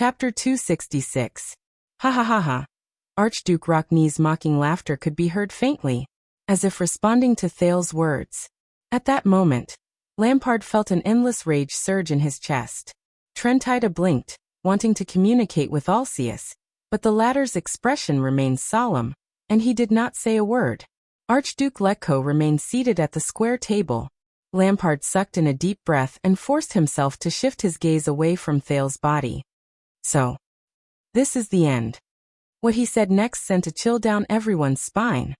Chapter 266. Ha ha ha ha. Archduke Rockney's mocking laughter could be heard faintly, as if responding to Thales's words. At that moment, Lampard felt an endless rage surge in his chest. Trentida blinked, wanting to communicate with Alcius, but the latter's expression remained solemn, and he did not say a word. Archduke Letko remained seated at the square table. Lampard sucked in a deep breath and forced himself to shift his gaze away from Thales's body. So, this is the end. What he said next sent a chill down everyone's spine.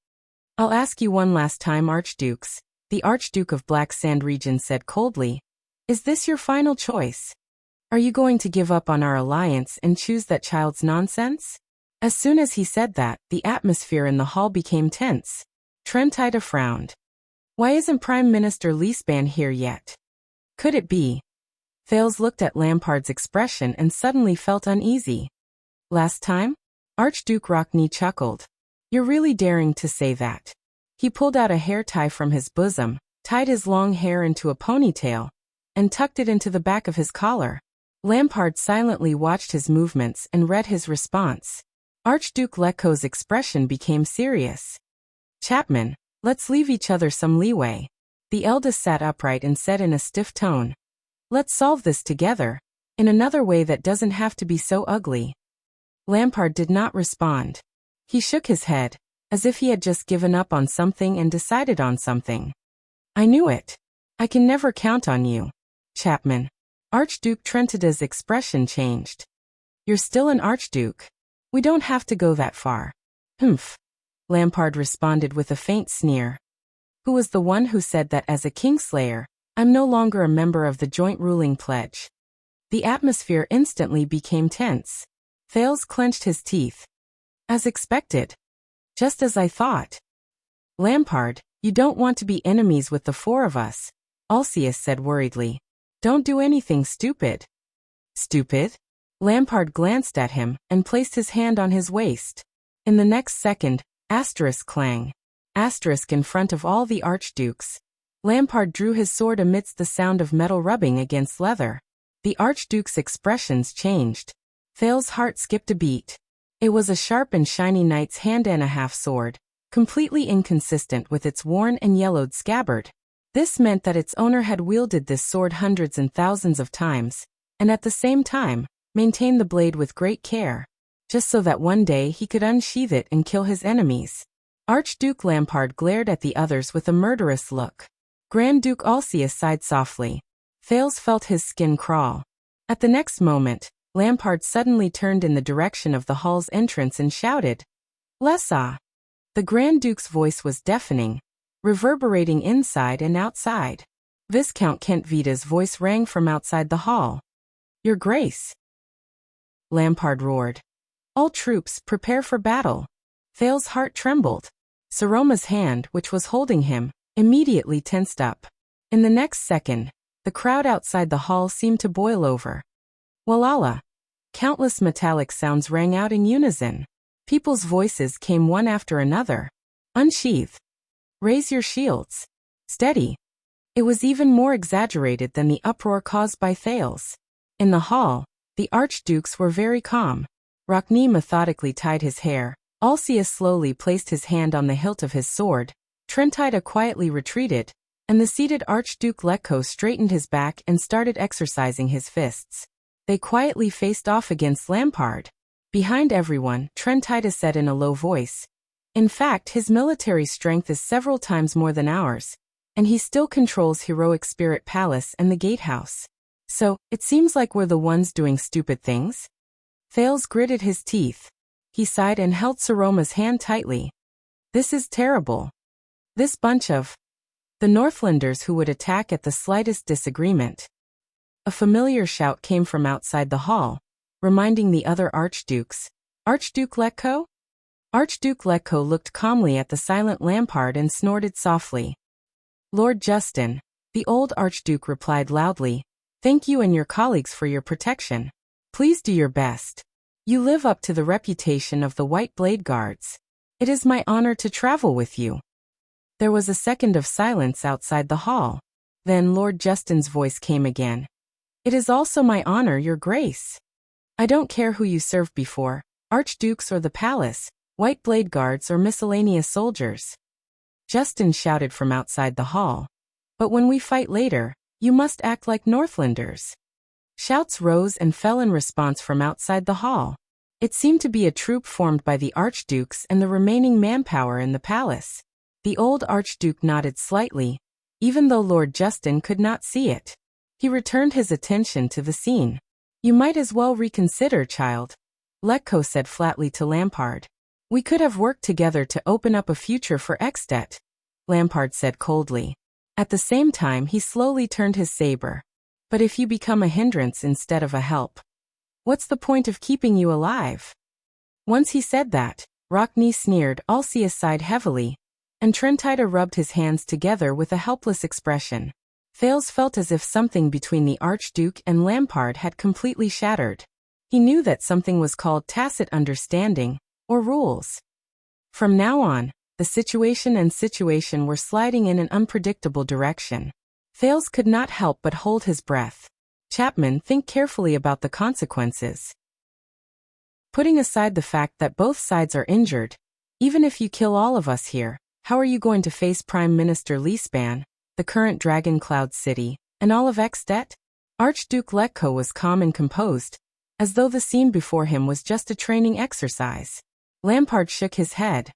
I'll ask you one last time, Archdukes, the Archduke of Black Sand Region said coldly. Is this your final choice? Are you going to give up on our alliance and choose that child's nonsense? As soon as he said that, the atmosphere in the hall became tense. Trentida frowned. Why isn't Prime Minister Leespan here yet? Could it be? Thales looked at Lampard's expression and suddenly felt uneasy. Last time? Archduke Rockney chuckled. You're really daring to say that. He pulled out a hair tie from his bosom, tied his long hair into a ponytail, and tucked it into the back of his collar. Lampard silently watched his movements and read his response. Archduke Letko's expression became serious. Chapman, let's leave each other some leeway. The eldest sat upright and said in a stiff tone. Let's solve this together, in another way that doesn't have to be so ugly. Lampard did not respond. He shook his head, as if he had just given up on something and decided on something. I knew it. I can never count on you, Chapman. Archduke Trentida's expression changed. You're still an archduke. We don't have to go that far. Humph. Lampard responded with a faint sneer. Who was the one who said that as a Kingslayer, I'm no longer a member of the joint ruling pledge? The atmosphere instantly became tense. Thales clenched his teeth. As expected. Just as I thought. Lampard, you don't want to be enemies with the four of us, Alcius said worriedly. Don't do anything stupid. Stupid? Lampard glanced at him and placed his hand on his waist. In the next second, asterisk clang. Asterisk in front of all the archdukes. Lampard drew his sword amidst the sound of metal rubbing against leather. The archduke's expressions changed. Thales's heart skipped a beat. It was a sharp and shiny knight's hand and a half sword, completely inconsistent with its worn and yellowed scabbard. This meant that its owner had wielded this sword hundreds and thousands of times, and at the same time, maintained the blade with great care, just so that one day he could unsheath it and kill his enemies. Archduke Lampard glared at the others with a murderous look. Grand Duke Alcius sighed softly. Thales felt his skin crawl. At the next moment, Lampard suddenly turned in the direction of the hall's entrance and shouted, Lessa! The Grand Duke's voice was deafening, reverberating inside and outside. Viscount Kent Vita's voice rang from outside the hall. Your Grace! Lampard roared. All troops, prepare for battle. Thales's heart trembled. Saroma's hand, which was holding him, immediately tensed up. In the next second, the crowd outside the hall seemed to boil over. Walala! Countless metallic sounds rang out in unison. People's voices came one after another. Unsheath. Raise your shields. Steady. It was even more exaggerated than the uproar caused by Thales. In the hall, the archdukes were very calm. Rockney methodically tied his hair. Alcius slowly placed his hand on the hilt of his sword. Trentida quietly retreated, and the seated Archduke Letko straightened his back and started exercising his fists. They quietly faced off against Lampard. Behind everyone, Trentida said in a low voice. In fact, his military strength is several times more than ours, and he still controls Heroic Spirit Palace and the Gatehouse. So, it seems like we're the ones doing stupid things? Thales gritted his teeth. He sighed and held Saroma's hand tightly. This is terrible. This bunch of the Northlanders who would attack at the slightest disagreement. A familiar shout came from outside the hall, reminding the other archdukes. Archduke Letko? Archduke Letko looked calmly at the silent Lampard and snorted softly. Lord Justin, the old archduke replied loudly. Thank you and your colleagues for your protection. Please do your best. You live up to the reputation of the White Blade Guards. It is my honor to travel with you. There was a second of silence outside the hall. Then Lord Justin's voice came again. It is also my honor, Your Grace. I don't care who you served before, archdukes or the palace, white blade guards or miscellaneous soldiers. Justin shouted from outside the hall. But when we fight later, you must act like Northlanders. Shouts rose and fell in response from outside the hall. It seemed to be a troop formed by the archdukes and the remaining manpower in the palace. The old archduke nodded slightly, even though Lord Justin could not see it. He returned his attention to the scene. You might as well reconsider, child, Letko said flatly to Lampard. We could have worked together to open up a future for Ekstedt, Lampard said coldly. At the same time he slowly turned his saber. But if you become a hindrance instead of a help, what's the point of keeping you alive? Once he said that, Rockney sneered. Alcius sighed heavily, and Trentida rubbed his hands together with a helpless expression. Thales felt as if something between the Archduke and Lampard had completely shattered. He knew that something was called tacit understanding, or rules. From now on, the situation were sliding in an unpredictable direction. Thales could not help but hold his breath. Chapman, think carefully about the consequences. Putting aside the fact that both sides are injured, even if you kill all of us here, how are you going to face Prime Minister Leespan, the current Dragon Cloud city, and all of Ekstedt? Archduke Letko was calm and composed, as though the scene before him was just a training exercise. Lampard shook his head.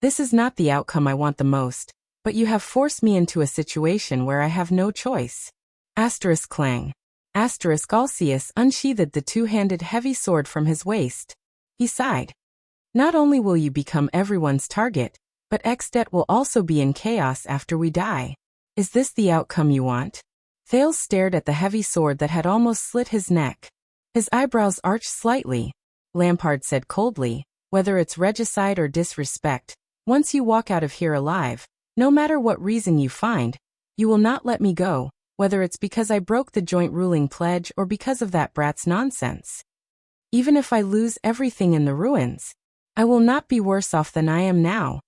This is not the outcome I want the most, but you have forced me into a situation where I have no choice. Asterisk clang. Asterisk Alcius unsheathed the two-handed heavy sword from his waist. He sighed. Not only will you become everyone's target, but Ekstedt will also be in chaos after we die. Is this the outcome you want? Thales stared at the heavy sword that had almost slit his neck. His eyebrows arched slightly. Lampard said coldly, whether it's regicide or disrespect, once you walk out of here alive, no matter what reason you find, you will not let me go, whether it's because I broke the joint ruling pledge or because of that brat's nonsense. Even if I lose everything in the ruins, I will not be worse off than I am now.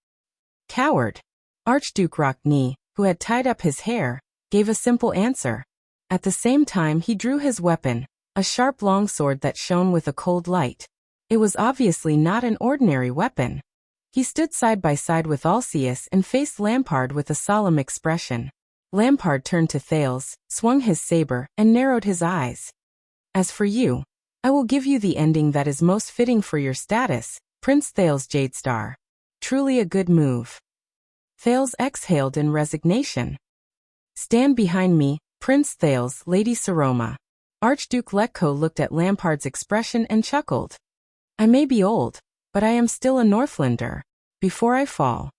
Coward. Archduke Rockney, who had tied up his hair, gave a simple answer. At the same time he drew his weapon, a sharp longsword that shone with a cold light. It was obviously not an ordinary weapon. He stood side by side with Alcius and faced Lampard with a solemn expression. Lampard turned to Thales, swung his saber, and narrowed his eyes. As for you, I will give you the ending that is most fitting for your status, Prince Thales Jadestar. Truly a good move. Thales exhaled in resignation. Stand behind me, Prince Thales, Lady Saroma. Archduke Letko looked at Lampard's expression and chuckled. I may be old, but I am still a Northlander. Before I fall,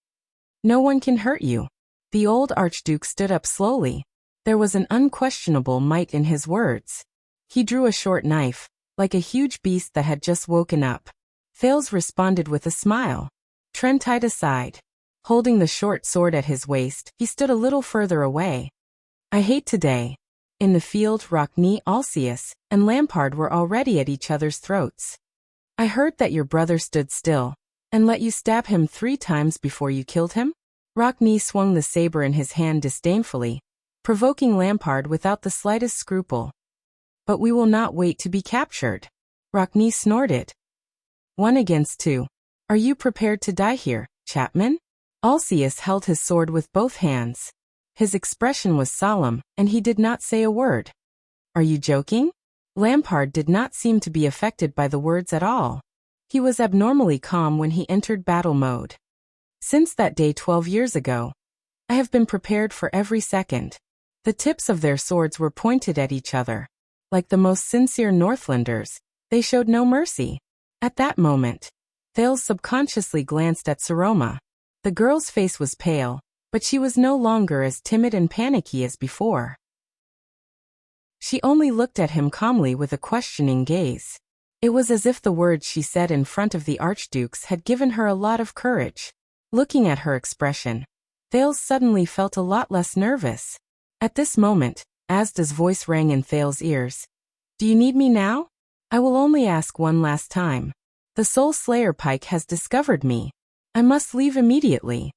no one can hurt you. The old Archduke stood up slowly. There was an unquestionable might in his words. He drew a short knife, like a huge beast that had just woken up. Thales responded with a smile. Trentida sighed. Holding the short sword at his waist, he stood a little further away. I hate today. In the field, Rockney, Alcius, and Lampard were already at each other's throats. I heard that your brother stood still and let you stab him 3 times before you killed him? Rockney swung the saber in his hand disdainfully, provoking Lampard without the slightest scruple. But we will not wait to be captured. Rockney snorted. 1 against 2. Are you prepared to die here, Chapman? Alcius held his sword with both hands. His expression was solemn, and he did not say a word. Are you joking? Lampard did not seem to be affected by the words at all. He was abnormally calm when he entered battle mode. Since that day 12 years ago, I have been prepared for every second. The tips of their swords were pointed at each other. Like the most sincere Northlanders, they showed no mercy. At that moment, Thales subconsciously glanced at Saroma. The girl's face was pale, but she was no longer as timid and panicky as before. She only looked at him calmly with a questioning gaze. It was as if the words she said in front of the archdukes had given her a lot of courage. Looking at her expression, Thales suddenly felt a lot less nervous. At this moment, Asda's voice rang in Thales' ears. Do you need me now? I will only ask one last time. The Soul Slayer Pike has discovered me. I must leave immediately.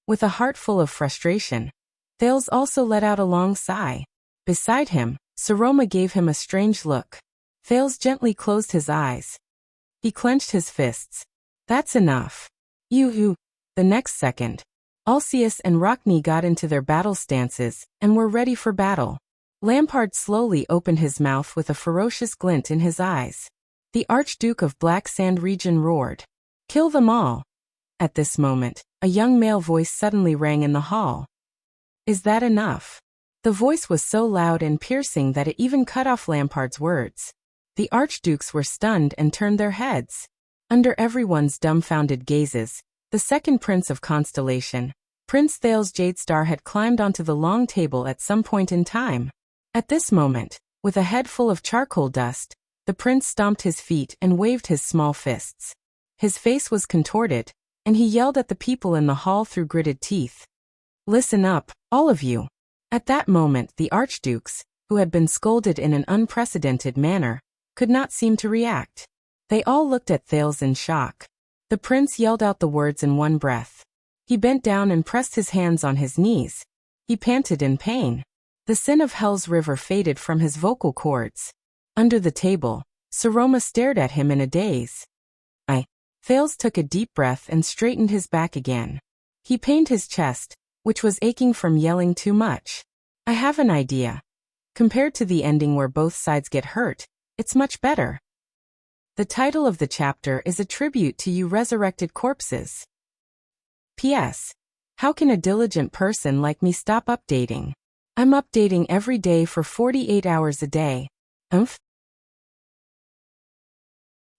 With a heart full of frustration, Thales also let out a long sigh. Beside him, Saroma gave him a strange look. Thales gently closed his eyes. He clenched his fists. That's enough. You. The next second, Alceus and Rockne got into their battle stances and were ready for battle. Lampard slowly opened his mouth with a ferocious glint in his eyes. The Archduke of Black Sand region roared. Kill them all. At this moment, a young male voice suddenly rang in the hall. Is that enough? The voice was so loud and piercing that it even cut off Lampard's words. The archdukes were stunned and turned their heads. Under everyone's dumbfounded gazes, the second prince of Constellation, Prince Thales Jadestar, had climbed onto the long table at some point in time. At this moment, with a head full of charcoal dust, the prince stomped his feet and waved his small fists. His face was contorted, and he yelled at the people in the hall through gritted teeth. Listen up, all of you. At that moment, the archdukes, who had been scolded in an unprecedented manner, could not seem to react. They all looked at Thales in shock. The prince yelled out the words in one breath. He bent down and pressed his hands on his knees. He panted in pain. The sin of Hell's River faded from his vocal cords. Under the table, Saroma stared at him in a daze. Thales took a deep breath and straightened his back again. He pained his chest, which was aching from yelling too much. I have an idea. Compared to the ending where both sides get hurt, it's much better. The title of the chapter is a tribute to you resurrected corpses. P.S. How can a diligent person like me stop updating? I'm updating every day for 48 hours a day.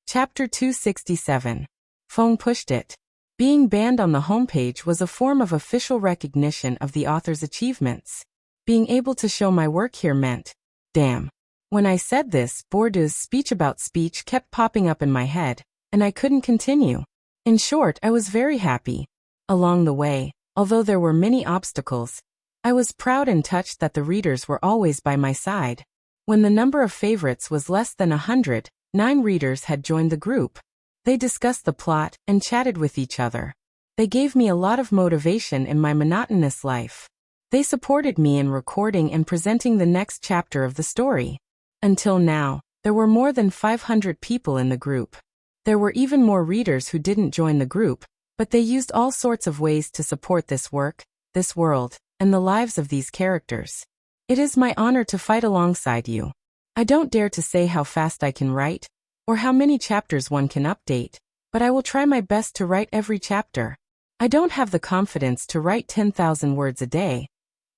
Chapter 267. Phone pushed it. Being banned on the homepage was a form of official recognition of the author's achievements. Being able to show my work here meant, damn. When I said this, Bourdieu's speech about speech kept popping up in my head, and I couldn't continue. In short, I was very happy. Along the way, although there were many obstacles, I was proud and touched that the readers were always by my side. When the number of favorites was less than 100, 9 readers had joined the group. They discussed the plot and chatted with each other. They gave me a lot of motivation in my monotonous life. They supported me in recording and presenting the next chapter of the story. Until now, there were more than 500 people in the group. There were even more readers who didn't join the group, but they used all sorts of ways to support this work, this world, and the lives of these characters. It is my honor to fight alongside you. I don't dare to say how fast I can write, or how many chapters one can update, but I will try my best to write every chapter. I don't have the confidence to write 10,000 words a day,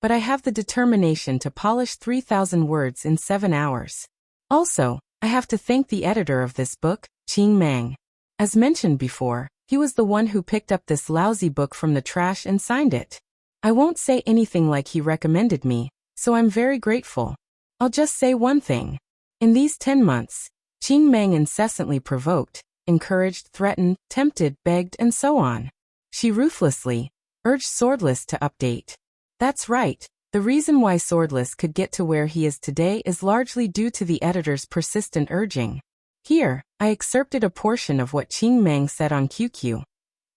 but I have the determination to polish 3,000 words in 7 hours. Also, I have to thank the editor of this book, Ching Mang. As mentioned before, he was the one who picked up this lousy book from the trash and signed it. I won't say anything like he recommended me, so I'm very grateful. I'll just say one thing. In these 10 months, Ching Mang incessantly provoked, encouraged, threatened, tempted, begged, and so on. She ruthlessly urged Swordless to update. That's right, the reason why Swordless could get to where he is today is largely due to the editor's persistent urging. Here, I excerpted a portion of what Ching Mang said on QQ.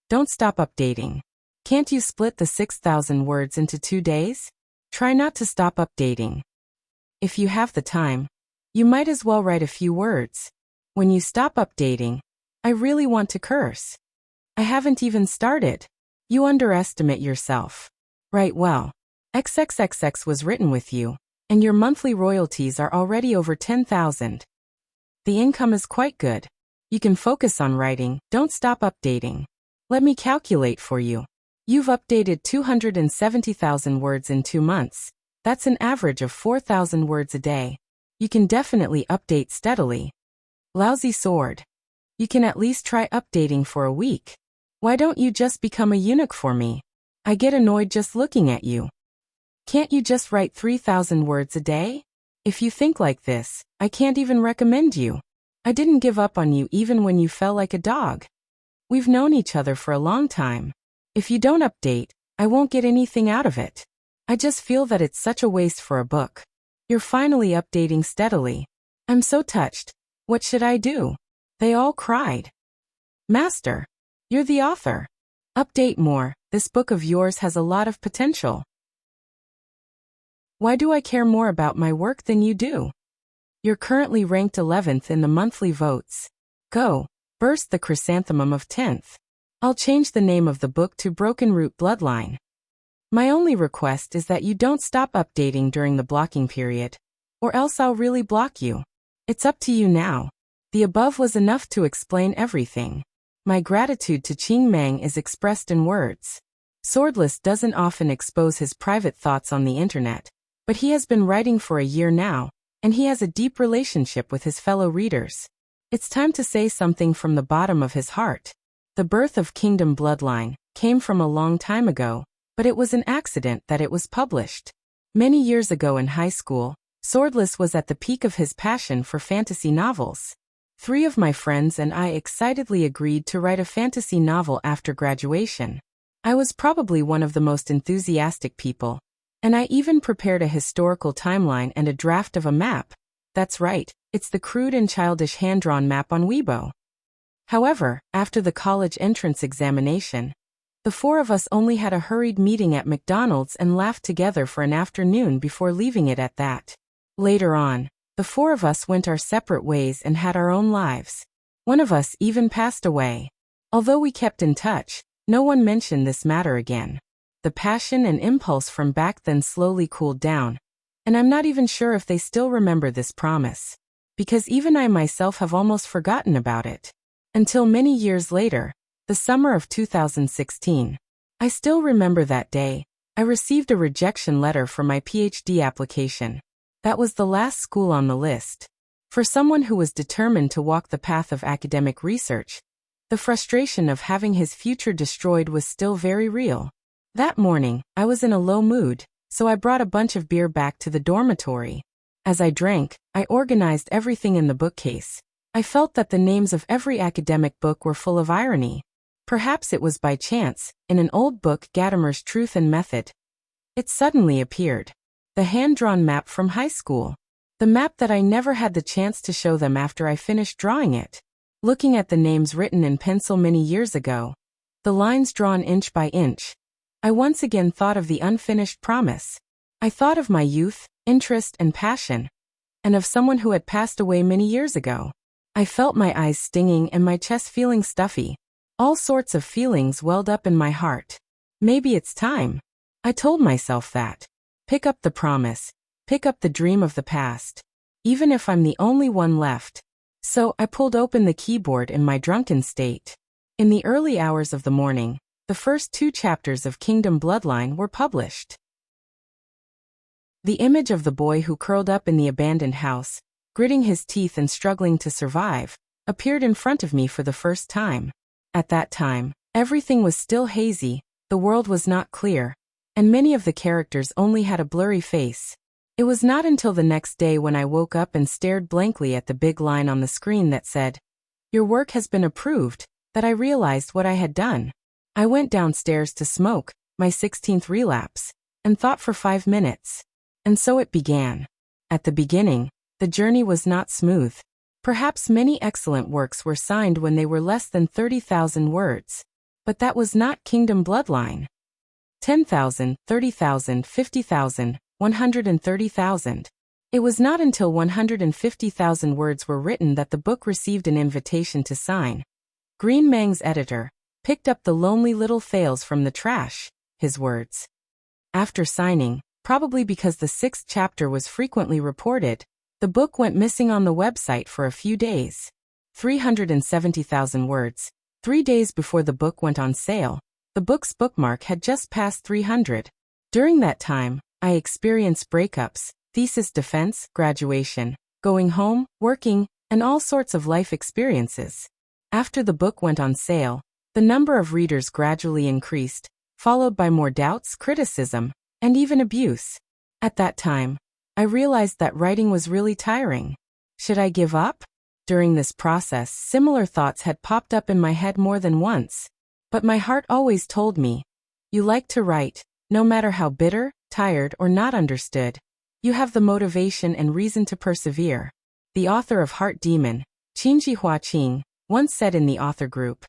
Don't stop updating. Can't you split the 6,000 words into 2 days? Try not to stop updating. If you have the time, you might as well write a few words. When you stop updating, I really want to curse. I haven't even started. You underestimate yourself. Write well. XXXX was written with you, and your monthly royalties are already over 10,000. The income is quite good. You can focus on writing, don't stop updating. Let me calculate for you. You've updated 270,000 words in 2 months. That's an average of 4,000 words a day. You can definitely update steadily. Lousy sword. You can at least try updating for a week. Why don't you just become a eunuch for me? I get annoyed just looking at you. Can't you just write 3,000 words a day? If you think like this, I can't even recommend you. I didn't give up on you even when you fell like a dog. We've known each other for a long time. If you don't update, I won't get anything out of it. I just feel that it's such a waste for a book. You're finally updating steadily. I'm so touched. What should I do? They all cried. Master, you're the author. Update more. This book of yours has a lot of potential. Why do I care more about my work than you do? You're currently ranked 11th in the monthly votes. Go. Burst the chrysanthemum of 10th. I'll change the name of the book to Broken Root Bloodline. My only request is that you don't stop updating during the blocking period, or else I'll really block you. It's up to you now. The above was enough to explain everything. My gratitude to Qing Mang is expressed in words. Swordless doesn't often expose his private thoughts on the internet, but he has been writing for a year now, and he has a deep relationship with his fellow readers. It's time to say something from the bottom of his heart. The birth of Kingdom Bloodline came from a long time ago, but it was an accident that it was published. Many years ago in high school, Swordless was at the peak of his passion for fantasy novels. 3 of my friends and I excitedly agreed to write a fantasy novel after graduation. I was probably one of the most enthusiastic people, and I even prepared a historical timeline and a draft of a map. That's right, it's the crude and childish hand-drawn map on Weibo. However, after the college entrance examination, the 4 of us only had a hurried meeting at McDonald's and laughed together for an afternoon before leaving it at that. Later on, the 4 of us went our separate ways and had our own lives. One of us even passed away. Although we kept in touch, no one mentioned this matter again. The passion and impulse from back then slowly cooled down, and I'm not even sure if they still remember this promise, because even I myself have almost forgotten about it. Until many years later, the summer of 2016. I still remember that day. I received a rejection letter for my PhD application. That was the last school on the list. For someone who was determined to walk the path of academic research, the frustration of having his future destroyed was still very real. That morning, I was in a low mood, so I brought a bunch of beer back to the dormitory. As I drank, I organized everything in the bookcase. I felt that the names of every academic book were full of irony. Perhaps it was by chance, in an old book, Gadamer's Truth and Method. It suddenly appeared. The hand-drawn map from high school. The map that I never had the chance to show them after I finished drawing it. Looking at the names written in pencil many years ago, the lines drawn inch by inch, I once again thought of the unfinished promise. I thought of my youth, interest and passion, and of someone who had passed away many years ago. I felt my eyes stinging and my chest feeling stuffy. All sorts of feelings welled up in my heart. Maybe it's time. I told myself that. Pick up the promise. Pick up the dream of the past. Even if I'm the only one left. So I pulled open the keyboard in my drunken state. In the early hours of the morning, the first 2 chapters of Kingdom Bloodline were published. The image of the boy who curled up in the abandoned house, gritting his teeth and struggling to survive, appeared in front of me for the first time. At that time, everything was still hazy, the world was not clear, and many of the characters only had a blurry face. It was not until the next day when I woke up and stared blankly at the big line on the screen that said, "Your work has been approved," that I realized what I had done. I went downstairs to smoke, my 16th relapse, and thought for 5 minutes. And so it began. At the beginning, the journey was not smooth. Perhaps many excellent works were signed when they were less than 30,000 words. But that was not Kingdom Bloodline. 10,000, 30,000, 50,000, 130,000. It was not until 150,000 words were written that the book received an invitation to sign. Green Mang's editor picked up the lonely little fails from the trash, his words. After signing, probably because the 6th chapter was frequently reported, the book went missing on the website for a few days. 370,000 words. 3 days before the book went on sale, the book's bookmark had just passed 300. During that time, I experienced breakups, thesis defense, graduation, going home, working, and all sorts of life experiences. After the book went on sale, the number of readers gradually increased, followed by more doubts, criticism, and even abuse. At that time, I realized that writing was really tiring. Should I give up? During this process, similar thoughts had popped up in my head more than once. But my heart always told me, you like to write, no matter how bitter, tired, or not understood. You have the motivation and reason to persevere. The author of Heart Demon, Qinji Huaqing, once said in the author group,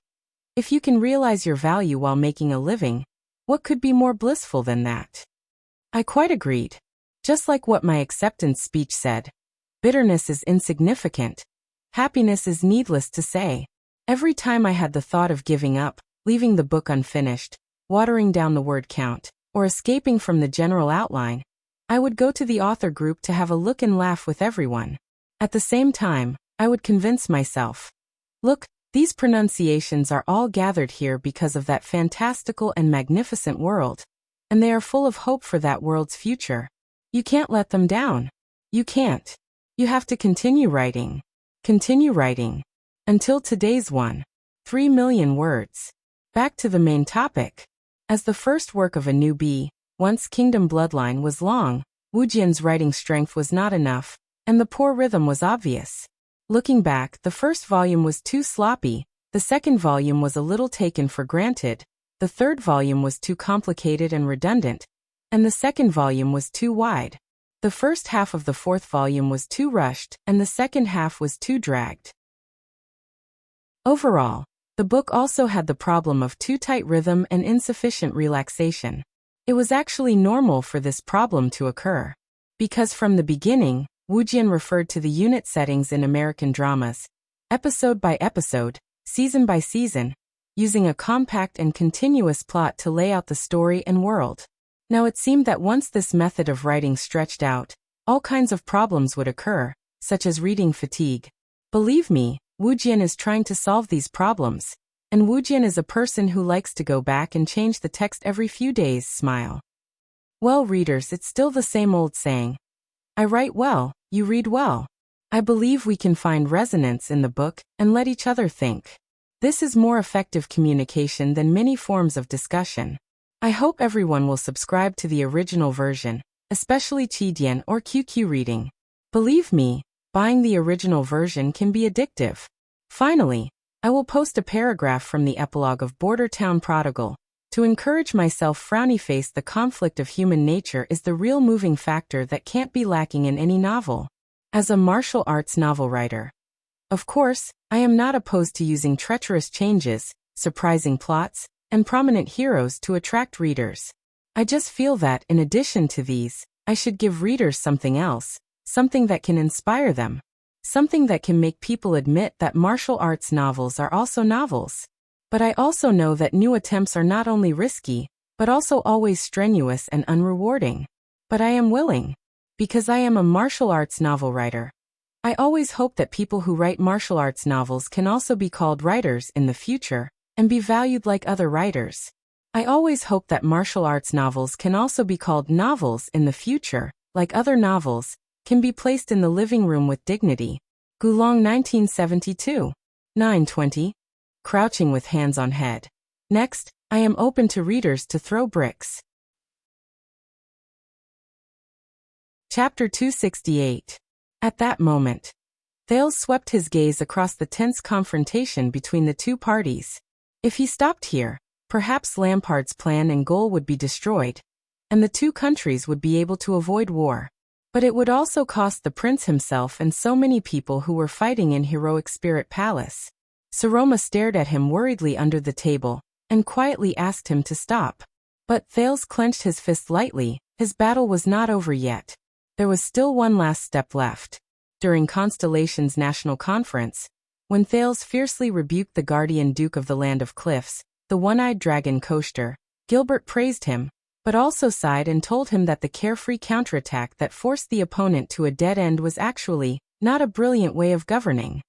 "If you can realize your value while making a living, what could be more blissful than that?" I quite agreed. Just like what my acceptance speech said, Bitterness is insignificant. Happiness is needless to say. Every time I had the thought of giving up, leaving the book unfinished, watering down the word count, or escaping from the general outline, I would go to the author group to have a look and laugh with everyone. At the same time, I would convince myself, look, these pronunciations are all gathered here because of that fantastical and magnificent world, and they are full of hope for that world's future. You can't let them down. You can't. You have to continue writing. Continue writing. Until today's one. 3 million words. Back to the main topic. As the first work of a newbie, once Kingdom Bloodline was long, Wu Jian's writing strength was not enough, and the poor rhythm was obvious. Looking back, the first volume was too sloppy, the second volume was a little taken for granted, the third volume was too complicated and redundant, and the second volume was too wide. The first half of the fourth volume was too rushed, and the second half was too dragged. Overall, the book also had the problem of too tight rhythm and insufficient relaxation. It was actually normal for this problem to occur. Because from the beginning, Wu Jian referred to the unit settings in American dramas, episode by episode, season by season, using a compact and continuous plot to lay out the story and world. Now it seemed that once this method of writing stretched out, all kinds of problems would occur, such as reading fatigue. Believe me, Wu Jian is trying to solve these problems, and Wu Jian is a person who likes to go back and change the text every few days. Smile. Well, readers, it's still the same old saying. I write well, you read well. I believe we can find resonance in the book and let each other think. This is more effective communication than many forms of discussion. I hope everyone will subscribe to the original version, especially Qidian or QQ reading. Believe me, buying the original version can be addictive. Finally, I will post a paragraph from the epilogue of Border Town Prodigal. To encourage myself frowny-face, the conflict of human nature is the real moving factor that can't be lacking in any novel. As a martial arts novel writer, of course, I am not opposed to using treacherous changes, surprising plots, and prominent heroes to attract readers. I just feel that, in addition to these, I should give readers something else, something that can inspire them, something that can make people admit that martial arts novels are also novels. But I also know that new attempts are not only risky, but also always strenuous and unrewarding. But I am willing. Because I am a martial arts novel writer. I always hope that people who write martial arts novels can also be called writers in the future, and be valued like other writers. I always hope that martial arts novels can also be called novels in the future, like other novels, can be placed in the living room with dignity. Gulong 1972. 9:20. Crouching with hands on head. Next, I am open to readers to throw bricks. Chapter 268. At that moment, Thales swept his gaze across the tense confrontation between the two parties. If he stopped here, perhaps Lampard's plan and goal would be destroyed, and the two countries would be able to avoid war. But it would also cost the prince himself and so many people who were fighting in Heroic Spirit Palace. Saroma stared at him worriedly under the table, and quietly asked him to stop. But Thales clenched his fist lightly. His battle was not over yet. There was still one last step left. During Constellation's national conference, when Thales fiercely rebuked the guardian duke of the Land of Cliffs, the one-eyed dragon Koster, Gilbert praised him, but also sighed and told him that the carefree counterattack that forced the opponent to a dead end was actually not a brilliant way of governing.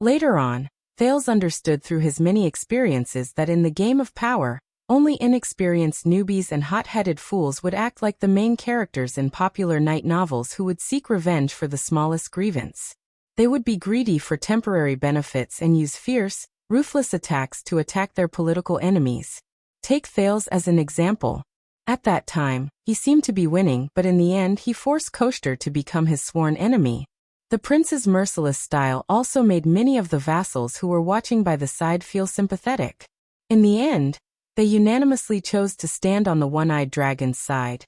Later on, Thales understood through his many experiences that in the game of power, only inexperienced newbies and hot-headed fools would act like the main characters in popular night novels who would seek revenge for the smallest grievance. They would be greedy for temporary benefits and use fierce, ruthless attacks to attack their political enemies. Take Thales as an example. At that time, he seemed to be winning, but in the end he forced Koster to become his sworn enemy. The prince's merciless style also made many of the vassals who were watching by the side feel sympathetic. In the end, they unanimously chose to stand on the one-eyed dragon's side,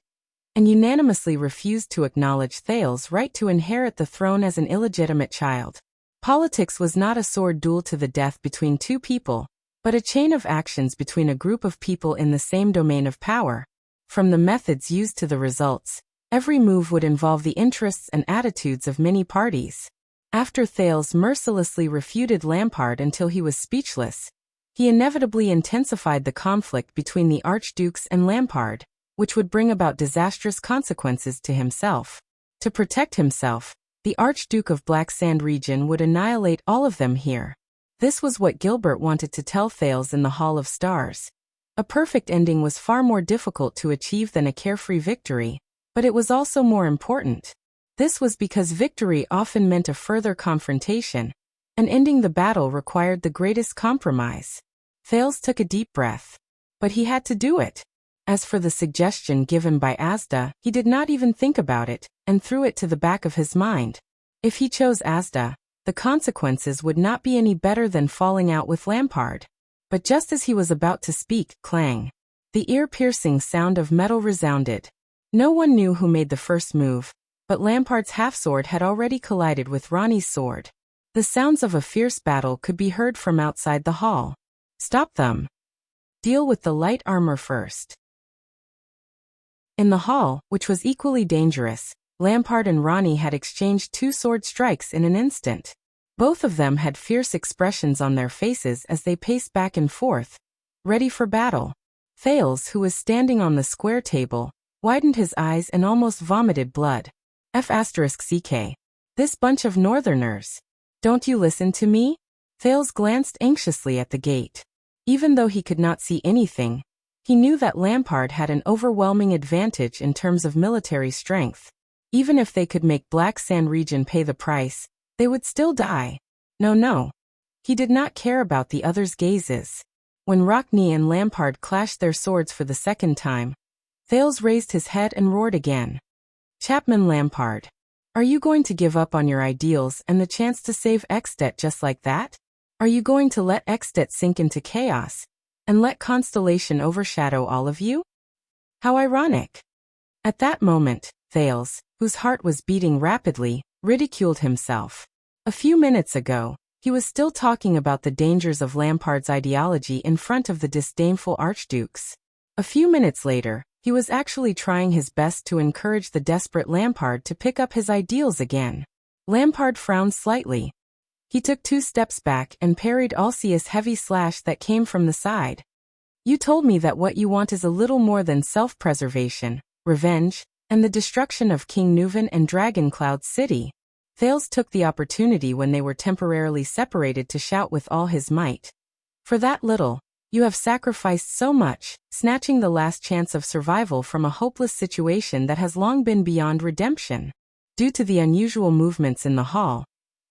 and unanimously refused to acknowledge Thales' right to inherit the throne as an illegitimate child. Politics was not a sword duel to the death between two people, but a chain of actions between a group of people in the same domain of power. From the methods used to the results, Every move would involve the interests and attitudes of many parties. After Thales mercilessly refuted Lampard until he was speechless, he inevitably intensified the conflict between the archdukes and Lampard, which would bring about disastrous consequences to himself. To protect himself, the Archduke of Black Sand region would annihilate all of them here. This was what Gilbert wanted to tell Thales in the Hall of Stars. A perfect ending was far more difficult to achieve than a carefree victory, but it was also more important. This was because victory often meant a further confrontation, and ending the battle required the greatest compromise. Thales took a deep breath. But he had to do it. As for the suggestion given by Asda, he did not even think about it, and threw it to the back of his mind. If he chose Asda, the consequences would not be any better than falling out with Lampard. But just as he was about to speak, clang. The ear-piercing sound of metal resounded. No one knew who made the first move, but Lampard's half-sword had already collided with Ronnie's sword. The sounds of a fierce battle could be heard from outside the hall. Stop them. Deal with the light armor first. In the hall, which was equally dangerous, Lampard and Ronnie had exchanged two sword strikes in an instant. Both of them had fierce expressions on their faces as they paced back and forth, ready for battle. Thales, who was standing on the square table, widened his eyes and almost vomited blood. F***ck. This bunch of northerners. Don't you listen to me? Thales glanced anxiously at the gate. Even though he could not see anything, he knew that Lampard had an overwhelming advantage in terms of military strength. Even if they could make Black Sand region pay the price, they would still die. No. He did not care about the others' gazes. When Rockne and Lampard clashed their swords for the second time, Thales raised his head and roared again. Chapman Lampard, are you going to give up on your ideals and the chance to save Ekstedt just like that? Are you going to let Ekstedt sink into chaos, and let Constellation overshadow all of you? How ironic. At that moment, Thales, whose heart was beating rapidly, ridiculed himself. A few minutes ago, he was still talking about the dangers of Lampard's ideology in front of the disdainful archdukes. A few minutes later, he was actually trying his best to encourage the desperate Lampard to pick up his ideals again. Lampard frowned slightly. He took 2 steps back and parried Alcius' heavy slash that came from the side. You told me that what you want is a little more than self-preservation, revenge, and the destruction of King Nuvan and Dragoncloud City. Thales took the opportunity when they were temporarily separated to shout with all his might. For that little, you have sacrificed so much, snatching the last chance of survival from a hopeless situation that has long been beyond redemption. Due to the unusual movements in the hall,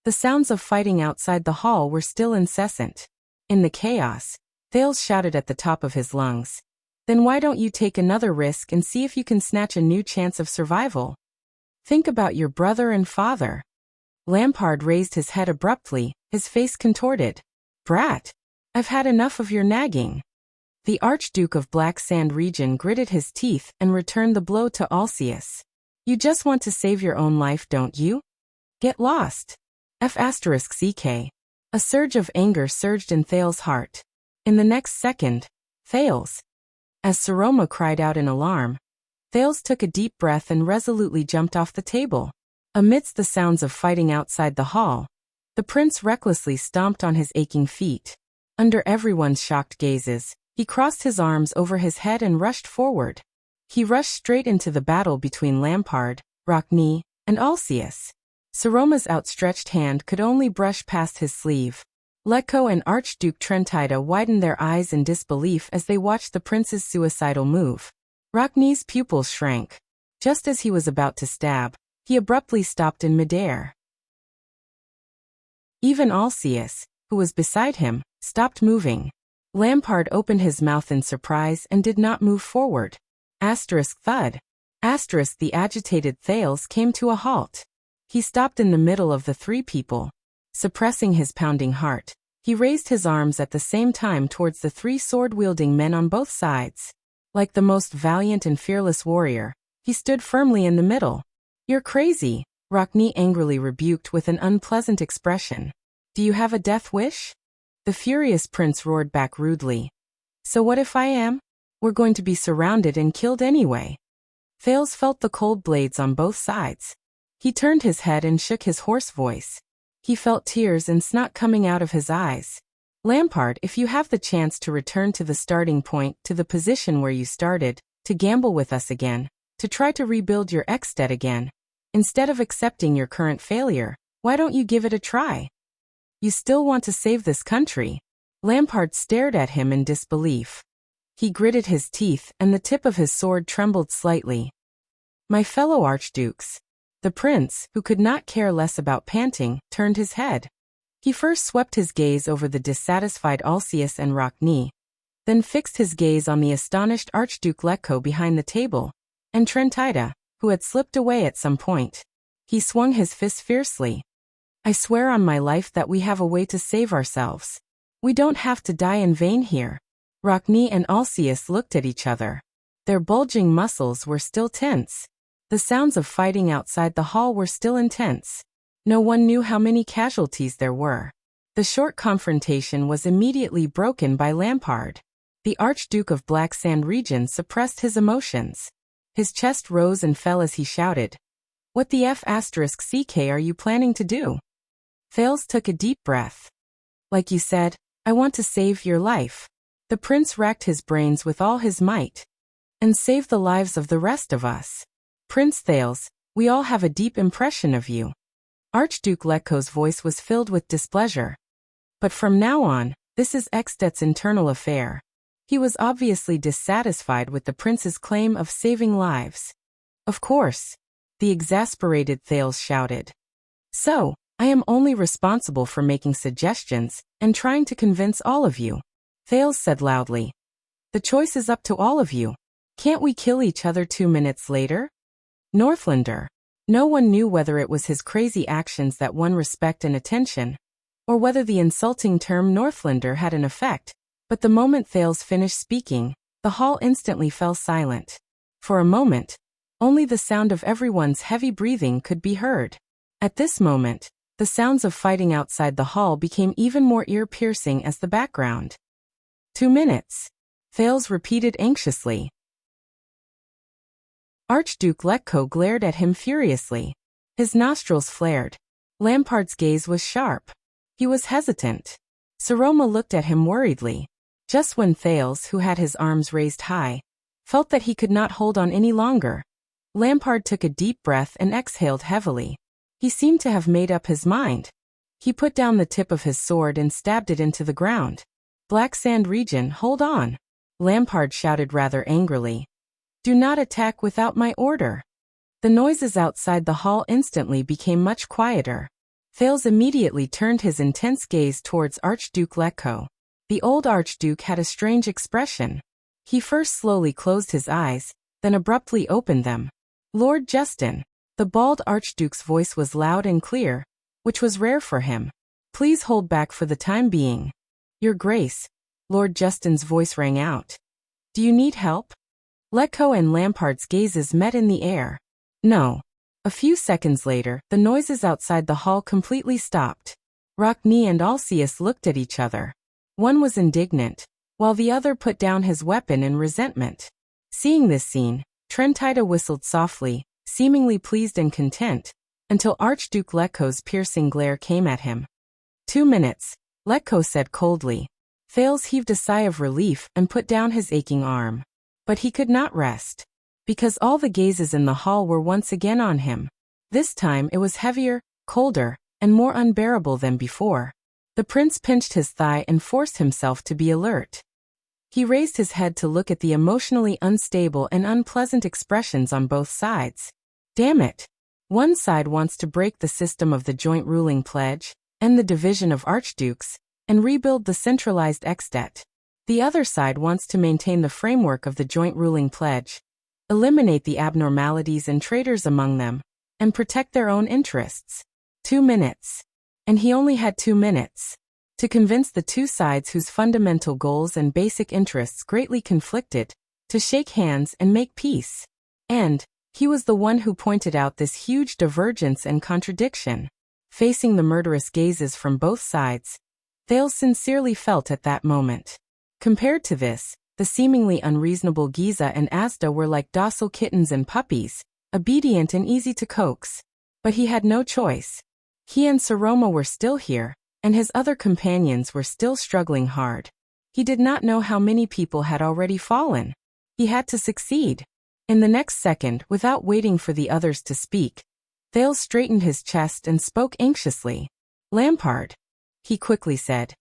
the sounds of fighting outside the hall were still incessant. In the chaos, Thales shouted at the top of his lungs. Then why don't you take another risk and see if you can snatch a new chance of survival? Think about your brother and father. Lampard raised his head abruptly, his face contorted. Brat! I've had enough of your nagging. The Archduke of Black Sand region gritted his teeth and returned the blow to Alcius. You just want to save your own life, don't you? Get lost. F***ck. A surge of anger surged in Thales' heart. In the next second, Thales. As Saroma cried out in alarm, Thales took a deep breath and resolutely jumped off the table. Amidst the sounds of fighting outside the hall, the prince recklessly stomped on his aching feet. Under everyone's shocked gazes, he crossed his arms over his head and rushed forward. He rushed straight into the battle between Lampard, Rockne, and Alcius. Saroma's outstretched hand could only brush past his sleeve. Letko and Archduke Trentida widened their eyes in disbelief as they watched the prince's suicidal move. Rockne's pupils shrank. Just as he was about to stab, he abruptly stopped in midair. Even Alcius, who was beside him, stopped moving. Lampard opened his mouth in surprise and did not move forward. Thud. The agitated Thales came to a halt. He stopped in the middle of the 3 people. Suppressing his pounding heart, he raised his arms at the same time towards the 3 sword-wielding men on both sides. Like the most valiant and fearless warrior, he stood firmly in the middle. You're crazy, Rockne angrily rebuked with an unpleasant expression. Do you have a death wish? The furious prince roared back rudely. So what if I am? We're going to be surrounded and killed anyway. Thales felt the cold blades on both sides. He turned his head and shook his hoarse voice. He felt tears and snot coming out of his eyes. Lampard, if you have the chance to return to the starting point, to the position where you started, to gamble with us again, to try to rebuild your ex-debt again, instead of accepting your current failure, why don't you give it a try? You still want to save this country? Lampard stared at him in disbelief. He gritted his teeth, and the tip of his sword trembled slightly. My fellow archdukes. The prince, who could not care less about panting, turned his head. He first swept his gaze over the dissatisfied Alcius and Rockne, then fixed his gaze on the astonished Archduke Letko behind the table, and Trentida, who had slipped away at some point. He swung his fist fiercely. I swear on my life that we have a way to save ourselves. We don't have to die in vain here. Rockne and Alcius looked at each other. Their bulging muscles were still tense. The sounds of fighting outside the hall were still intense. No one knew how many casualties there were. The short confrontation was immediately broken by Lampard. The Archduke of Black Sand region suppressed his emotions. His chest rose and fell as he shouted, "What the F***ck are you planning to do?" Thales took a deep breath. Like you said, I want to save your life. The prince racked his brains with all his might. And save the lives of the rest of us. Prince Thales, we all have a deep impression of you. Archduke Letko's voice was filled with displeasure. But from now on, this is ex-debt's internal affair. He was obviously dissatisfied with the prince's claim of saving lives. Of course, the exasperated Thales shouted. So, I am only responsible for making suggestions and trying to convince all of you. Thales said loudly. The choice is up to all of you. Can't we kill each other 2 minutes later? Northlander. No one knew whether it was his crazy actions that won respect and attention, or whether the insulting term Northlander had an effect, but the moment Thales finished speaking, the hall instantly fell silent. For a moment, only the sound of everyone's heavy breathing could be heard. At this moment, the sounds of fighting outside the hall became even more ear-piercing as the background. 2 minutes. Thales repeated anxiously. Archduke Letko glared at him furiously. His nostrils flared. Lampard's gaze was sharp. He was hesitant. Saroma looked at him worriedly. Just when Thales, who had his arms raised high, felt that he could not hold on any longer, Lampard took a deep breath and exhaled heavily. He seemed to have made up his mind. He put down the tip of his sword and stabbed it into the ground. Black Sand region, hold on. Lampard shouted rather angrily. Do not attack without my order. The noises outside the hall instantly became much quieter. Thales immediately turned his intense gaze towards Archduke Letko. The old Archduke had a strange expression. He first slowly closed his eyes, then abruptly opened them. Lord Justin. The bald Archduke's voice was loud and clear, which was rare for him. Please hold back for the time being. Your Grace. Lord Justin's voice rang out. Do you need help? Letko and Lampard's gazes met in the air. No. A few seconds later, the noises outside the hall completely stopped. Rockne and Alcius looked at each other. One was indignant, while the other put down his weapon in resentment. Seeing this scene, Trentida whistled softly, seemingly pleased and content, until Archduke Letko's piercing glare came at him. 2 minutes, Letko said coldly. Thales heaved a sigh of relief and put down his aching arm. But he could not rest, because all the gazes in the hall were once again on him. This time it was heavier, colder, and more unbearable than before. The prince pinched his thigh and forced himself to be alert. He raised his head to look at the emotionally unstable and unpleasant expressions on both sides. Damn it! One side wants to break the system of the joint ruling pledge, end the division of archdukes, and rebuild the centralized ex-debt. The other side wants to maintain the framework of the joint ruling pledge, eliminate the abnormalities and traitors among them, and protect their own interests. 2 minutes. And he only had 2 minutes to convince the two sides whose fundamental goals and basic interests greatly conflicted, to shake hands and make peace. And he was the one who pointed out this huge divergence and contradiction. Facing the murderous gazes from both sides, Thales sincerely felt at that moment. Compared to this, The seemingly unreasonable Giza and Asda were like docile kittens and puppies, obedient and easy to coax. But he had no choice. He and Saroma were still here, and his other companions were still struggling hard. He did not know how many people had already fallen. He had to succeed. In the next second, without waiting for the others to speak, Thales straightened his chest and spoke anxiously. "Lampard," he quickly said.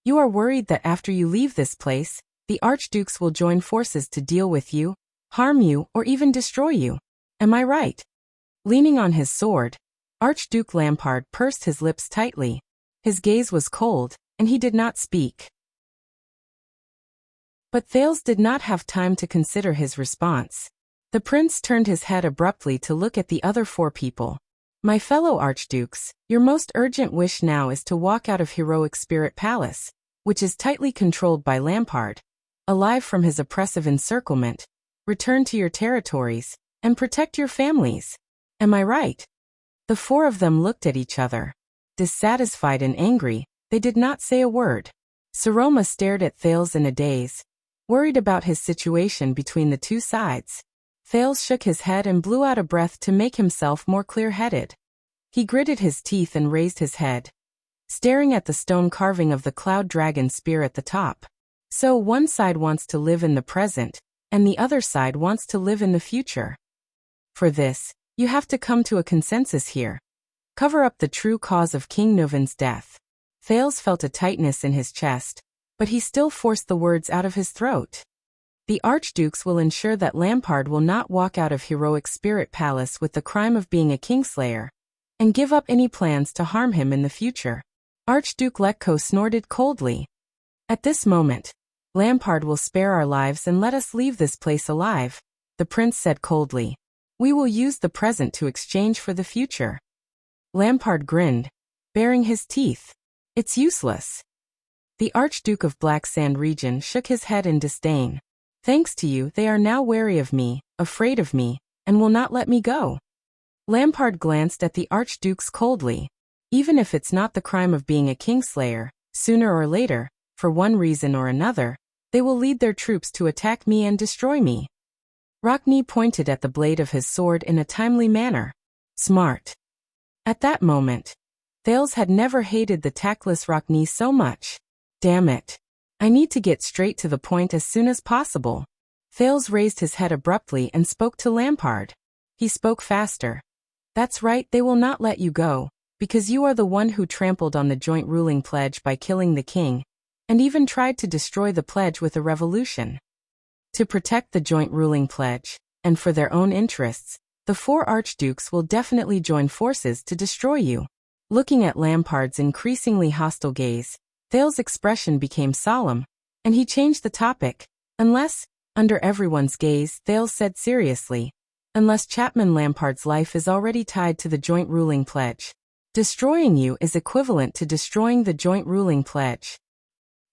"You are worried that after you leave this place, the archdukes will join forces to deal with you, harm you, or even destroy you. Am I right?" Leaning on his sword, Archduke Lampard pursed his lips tightly. His gaze was cold, and he did not speak. But Thales did not have time to consider his response. The prince turned his head abruptly to look at the other four people. "My fellow archdukes, your most urgent wish now is to walk out of Heroic Spirit Palace, which is tightly controlled by Lampard, alive from his oppressive encirclement, return to your territories, and protect your families. Am I right?" The four of them looked at each other. Dissatisfied and angry, they did not say a word. Saroma stared at Thales in a daze, worried about his situation between the two sides. Thales shook his head and blew out a breath to make himself more clear-headed. He gritted his teeth and raised his head, staring at the stone carving of the cloud dragon spear at the top. "So one side wants to live in the present, and the other side wants to live in the future. For this, you have to come to a consensus here. Cover up the true cause of King Nuvan's death." Thales felt a tightness in his chest, but he still forced the words out of his throat. "The archdukes will ensure that Lampard will not walk out of Heroic Spirit Palace with the crime of being a kingslayer, and give up any plans to harm him in the future." Archduke Letko snorted coldly. "At this moment, Lampard will spare our lives and let us leave this place alive," the prince said coldly. "We will use the present to exchange for the future." Lampard grinned, baring his teeth. "It's useless." The Archduke of Black Sand Region shook his head in disdain. "Thanks to you, they are now wary of me, afraid of me, and will not let me go." Lampard glanced at the archdukes coldly. "Even if it's not the crime of being a kingslayer, sooner or later, for one reason or another, they will lead their troops to attack me and destroy me." Rockne pointed at the blade of his sword in a timely manner. "Smart." At that moment, Thales had never hated the tactless Rockne so much. "Damn it. I need to get straight to the point as soon as possible." Thales raised his head abruptly and spoke to Lampard. He spoke faster. "That's right, they will not let you go, because you are the one who trampled on the joint ruling pledge by killing the king, and even tried to destroy the pledge with a revolution. To protect the joint ruling pledge, and for their own interests, the four archdukes will definitely join forces to destroy you." Looking at Lampard's increasingly hostile gaze, Thales' expression became solemn, and he changed the topic. "Unless," under everyone's gaze, Thales said seriously, "unless Chapman Lampard's life is already tied to the joint ruling pledge. Destroying you is equivalent to destroying the joint ruling pledge."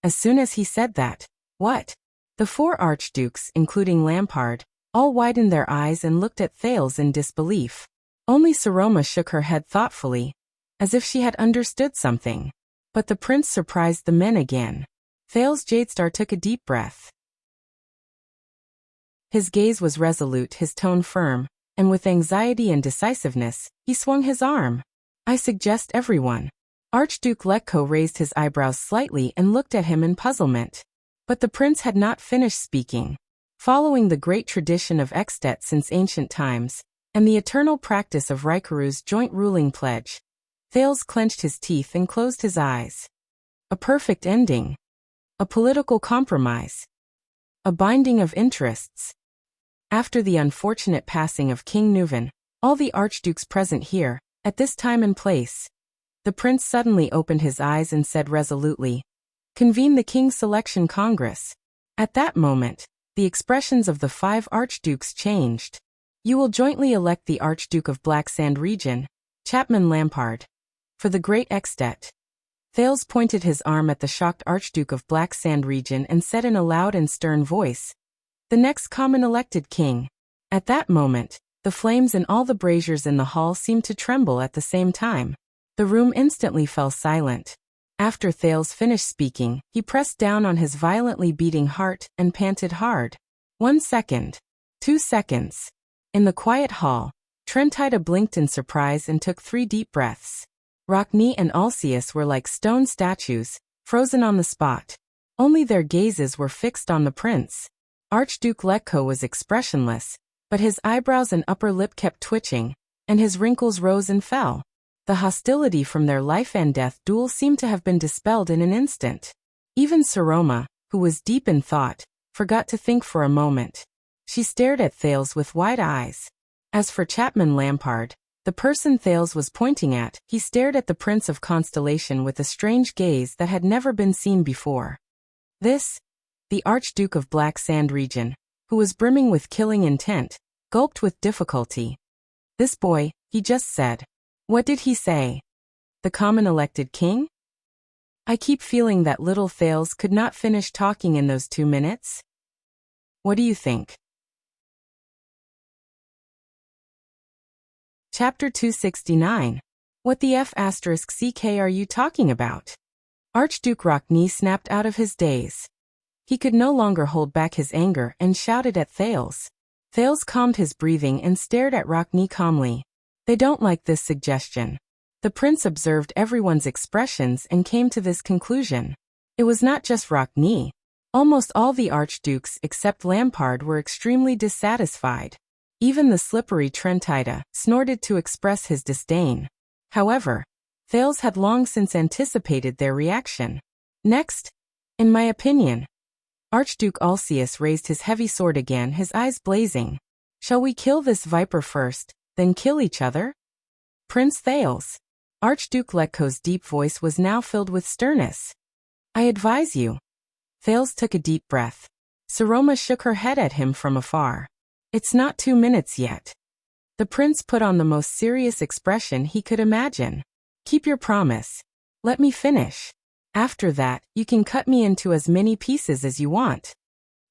As soon as he said that, "What?" The four archdukes, including Lampard, all widened their eyes and looked at Thales in disbelief. Only Saroma shook her head thoughtfully, as if she had understood something. But the prince surprised the men again. Thales Jadestar took a deep breath. His gaze was resolute, his tone firm, and with anxiety and decisiveness, he swung his arm. "I suggest everyone." Archduke Letko raised his eyebrows slightly and looked at him in puzzlement. But the prince had not finished speaking. Following the great tradition of Extet since ancient times, and the eternal practice of Raikuru's joint ruling pledge, Thales clenched his teeth and closed his eyes. A perfect ending. A political compromise. A binding of interests. After the unfortunate passing of King Nuvan, all the archdukes present here, at this time and place, the prince suddenly opened his eyes and said resolutely, "Convene the King's Selection Congress." At that moment, the expressions of the five archdukes changed. "You will jointly elect the Archduke of Black Sand Region, Chapman Lampard, for the Great Extet." Thales pointed his arm at the shocked Archduke of Black Sand Region and said in a loud and stern voice, "The next common elected king." At that moment, the flames in all the braziers in the hall seemed to tremble at the same time. The room instantly fell silent. After Thales finished speaking, he pressed down on his violently beating heart and panted hard. 1 second. 2 seconds. In the quiet hall, Trentida blinked in surprise and took 3 deep breaths. Rockne and Alcaeus were like stone statues, frozen on the spot. Only their gazes were fixed on the prince. Archduke Letko was expressionless, but his eyebrows and upper lip kept twitching, and his wrinkles rose and fell. The hostility from their life-and-death duel seemed to have been dispelled in an instant. Even Saroma, who was deep in thought, forgot to think for a moment. She stared at Thales with wide eyes. As for Chapman Lampard, the person Thales was pointing at, he stared at the Prince of Constellation with a strange gaze that had never been seen before. This, the Archduke of Black Sand Region, who was brimming with killing intent, gulped with difficulty. This boy, he just said. What did he say? The common elected king? I keep feeling that little Thales could not finish talking in those 2 minutes. What do you think? Chapter 269. What the F***ck are you talking about? Archduke Rockne snapped out of his daze. He could no longer hold back his anger and shouted at Thales. Thales calmed his breathing and stared at Rockne calmly. They don't like this suggestion. The prince observed everyone's expressions and came to this conclusion. It was not just Rockne. Almost all the archdukes except Lampard were extremely dissatisfied. Even the slippery Trentida snorted to express his disdain. However, Thales had long since anticipated their reaction. Next, in my opinion, Archduke Alcaeus raised his heavy sword again, his eyes blazing. Shall we kill this viper first, then kill each other? Prince Thales. Archduke Letko's deep voice was now filled with sternness. I advise you. Thales took a deep breath. Saroma shook her head at him from afar. It's not 2 minutes yet. The prince put on the most serious expression he could imagine. Keep your promise. Let me finish. After that, you can cut me into as many pieces as you want.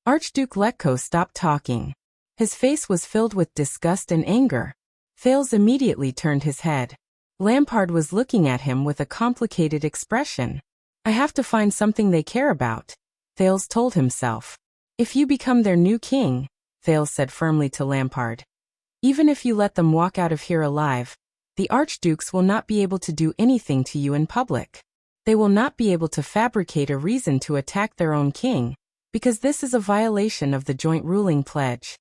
Archduke Letko stopped talking. His face was filled with disgust and anger. Thales immediately turned his head. Lampard was looking at him with a complicated expression. I have to find something they care about, Thales told himself. If you become their new king, Thales said firmly to Lampard. Even if you let them walk out of here alive, the archdukes will not be able to do anything to you in public. They will not be able to fabricate a reason to attack their own king, because this is a violation of the joint ruling pledge.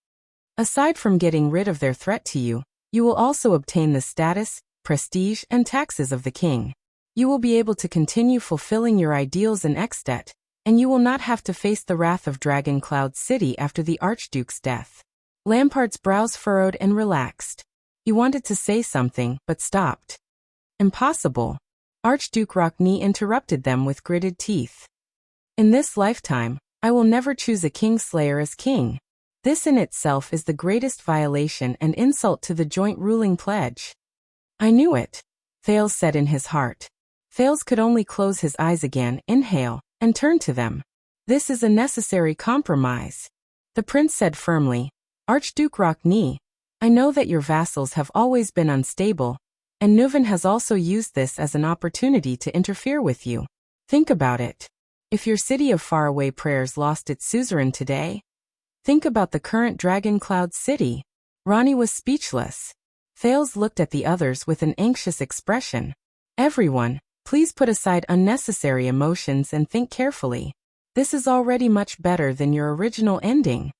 Aside from getting rid of their threat to you, you will also obtain the status, prestige, and taxes of the king. You will be able to continue fulfilling your ideals in Extet, and you will not have to face the wrath of Dragon Cloud City after the Archduke's death. Lampard's brows furrowed and relaxed. He wanted to say something, but stopped. Impossible. Archduke Rockne interrupted them with gritted teeth. In this lifetime, I will never choose a kingslayer as king. This in itself is the greatest violation and insult to the joint ruling pledge. I knew it, Thales said in his heart. Thales could only close his eyes again, inhale, and turn to them. This is a necessary compromise. The prince said firmly, Archduke Rockne, I know that your vassals have always been unstable, and Neuven has also used this as an opportunity to interfere with you. Think about it. If your city of faraway prayers lost its suzerain today, think about the current Dragon Cloud City. Ronnie was speechless. Thales looked at the others with an anxious expression. Everyone, please put aside unnecessary emotions and think carefully. This is already much better than your original ending.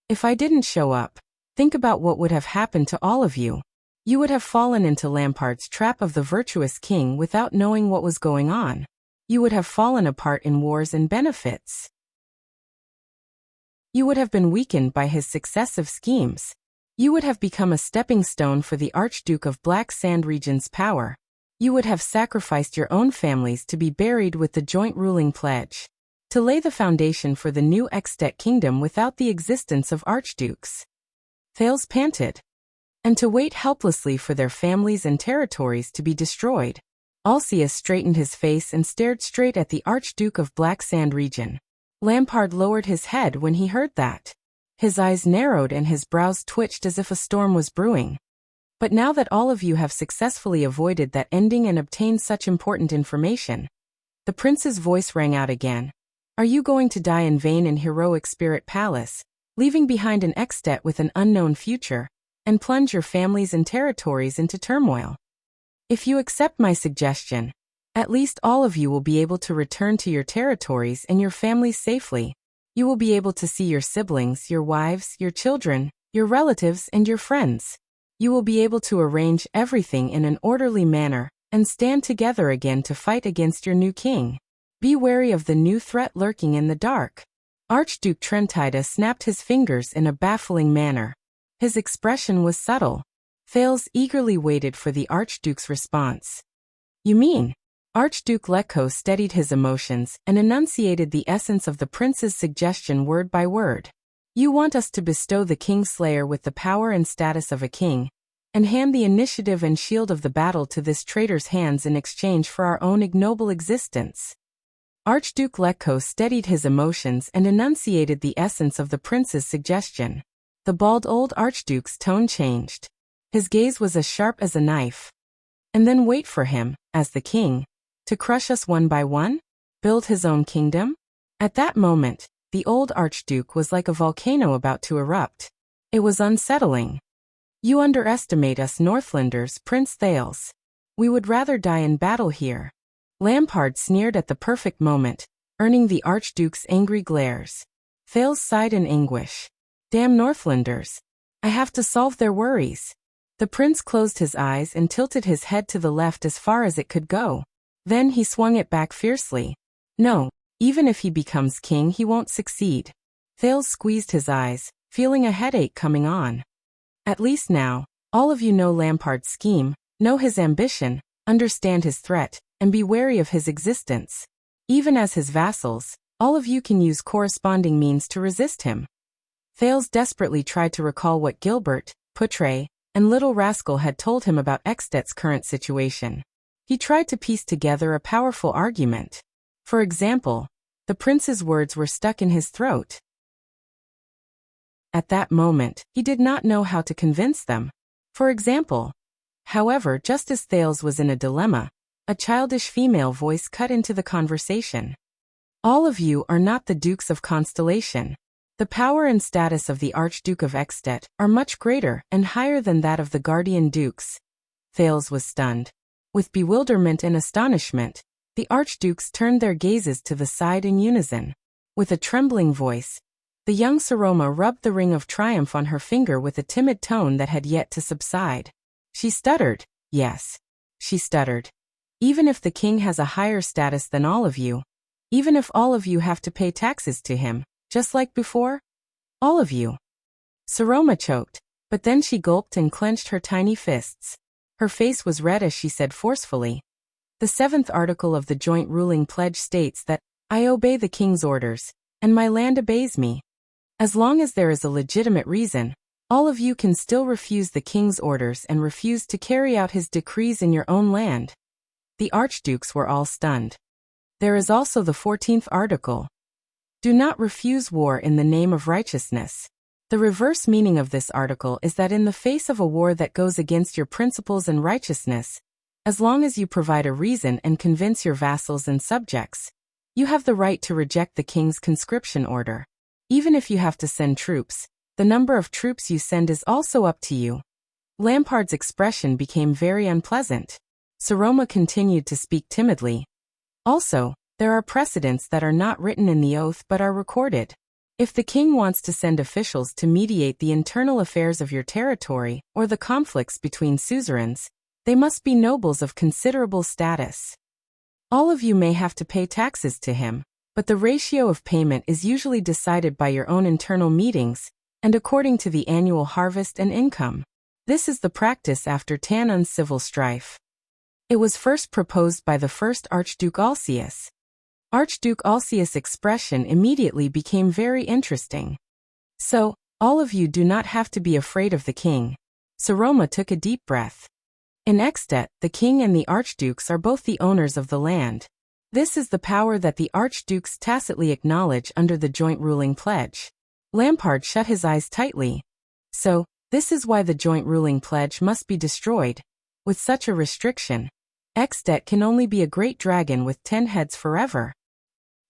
If I didn't show up, think about what would have happened to all of you. You would have fallen into Lampard's trap of the virtuous king without knowing what was going on. You would have fallen apart in wars and benefits. You would have been weakened by his successive schemes. You would have become a stepping stone for the Archduke of Black Sand Region's power. You would have sacrificed your own families to be buried with the joint ruling pledge, to lay the foundation for the new Extet kingdom without the existence of archdukes. Thales panted. And to wait helplessly for their families and territories to be destroyed. Alcaeus straightened his face and stared straight at the Archduke of Black Sand Region. Lampard lowered his head when he heard that. His eyes narrowed and his brows twitched as if a storm was brewing. But now that all of you have successfully avoided that ending and obtained such important information, The prince's voice rang out again. Are you going to die in vain in heroic Spirit Palace, leaving behind an extet with an unknown future, and plunge your families and territories into turmoil? If you accept my suggestion, at least all of you will be able to return to your territories and your families safely. You will be able to see your siblings, your wives, your children, your relatives, and your friends. You will be able to arrange everything in an orderly manner and stand together again to fight against your new king. Be wary of the new threat lurking in the dark. Archduke Trentida snapped his fingers in a baffling manner. His expression was subtle. Thales eagerly waited for the Archduke's response. You mean? Archduke Lecco steadied his emotions and enunciated the essence of the prince's suggestion word by word. You want us to bestow the Kingslayer with the power and status of a king, and hand the initiative and shield of the battle to this traitor's hands in exchange for our own ignoble existence. Archduke Lecco steadied his emotions and enunciated the essence of the prince's suggestion. The bald old Archduke's tone changed. His gaze was as sharp as a knife. And then wait for him, as the king, to crush us one by one? Build his own kingdom? At that moment, the old Archduke was like a volcano about to erupt. It was unsettling. You underestimate us Northlanders, Prince Thales. We would rather die in battle here. Lampard sneered at the perfect moment, earning the Archduke's angry glares. Thales sighed in anguish. Damn Northlanders. I have to solve their worries. The prince closed his eyes and tilted his head to the left as far as it could go. Then he swung it back fiercely. No, even if he becomes king, he won't succeed. Thales squeezed his eyes, feeling a headache coming on. At least now, all of you know Lampard's scheme, know his ambition, understand his threat, and be wary of his existence. Even as his vassals, all of you can use corresponding means to resist him. Thales desperately tried to recall what Gilbert, Poutre, and Little Rascal had told him about Extet's current situation. He tried to piece together a powerful argument. For example, the prince's words were stuck in his throat. At that moment, he did not know how to convince them. For example. However, just as Thales was in a dilemma, a childish female voice cut into the conversation. All of you are not the Dukes of Constellation. The power and status of the Archduke of Extet are much greater and higher than that of the Guardian Dukes. Thales was stunned. With bewilderment and astonishment, the Archdukes turned their gazes to the side in unison. With a trembling voice, the young Saroma rubbed the ring of triumph on her finger with a timid tone that had yet to subside. She stuttered. Yes. She stuttered. Even if the king has a higher status than all of you, even if all of you have to pay taxes to him, just like before? All of you. Saroma choked, but then she gulped and clenched her tiny fists. Her face was red as she said forcefully. The 7th article of the Joint Ruling Pledge states that, I obey the king's orders, and my land obeys me. As long as there is a legitimate reason, all of you can still refuse the king's orders and refuse to carry out his decrees in your own land. The archdukes were all stunned. There is also the 14th article. Do not refuse war in the name of righteousness. The reverse meaning of this article is that in the face of a war that goes against your principles and righteousness, as long as you provide a reason and convince your vassals and subjects, you have the right to reject the king's conscription order. Even if you have to send troops, the number of troops you send is also up to you. Lampard's expression became very unpleasant. Saroma continued to speak timidly. Also, there are precedents that are not written in the oath but are recorded. If the king wants to send officials to mediate the internal affairs of your territory or the conflicts between suzerains, they must be nobles of considerable status. All of you may have to pay taxes to him, but the ratio of payment is usually decided by your own internal meetings, and according to the annual harvest and income. This is the practice after Tannun's civil strife. It was first proposed by the first Archduke Alcius. Archduke Alcius' expression immediately became very interesting. So, all of you do not have to be afraid of the king. Saroma took a deep breath. In Extet, the king and the archdukes are both the owners of the land. This is the power that the archdukes tacitly acknowledge under the joint ruling pledge. Lampard shut his eyes tightly. So, this is why the joint ruling pledge must be destroyed. With such a restriction, Extet can only be a great dragon with 10 heads forever.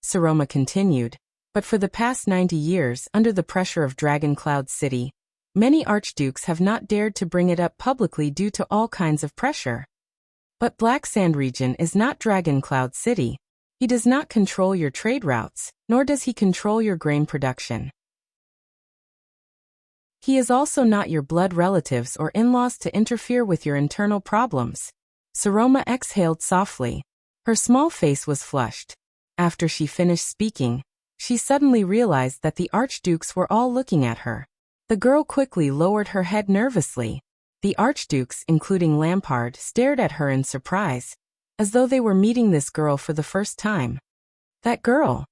Saroma continued. But for the past 90 years, under the pressure of Dragon Cloud City, many archdukes have not dared to bring it up publicly due to all kinds of pressure. But Black Sand region is not Dragon Cloud City. He does not control your trade routes, nor does he control your grain production. He is also not your blood relatives or in-laws to interfere with your internal problems. Saroma exhaled softly. Her small face was flushed. After she finished speaking, she suddenly realized that the archdukes were all looking at her. The girl quickly lowered her head nervously. The archdukes, including Lampard, stared at her in surprise, as though they were meeting this girl for the first time. That girl?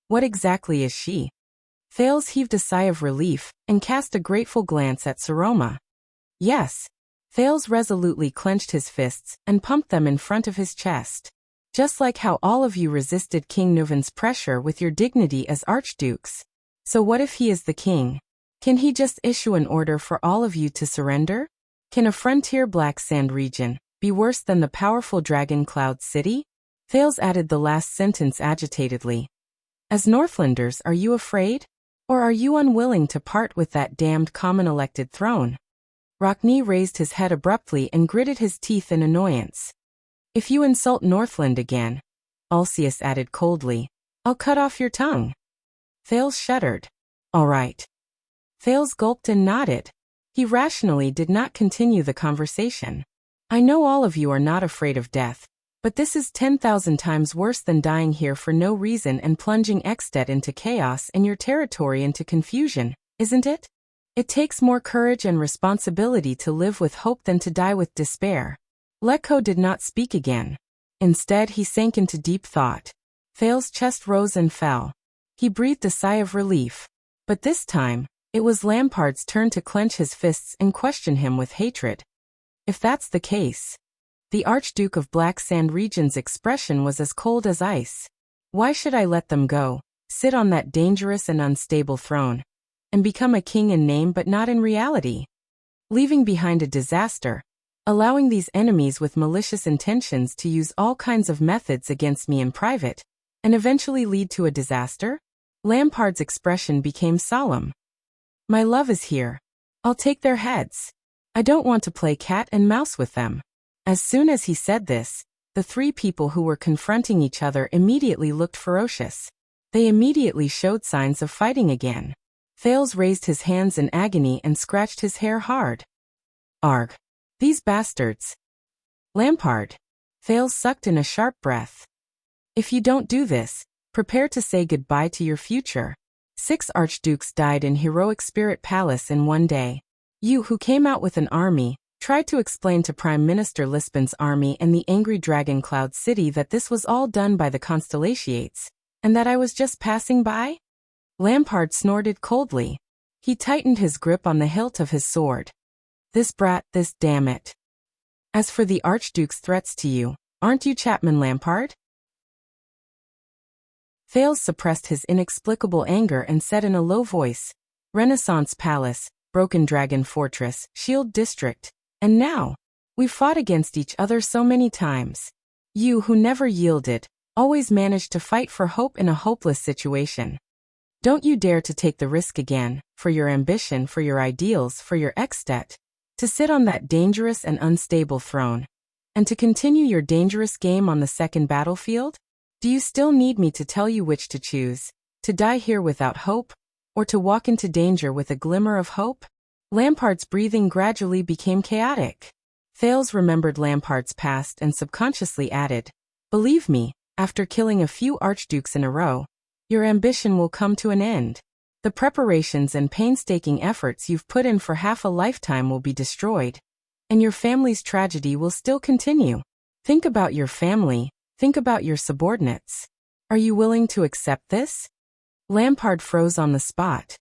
What exactly is she? Thales heaved a sigh of relief and cast a grateful glance at Saroma. Yes. Thales resolutely clenched his fists and pumped them in front of his chest. Just like how all of you resisted King Nuvan's pressure with your dignity as archdukes. So what if he is the king? Can he just issue an order for all of you to surrender? Can a frontier Black Sand region be worse than the powerful Dragon Cloud City? Thales added the last sentence agitatedly. As Northlanders, are you afraid? Or are you unwilling to part with that damned common-elected throne? Rockney raised his head abruptly and gritted his teeth in annoyance. If you insult Northland again, Alcius added coldly, I'll cut off your tongue. Thales shuddered. All right. Thales gulped and nodded. He rationally did not continue the conversation. I know all of you are not afraid of death, but this is 10,000 times worse than dying here for no reason and plunging Extet into chaos and your territory into confusion, isn't it? It takes more courage and responsibility to live with hope than to die with despair. Lekko did not speak again. Instead, he sank into deep thought. Thales' chest rose and fell. He breathed a sigh of relief. But this time, it was Lampard's turn to clench his fists and question him with hatred. If that's the case. The Archduke of Black Sand region's expression was as cold as ice. Why should I let them go, sit on that dangerous and unstable throne, and become a king in name but not in reality? Leaving behind a disaster, allowing these enemies with malicious intentions to use all kinds of methods against me in private, and eventually lead to a disaster? Lampard's expression became solemn. My love is here. I'll take their heads. I don't want to play cat and mouse with them. As soon as he said this, the three people who were confronting each other immediately looked ferocious. They immediately showed signs of fighting again. Thales raised his hands in agony and scratched his hair hard. Arg. These bastards. Lampard. Thales sucked in a sharp breath. If you don't do this, prepare to say goodbye to your future. 6 archdukes died in heroic Spirit Palace in one day. You who came out with an army, tried to explain to Prime Minister Lisbon's army and the angry Dragon Cloud City that this was all done by the Constellatiates, and that I was just passing by? Lampard snorted coldly. He tightened his grip on the hilt of his sword. This brat, this damn it. As for the Archduke's threats to you, aren't you Chapman Lampard? Thales suppressed his inexplicable anger and said in a low voice, Renaissance Palace, Broken Dragon Fortress, Shield District, and now, we've fought against each other so many times. You who never yielded, always managed to fight for hope in a hopeless situation. Don't you dare to take the risk again, for your ambition, for your ideals, for your Extet, to sit on that dangerous and unstable throne, and to continue your dangerous game on the second battlefield? Do you still need me to tell you which to choose, to die here without hope, or to walk into danger with a glimmer of hope? Lampard's breathing gradually became chaotic. Thales remembered Lampard's past and subconsciously added, Believe me, after killing a few archdukes in a row, your ambition will come to an end. The preparations and painstaking efforts you've put in for half a lifetime will be destroyed, and your family's tragedy will still continue. Think about your family, think about your subordinates. Are you willing to accept this? Lampard froze on the spot.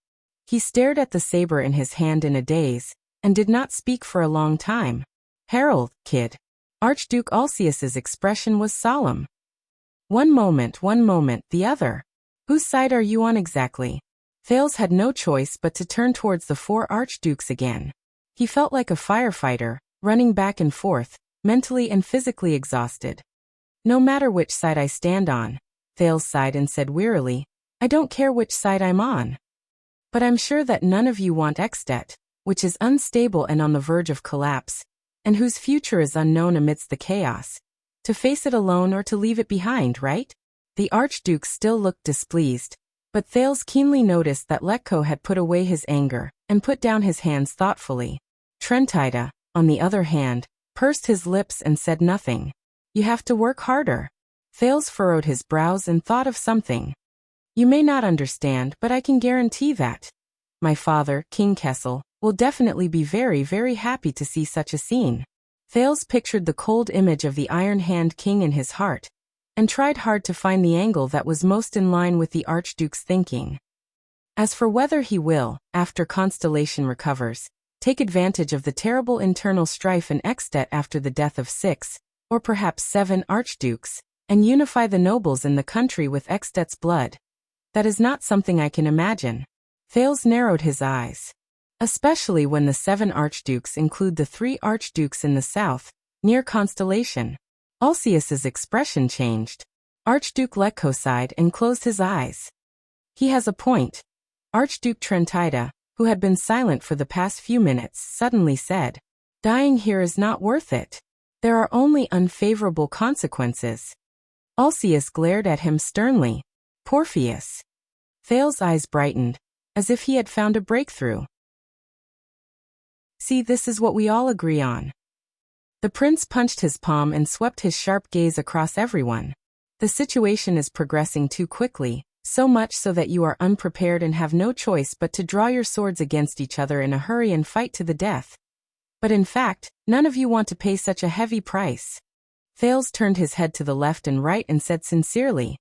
He stared at the saber in his hand in a daze, and did not speak for a long time. Harold, kid. Archduke Alcius's expression was solemn. One moment, the other. Whose side are you on exactly? Thales had no choice but to turn towards the 4 archdukes again. He felt like a firefighter, running back and forth, mentally and physically exhausted. No matter which side I stand on, Thales sighed and said wearily, I don't care which side I'm on. But I'm sure that none of you want Extet, which is unstable and on the verge of collapse, and whose future is unknown amidst the chaos, to face it alone or to leave it behind, right? The Archduke still looked displeased, but Thales keenly noticed that Letko had put away his anger and put down his hands thoughtfully. Trentida, on the other hand, pursed his lips and said nothing. You have to work harder. Thales furrowed his brows and thought of something. You may not understand, but I can guarantee that my father, King Kessel, will definitely be very, very happy to see such a scene. Thales pictured the cold image of the Iron Hand King in his heart, and tried hard to find the angle that was most in line with the Archduke's thinking. As for whether he will, after Constellation recovers, take advantage of the terrible internal strife in Extet after the death of 6, or perhaps 7 archdukes, and unify the nobles in the country with Extet's blood, that is not something I can imagine. Thales narrowed his eyes. Especially when the 7 archdukes include the 3 archdukes in the south, near Constellation. Alcius's expression changed. Archduke Letko sighed and closed his eyes. He has a point. Archduke Trentida, who had been silent for the past few minutes, suddenly said, Dying here is not worth it. There are only unfavorable consequences. Alcius glared at him sternly. Porpheus. Thales' eyes brightened, as if he had found a breakthrough. See, this is what we all agree on. The prince punched his palm and swept his sharp gaze across everyone. The situation is progressing too quickly, so much so that you are unprepared and have no choice but to draw your swords against each other in a hurry and fight to the death. But in fact, none of you want to pay such a heavy price. Thales turned his head to the left and right and said sincerely,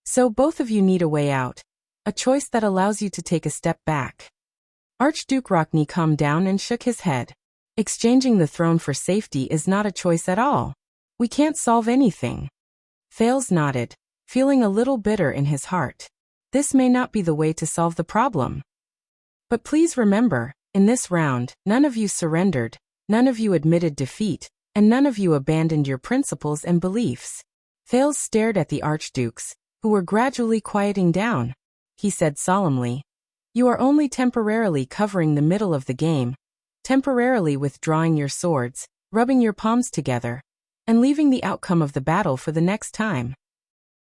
So both of you need a way out, a choice that allows you to take a step back. Archduke Rockney calmed down and shook his head. Exchanging the throne for safety is not a choice at all. We can't solve anything. Thales nodded, feeling a little bitter in his heart. This may not be the way to solve the problem. But please remember, in this round, none of you surrendered, none of you admitted defeat, and none of you abandoned your principles and beliefs. Thales stared at the archdukes, who were gradually quieting down. He said solemnly, You are only temporarily covering the middle of the game, temporarily withdrawing your swords, rubbing your palms together, and leaving the outcome of the battle for the next time.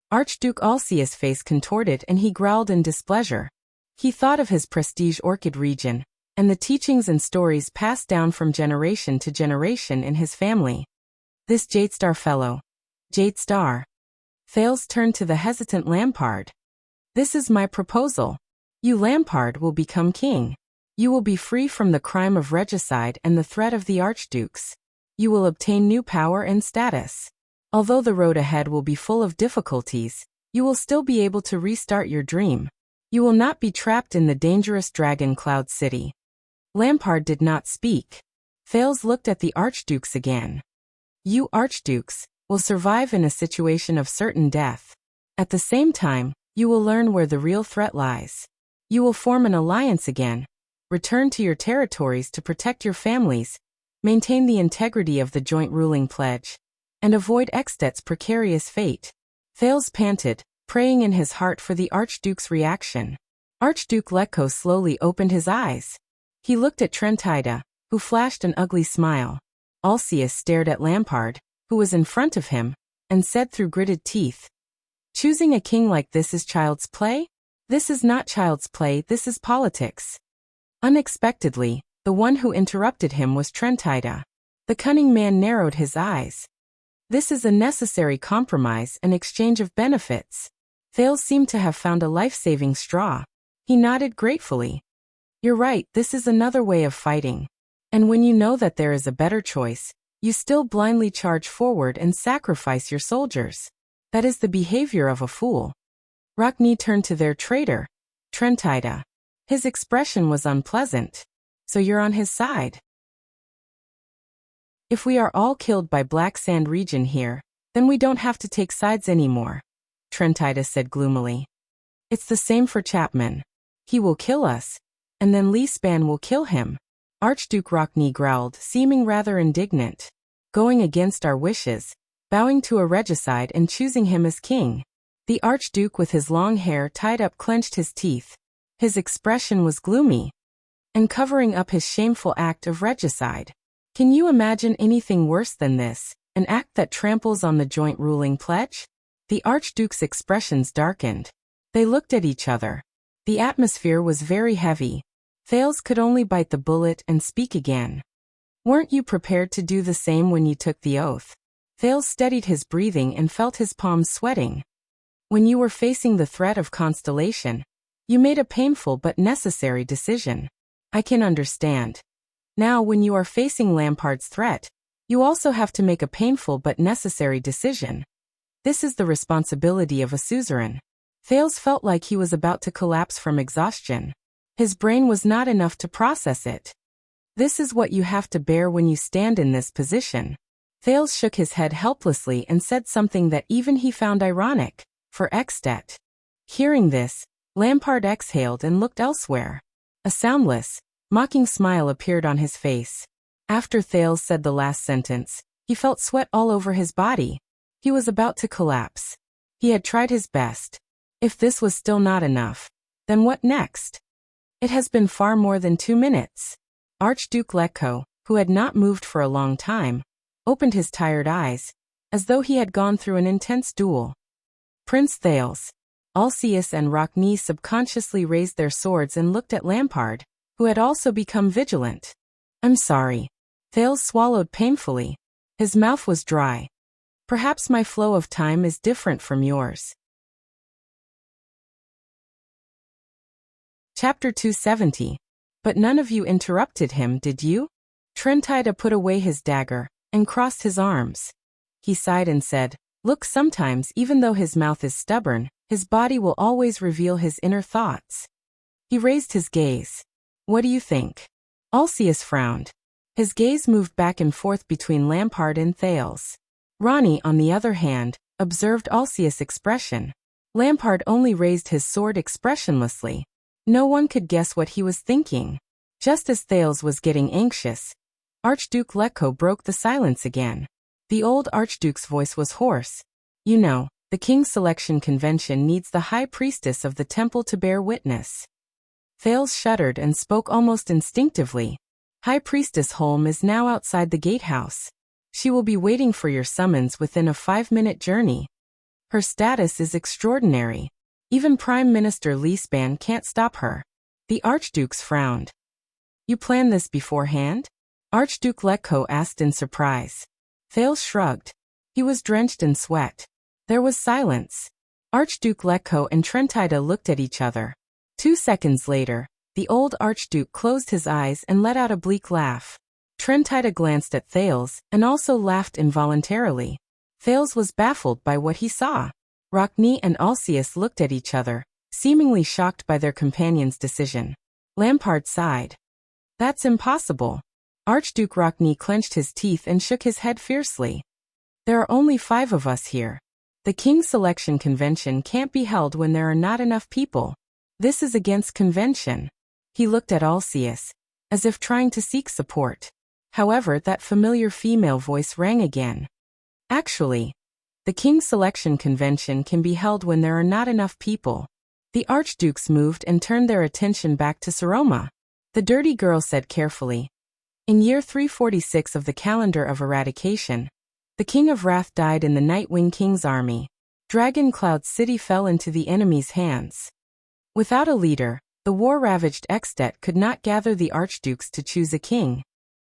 Archduke Alcius' face contorted and he growled in displeasure. He thought of his prestige Orchid region, and the teachings and stories passed down from generation to generation in his family. This Jadestar fellow. Jadestar. Thales turned to the hesitant Lampard. This is my proposal. You Lampard will become king. You will be free from the crime of regicide and the threat of the archdukes. You will obtain new power and status. Although the road ahead will be full of difficulties, you will still be able to restart your dream. You will not be trapped in the dangerous Dragon Cloud City. Lampard did not speak. Thales looked at the archdukes again. You archdukes will survive in a situation of certain death. At the same time, you will learn where the real threat lies. You will form an alliance again, return to your territories to protect your families, maintain the integrity of the joint ruling pledge, and avoid Extet's precarious fate. Thales panted, praying in his heart for the Archduke's reaction. Archduke Letko slowly opened his eyes. He looked at Trentida, who flashed an ugly smile. Alcius stared at Lampard, who was in front of him, and said through gritted teeth, Choosing a king like this is child's play? This is not child's play, this is politics. Unexpectedly, the one who interrupted him was Trentida. The cunning man narrowed his eyes. This is a necessary compromise and exchange of benefits. Thales seemed to have found a life-saving straw. He nodded gratefully. You're right, this is another way of fighting. And when you know that there is a better choice, you still blindly charge forward and sacrifice your soldiers. That is the behavior of a fool. Rockney turned to their traitor, Trentida. His expression was unpleasant. So you're on his side. If we are all killed by Black Sand region here, then we don't have to take sides anymore, Trentida said gloomily. It's the same for Chapman. He will kill us, and then Lee Span will kill him. Archduke Rockney growled, seeming rather indignant. going against our wishes, bowing to a regicide and choosing him as king. The Archduke with his long hair tied up clenched his teeth. His expression was gloomy and covering up his shameful act of regicide. Can you imagine anything worse than this, an act that tramples on the joint ruling pledge? The Archduke's expressions darkened. They looked at each other. The atmosphere was very heavy. Thales could only bite the bullet and speak again. Weren't you prepared to do the same when you took the oath? Thales steadied his breathing and felt his palms sweating. When you were facing the threat of Constellation, you made a painful but necessary decision. I can understand. Now when you are facing Lampard's threat, you also have to make a painful but necessary decision. This is the responsibility of a suzerain. Thales felt like he was about to collapse from exhaustion. His brain was not enough to process it. This is what you have to bear when you stand in this position. Thales shook his head helplessly and said something that even he found ironic. For Ekstedt. Hearing this, Lampard exhaled and looked elsewhere. A soundless, mocking smile appeared on his face. After Thales said the last sentence, he felt sweat all over his body. He was about to collapse. He had tried his best. If this was still not enough, then what next? It has been far more than 2 minutes. Archduke Letko, who had not moved for a long time, opened his tired eyes, as though he had gone through an intense duel. Prince Thales, Alcius and Rockne subconsciously raised their swords and looked at Lampard, who had also become vigilant. I'm sorry. Thales swallowed painfully. His mouth was dry. Perhaps my flow of time is different from yours. Chapter 270. But none of you interrupted him, did you? Trentida put away his dagger and crossed his arms. He sighed and said, Look, sometimes even though his mouth is stubborn, his body will always reveal his inner thoughts. He raised his gaze. What do you think? Alcius frowned. His gaze moved back and forth between Lampard and Thales. Ronnie, on the other hand, observed Alcius' expression. Lampard only raised his sword expressionlessly. No one could guess what he was thinking. Just as Thales was getting anxious, Archduke Letko broke the silence again. The old Archduke's voice was hoarse. You know, the King's Selection Convention needs the High Priestess of the Temple to bear witness. Thales shuddered and spoke almost instinctively. High Priestess Holm is now outside the gatehouse. She will be waiting for your summons within a 5-minute journey. Her status is extraordinary. Even Prime Minister Leespan can't stop her. The Archdukes frowned. You planned this beforehand? Archduke Letko asked in surprise. Thales shrugged. He was drenched in sweat. There was silence. Archduke Letko and Trentida looked at each other. 2 seconds later, the old Archduke closed his eyes and let out a bleak laugh. Trentida glanced at Thales and also laughed involuntarily. Thales was baffled by what he saw. Rockne and Alcius looked at each other, seemingly shocked by their companion's decision. Lampard sighed. That's impossible. Archduke Rockne clenched his teeth and shook his head fiercely. There are only 5 of us here. The King's Selection Convention can't be held when there are not enough people. This is against convention. He looked at Alcius, as if trying to seek support. However, that familiar female voice rang again. Actually, the King's Selection Convention can be held when there are not enough people. The Archdukes moved and turned their attention back to Saroma. The dirty girl said carefully. In year 346 of the calendar of eradication, the King of Wrath died in the Nightwing King's army. Dragon Cloud City fell into the enemy's hands. Without a leader, the war-ravaged Ekstedt could not gather the Archdukes to choose a king.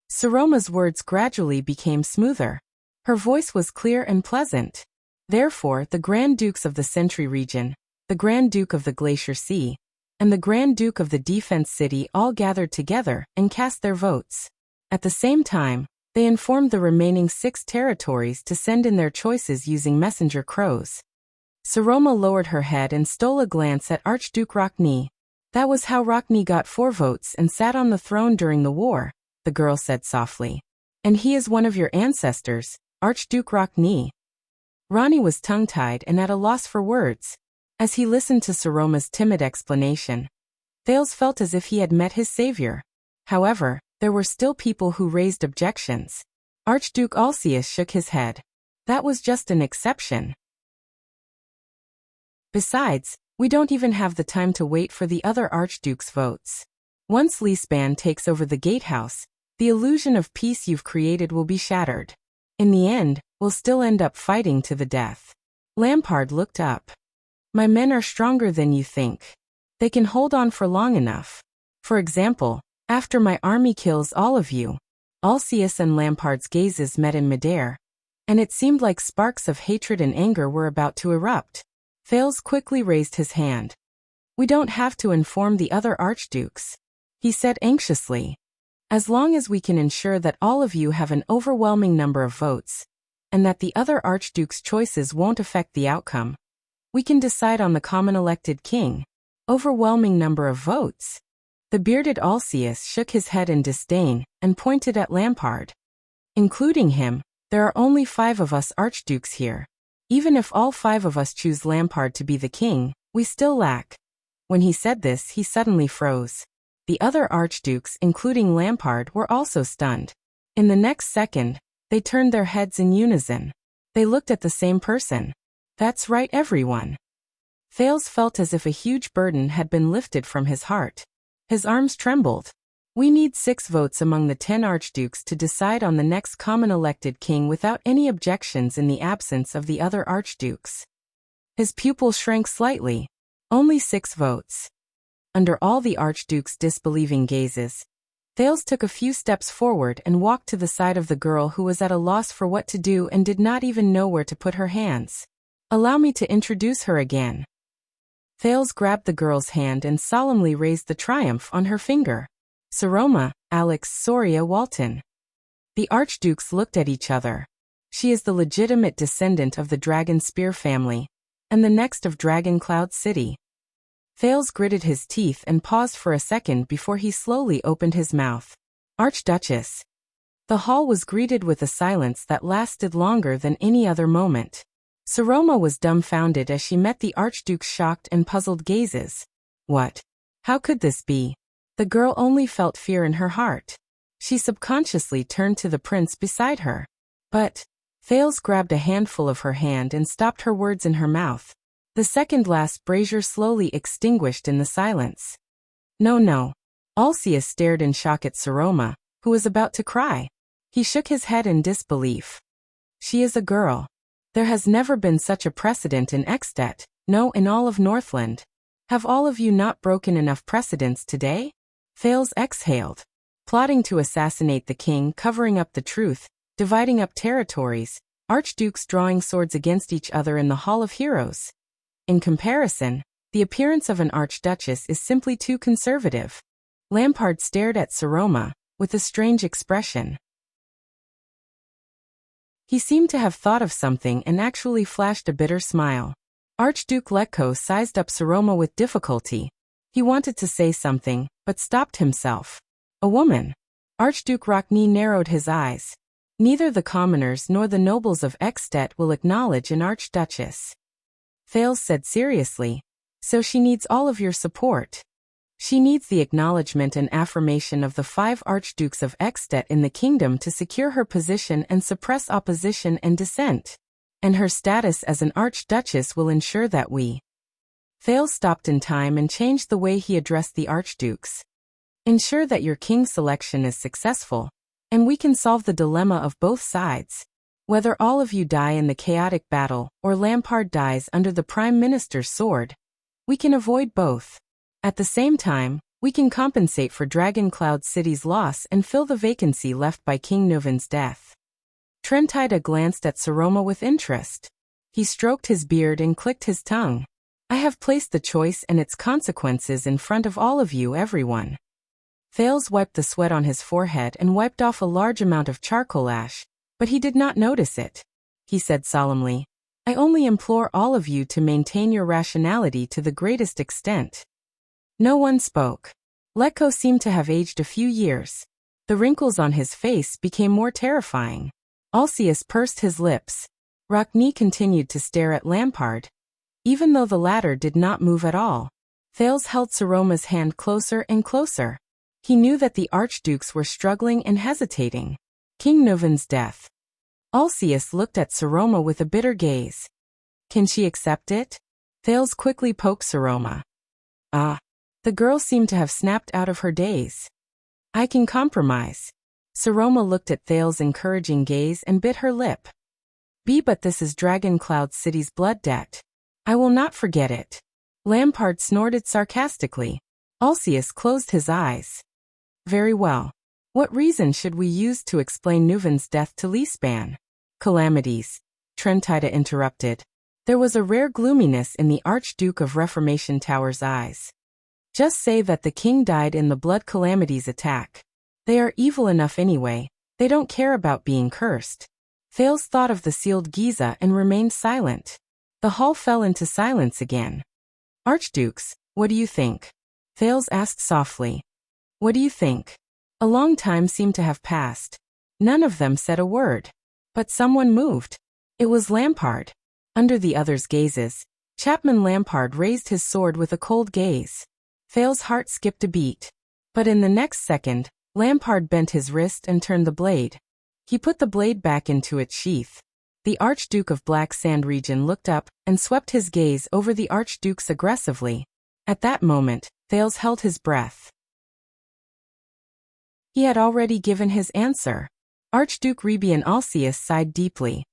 Saroma's words gradually became smoother. Her voice was clear and pleasant. Therefore, the Grand Dukes of the Sentry region, the Grand Duke of the Glacier Sea, and the Grand Duke of the Defense City all gathered together and cast their votes. At the same time, they informed the remaining 6 territories to send in their choices using messenger crows. Saroma lowered her head and stole a glance at Archduke Rockne. That was how Rockne got 4 votes and sat on the throne during the war, the girl said softly. And he is one of your ancestors, Archduke Rockne. Ronnie was tongue-tied and at a loss for words. As he listened to Saroma's timid explanation, Thales felt as if he had met his savior. However, there were still people who raised objections. Archduke Alcius shook his head. That was just an exception. Besides, we don't even have the time to wait for the other archduke's votes. Once Leespan takes over the gatehouse, the illusion of peace you've created will be shattered. In the end, we'll still end up fighting to the death. Lampard looked up. My men are stronger than you think. They can hold on for long enough. For example, after my army kills all of you. Alcius and Lampard's gazes met in midair, and it seemed like sparks of hatred and anger were about to erupt. Thales quickly raised his hand. We don't have to inform the other archdukes, he said anxiously. As long as we can ensure that all of you have an overwhelming number of votes, and that the other archdukes' choices won't affect the outcome, we can decide on the common elected king. Overwhelming number of votes? The bearded Alcius shook his head in disdain and pointed at Lampard. Including him, there are only 5 of us archdukes here. Even if all 5 of us choose Lampard to be the king, we still lack. When he said this, he suddenly froze. The other archdukes, including Lampard, were also stunned. In the next second, they turned their heads in unison. They looked at the same person. That's right, everyone. Thales felt as if a huge burden had been lifted from his heart. His arms trembled. We need 6 votes among the 10 archdukes to decide on the next common elected king without any objections in the absence of the other archdukes. His pupil shrank slightly. Only 6 votes. Under all the archdukes' disbelieving gazes, Thales took a few steps forward and walked to the side of the girl who was at a loss for what to do and did not even know where to put her hands. Allow me to introduce her again. Thales grabbed the girl's hand and solemnly raised the triumph on her finger. Saroma, Alex Soria Walton. The archdukes looked at each other. She is the legitimate descendant of the Dragon Spear family, and the next of Dragon Cloud City. Thales gritted his teeth and paused for a second before he slowly opened his mouth. Archduchess. The hall was greeted with a silence that lasted longer than any other moment. Saroma was dumbfounded as she met the Archduke's shocked and puzzled gazes. What? How could this be? The girl only felt fear in her heart. She subconsciously turned to the prince beside her. But, Thales grabbed a handful of her hand and stopped her words in her mouth. The second-last brazier slowly extinguished in the silence. No. Alcius stared in shock at Saroma, who was about to cry. He shook his head in disbelief. She is a girl. There has never been such a precedent in Ekstedt, no, in all of Northland. Have all of you not broken enough precedents today? Thales exhaled. Plotting to assassinate the king, covering up the truth, dividing up territories, archdukes drawing swords against each other in the Hall of Heroes. In comparison, the appearance of an archduchess is simply too conservative. Lampard stared at Saroma, with a strange expression. He seemed to have thought of something and actually flashed a bitter smile. Archduke Letko sized up Saroma with difficulty. He wanted to say something, but stopped himself. A woman. Archduke Rockne narrowed his eyes. Neither the commoners nor the nobles of Ekstedt will acknowledge an archduchess. Thales said seriously. So she needs all of your support. She needs the acknowledgement and affirmation of the 5 archdukes of Ekstedt in the kingdom to secure her position and suppress opposition and dissent. And her status as an archduchess will ensure that we. Thales stopped in time and changed the way he addressed the archdukes. Ensure that your king selection is successful, and we can solve the dilemma of both sides. Whether all of you die in the chaotic battle or Lampard dies under the Prime Minister's sword, we can avoid both. At the same time, we can compensate for Dragon Cloud City's loss and fill the vacancy left by King Nuvin's death. Trentida glanced at Saroma with interest. He stroked his beard and clicked his tongue. I have placed the choice and its consequences in front of all of you, everyone. Thales wiped the sweat on his forehead and wiped off a large amount of charcoal ash, but he did not notice it. He said solemnly, I only implore all of you to maintain your rationality to the greatest extent. No one spoke. Letko seemed to have aged a few years. The wrinkles on his face became more terrifying. Alcius pursed his lips. Rockne continued to stare at Lampard. Even though the latter did not move at all, Thales held Saroma's hand closer and closer. He knew that the archdukes were struggling and hesitating. King Nuvan's death. Alceus looked at Saroma with a bitter gaze. Can she accept it? Thales quickly poked Saroma. Ah. The girl seemed to have snapped out of her daze. I can compromise. Saroma looked at Thales' encouraging gaze and bit her lip. But this is Dragon Cloud City's blood debt. I will not forget it. Lampard snorted sarcastically. Alceus closed his eyes. Very well. What reason should we use to explain Nuvan's death to Leespan? Calamities. Trentida interrupted. There was a rare gloominess in the Archduke of Reformation Tower's eyes. Just say that the king died in the Blood Calamities attack. They are evil enough anyway, they don't care about being cursed. Thales thought of the sealed Giza and remained silent. The hall fell into silence again. Archdukes, what do you think? Thales asked softly. What do you think? A long time seemed to have passed. None of them said a word. But someone moved. It was Lampard. Under the others' gazes, Chapman Lampard raised his sword with a cold gaze. Thales' heart skipped a beat. But in the next second, Lampard bent his wrist and turned the blade. He put the blade back into its sheath. The Archduke of Black Sand Region looked up and swept his gaze over the Archdukes aggressively. At that moment, Thales held his breath. He had already given his answer. Archduke Rebian Alceus sighed deeply.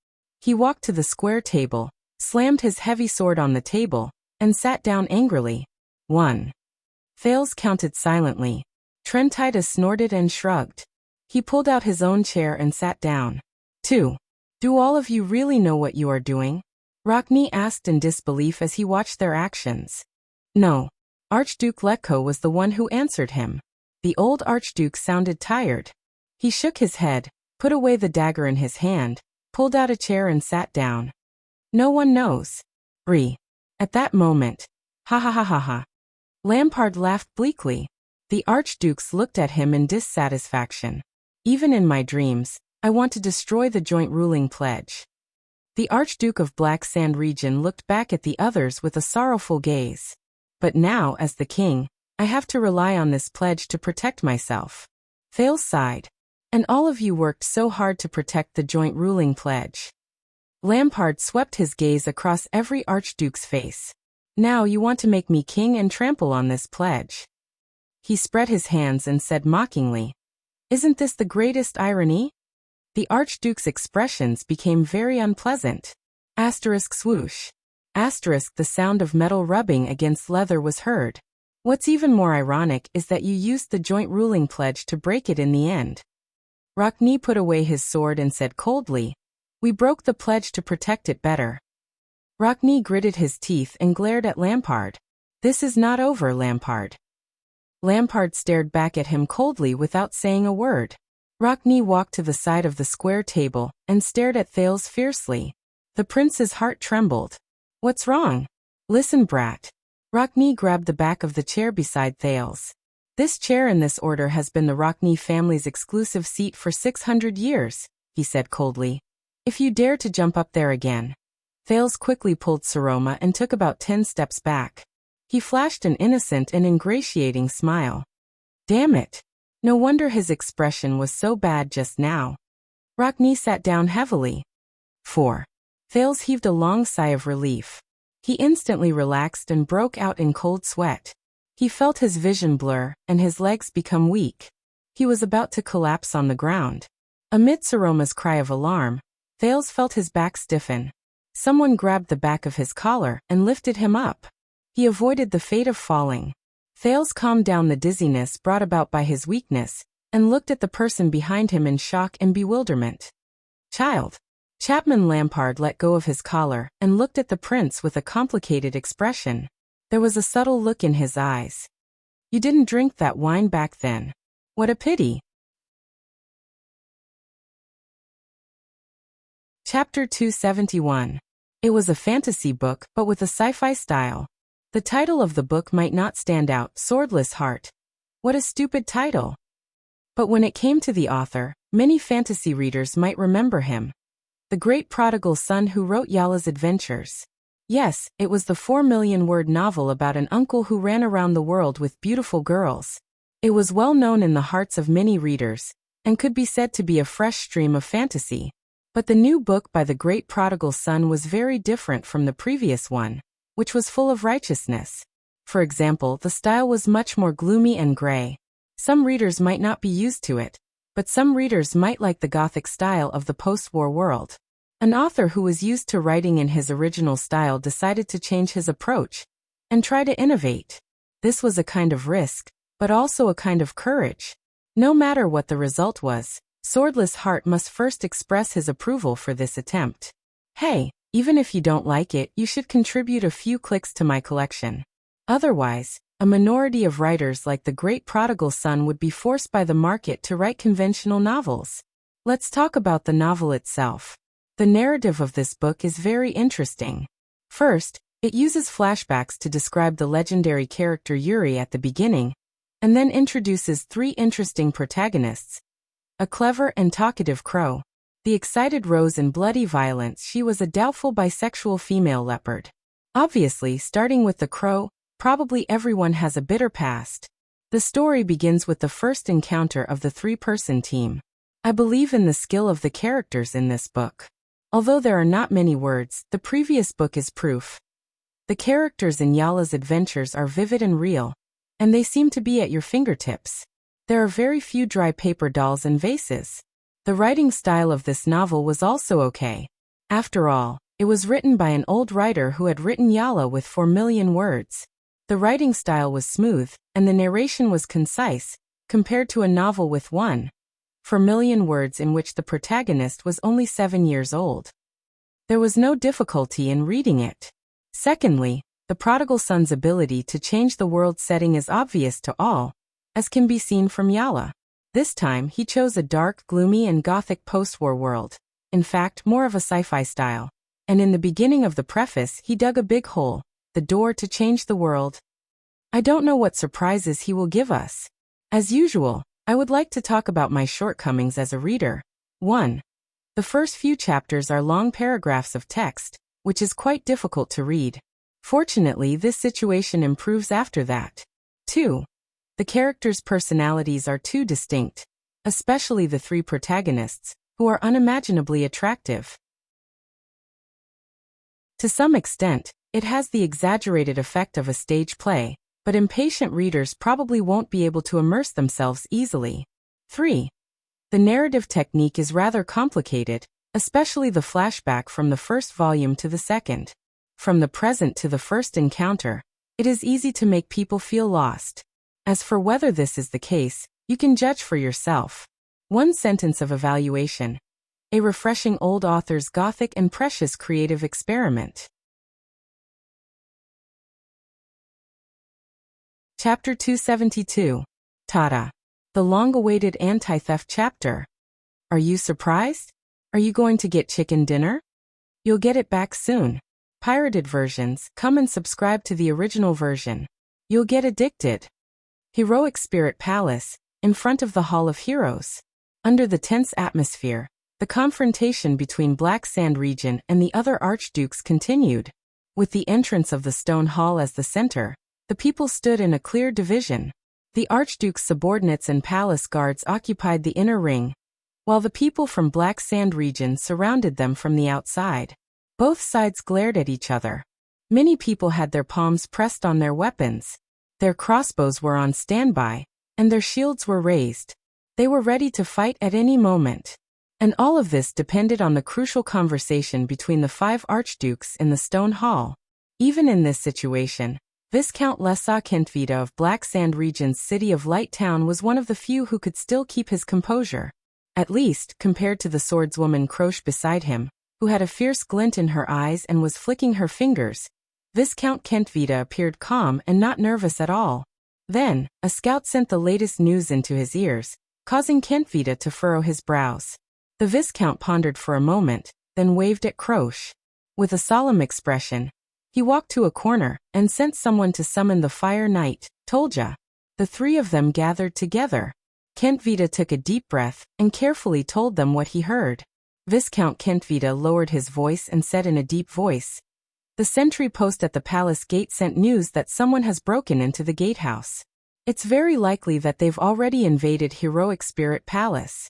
He walked to the square table, slammed his heavy sword on the table, and sat down angrily. 1. Thales counted silently. Trentida snorted and shrugged. He pulled out his own chair and sat down. 2. Do all of you really know what you are doing? Rockne asked in disbelief as he watched their actions. No. Archduke Letko was the one who answered him. The old Archduke sounded tired. He shook his head, put away the dagger in his hand, pulled out a chair and sat down. No one knows. At that moment. Ha ha ha ha ha. Lampard laughed bleakly. The Archdukes looked at him in dissatisfaction. Even in my dreams, I want to destroy the joint ruling pledge. The Archduke of Black Sand Region looked back at the others with a sorrowful gaze. But now, as the king, I have to rely on this pledge to protect myself. Thales sighed. And all of you worked so hard to protect the joint ruling pledge. Lampard swept his gaze across every Archduke's face. Now you want to make me king and trample on this pledge. He spread his hands and said mockingly, Isn't this the greatest irony? The Archduke's expressions became very unpleasant. Asterisk swoosh. Asterisk the sound of metal rubbing against leather was heard. What's even more ironic is that you used the joint ruling pledge to break it in the end. Rockne put away his sword and said coldly, We broke the pledge to protect it better. Rockne gritted his teeth and glared at Lampard. This is not over, Lampard. Lampard stared back at him coldly without saying a word. Rockne walked to the side of the square table and stared at Thales fiercely. The prince's heart trembled. What's wrong? Listen, brat. Rockne grabbed the back of the chair beside Thales. This chair in this order has been the Rockne family's exclusive seat for 600 years, he said coldly. If you dare to jump up there again. Thales quickly pulled Saroma and took about 10 steps back. He flashed an innocent and ingratiating smile. Damn it. No wonder his expression was so bad just now. Rockne sat down heavily. 4. Thales heaved a long sigh of relief. He instantly relaxed and broke out in cold sweat. He felt his vision blur and his legs become weak. He was about to collapse on the ground. Amid Saroma's cry of alarm, Thales felt his back stiffen. Someone grabbed the back of his collar and lifted him up. He avoided the fate of falling. Thales calmed down the dizziness brought about by his weakness and looked at the person behind him in shock and bewilderment. Child. Chapman Lampard let go of his collar and looked at the prince with a complicated expression. There was a subtle look in his eyes. You didn't drink that wine back then. What a pity. Chapter 271. It was a fantasy book, but with a sci-fi style. The title of the book might not stand out, Swordless Heart. What a stupid title. But when it came to the author, many fantasy readers might remember him. The great prodigal son who wrote Yala's Adventures. Yes, it was the 4 million-word novel about an uncle who ran around the world with beautiful girls. It was well known in the hearts of many readers, and could be said to be a fresh stream of fantasy. But the new book by the great prodigal son was very different from the previous one, which was full of righteousness. For example, the style was much more gloomy and gray. Some readers might not be used to it, but some readers might like the Gothic style of the post-war world. An author who was used to writing in his original style decided to change his approach and try to innovate. This was a kind of risk, but also a kind of courage. No matter what the result was, Swordless Heart must first express his approval for this attempt. Hey, even if you don't like it, you should contribute a few clicks to my collection. Otherwise, a minority of writers like the great prodigal son would be forced by the market to write conventional novels. Let's talk about the novel itself. The narrative of this book is very interesting. First, it uses flashbacks to describe the legendary character Yuri at the beginning, and then introduces three interesting protagonists. A clever and talkative crow. The excited Rose in bloody violence. She was a doubtful bisexual female leopard. Obviously, starting with the crow, probably everyone has a bitter past. The story begins with the first encounter of the three-person team. I believe in the skill of the characters in this book. Although there are not many words, the previous book is proof. The characters in Yala's adventures are vivid and real, and they seem to be at your fingertips. There are very few dry paper dolls and vases. The writing style of this novel was also okay. After all, it was written by an old writer who had written Yala with 4 million words. The writing style was smooth, and the narration was concise, compared to a novel with 1.4 million words in which the protagonist was only 7 years old. There was no difficulty in reading it. Secondly, the prodigal son's ability to change the world setting is obvious to all, as can be seen from Yala. This time he chose a dark, gloomy and gothic post-war world, in fact more of a sci-fi style, and in the beginning of the preface he dug a big hole, the door to change the world. I don't know what surprises he will give us. As usual, I would like to talk about my shortcomings as a reader. 1. The first few chapters are long paragraphs of text, which is quite difficult to read. Fortunately, this situation improves after that. 2. The characters' personalities are too distinct, especially the three protagonists, who are unimaginably attractive. To some extent, it has the exaggerated effect of a stage play, but impatient readers probably won't be able to immerse themselves easily. 3. The narrative technique is rather complicated, especially the flashback from the first volume to the second. From the present to the first encounter, it is easy to make people feel lost. As for whether this is the case, you can judge for yourself. One sentence of evaluation. A refreshing old author's gothic and precious creative experiment. Chapter 272. Tada! The long-awaited anti-theft chapter. Are you surprised? Are you going to get chicken dinner? You'll get it back soon. Pirated versions, come and subscribe to the original version. You'll get addicted. Heroic Spirit Palace, in front of the Hall of Heroes. Under the tense atmosphere, the confrontation between Black Sand region and the other archdukes continued. With the entrance of the stone hall as the center, the people stood in a clear division. The archduke's subordinates and palace guards occupied the inner ring, while the people from Black Sand region surrounded them from the outside. Both sides glared at each other. Many people had their palms pressed on their weapons. Their crossbows were on standby, and their shields were raised. They were ready to fight at any moment. And all of this depended on the crucial conversation between the 5 archdukes in the stone hall. Even in this situation, Viscount Lesa Kentvita of Black Sand region's City of Light town was one of the few who could still keep his composure. At least, compared to the swordswoman Croche beside him, who had a fierce glint in her eyes and was flicking her fingers. Viscount Kentvita appeared calm and not nervous at all. Then, a scout sent the latest news into his ears, causing Kentvita to furrow his brows. The Viscount pondered for a moment, then waved at Croche. With a solemn expression, he walked to a corner and sent someone to summon the Fire Knight, Tolja. The 3 of them gathered together. Kentvita took a deep breath and carefully told them what he heard. Viscount Kentvita lowered his voice and said in a deep voice, "The sentry post at the palace gate sent news that someone has broken into the gatehouse. It's very likely that they've already invaded Heroic Spirit Palace.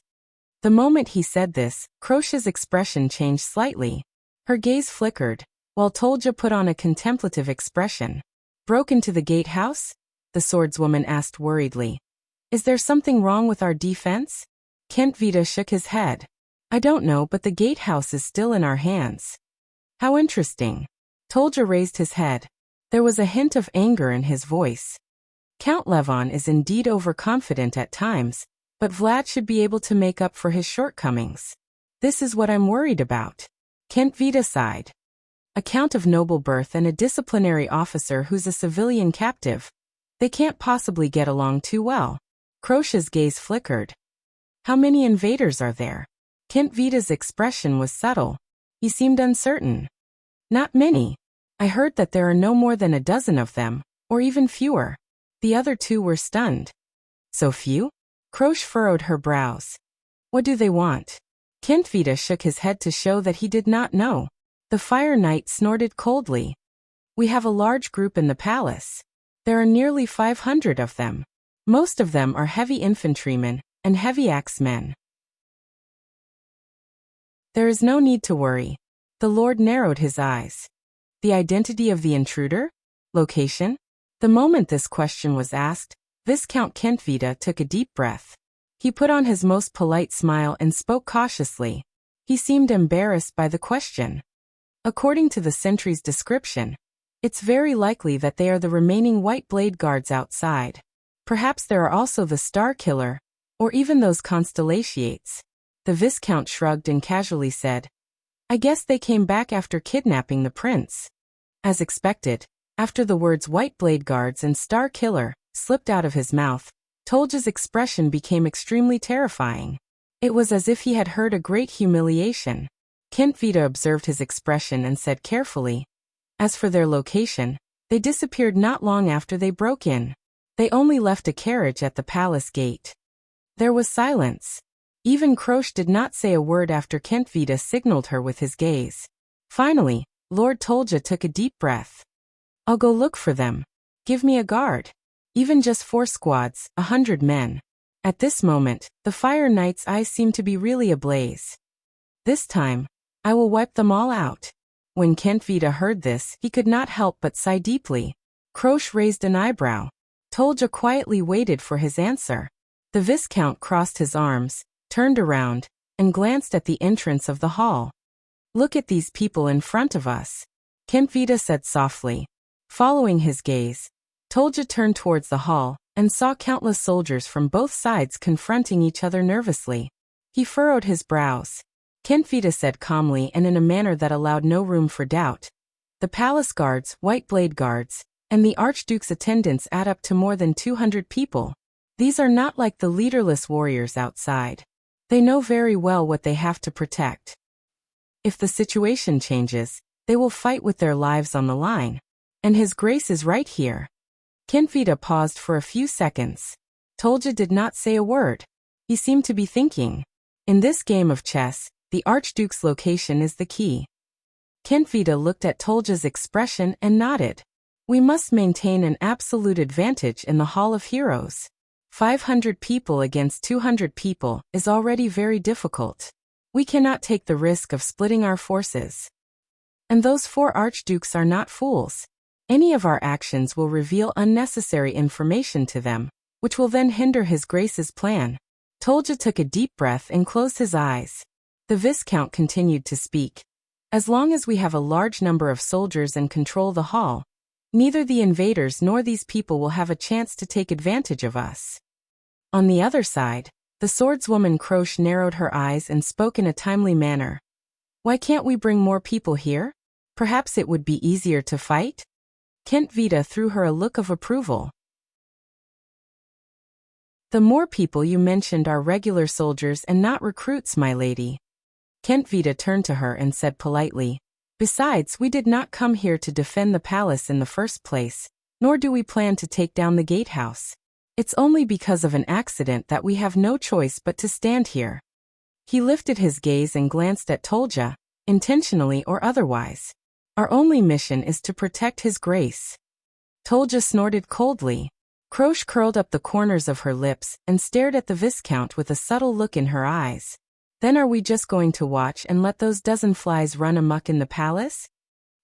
The moment he said this, Croce's expression changed slightly. Her gaze flickered, while Tolja put on a contemplative expression. Broke into the gatehouse? The swordswoman asked worriedly. Is there something wrong with our defense? Kentvita shook his head. I don't know, but the gatehouse is still in our hands. How interesting. Tolja raised his head. There was a hint of anger in his voice. Count Levon is indeed overconfident at times, but Vlad should be able to make up for his shortcomings. This is what I'm worried about. Kentvita sighed. A count of noble birth and a disciplinary officer who's a civilian captive. They can't possibly get along too well. Croce's gaze flickered. How many invaders are there? Kentvita's expression was subtle. He seemed uncertain. Not many. I heard that there are no more than a dozen of them, or even fewer. The other two were stunned. So few? Croce furrowed her brows. What do they want? Kentvita shook his head to show that he did not know. The Fire Knight snorted coldly. We have a large group in the palace. There are nearly 500 of them. Most of them are heavy infantrymen and heavy axemen. There is no need to worry. The Lord narrowed his eyes. The identity of the intruder? Location? The moment this question was asked, Viscount Kentvita took a deep breath. He put on his most polite smile and spoke cautiously. He seemed embarrassed by the question. According to the sentry's description, it's very likely that they are the remaining White Blade Guards outside. Perhaps there are also the Star Killer, or even those Constellatiates. The Viscount shrugged and casually said, I guess they came back after kidnapping the prince. As expected, after the words White Blade Guards and Star Killer slipped out of his mouth, Tolja's expression became extremely terrifying. It was as if he had heard a great humiliation. Kentvita observed his expression and said carefully, as for their location, they disappeared not long after they broke in. They only left a carriage at the palace gate. There was silence. Even Croce did not say a word after Kentvita signaled her with his gaze. Finally, Lord Tolja took a deep breath. I'll go look for them. Give me a guard. Even just 4 squads, 100 men. At this moment, the Fire Knight's eyes seemed to be really ablaze. This time, I will wipe them all out. When Kentvita heard this, he could not help but sigh deeply. Croce raised an eyebrow. Tolja quietly waited for his answer. The Viscount crossed his arms, turned around, and glanced at the entrance of the hall. Look at these people in front of us, Kentvita said softly. Following his gaze, Tolja turned towards the hall and saw countless soldiers from both sides confronting each other nervously. He furrowed his brows. Kentvita said calmly and in a manner that allowed no room for doubt. The palace guards, White Blade Guards, and the Archduke's attendants add up to more than 200 people. These are not like the leaderless warriors outside. They know very well what they have to protect. If the situation changes, they will fight with their lives on the line. And His Grace is right here. Kentvita paused for a few seconds. Tolja did not say a word. He seemed to be thinking. In this game of chess, the Archduke's location is the key. Kentvita looked at Tolja's expression and nodded. We must maintain an absolute advantage in the Hall of Heroes. 500 people against 200 people is already very difficult. We cannot take the risk of splitting our forces. And those 4 archdukes are not fools. Any of our actions will reveal unnecessary information to them, which will then hinder His Grace's plan. Tolja took a deep breath and closed his eyes. The Viscount continued to speak. As long as we have a large number of soldiers and control the hall, neither the invaders nor these people will have a chance to take advantage of us. On the other side, the swordswoman Croce narrowed her eyes and spoke in a timely manner. Why can't we bring more people here? Perhaps it would be easier to fight? Kentvita threw her a look of approval. The more people you mentioned are regular soldiers and not recruits, my lady. Kentvita turned to her and said politely, Besides, we did not come here to defend the palace in the first place, nor do we plan to take down the gatehouse. It's only because of an accident that we have no choice but to stand here. He lifted his gaze and glanced at Tolja, intentionally or otherwise. Our only mission is to protect His Grace. Tolja snorted coldly. Croce curled up the corners of her lips and stared at the Viscount with a subtle look in her eyes. Then are we just going to watch and let those dozen flies run amok in the palace?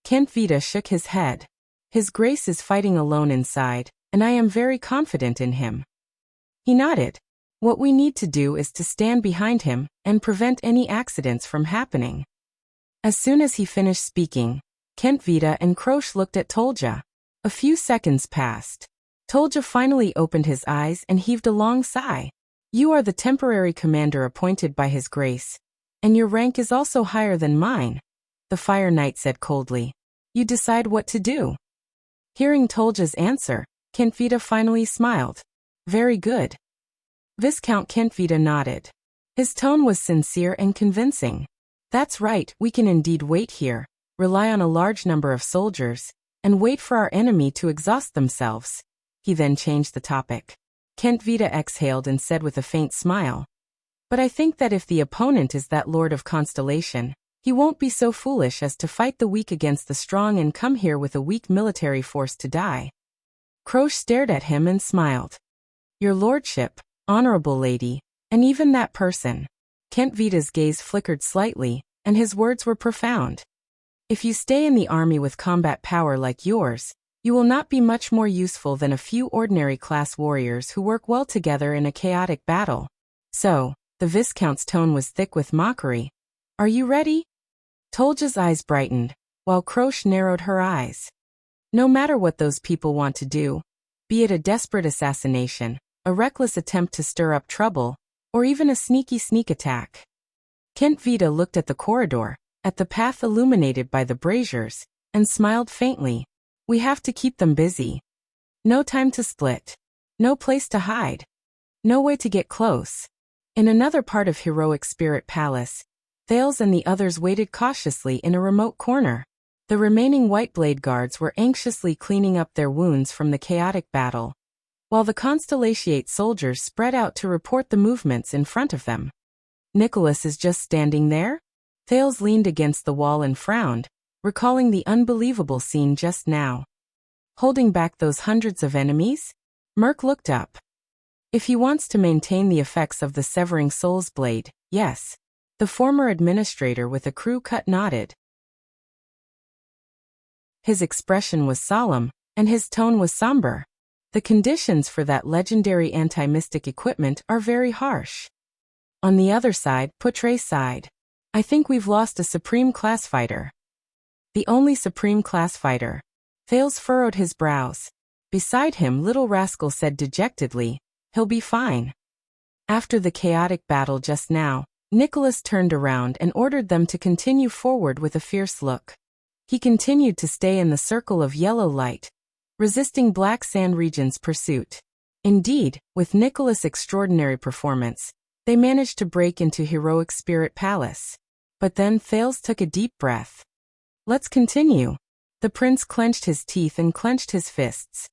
Kent Vita shook his head. His grace is fighting alone inside, and I am very confident in him. He nodded. What we need to do is to stand behind him and prevent any accidents from happening. As soon as he finished speaking, Kent Vita and Croce looked at Tolja. A few seconds passed. Tolja finally opened his eyes and heaved a long sigh. You are the temporary commander appointed by His Grace, and your rank is also higher than mine, the Fire Knight said coldly. You decide what to do. Hearing Tolja's answer, Kent Vita finally smiled. Very good. Viscount Kent Vita nodded. His tone was sincere and convincing. That's right, we can indeed wait here, rely on a large number of soldiers, and wait for our enemy to exhaust themselves. He then changed the topic. Kent Vita exhaled and said with a faint smile. But I think that if the opponent is that Lord of Constellation, he won't be so foolish as to fight the weak against the strong and come here with a weak military force to die. Croce stared at him and smiled. Your lordship, honorable lady, and even that person. Kent Vita's gaze flickered slightly, and his words were profound. If you stay in the army with combat power like yours, you will not be much more useful than a few ordinary class warriors who work well together in a chaotic battle. So, the Viscount's tone was thick with mockery. Are you ready? Tolja's eyes brightened, while Croce narrowed her eyes. No matter what those people want to do, be it a desperate assassination, a reckless attempt to stir up trouble, or even a sneaky sneak attack. Kent Vita looked at the corridor, at the path illuminated by the braziers, and smiled faintly. We have to keep them busy. No time to split. No place to hide. No way to get close. In another part of Heroic Spirit Palace, Thales and the others waited cautiously in a remote corner. The remaining White Blade guards were anxiously cleaning up their wounds from the chaotic battle, while the Constellatiate soldiers spread out to report the movements in front of them. Nicholas is just standing there? Thales leaned against the wall and frowned, recalling the unbelievable scene just now. Holding back those hundreds of enemies? Merc looked up. If he wants to maintain the effects of the Severing Soul's blade, yes. The former administrator with a crew cut nodded. His expression was solemn, and his tone was somber. The conditions for that legendary anti-mystic equipment are very harsh. On the other side, Potre sighed. I think we've lost a supreme class fighter. The only supreme class fighter. Thales furrowed his brows. Beside him, Little Rascal said dejectedly, he'll be fine. After the chaotic battle just now, Nicholas turned around and ordered them to continue forward with a fierce look. He continued to stay in the circle of yellow light, resisting Black Sand Region's pursuit. Indeed, with Nicholas' extraordinary performance, they managed to break into Heroic Spirit Palace. But then Thales took a deep breath. Let's continue. The prince clenched his teeth and clenched his fists.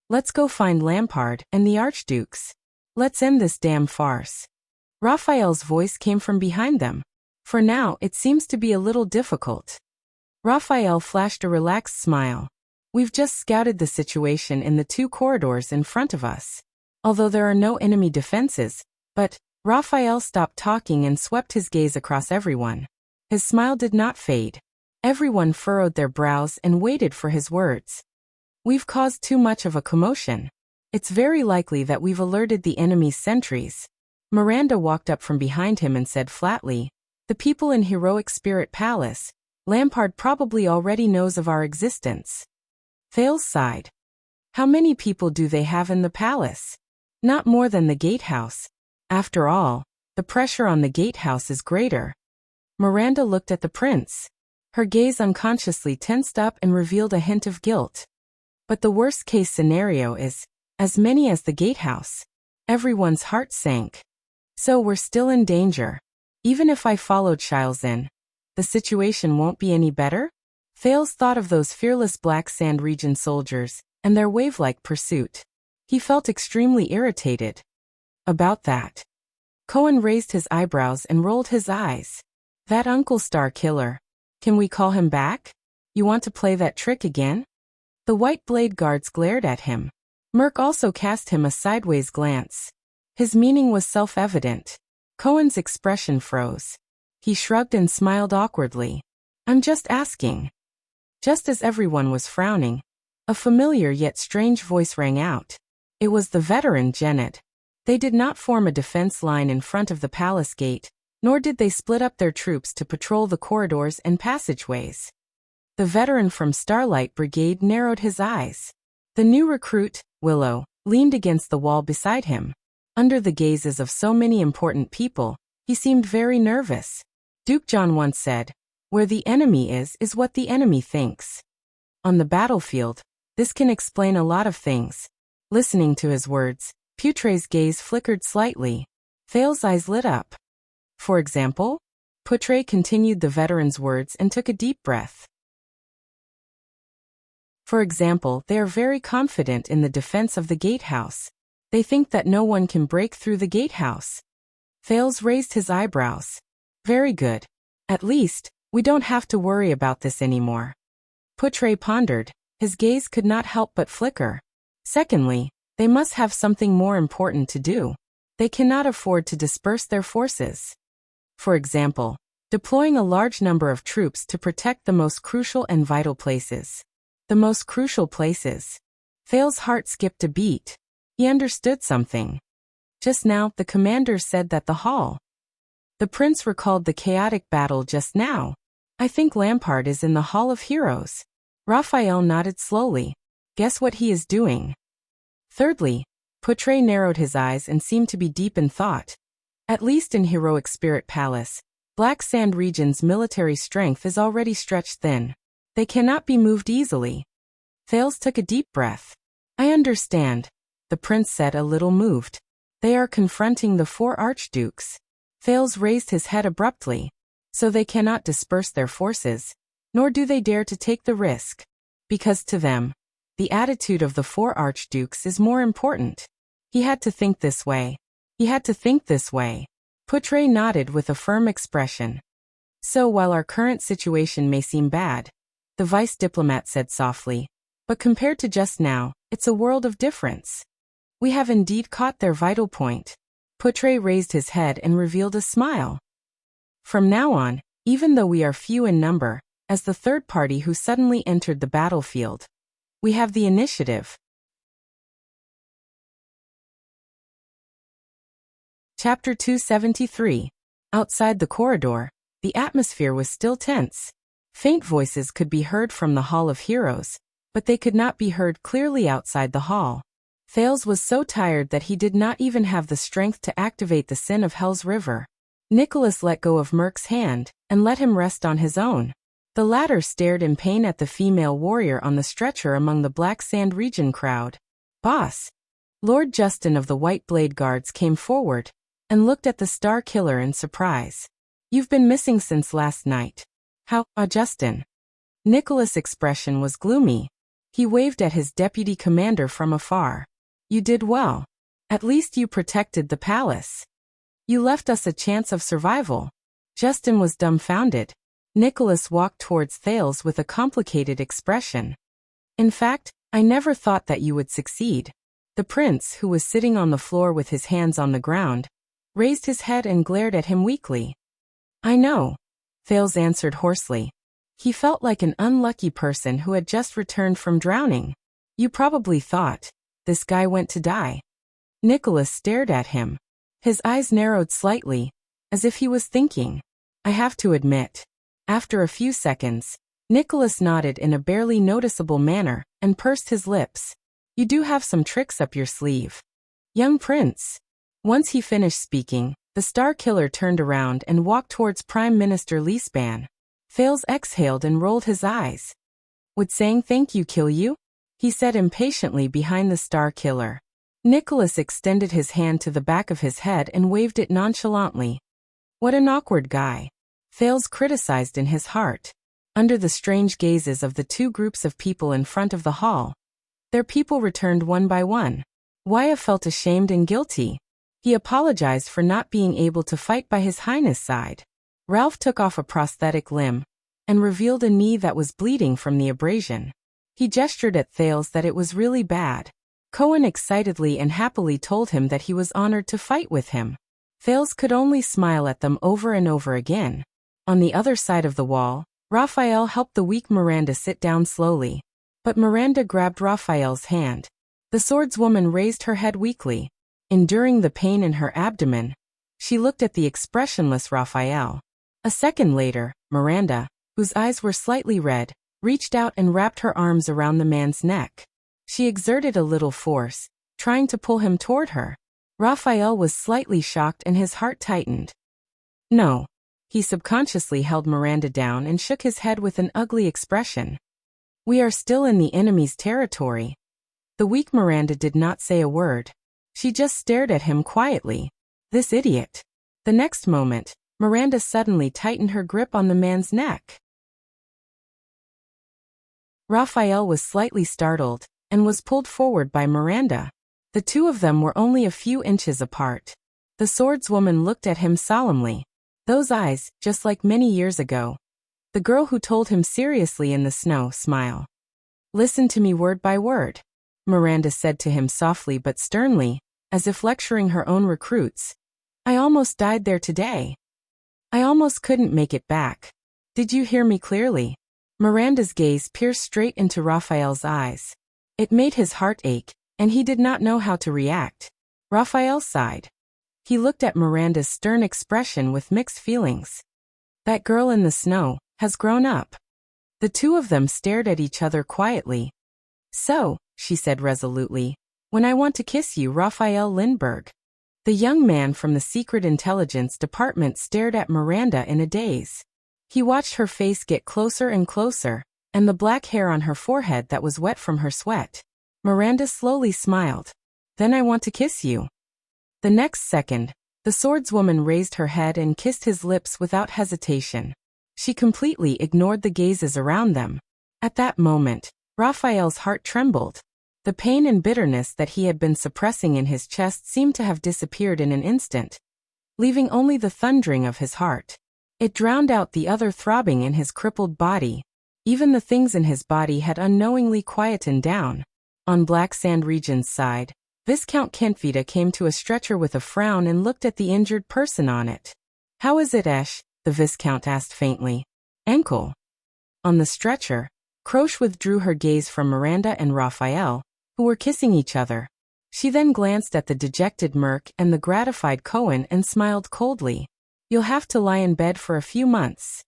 Let's go find Lampard and the archdukes. Let's end this damn farce. Raphael's voice came from behind them. For now, it seems to be a little difficult. Raphael flashed a relaxed smile. We've just scouted the situation in the two corridors in front of us. Although there are no enemy defenses, but Raphael stopped talking and swept his gaze across everyone. His smile did not fade. Everyone furrowed their brows and waited for his words. We've caused too much of a commotion. It's very likely that we've alerted the enemy's sentries. Miranda walked up from behind him and said flatly, the people in Heroic Spirit Palace, Lampard probably already knows of our existence. Thales sighed. How many people do they have in the palace? Not more than the gatehouse. After all, the pressure on the gatehouse is greater. Miranda looked at the prince. Her gaze unconsciously tensed up and revealed a hint of guilt. But the worst-case scenario is, as many as the gatehouse. Everyone's heart sank. So we're still in danger. Even if I followed Shiles in, the situation won't be any better? Thales thought of those fearless Black Sand Region soldiers, and their wave-like pursuit. He felt extremely irritated. About that. Cohen raised his eyebrows and rolled his eyes. That Uncle Star killer. Can we call him back? You want to play that trick again? The White Blade guards glared at him. Merc also cast him a sideways glance. His meaning was self-evident. Cohen's expression froze. He shrugged and smiled awkwardly. I'm just asking. Just as everyone was frowning, a familiar yet strange voice rang out. It was the veteran Janet. They did not form a defense line in front of the palace gate, nor did they split up their troops to patrol the corridors and passageways. The veteran from Starlight Brigade narrowed his eyes. The new recruit, Willow, leaned against the wall beside him. Under the gazes of so many important people, he seemed very nervous. Duke John once said, "Where the enemy is what the enemy thinks." On the battlefield, this can explain a lot of things. Listening to his words, Putre's gaze flickered slightly. Thales's eyes lit up. For example? Putre continued the veteran's words and took a deep breath. For example, they are very confident in the defense of the gatehouse. They think that no one can break through the gatehouse. Thales raised his eyebrows. Very good. At least, we don't have to worry about this anymore. Putre pondered. His gaze could not help but flicker. Secondly, they must have something more important to do. They cannot afford to disperse their forces. For example, deploying a large number of troops to protect the most crucial and vital places. The most crucial places. Thales's heart skipped a beat. He understood something. Just now, the commander said that the hall. The prince recalled the chaotic battle just now. I think Lampard is in the Hall of Heroes. Raphael nodded slowly. Guess what he is doing? Thirdly, Putre narrowed his eyes and seemed to be deep in thought. At least in Heroic Spirit Palace, Black Sand Region's military strength is already stretched thin. They cannot be moved easily. Thales took a deep breath. I understand, the prince said, a little moved. They are confronting the 4 archdukes. Thales raised his head abruptly. So they cannot disperse their forces, nor do they dare to take the risk. Because to them, the attitude of the 4 archdukes is more important. He had to think this way. He had to think this way. Putre nodded with a firm expression. So while our current situation may seem bad, the vice diplomat said softly, but compared to just now, it's a world of difference. We have indeed caught their vital point. Putre raised his head and revealed a smile. From now on, even though we are few in number, as the third party who suddenly entered the battlefield, we have the initiative. Chapter 273. Outside the corridor, the atmosphere was still tense. Faint voices could be heard from the Hall of Heroes, but they could not be heard clearly outside the hall. Thales was so tired that he did not even have the strength to activate the Sin of Hell's River. Nicholas let go of Merc's hand and let him rest on his own. The latter stared in pain at the female warrior on the stretcher among the Black Sand Region crowd. Boss. Lord Justin of the White Blade Guards came forward and looked at the Star Killer in surprise. You've been missing since last night. How, Justin? Nicholas' expression was gloomy. He waved at his deputy commander from afar. You did well. At least you protected the palace. You left us a chance of survival. Justin was dumbfounded. Nicholas walked towards Thales with a complicated expression. In fact, I never thought that you would succeed. The prince, who was sitting on the floor with his hands on the ground, raised his head and glared at him weakly. I know, Thales answered hoarsely. He felt like an unlucky person who had just returned from drowning. You probably thought, this guy went to die. Nicholas stared at him. His eyes narrowed slightly, as if he was thinking. I have to admit. After a few seconds, Nicholas nodded in a barely noticeable manner and pursed his lips. You do have some tricks up your sleeve. Young prince. Once he finished speaking, the Star Killer turned around and walked towards Prime Minister Leespan. Thales exhaled and rolled his eyes. Would saying thank you kill you? He said impatiently behind the Star Killer. Nicholas extended his hand to the back of his head and waved it nonchalantly. What an awkward guy. Thales criticized in his heart. Under the strange gazes of the 2 groups of people in front of the hall, their people returned one by one. Wyatt felt ashamed and guilty. He apologized for not being able to fight by His Highness' side. Ralph took off a prosthetic limb and revealed a knee that was bleeding from the abrasion. He gestured at Thales that it was really bad. Cohen excitedly and happily told him that he was honored to fight with him. Thales could only smile at them over and over again. On the other side of the wall, Raphael helped the weak Miranda sit down slowly. But Miranda grabbed Raphael's hand. The swordswoman raised her head weakly. Enduring the pain in her abdomen, she looked at the expressionless Raphael. A second later, Miranda, whose eyes were slightly red, reached out and wrapped her arms around the man's neck. She exerted a little force, trying to pull him toward her. Raphael was slightly shocked and his heart tightened. No. He subconsciously held Miranda down and shook his head with an ugly expression. We are still in the enemy's territory. The weak Miranda did not say a word. She just stared at him quietly. This idiot. The next moment, Miranda suddenly tightened her grip on the man's neck. Raphael was slightly startled and was pulled forward by Miranda. The two of them were only a few inches apart. The swordswoman looked at him solemnly. Those eyes, just like many years ago. The girl who told him seriously in the snow, smile. Listen to me word by word, Miranda said to him softly but sternly, as if lecturing her own recruits. I almost died there today. I almost couldn't make it back. Did you hear me clearly? Miranda's gaze pierced straight into Raphael's eyes. It made his heart ache, and he did not know how to react. Raphael sighed. He looked at Miranda's stern expression with mixed feelings. That girl in the snow has grown up. The two of them stared at each other quietly. So, she said resolutely, when I want to kiss you, Raphael Lindbergh. The young man from the Secret Intelligence Department stared at Miranda in a daze. He watched her face get closer and closer, and the black hair on her forehead that was wet from her sweat. Miranda slowly smiled. Then I want to kiss you. The next second, the swordswoman raised her head and kissed his lips without hesitation. She completely ignored the gazes around them. At that moment, Raphael's heart trembled. The pain and bitterness that he had been suppressing in his chest seemed to have disappeared in an instant, leaving only the thundering of his heart. It drowned out the other throbbing in his crippled body. Even the things in his body had unknowingly quietened down. On Black Sand Region's side, Viscount Kentvita came to a stretcher with a frown and looked at the injured person on it. How is it, Esh? The Viscount asked faintly. Ankle. On the stretcher, Croche withdrew her gaze from Miranda and Raphael, who were kissing each other. She then glanced at the dejected Merc and the gratified Cohen and smiled coldly. You'll have to lie in bed for a few months.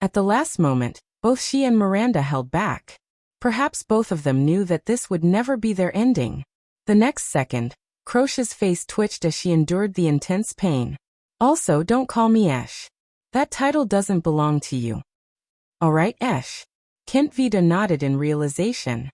At the last moment, both she and Miranda held back. Perhaps both of them knew that this would never be their ending. The next second, Croche's face twitched as she endured the intense pain. Also, don't call me Esh. That title doesn't belong to you. All right, Esh. Kentvita nodded in realization.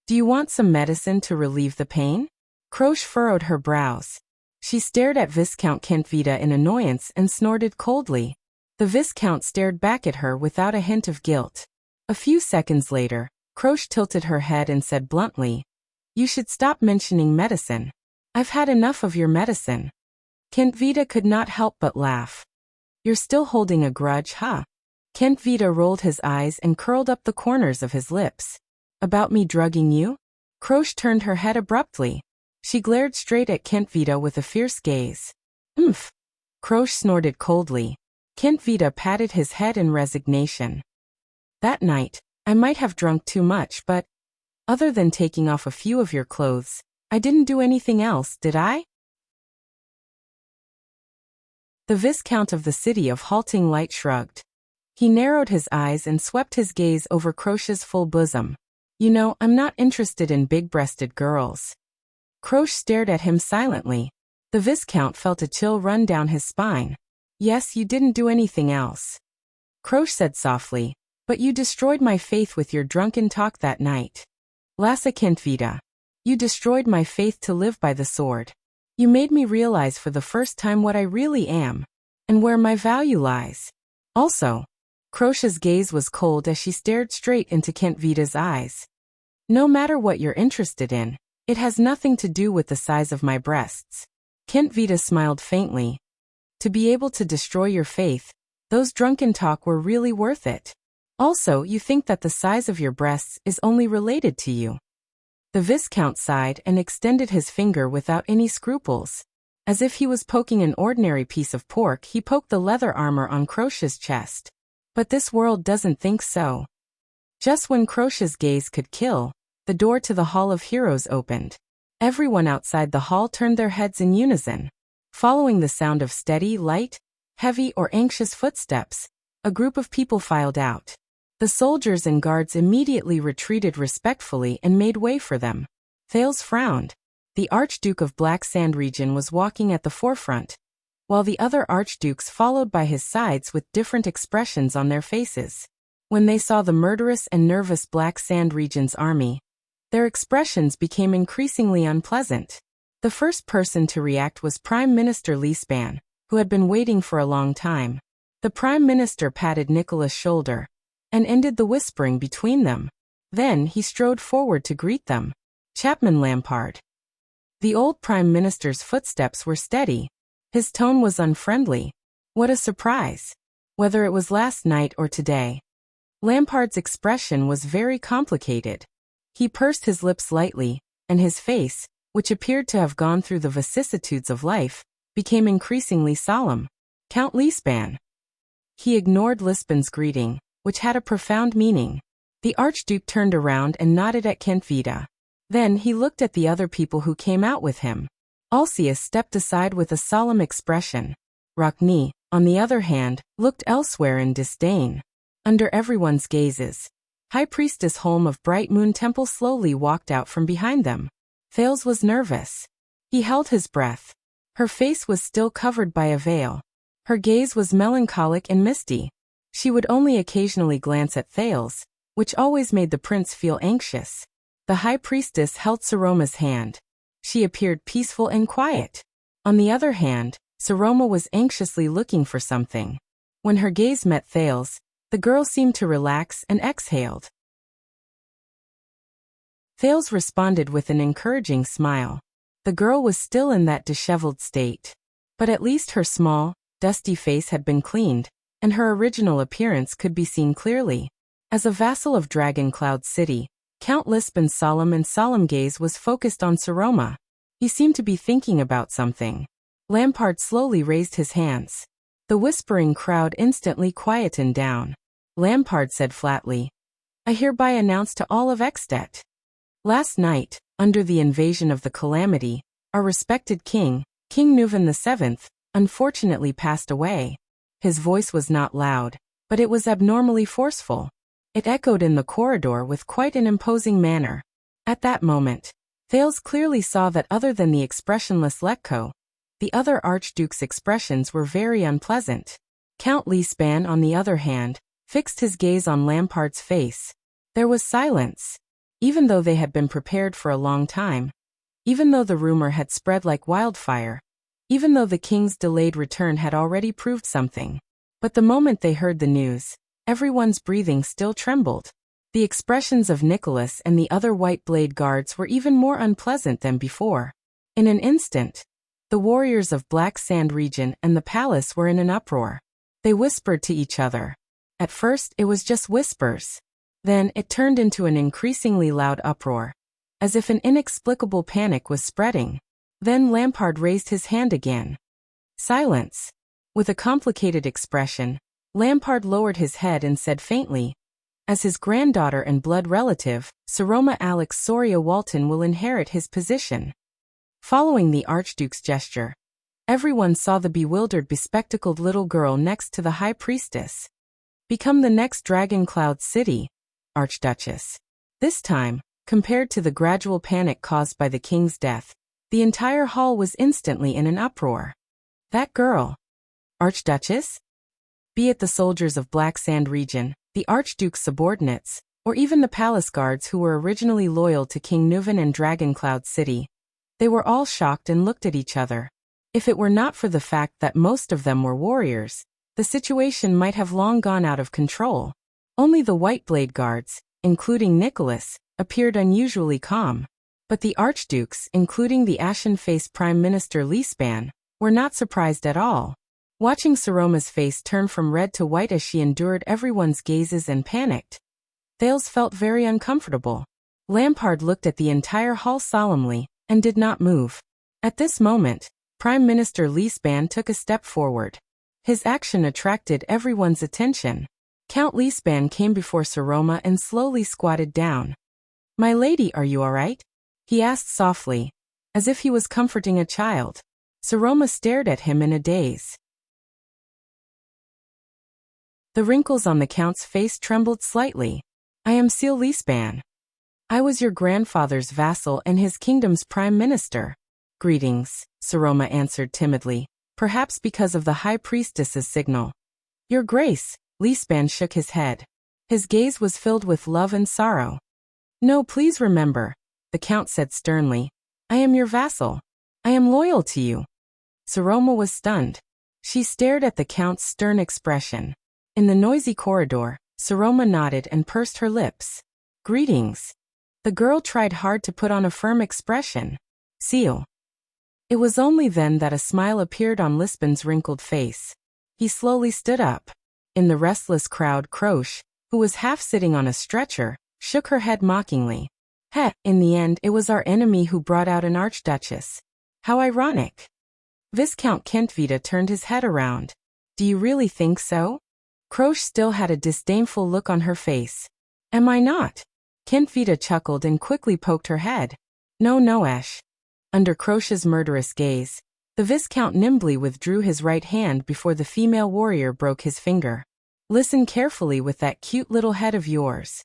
Do you want some medicine to relieve the pain? Croche furrowed her brows. She stared at Viscount Kentvita in annoyance and snorted coldly. The Viscount stared back at her without a hint of guilt. A few seconds later, Croche tilted her head and said bluntly, You should stop mentioning medicine. I've had enough of your medicine. Kentvita could not help but laugh. You're still holding a grudge, huh? Kentvita rolled his eyes and curled up the corners of his lips. About me drugging you? Croche turned her head abruptly. She glared straight at Kentvita with a fierce gaze. Oomph. Croche snorted coldly. Kentvita patted his head in resignation. That night, I might have drunk too much, but other than taking off a few of your clothes, I didn't do anything else, did I? The Viscount of the City of Halting Light shrugged. He narrowed his eyes and swept his gaze over Croche's full bosom. You know, I'm not interested in big-breasted girls. Croche stared at him silently. The Viscount felt a chill run down his spine. Yes, you didn't do anything else. Croche said softly, but you destroyed my faith with your drunken talk that night. Lassa Kentvita. You destroyed my faith to live by the sword. You made me realize for the first time what I really am, and where my value lies. Also, Croche's gaze was cold as she stared straight into Kentvita's eyes. No matter what you're interested in, it has nothing to do with the size of my breasts. Kentvita smiled faintly. To be able to destroy your faith, those drunken talk were really worth it. Also, you think that the size of your breasts is only related to you. The Viscount sighed and extended his finger without any scruples. As if he was poking an ordinary piece of pork, he poked the leather armor on Croce's chest. But this world doesn't think so. Just when Croce's gaze could kill, the door to the Hall of Heroes opened. Everyone outside the hall turned their heads in unison. Following the sound of steady, light, heavy or anxious footsteps, a group of people filed out. The soldiers and guards immediately retreated respectfully and made way for them. Thales frowned. The Archduke of Black Sand region was walking at the forefront, while the other archdukes followed by his sides with different expressions on their faces. When they saw the murderous and nervous Black Sand region's army, their expressions became increasingly unpleasant. The first person to react was Prime Minister Leespan, who had been waiting for a long time. The Prime Minister patted Nicholas' shoulder and ended the whispering between them. Then he strode forward to greet them. Chapman Lampard. The old Prime Minister's footsteps were steady. His tone was unfriendly. What a surprise. Whether it was last night or today. Lampard's expression was very complicated. He pursed his lips lightly, and his face, which appeared to have gone through the vicissitudes of life, became increasingly solemn. Count Leespan. He ignored Lispan's greeting, which had a profound meaning. The Archduke turned around and nodded at Kentvita. Then he looked at the other people who came out with him. Alcius stepped aside with a solemn expression. Rockne, on the other hand, looked elsewhere in disdain. Under everyone's gazes, High Priestess Holm of Bright Moon Temple slowly walked out from behind them. Thales was nervous. He held his breath. Her face was still covered by a veil. Her gaze was melancholic and misty. She would only occasionally glance at Thales, which always made the prince feel anxious. The High Priestess held Saroma's hand. She appeared peaceful and quiet. On the other hand, Saroma was anxiously looking for something. When her gaze met Thales, the girl seemed to relax and exhaled. Thales responded with an encouraging smile. The girl was still in that disheveled state. But at least her small, dusty face had been cleaned, and her original appearance could be seen clearly. As a vassal of Dragon Cloud City, Count Lispan's solemn gaze was focused on Saroma. He seemed to be thinking about something. Lampard slowly raised his hands. The whispering crowd instantly quietened down. Lampard said flatly, "I hereby announce to all of Ekstedt. Last night, under the invasion of the Calamity, our respected king, King Nuvan VII, unfortunately passed away." His voice was not loud, but it was abnormally forceful. It echoed in the corridor with quite an imposing manner. At that moment, Thales clearly saw that other than the expressionless Letko, the other archduke's expressions were very unpleasant. Count Leespan, on the other hand, fixed his gaze on Lampard's face. There was silence. Even though they had been prepared for a long time, even though the rumor had spread like wildfire, even though the king's delayed return had already proved something. But the moment they heard the news, everyone's breathing still trembled. The expressions of Nicholas and the other White Blade guards were even more unpleasant than before. In an instant, the warriors of Black Sand region and the palace were in an uproar. They whispered to each other. At first it was just whispers. Then it turned into an increasingly loud uproar, as if an inexplicable panic was spreading. Then Lampard raised his hand again. Silence. With a complicated expression, Lampard lowered his head and said faintly, "As his granddaughter and blood relative, Saroma Alex Soria Walton will inherit his position." Following the Archduke's gesture, everyone saw the bewildered, bespectacled little girl next to the High Priestess. Become the next Dragon Cloud City, Archduchess. This time, compared to the gradual panic caused by the king's death, the entire hall was instantly in an uproar. That girl. Archduchess? Be it the soldiers of Black Sand region, the Archduke's subordinates, or even the palace guards who were originally loyal to King Nuvan and Dragon Cloud City, they were all shocked and looked at each other. If it were not for the fact that most of them were warriors, the situation might have long gone out of control. Only the White Blade guards, including Nicholas, appeared unusually calm. But the archdukes, including the ashen-faced Prime Minister Leespan, were not surprised at all. Watching Saroma's face turn from red to white as she endured everyone's gazes and panicked, Thales felt very uncomfortable. Lampard looked at the entire hall solemnly, and did not move. At this moment, Prime Minister Liesband took a step forward. His action attracted everyone's attention. Count Liesband came before Saroma and slowly squatted down. "My lady, are you all right?" he asked softly, as if he was comforting a child. Saroma stared at him in a daze. The wrinkles on the count's face trembled slightly. "I am Seal Liesband. I was your grandfather's vassal and his kingdom's prime minister." "Greetings," Saroma answered timidly, perhaps because of the high priestess's signal. "Your Grace," Liesband shook his head. His gaze was filled with love and sorrow. "No, please remember," the count said sternly. "I am your vassal. I am loyal to you." Saroma was stunned. She stared at the count's stern expression. In the noisy corridor, Saroma nodded and pursed her lips. "Greetings." The girl tried hard to put on a firm expression. "Seal." It was only then that a smile appeared on Liesband's wrinkled face. He slowly stood up. In the restless crowd, Croche, who was half sitting on a stretcher, shook her head mockingly. "Heh, in the end it was our enemy who brought out an archduchess. How ironic." Viscount Kentvita turned his head around. "Do you really think so?" Croche still had a disdainful look on her face. "Am I not?" Kentvita chuckled and quickly poked her head. "No, no, Esh." Under Croche's murderous gaze, the Viscount nimbly withdrew his right hand before the female warrior broke his finger. "Listen carefully with that cute little head of yours."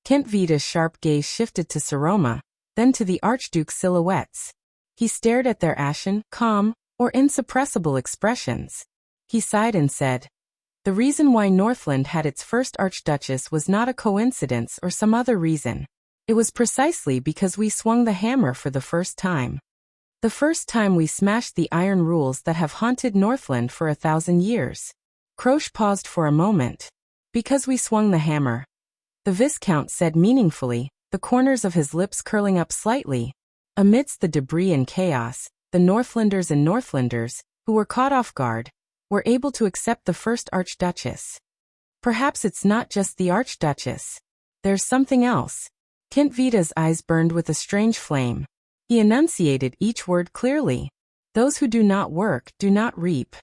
Kentvita's sharp gaze shifted to Saroma, then to the Archduke's silhouettes. He stared at their ashen, calm, or insuppressible expressions. He sighed and said, "The reason why Northland had its first archduchess was not a coincidence or some other reason. It was precisely because we swung the hammer for the first time. The first time we smashed the iron rules that have haunted Northland for 1,000 years. Croche paused for a moment. "Because we swung the hammer," the Viscount said meaningfully, the corners of his lips curling up slightly. Amidst the debris and chaos, the Northlanders and Northlanders, who were caught off guard, were able to accept the first archduchess. Perhaps it's not just the archduchess. There's something else." Kentvita's eyes burned with a strange flame. He enunciated each word clearly. "Those who do not work do not reap."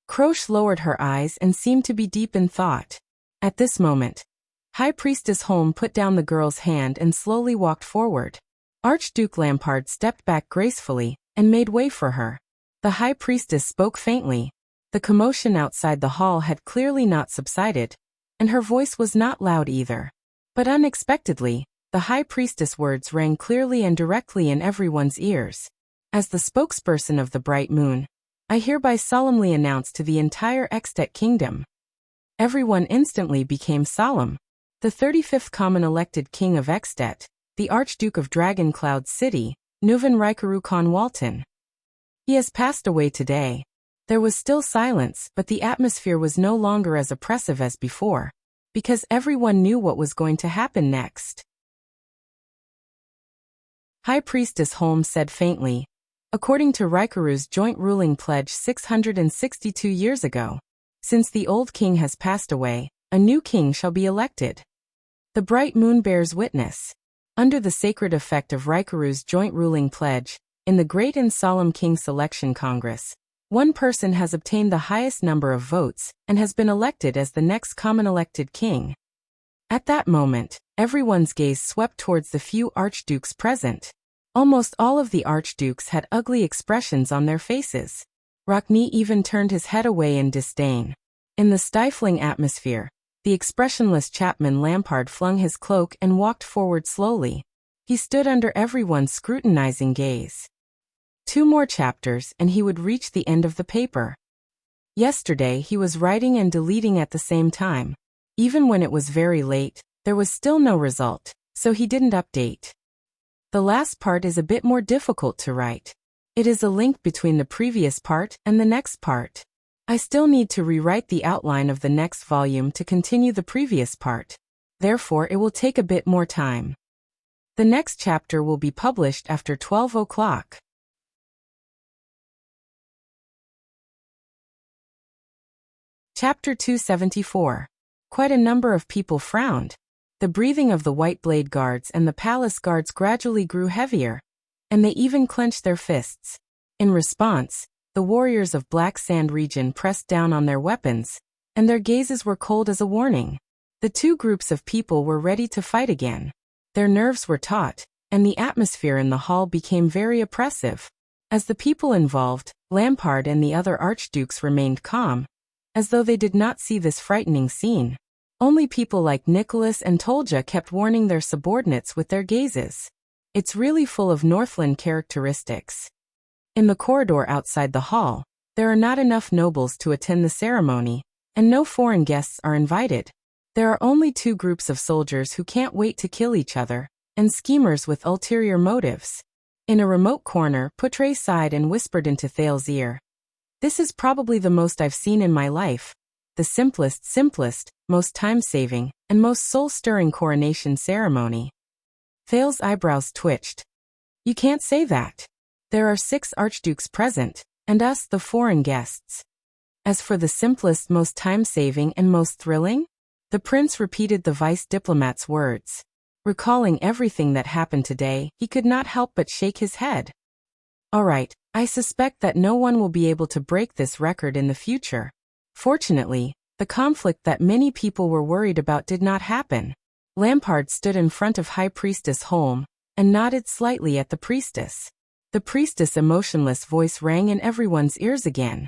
Croche lowered her eyes and seemed to be deep in thought. At this moment, High Priestess Holm put down the girl's hand and slowly walked forward. Archduke Lampard stepped back gracefully and made way for her. The High Priestess spoke faintly. The commotion outside the hall had clearly not subsided, and her voice was not loud either. But unexpectedly, the High Priestess' words rang clearly and directly in everyone's ears. "As the spokesperson of the Bright Moon, I hereby solemnly announce to the entire Extet Kingdom." Everyone instantly became solemn. The 35th common elected king of Extet, the Archduke of Dragoncloud City, Nuvan Rikaru Khan Walton. He has passed away today. There was still silence, but the atmosphere was no longer as oppressive as before, because everyone knew what was going to happen next. High Priestess Holmes said faintly, "According to Rikaru's joint ruling pledge 662 years ago, since the old king has passed away, a new king shall be elected. The Bright Moon bears witness. Under the sacred effect of Rikaru's joint ruling pledge, in the Great and Solemn King Selection Congress, one person has obtained the highest number of votes and has been elected as the next common elected king." At that moment, everyone's gaze swept towards the few archdukes present. Almost all of the archdukes had ugly expressions on their faces. Rockne even turned his head away in disdain. In the stifling atmosphere, the expressionless Chapman Lampard flung his cloak and walked forward slowly. He stood under everyone's scrutinizing gaze. 2 more chapters and he would reach the end of the paper. Yesterday he was writing and deleting at the same time. Even when it was very late, there was still no result, so he didn't update. The last part is a bit more difficult to write. It is a link between the previous part and the next part. I still need to rewrite the outline of the next volume to continue the previous part. Therefore, it will take a bit more time. The next chapter will be published after 12 o'clock. Chapter 274. Quite a number of people frowned. The breathing of the White Blade Guards and the Palace Guards gradually grew heavier, and they even clenched their fists. In response, the warriors of Black Sand region pressed down on their weapons, and their gazes were cold as a warning. The two groups of people were ready to fight again. Their nerves were taut, and the atmosphere in the hall became very oppressive. As the people involved, Lampard and the other archdukes remained calm, as though they did not see this frightening scene. Only people like Nicholas and Tolja kept warning their subordinates with their gazes. It's really full of Northland characteristics. In the corridor outside the hall, there are not enough nobles to attend the ceremony, and no foreign guests are invited. There are only two groups of soldiers who can't wait to kill each other, and schemers with ulterior motives. In a remote corner, Putre sighed and whispered into Thales's ear. This is probably the most I've seen in my life. The simplest, most time-saving, and most soul-stirring coronation ceremony. Thales's eyebrows twitched. You can't say that. There are 6 archdukes present, and us the foreign guests. As for the simplest, most time-saving, and most thrilling? The prince repeated the vice diplomat's words. Recalling everything that happened today, he could not help but shake his head. All right, I suspect that no one will be able to break this record in the future. Fortunately, the conflict that many people were worried about did not happen. Lampard stood in front of High Priestess Holm, and nodded slightly at the priestess. The priestess' emotionless voice rang in everyone's ears again.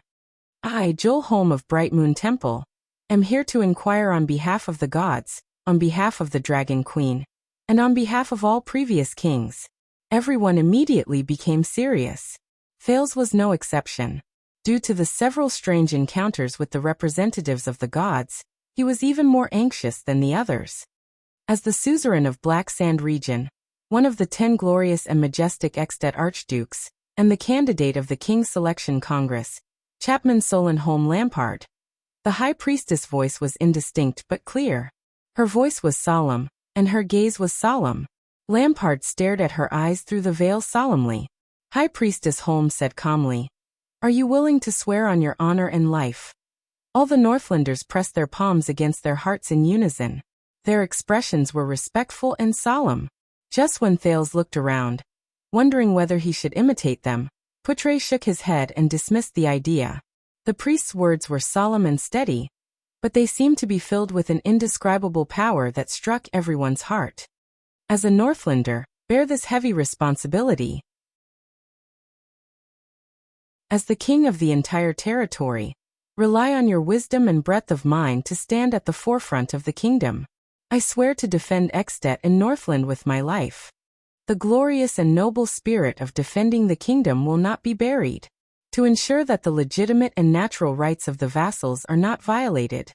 I, Joel Holm of Bright Moon Temple, am here to inquire on behalf of the gods, on behalf of the Dragon Queen, and on behalf of all previous kings. Everyone immediately became serious. Thales was no exception. Due to the several strange encounters with the representatives of the gods, he was even more anxious than the others. As the suzerain of Black Sand region, one of the 10 glorious and majestic extant archdukes, and the candidate of the King's Selection Congress, Chapman Solon Holm Lampard. The high priestess' voice was indistinct but clear. Her voice was solemn, and her gaze was solemn. Lampard stared at her eyes through the veil solemnly. High Priestess Holm said calmly, "Are you willing to swear on your honor and life?" All the Northlanders pressed their palms against their hearts in unison. Their expressions were respectful and solemn. Just when Thales looked around, wondering whether he should imitate them, Putre shook his head and dismissed the idea. The priest's words were solemn and steady, but they seemed to be filled with an indescribable power that struck everyone's heart. As a Northlander, bear this heavy responsibility. As the king of the entire territory, rely on your wisdom and breadth of mind to stand at the forefront of the kingdom. I swear to defend Extet and Northland with my life. The glorious and noble spirit of defending the kingdom will not be buried. To ensure that the legitimate and natural rights of the vassals are not violated.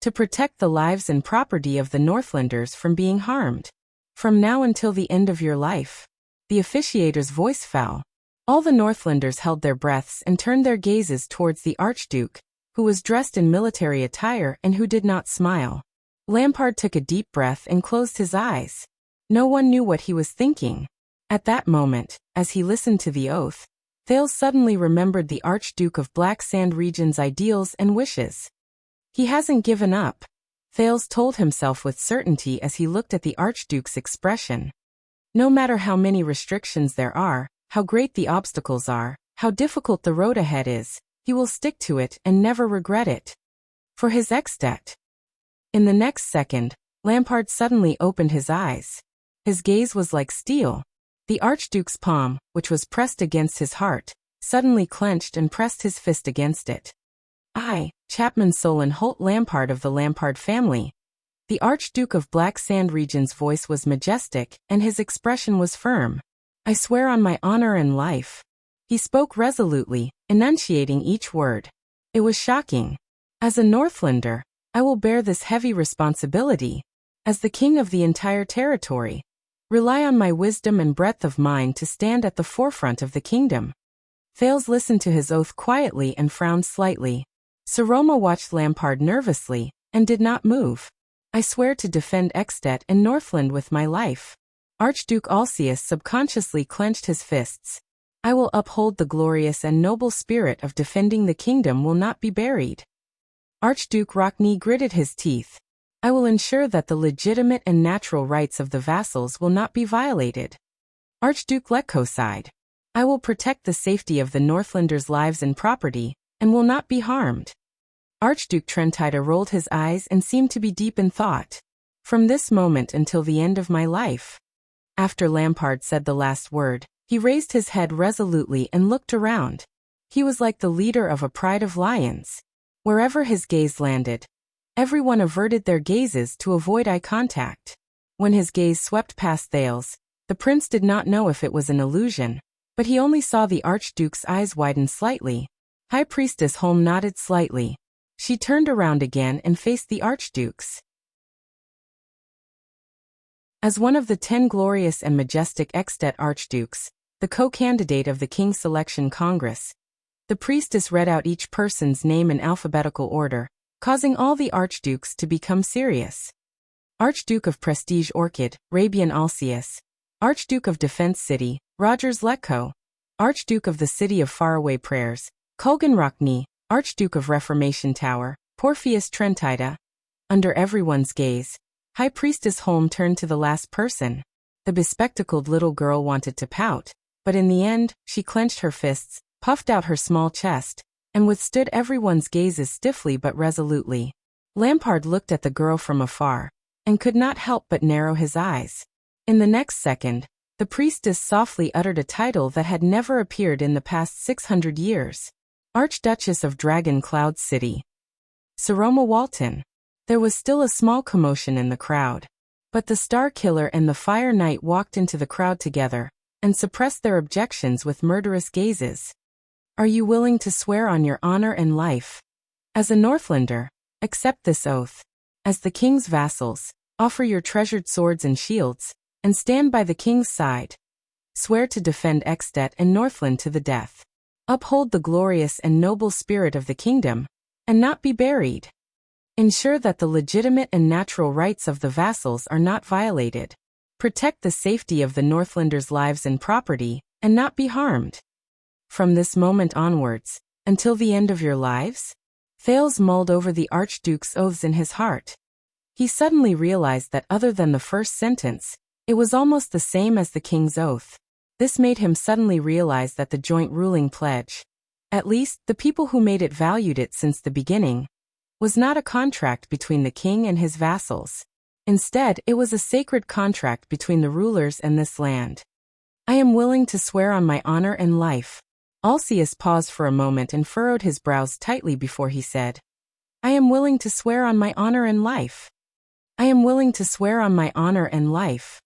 To protect the lives and property of the Northlanders from being harmed. From now until the end of your life. The officiator's voice fell. All the Northlanders held their breaths and turned their gazes towards the Archduke, who was dressed in military attire and who did not smile. Lampard took a deep breath and closed his eyes. No one knew what he was thinking. At that moment, as he listened to the oath, Thales suddenly remembered the Archduke of Black Sand region's ideals and wishes. He hasn't given up, Thales told himself with certainty as he looked at the Archduke's expression. No matter how many restrictions there are, how great the obstacles are, how difficult the road ahead is, he will stick to it and never regret it. For his Extet. In the next second, Lampard suddenly opened his eyes. His gaze was like steel. The Archduke's palm, which was pressed against his heart, suddenly clenched and pressed his fist against it. I, Chapman Solon Holt Lampard of the Lampard family. The Archduke of Black Sand region's voice was majestic, and his expression was firm. I swear on my honor and life. He spoke resolutely, enunciating each word. It was shocking. As a Northlander, I will bear this heavy responsibility. As the king of the entire territory, rely on my wisdom and breadth of mind to stand at the forefront of the kingdom. Thales listened to his oath quietly and frowned slightly. Saroma watched Lampard nervously, and did not move. I swear to defend Extet and Northland with my life. Archduke Alcius subconsciously clenched his fists. I will uphold the glorious and noble spirit of defending the kingdom will not be buried. Archduke Rockney gritted his teeth. I will ensure that the legitimate and natural rights of the vassals will not be violated. Archduke Letko sighed. I will protect the safety of the Northlanders' lives and property, and will not be harmed. Archduke Trentida rolled his eyes and seemed to be deep in thought. From this moment until the end of my life. After Lampard said the last word, he raised his head resolutely and looked around. He was like the leader of a pride of lions. Wherever his gaze landed, everyone averted their gazes to avoid eye contact. When his gaze swept past Thales, the prince did not know if it was an illusion, but he only saw the Archduke's eyes widen slightly. High Priestess Holm nodded slightly. She turned around again and faced the Archduke's. As one of the 10 glorious and majestic extant archdukes, the co-candidate of the King's Selection Congress, the priestess read out each person's name in alphabetical order, causing all the archdukes to become serious. Archduke of Prestige Orchid, Rabian Alcius. Archduke of Defense City, Rogers Letko. Archduke of the City of Faraway Prayers, Kulgan Rockney. Archduke of Reformation Tower, Porpheus Trentida. Under everyone's gaze, High Priestess Holm turned to the last person. The bespectacled little girl wanted to pout, but in the end, she clenched her fists, puffed out her small chest, and withstood everyone's gazes stiffly but resolutely. Lampard looked at the girl from afar, and could not help but narrow his eyes. In the next second, the priestess softly uttered a title that had never appeared in the past 600 years. Archduchess of Dragon Cloud City. Saroma Walton. There was still a small commotion in the crowd. But the Star Killer and the Fire Knight walked into the crowd together, and suppressed their objections with murderous gazes. Are you willing to swear on your honor and life? As a Northlander, accept this oath. As the king's vassals, offer your treasured swords and shields, and stand by the king's side. Swear to defend Ekstedt and Northland to the death. Uphold the glorious and noble spirit of the kingdom, and not be buried. Ensure that the legitimate and natural rights of the vassals are not violated. Protect the safety of the Northlanders' lives and property, and not be harmed. From this moment onwards, until the end of your lives? Thales mulled over the Archduke's oaths in his heart. He suddenly realized that other than the first sentence, it was almost the same as the king's oath. This made him suddenly realize that the joint ruling pledge, at least the people who made it valued it since the beginning, was not a contract between the king and his vassals. Instead, it was a sacred contract between the rulers and this land. I am willing to swear on my honor and life. Alcius paused for a moment and furrowed his brows tightly before he said, I am willing to swear on my honor and life. I am willing to swear on my honor and life.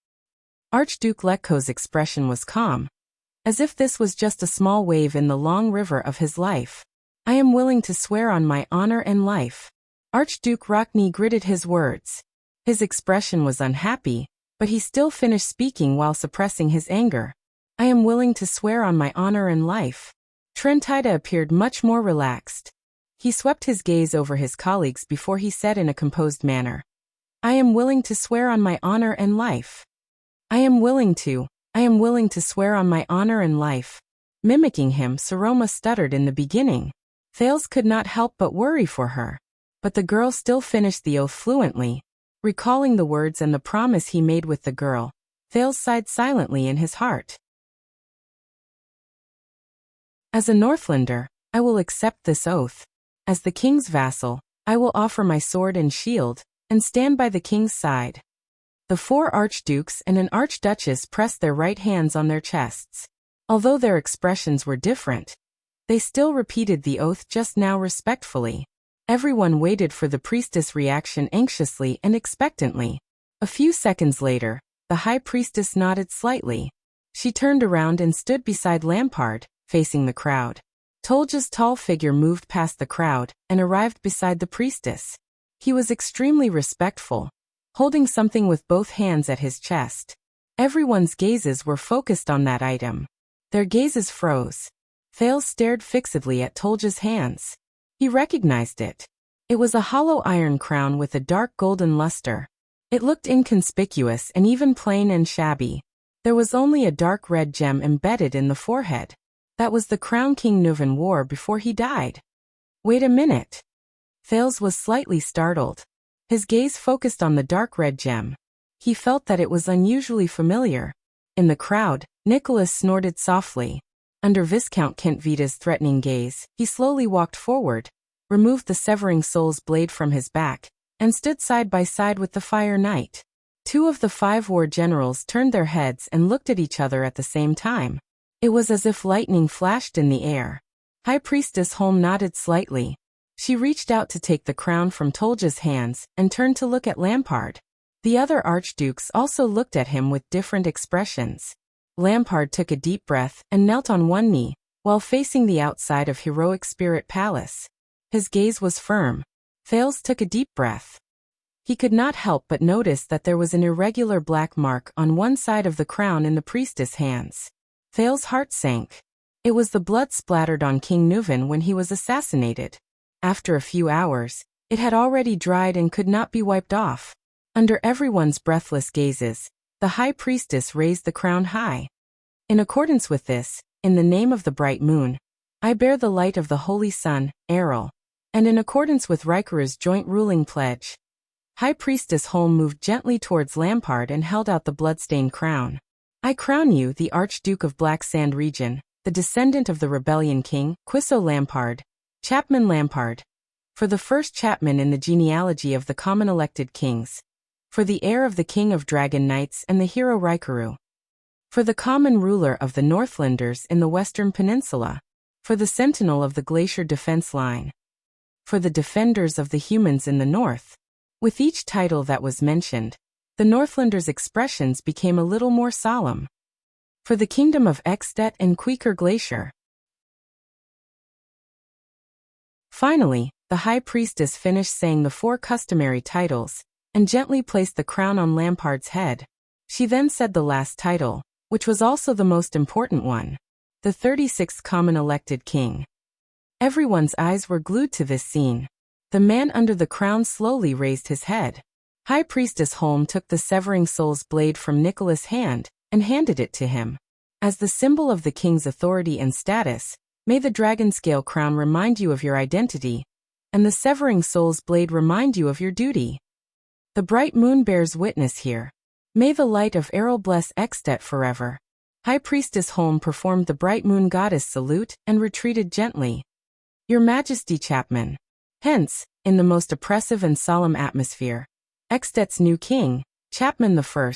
Archduke Letko's expression was calm, as if this was just a small wave in the long river of his life. I am willing to swear on my honor and life. Archduke Rockney gritted his words. His expression was unhappy, but he still finished speaking while suppressing his anger. I am willing to swear on my honor and life. Trentida appeared much more relaxed. He swept his gaze over his colleagues before he said in a composed manner, I am willing to swear on my honor and life. I am willing to swear on my honor and life. Mimicking him, Saroma stuttered in the beginning. Thales could not help but worry for her. But the girl still finished the oath fluently. Recalling the words and the promise he made with the girl, Thales sighed silently in his heart. As a Northlander, I will accept this oath. As the king's vassal, I will offer my sword and shield, and stand by the king's side. The 4 archdukes and an archduchess pressed their right hands on their chests. Although their expressions were different, they still repeated the oath just now respectfully. Everyone waited for the priestess' reaction anxiously and expectantly. A few seconds later, the high priestess nodded slightly. She turned around and stood beside Lampard, facing the crowd. Tolja's tall figure moved past the crowd and arrived beside the priestess. He was extremely respectful, holding something with both hands at his chest. Everyone's gazes were focused on that item. Their gazes froze. Thales stared fixedly at Tolja's hands. He recognized it. It was a hollow iron crown with a dark golden luster. It looked inconspicuous and even plain and shabby. There was only a dark red gem embedded in the forehead. That was the crown King Nuvan wore before he died. Wait a minute. Thales was slightly startled. His gaze focused on the dark red gem. He felt that it was unusually familiar. In the crowd, Nicholas snorted softly. Under Viscount Kentvita's threatening gaze, he slowly walked forward, removed the severing soul's blade from his back, and stood side by side with the Fire Knight. Two of the 5 war generals turned their heads and looked at each other at the same time. It was as if lightning flashed in the air. High Priestess Holm nodded slightly. She reached out to take the crown from Tolja's hands and turned to look at Lampard. The other archdukes also looked at him with different expressions. Lampard took a deep breath and knelt on one knee, while facing the outside of Heroic Spirit Palace. His gaze was firm. Thales took a deep breath. He could not help but notice that there was an irregular black mark on one side of the crown in the priestess' hands. Thales' heart sank. It was the blood splattered on King Nuvan when he was assassinated. After a few hours, it had already dried and could not be wiped off. Under everyone's breathless gazes, the high priestess raised the crown high. In accordance with this, in the name of the bright moon, I bear the light of the holy sun, Errol. And in accordance with Rikaru's joint ruling pledge, High Priestess Holm moved gently towards Lampard and held out the bloodstained crown. I crown you the Archduke of Black Sand Region, the descendant of the Rebellion King, Quisso Lampard, Chapman Lampard, for the first Chapman in the genealogy of the common elected kings, for the heir of the King of Dragon Knights and the hero Rikaru, for the common ruler of the Northlanders in the Western Peninsula, for the sentinel of the Glacier Defense Line, for the defenders of the humans in the north. With each title that was mentioned, the Northlanders' expressions became a little more solemn. For the kingdom of Ekstedt and Queeker Glacier. Finally, the high priestess finished saying the 4 customary titles, and gently placed the crown on Lampard's head. She then said the last title, which was also the most important one, the 36th common elected king. Everyone's eyes were glued to this scene. The man under the crown slowly raised his head. High Priestess Holm took the severing soul's blade from Nicholas' hand and handed it to him. As the symbol of the king's authority and status, may the dragon scale crown remind you of your identity, and the severing soul's blade remind you of your duty. The bright moon bears witness here. May the light of Errol bless Ekstedt forever. High Priestess Holm performed the bright moon goddess salute and retreated gently. Your Majesty Chapman. Hence, in the most oppressive and solemn atmosphere, Ekstedt's new king, Chapman I,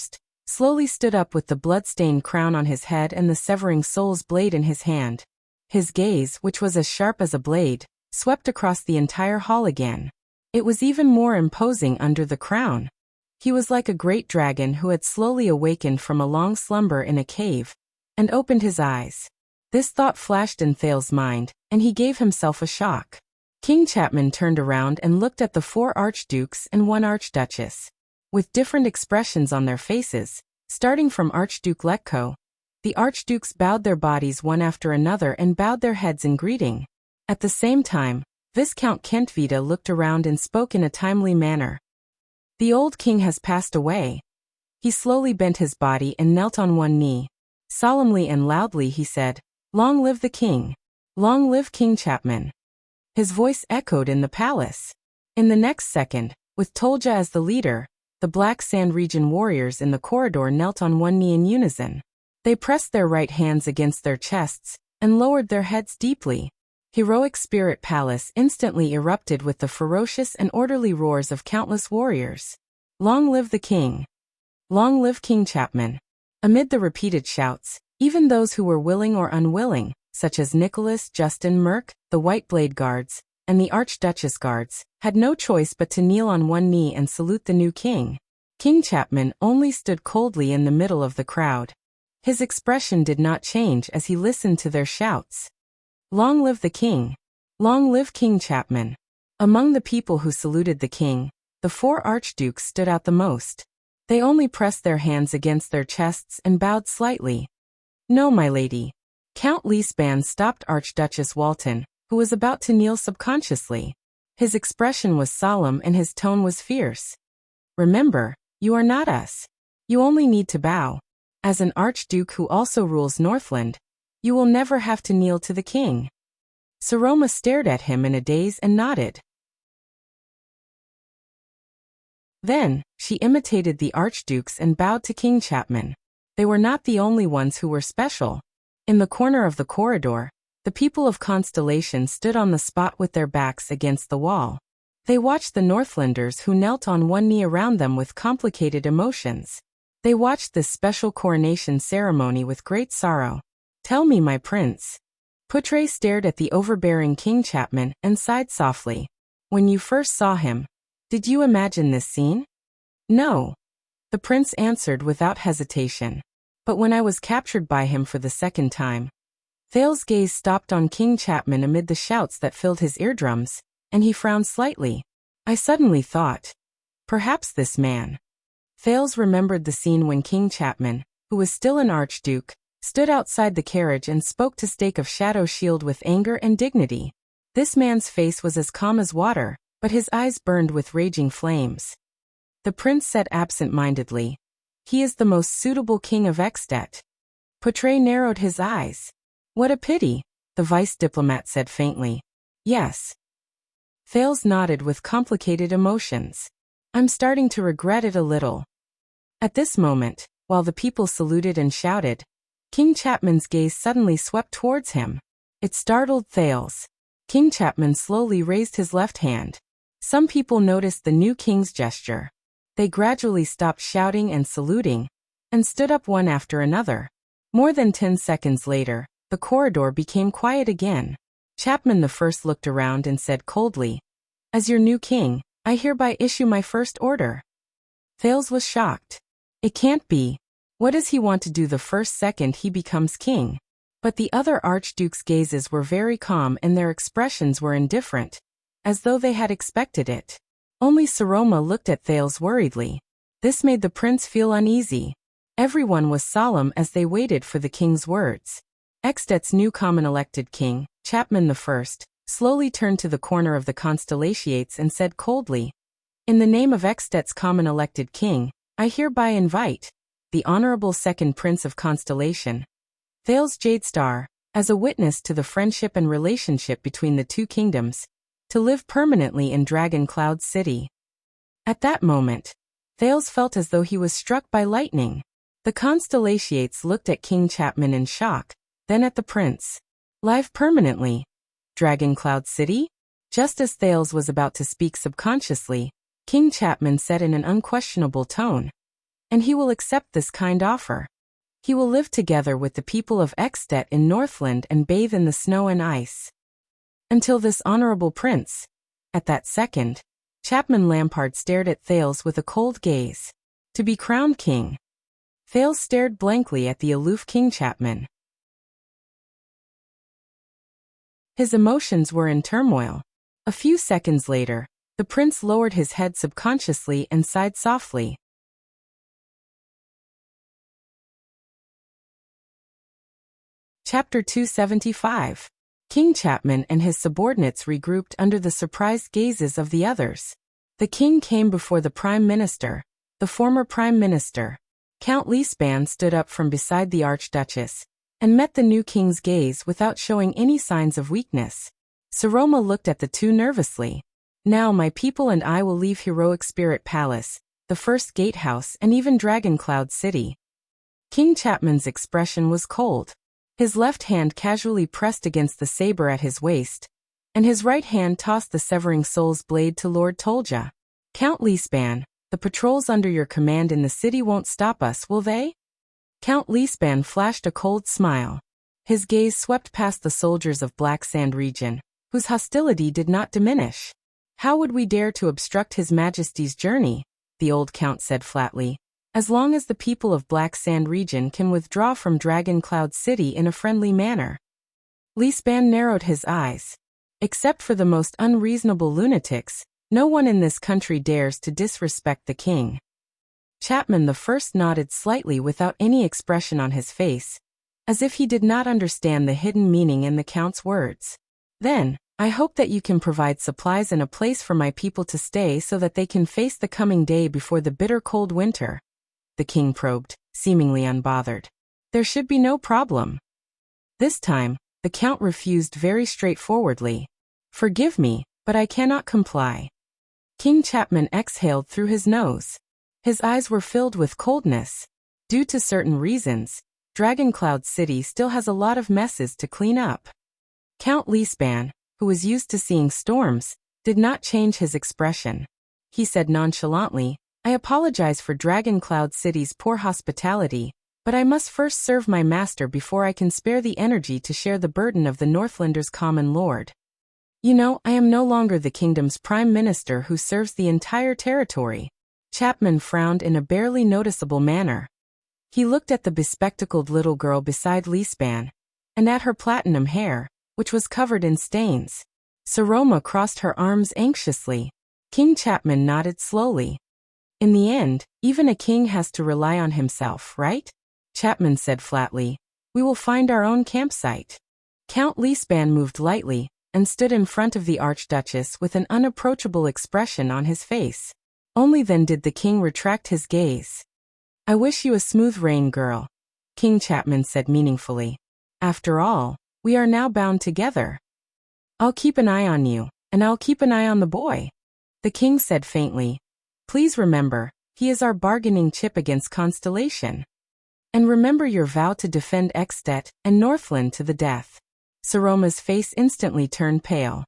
slowly stood up with the blood-stained crown on his head and the severing soul's blade in his hand. His gaze, which was as sharp as a blade, swept across the entire hall again. It was even more imposing under the crown. He was like a great dragon who had slowly awakened from a long slumber in a cave, and opened his eyes. This thought flashed in Thales' mind, and he gave himself a shock. King Chapman turned around and looked at the 4 archdukes and 1 archduchess. With different expressions on their faces, starting from Archduke Letko, the archdukes bowed their bodies one after another and bowed their heads in greeting. At the same time, Viscount Kentvita looked around and spoke in a timely manner. The old king has passed away. He slowly bent his body and knelt on one knee. Solemnly and loudly he said, "Long live the king! Long live King Chapman!" His voice echoed in the palace. In the next second, with Tolja as the leader, the Black Sand Region warriors in the corridor knelt on one knee in unison. They pressed their right hands against their chests and lowered their heads deeply. Heroic Spirit Palace instantly erupted with the ferocious and orderly roars of countless warriors. Long live the king! Long live King Chapman! Amid the repeated shouts, even those who were willing or unwilling, such as Nicholas, Justin, Merk, the White Blade Guards, and the Archduchess Guards, had no choice but to kneel on one knee and salute the new king. King Chapman only stood coldly in the middle of the crowd. His expression did not change as he listened to their shouts. Long live the king! Long live King Chapman! Among the people who saluted the king, the 4 archdukes stood out the most. They only pressed their hands against their chests and bowed slightly. No, my lady. Count Leesban stopped Archduchess Walton, who was about to kneel subconsciously. His expression was solemn and his tone was fierce. Remember, you are not us. You only need to bow. As an archduke who also rules Northland, you will never have to kneel to the king. Saroma stared at him in a daze and nodded. Then, she imitated the archdukes and bowed to King Chapman. They were not the only ones who were special. In the corner of the corridor, the people of Constellation stood on the spot with their backs against the wall. They watched the Northlanders who knelt on one knee around them with complicated emotions. They watched this special coronation ceremony with great sorrow. "Tell me, my prince." Putre stared at the overbearing King Chapman and sighed softly. "When you first saw him, did you imagine this scene?" "No," the prince answered without hesitation. "But when I was captured by him for the second time." Thale's gaze stopped on King Chapman amid the shouts that filled his eardrums, and he frowned slightly. "I suddenly thought, perhaps this man." Thales remembered the scene when King Chapman, who was still an archduke, stood outside the carriage and spoke to Stake of Shadow Shield with anger and dignity. This man's face was as calm as water, but his eyes burned with raging flames. The prince said absent-mindedly, "He is the most suitable king of Extet." Putre narrowed his eyes. "What a pity," the vice diplomat said faintly. "Yes." Thales nodded with complicated emotions. "I'm starting to regret it a little." At this moment, while the people saluted and shouted, King Chapman's gaze suddenly swept towards him. It startled Thales. King Chapman slowly raised his left hand. Some people noticed the new king's gesture. They gradually stopped shouting and saluting, and stood up one after another. More than 10 seconds later, the corridor became quiet again. Chapman I looked around and said coldly, "As your new king, I hereby issue my first order." Thales was shocked. It can't be. What does he want to do the first second he becomes king? But the other archdukes' gazes were very calm and their expressions were indifferent, as though they had expected it. Only Saroma looked at Thales worriedly. This made the prince feel uneasy. Everyone was solemn as they waited for the king's words. Extet's new common-elected king, Chapman I, slowly turned to the corner of the Constellations and said coldly, "In the name of Extet's common-elected king, I hereby invite the Honorable Second Prince of Constellation, Thales Jadestar, as a witness to the friendship and relationship between the two kingdoms, to live permanently in Dragon Cloud City." At that moment, Thales felt as though he was struck by lightning. The Constellations looked at King Chapman in shock, then at the prince. "Live permanently? Dragon Cloud City?" Just as Thales was about to speak subconsciously, King Chapman said in an unquestionable tone, "And he will accept this kind offer. He will live together with the people of Extet in Northland and bathe in the snow and ice. Until this honorable prince." At that second, Chapman Lampard stared at Thales with a cold gaze. "To be crowned king." Thales stared blankly at the aloof King Chapman. His emotions were in turmoil. A few seconds later, the prince lowered his head subconsciously and sighed softly. Chapter 275. King Chapman and his subordinates regrouped under the surprised gazes of the others. The king came before the prime minister, the former prime minister. Count Leespan stood up from beside the archduchess, and met the new king's gaze without showing any signs of weakness. Saroma looked at the two nervously. "Now my people and I will leave Heroic Spirit Palace, the First Gatehouse and even Dragon Cloud City." King Chapman's expression was cold. His left hand casually pressed against the saber at his waist, and his right hand tossed the severing soul's blade to Lord Tolja. "Count Leespan, the patrols under your command in the city won't stop us, will they?" Count Leespan flashed a cold smile. His gaze swept past the soldiers of Black Sand region, whose hostility did not diminish. "How would we dare to obstruct His Majesty's journey?" the old count said flatly. "As long as the people of Black Sand region can withdraw from Dragon Cloud City in a friendly manner." Leespan narrowed his eyes. "Except for the most unreasonable lunatics, no one in this country dares to disrespect the king." Chapman I nodded slightly without any expression on his face, as if he did not understand the hidden meaning in the count's words. "Then, I hope that you can provide supplies and a place for my people to stay so that they can face the coming day before the bitter cold winter," the king probed, seemingly unbothered. "There should be no problem." This time, the count refused very straightforwardly. "Forgive me, but I cannot comply." King Chapman exhaled through his nose. His eyes were filled with coldness. Due to certain reasons, Dragoncloud City still has a lot of messes to clean up. Count Leespan, who was used to seeing storms, did not change his expression. He said nonchalantly, I apologize for Dragoncloud City's poor hospitality, but I must first serve my master before I can spare the energy to share the burden of the Northlanders' common lord. You know, I am no longer the kingdom's prime minister who serves the entire territory. Chapman frowned in a barely noticeable manner. He looked at the bespectacled little girl beside Leespan, and at her platinum hair, which was covered in stains. Saroma crossed her arms anxiously. King Chapman nodded slowly. In the end, even a king has to rely on himself, right? Chapman said flatly. We will find our own campsite. Count Leespan moved lightly, and stood in front of the Archduchess with an unapproachable expression on his face. Only then did the king retract his gaze. I wish you a smooth reign, girl, King Chapman said meaningfully. After all, we are now bound together. I'll keep an eye on you, and I'll keep an eye on the boy, the king said faintly. Please remember, he is our bargaining chip against Constellation. And remember your vow to defend Ekstedt and Northland to the death. Saroma's face instantly turned pale.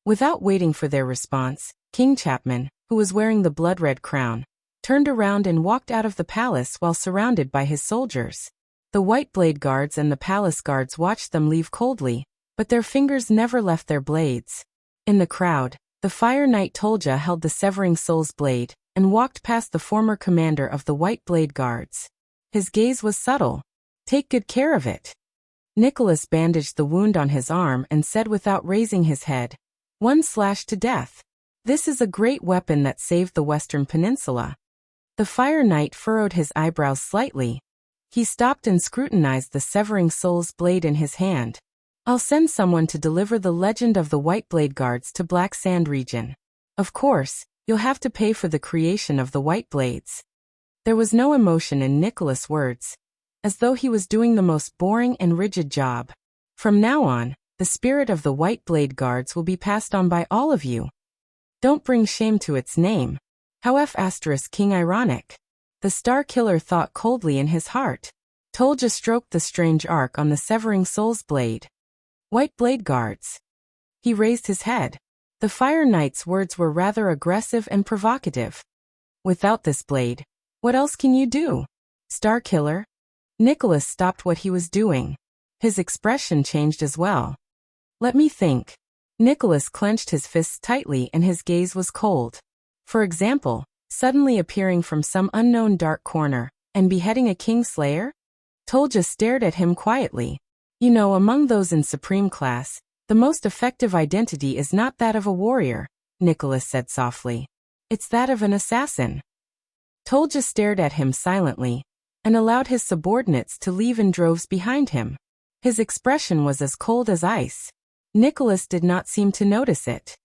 Without waiting for their response, King Chapman, who was wearing the blood-red crown, turned around and walked out of the palace while surrounded by his soldiers. The White Blade Guards and the palace guards watched them leave coldly, but their fingers never left their blades. In the crowd, the Fire Knight Tolja held the Severing Soul's blade and walked past the former commander of the White Blade Guards. His gaze was subtle. Take good care of it. Nicholas bandaged the wound on his arm and said without raising his head, one slash to death. This is a great weapon that saved the Western Peninsula. The Fire Knight furrowed his eyebrows slightly. He stopped and scrutinized the Severing Soul's blade in his hand. I'll send someone to deliver the legend of the White Blade Guards to Black Sand region. Of course, you'll have to pay for the creation of the White Blades. There was no emotion in Nicholas' words, as though he was doing the most boring and rigid job. From now on, the spirit of the White Blade Guards will be passed on by all of you. Don't bring shame to its name. How King ironic. The Star Killer thought coldly in his heart. Tolja stroked the strange arc on the Severing Soul's blade. White Blade Guards. He raised his head. The Fire Knight's words were rather aggressive and provocative. Without this blade, what else can you do? Star Killer? Nicholas stopped what he was doing. His expression changed as well. Let me think. Nicholas clenched his fists tightly and his gaze was cold. For example, suddenly appearing from some unknown dark corner and beheading a Kingslayer? Tolja stared at him quietly. You know, among those in Supreme Class, the most effective identity is not that of a warrior, Nicholas said softly. It's that of an assassin. Tolja stared at him silently and allowed his subordinates to leave in droves behind him. His expression was as cold as ice. Nicholas did not seem to notice it.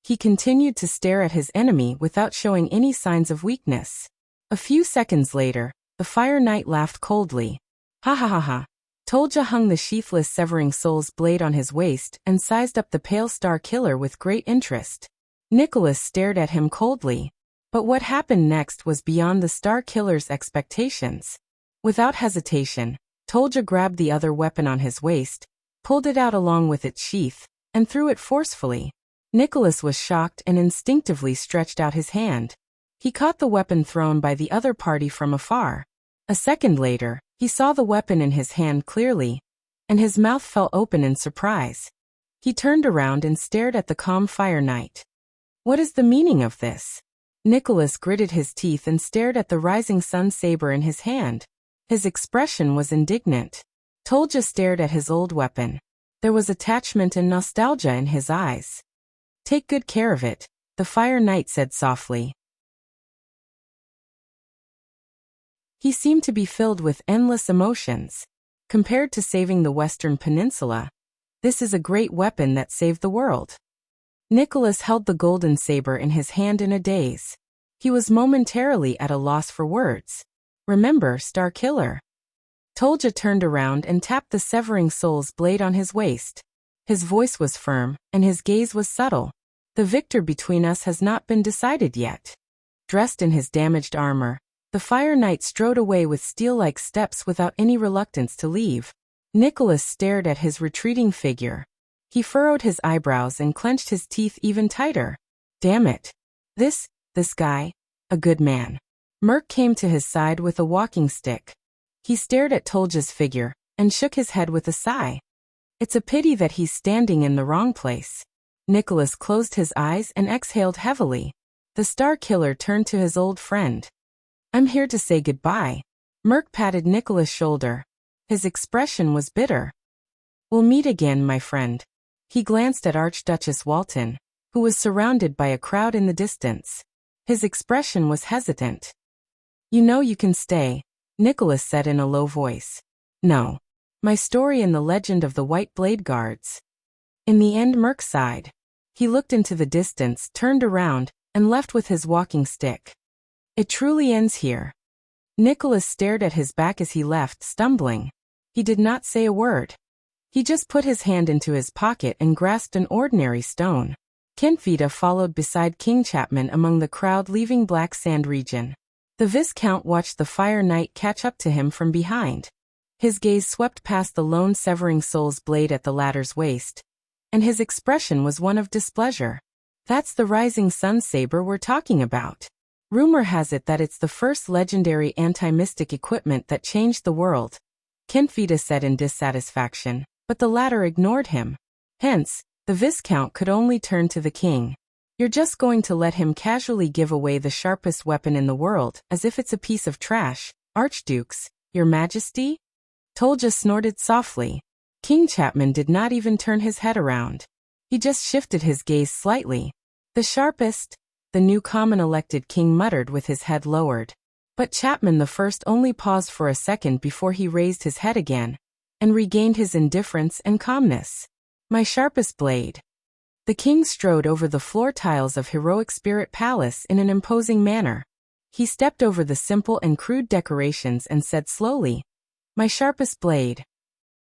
He continued to stare at his enemy without showing any signs of weakness. A few seconds later, the Fire Knight laughed coldly. Ha ha ha ha. Tolja hung the sheathless Severing Soul's blade on his waist and sized up the pale Star Killer with great interest. Nicholas stared at him coldly. But what happened next was beyond the Star Killer's expectations. Without hesitation, Tolja grabbed the other weapon on his waist, pulled it out along with its sheath, and threw it forcefully. Nicholas was shocked and instinctively stretched out his hand. He caught the weapon thrown by the other party from afar. A second later, he saw the weapon in his hand clearly, and his mouth fell open in surprise. He turned around and stared at the calm Fire Knight. What is the meaning of this? Nicholas gritted his teeth and stared at the rising sun saber in his hand. His expression was indignant. Tolja stared at his old weapon. There was attachment and nostalgia in his eyes. Take good care of it, the Fire Knight said softly. He seemed to be filled with endless emotions. Compared to saving the Western Peninsula, this is a great weapon that saved the world. Nicholas held the golden saber in his hand in a daze. He was momentarily at a loss for words. Remember, Star Killer. Tolja turned around and tapped the Severing Soul's blade on his waist. His voice was firm, and his gaze was subtle. The victor between us has not been decided yet. Dressed in his damaged armor, The Fire Knight strode away with steel-like steps without any reluctance to leave. Nicholas stared at his retreating figure. He furrowed his eyebrows and clenched his teeth even tighter. Damn it. This guy, a good man. Merc came to his side with a walking stick. He stared at Tolja's figure and shook his head with a sigh. It's a pity that he's standing in the wrong place. Nicholas closed his eyes and exhaled heavily. The Star Killer turned to his old friend. I'm here to say goodbye. Merc patted Nicholas' shoulder. His expression was bitter. We'll meet again, my friend. He glanced at Archduchess Walton, who was surrounded by a crowd in the distance. His expression was hesitant. You know you can stay, Nicholas said in a low voice. No. My story and the legend of the White Blade Guards. In the end, Merc sighed. He looked into the distance, turned around, and left with his walking stick. It truly ends here. Nicholas stared at his back as he left, stumbling. He did not say a word. He just put his hand into his pocket and grasped an ordinary stone. Kentvita followed beside King Chapman among the crowd leaving Black Sand region. The Viscount watched the Fire Knight catch up to him from behind. His gaze swept past the lone severing soul's blade at the latter's waist, and his expression was one of displeasure. That's the Rising Sun saber we're talking about. Rumor has it that it's the first legendary anti-mystic equipment that changed the world, Kentvita said in dissatisfaction, but the latter ignored him. Hence, the Viscount could only turn to the king. You're just going to let him casually give away the sharpest weapon in the world, as if it's a piece of trash, Archdukes, your majesty? Tolja snorted softly. King Chapman did not even turn his head around. He just shifted his gaze slightly. The sharpest? The new common elected king muttered with his head lowered. But Chapman the First only paused for a second before he raised his head again, and regained his indifference and calmness. My sharpest blade. The king strode over the floor tiles of Heroic Spirit Palace in an imposing manner. He stepped over the simple and crude decorations and said slowly, My sharpest blade.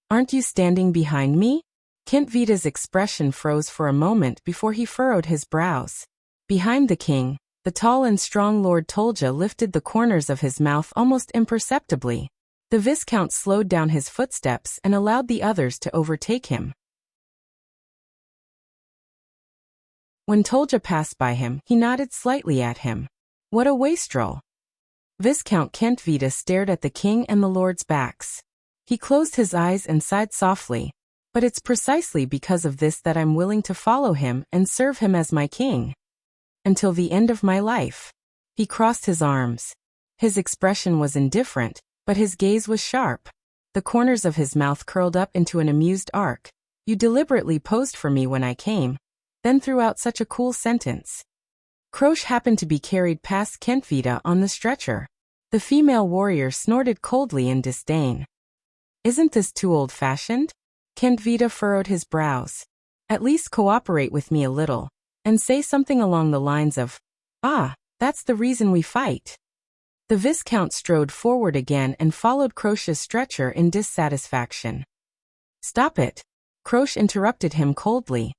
Aren't you standing behind me? Kentvita's expression froze for a moment before he furrowed his brows. Behind the king, the tall and strong Lord Tolja lifted the corners of his mouth almost imperceptibly. The Viscount slowed down his footsteps and allowed the others to overtake him. When Tolja passed by him, he nodded slightly at him. What a wastrel! Viscount Kentvita stared at the king and the lord's backs. He closed his eyes and sighed softly. But it's precisely because of this that I'm willing to follow him and serve him as my king. Until the end of my life. He crossed his arms. His expression was indifferent, but his gaze was sharp. The corners of his mouth curled up into an amused arc. You deliberately posed for me when I came, then threw out such a cool sentence. Krosh happened to be carried past Kentvita on the stretcher. The female warrior snorted coldly in disdain. Isn't this too old-fashioned? Kentvita furrowed his brows. At least cooperate with me a little, and say something along the lines of, that's the reason we fight. The Viscount strode forward again and followed Krosh's stretcher in dissatisfaction. Stop it. Krosh interrupted him coldly.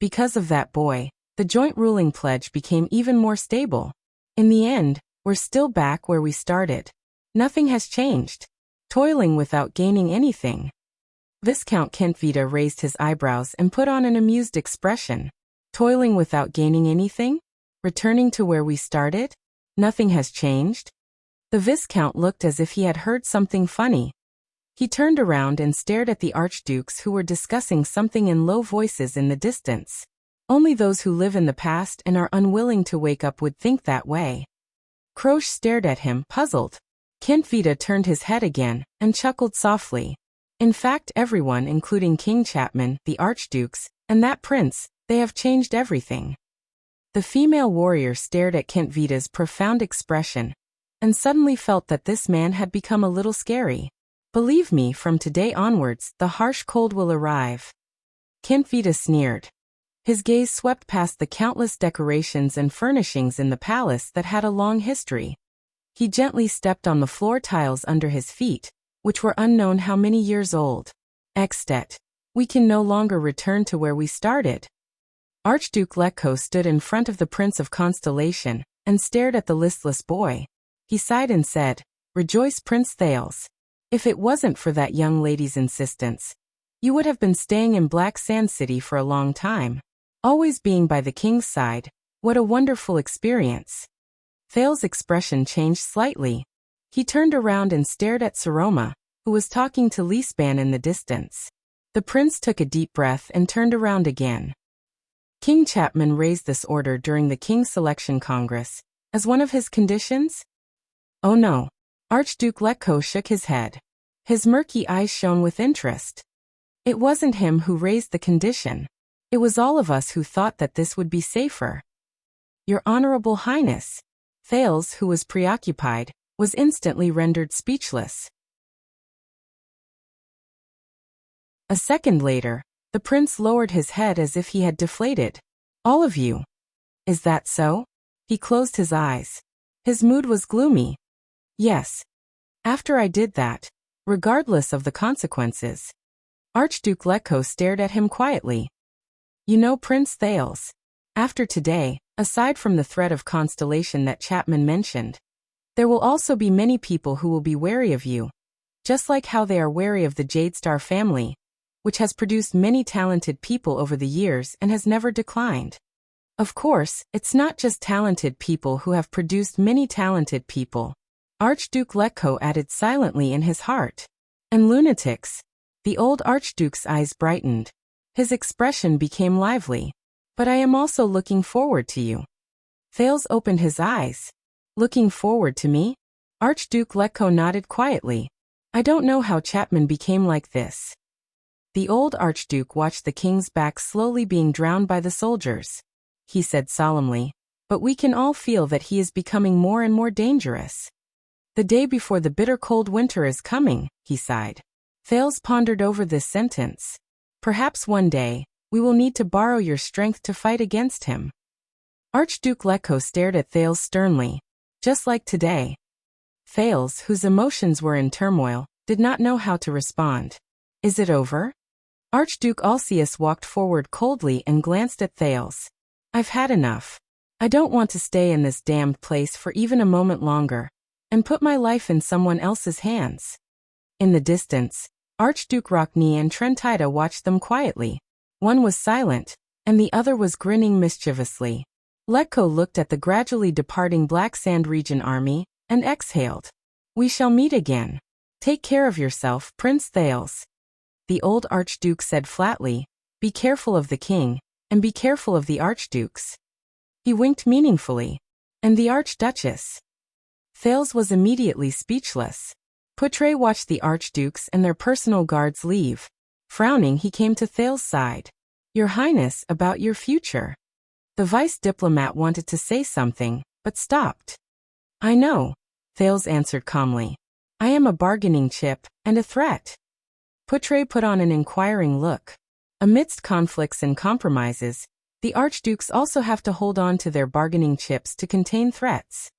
Because of that boy, the joint ruling pledge became even more stable. In the end, we're still back where we started. Nothing has changed. Toiling without gaining anything. Viscount Kentvita raised his eyebrows and put on an amused expression. Toiling without gaining anything? Returning to where we started? Nothing has changed? The Viscount looked as if he had heard something funny. He turned around and stared at the archdukes who were discussing something in low voices in the distance. Only those who live in the past and are unwilling to wake up would think that way. Krosh stared at him, puzzled. Kentvita turned his head again and chuckled softly. In fact, everyone, including King Chapman, the archdukes, and that prince, they have changed everything. The female warrior stared at Kentvita's profound expression, and suddenly felt that this man had become a little scary. Believe me, from today onwards, the harsh cold will arrive. Kentvita sneered. His gaze swept past the countless decorations and furnishings in the palace that had a long history. He gently stepped on the floor tiles under his feet, which were unknown how many years old. Extet. We can no longer return to where we started. Archduke Lekko stood in front of the Prince of Constellation and stared at the listless boy. He sighed and said, "Rejoice, Prince Thales. If it wasn't for that young lady's insistence, you would have been staying in Black Sand City for a long time. Always being by the king's side, what a wonderful experience." Thales' expression changed slightly. He turned around and stared at Saroma, who was talking to Leespan in the distance. The prince took a deep breath and turned around again. King Chapman raised this order during the King's Selection Congress as one of his conditions? Oh no. Archduke Letko shook his head. His murky eyes shone with interest. It wasn't him who raised the condition. It was all of us who thought that this would be safer. Your Honorable Highness. Thales, who was preoccupied, was instantly rendered speechless. A second later, the prince lowered his head as if he had deflated. All of you. Is that so? He closed his eyes. His mood was gloomy. Yes. After I did that, regardless of the consequences. Archduke Letko stared at him quietly. You know, Prince Thales, after today, aside from the threat of Constellation that Chapman mentioned, there will also be many people who will be wary of you, just like how they are wary of the Jadestar family, which has produced many talented people over the years and has never declined. Of course, it's not just talented people who have produced many talented people, Archduke Letko added silently in his heart. And lunatics. The old Archduke's eyes brightened. His expression became lively. But I am also looking forward to you. Thales opened his eyes. Looking forward to me? Archduke Letko nodded quietly. I don't know how Chapman became like this. The old Archduke watched the king's back slowly being drowned by the soldiers. He said solemnly, but we can all feel that he is becoming more and more dangerous. The day before the bitter cold winter is coming, he sighed. Thales pondered over this sentence. Perhaps one day, we will need to borrow your strength to fight against him. Archduke Letko stared at Thales sternly. Just like today. Thales, whose emotions were in turmoil, did not know how to respond. Is it over? Archduke Alcius walked forward coldly and glanced at Thales. I've had enough. I don't want to stay in this damned place for even a moment longer, and put my life in someone else's hands. In the distance, Archduke Rockney and Trentida watched them quietly. One was silent, and the other was grinning mischievously. Letko looked at the gradually departing Black Sand Region army, and exhaled. We shall meet again. Take care of yourself, Prince Thales. The old Archduke said flatly, be careful of the king, and be careful of the Archdukes. He winked meaningfully. And the Archduchess. Thales was immediately speechless. Poutre watched the Archdukes and their personal guards leave. Frowning, he came to Thales' side. Your Highness, about your future. The vice diplomat wanted to say something, but stopped. I know, Thales answered calmly. I am a bargaining chip, and a threat. Poutre put on an inquiring look. Amidst conflicts and compromises, the Archdukes also have to hold on to their bargaining chips to contain threats.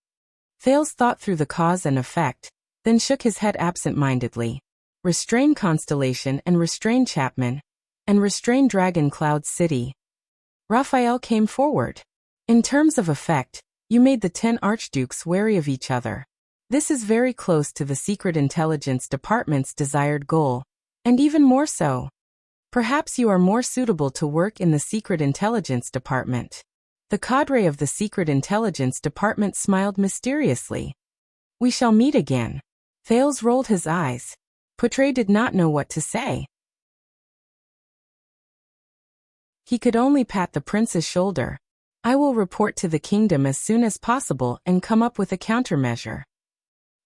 Thales thought through the cause and effect, then shook his head absent-mindedly. Restrain Constellation and restrain Chapman, and restrain Dragon Cloud City. Raphael came forward. In terms of effect, you made the 10 Archdukes wary of each other. This is very close to the Secret Intelligence Department's desired goal, and even more so. Perhaps you are more suitable to work in the Secret Intelligence Department. The cadre of the Secret Intelligence Department smiled mysteriously. We shall meet again. Thales rolled his eyes. Poutre did not know what to say. He could only pat the prince's shoulder. I will report to the kingdom as soon as possible and come up with a countermeasure.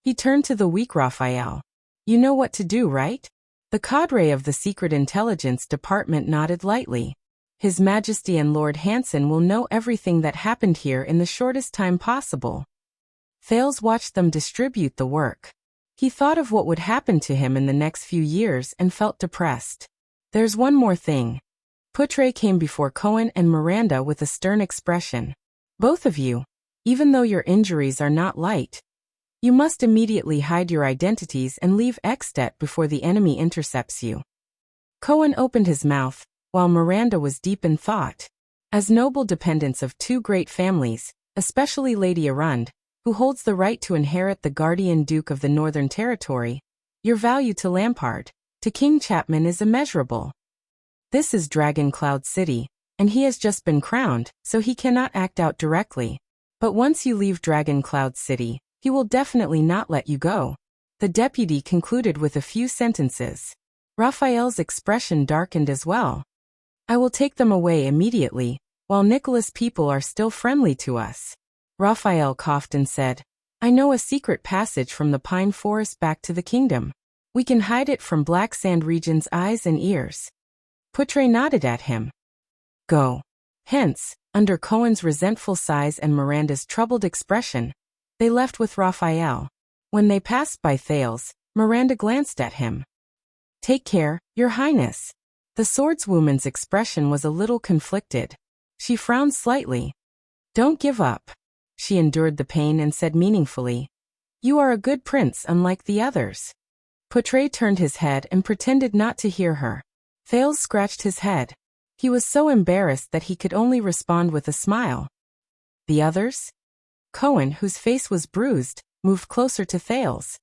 He turned to the weak Raphael. You know what to do, right? The cadre of the Secret Intelligence Department nodded lightly. His Majesty and Lord Hanson will know everything that happened here in the shortest time possible. Thales watched them distribute the work. He thought of what would happen to him in the next few years and felt depressed. There's one more thing. Poutre came before Cohen and Miranda with a stern expression. Both of you, even though your injuries are not light, you must immediately hide your identities and leave Extet before the enemy intercepts you. Cohen opened his mouth, while Miranda was deep in thought. As noble dependents of two great families, especially Lady Arund, who holds the right to inherit the guardian duke of the Northern Territory, your value to Lampard, to King Chapman is immeasurable. This is Dragon Cloud City, and he has just been crowned, so he cannot act out directly. But once you leave Dragon Cloud City, he will definitely not let you go. The deputy concluded with a few sentences. Raphael's expression darkened as well. I will take them away immediately, while Nicholas' people are still friendly to us. Raphael coughed and said, I know a secret passage from the pine forest back to the kingdom. We can hide it from Black Sand Region's eyes and ears. Poutre nodded at him. Go. Hence, under Cohen's resentful sighs and Miranda's troubled expression, they left with Raphael. When they passed by Thales, Miranda glanced at him. Take care, Your Highness. The swordswoman's expression was a little conflicted. She frowned slightly. Don't give up. She endured the pain and said meaningfully, You are a good prince unlike the others. Poutre turned his head and pretended not to hear her. Thales scratched his head. He was so embarrassed that he could only respond with a smile. The others? Cohen, whose face was bruised, moved closer to Thales.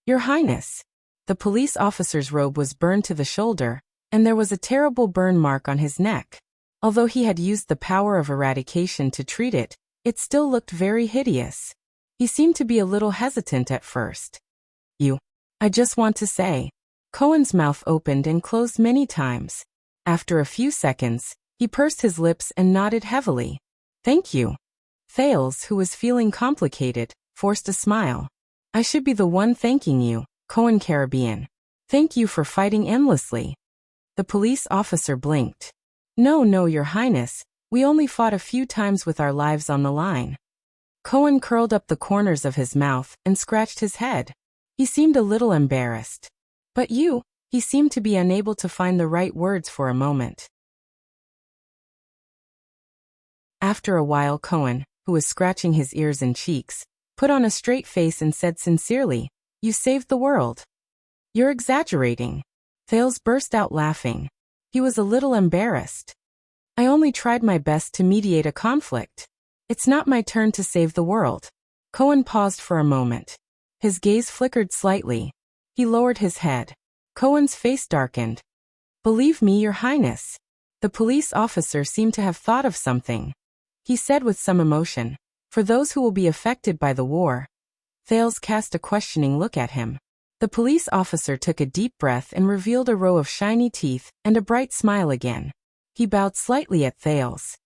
Your Highness. The police officer's robe was burned to the shoulder, and there was a terrible burn mark on his neck. Although he had used the power of eradication to treat it, it still looked very hideous. He seemed to be a little hesitant at first. I just want to say. Cohen's mouth opened and closed many times. After a few seconds, he pursed his lips and nodded heavily. Thank you. Thales, who was feeling complicated, forced a smile. I should be the one thanking you, Cohen Caribbean. Thank you for fighting endlessly. The police officer blinked. No, Your Highness, we only fought a few times with our lives on the line. Cohen curled up the corners of his mouth and scratched his head. He seemed a little embarrassed. But he seemed to be unable to find the right words for a moment. After a while Cohen, who was scratching his ears and cheeks, put on a straight face and said sincerely, You saved the world. You're exaggerating. Thales burst out laughing. He was a little embarrassed. I only tried my best to mediate a conflict. It's not my turn to save the world. Cohen paused for a moment. His gaze flickered slightly. He lowered his head. Cohen's face darkened. Believe me, Your Highness. The police officer seemed to have thought of something. He said with some emotion, For those who will be affected by the war. Thales cast a questioning look at him. The police officer took a deep breath and revealed a row of shiny teeth and a bright smile again. He bowed slightly at Thales.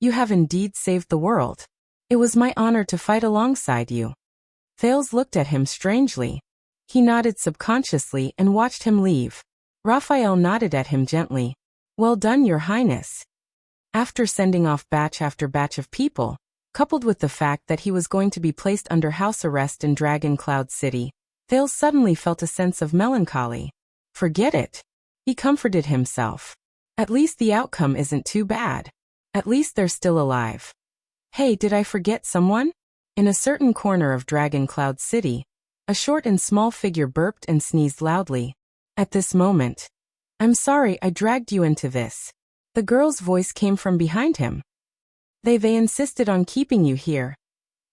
You have indeed saved the world. It was my honor to fight alongside you. Thales looked at him strangely. He nodded subconsciously and watched him leave. Raphael nodded at him gently. Well done, Your Highness. After sending off batch after batch of people, coupled with the fact that he was going to be placed under house arrest in Dragon Cloud City, Thales suddenly felt a sense of melancholy. Forget it. He comforted himself. At least the outcome isn't too bad. At least they're still alive. Hey, did I forget someone? In a certain corner of Dragon Cloud City, a short and small figure burped and sneezed loudly. At this moment, I'm sorry I dragged you into this. The girl's voice came from behind him. They insisted on keeping you here.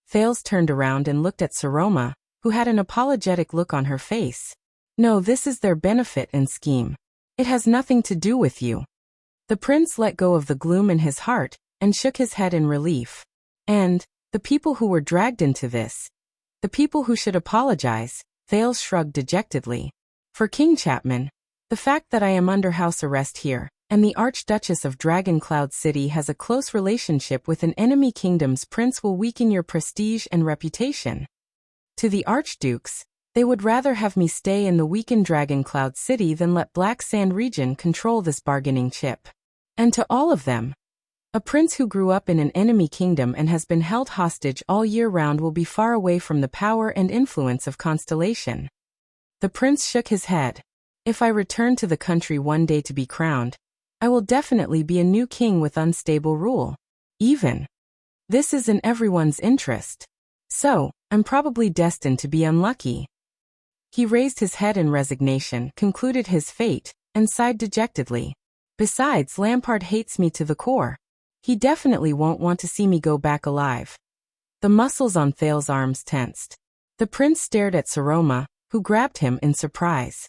Thales turned around and looked at Saroma, who had an apologetic look on her face. No, this is their benefit and scheme. It has nothing to do with you. The prince let go of the gloom in his heart and shook his head in relief. And, the people who were dragged into this, the people who should apologize, Thales shrugged dejectedly. For King Chapman, the fact that I am under house arrest here, and the Archduchess of Dragon Cloud City has a close relationship with an enemy kingdom's prince will weaken your prestige and reputation. To the Archdukes, they would rather have me stay in the weakened Dragon Cloud City than let Black Sand Region control this bargaining chip. And to all of them, a prince who grew up in an enemy kingdom and has been held hostage all year round will be far away from the power and influence of Constellation. The prince shook his head. If I return to the country one day to be crowned, I will definitely be a new king with unstable rule. This is in everyone's interest. So, I'm probably destined to be unlucky. He raised his head in resignation, concluded his fate, and sighed dejectedly. Besides, Lampard hates me to the core. He definitely won't want to see me go back alive. The muscles on Thale's arms tensed. The prince stared at Saroma, who grabbed him in surprise.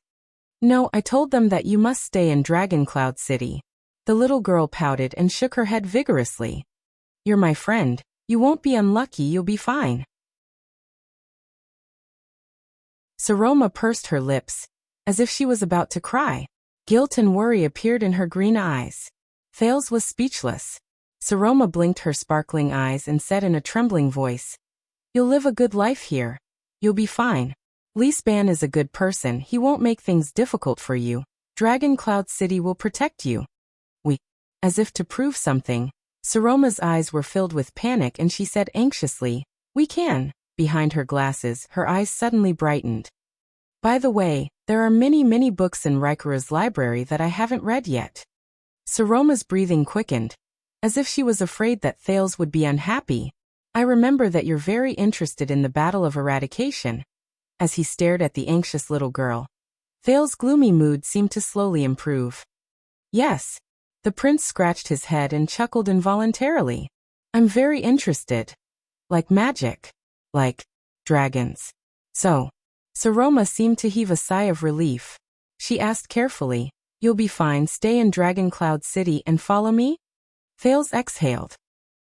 No, I told them that you must stay in Dragon Cloud City. The little girl pouted and shook her head vigorously. You're my friend. You won't be unlucky, you'll be fine. Saroma pursed her lips, as if she was about to cry. Guilt and worry appeared in her green eyes. Thales was speechless. Saroma blinked her sparkling eyes and said in a trembling voice, You'll live a good life here. You'll be fine. Lisban is a good person, he won't make things difficult for you. Dragon Cloud City will protect you. As if to prove something, Saroma's eyes were filled with panic and she said anxiously, We can. Behind her glasses, her eyes suddenly brightened. By the way, there are many books in Rikura's library that I haven't read yet. Saroma's breathing quickened, as if she was afraid that Thales would be unhappy. I remember that you're very interested in the Battle of Eradication. As he stared at the anxious little girl, Thales' gloomy mood seemed to slowly improve. Yes. The prince scratched his head and chuckled involuntarily. I'm very interested. Like magic. Like dragons. So. Saroma seemed to heave a sigh of relief. She asked carefully, You'll be fine, stay in Dragon Cloud City and follow me? Thales exhaled.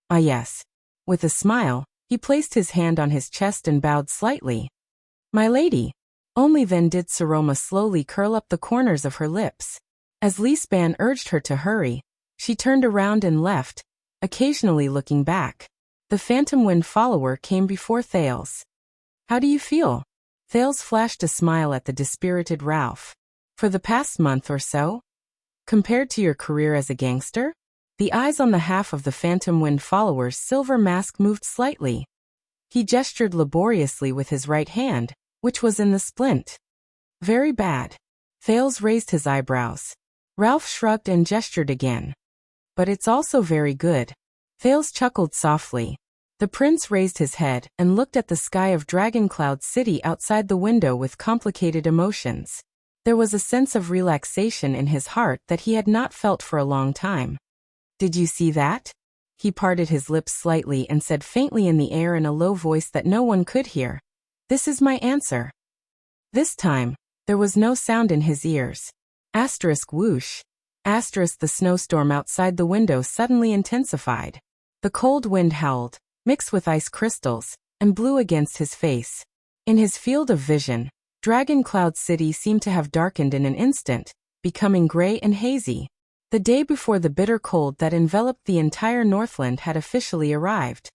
Ah yes. With a smile, he placed his hand on his chest and bowed slightly. My lady. Only then did Saroma slowly curl up the corners of her lips. As Lisban urged her to hurry, she turned around and left, occasionally looking back. The Phantom Wind follower came before Thales. How do you feel? Thales flashed a smile at the dispirited Ralph. For the past month or so? Compared to your career as a gangster? The eyes on the half of the Phantom Wind follower's silver mask moved slightly. He gestured laboriously with his right hand, which was in the splint. Very bad. Thales raised his eyebrows. Ralph shrugged and gestured again. But it's also very good. Thales chuckled softly. The prince raised his head and looked at the sky of Dragon Cloud City outside the window with complicated emotions. There was a sense of relaxation in his heart that he had not felt for a long time. Did you see that? He parted his lips slightly and said faintly in the air in a low voice that no one could hear. This is my answer. This time, there was no sound in his ears. Asterisk whoosh. Asterisk the snowstorm outside the window suddenly intensified. The cold wind howled, mixed with ice crystals, and blew against his face. In his field of vision, Dragon Cloud City seemed to have darkened in an instant, becoming gray and hazy. The day before the bitter cold that enveloped the entire Northland had officially arrived.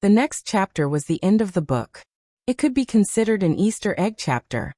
The next chapter was the end of the book. It could be considered an Easter egg chapter.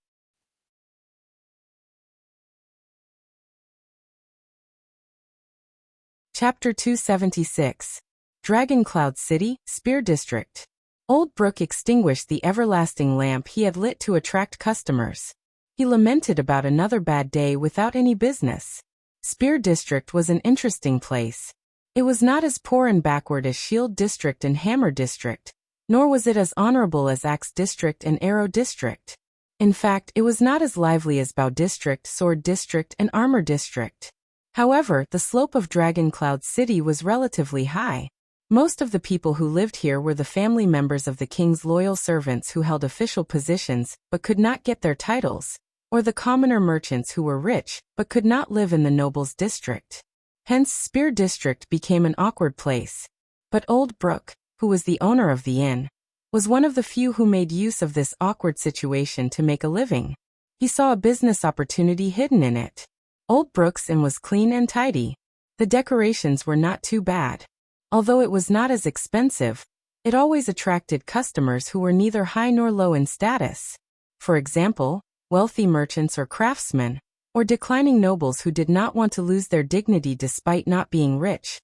Chapter 276. Dragon Cloud City, Spear District. Old Brook extinguished the everlasting lamp he had lit to attract customers. He lamented about another bad day without any business. Spear District was an interesting place. It was not as poor and backward as Shield District and Hammer District, nor was it as honorable as Axe District and Arrow District. In fact, it was not as lively as Bow District, Sword District, and Armor District. However, the slope of Dragon Cloud City was relatively high. Most of the people who lived here were the family members of the king's loyal servants who held official positions but could not get their titles, or the commoner merchants who were rich but could not live in the nobles' district. Hence, Spear District became an awkward place. But Old Brook, who was the owner of the inn, was one of the few who made use of this awkward situation to make a living. He saw a business opportunity hidden in it. Old Brook's inn was clean and tidy. The decorations were not too bad. Although it was not as expensive, it always attracted customers who were neither high nor low in status. For example, wealthy merchants or craftsmen, or declining nobles who did not want to lose their dignity despite not being rich,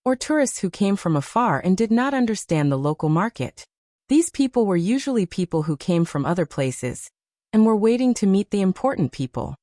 or tourists who came from afar and did not understand the local market. These people were usually people who came from other places, and were waiting to meet the important people.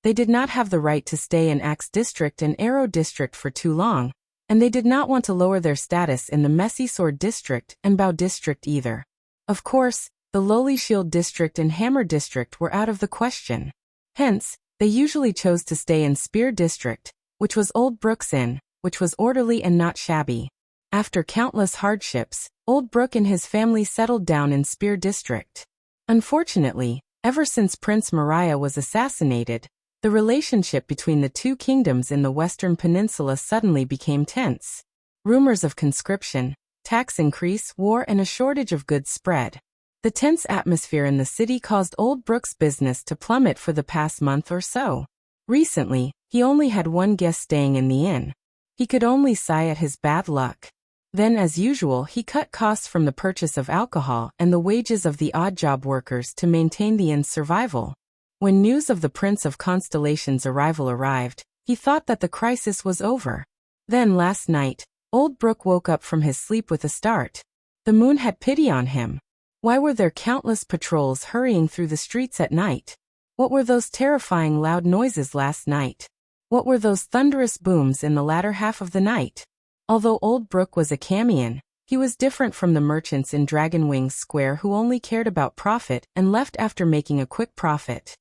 They did not have the right to stay in Axe District and Arrow District for too long, and they did not want to lower their status in the messy Sword District and Bow District either. Of course, the lowly Shield District and Hammer District were out of the question. Hence, they usually chose to stay in Spear District, which was Old Brook's Inn, which was orderly and not shabby. After countless hardships, Old Brook and his family settled down in Spear District. Unfortunately, ever since Prince Mariah was assassinated, the relationship between the two kingdoms in the Western Peninsula suddenly became tense. Rumors of conscription, tax increase, war, and a shortage of goods spread. The tense atmosphere in the city caused Old Brook's business to plummet for the past month or so. Recently, he only had one guest staying in the inn. He could only sigh at his bad luck. Then, as usual, he cut costs from the purchase of alcohol and the wages of the odd job workers to maintain the inn's survival. When news of the Prince of Constellation's arrival arrived, he thought that the crisis was over. Then last night, Old Brook woke up from his sleep with a start. The moon had pity on him. Why were there countless patrols hurrying through the streets at night? What were those terrifying loud noises last night? What were those thunderous booms in the latter half of the night? Although Old Brook was a Camion, he was different from the merchants in Dragonwings Square who only cared about profit and left after making a quick profit.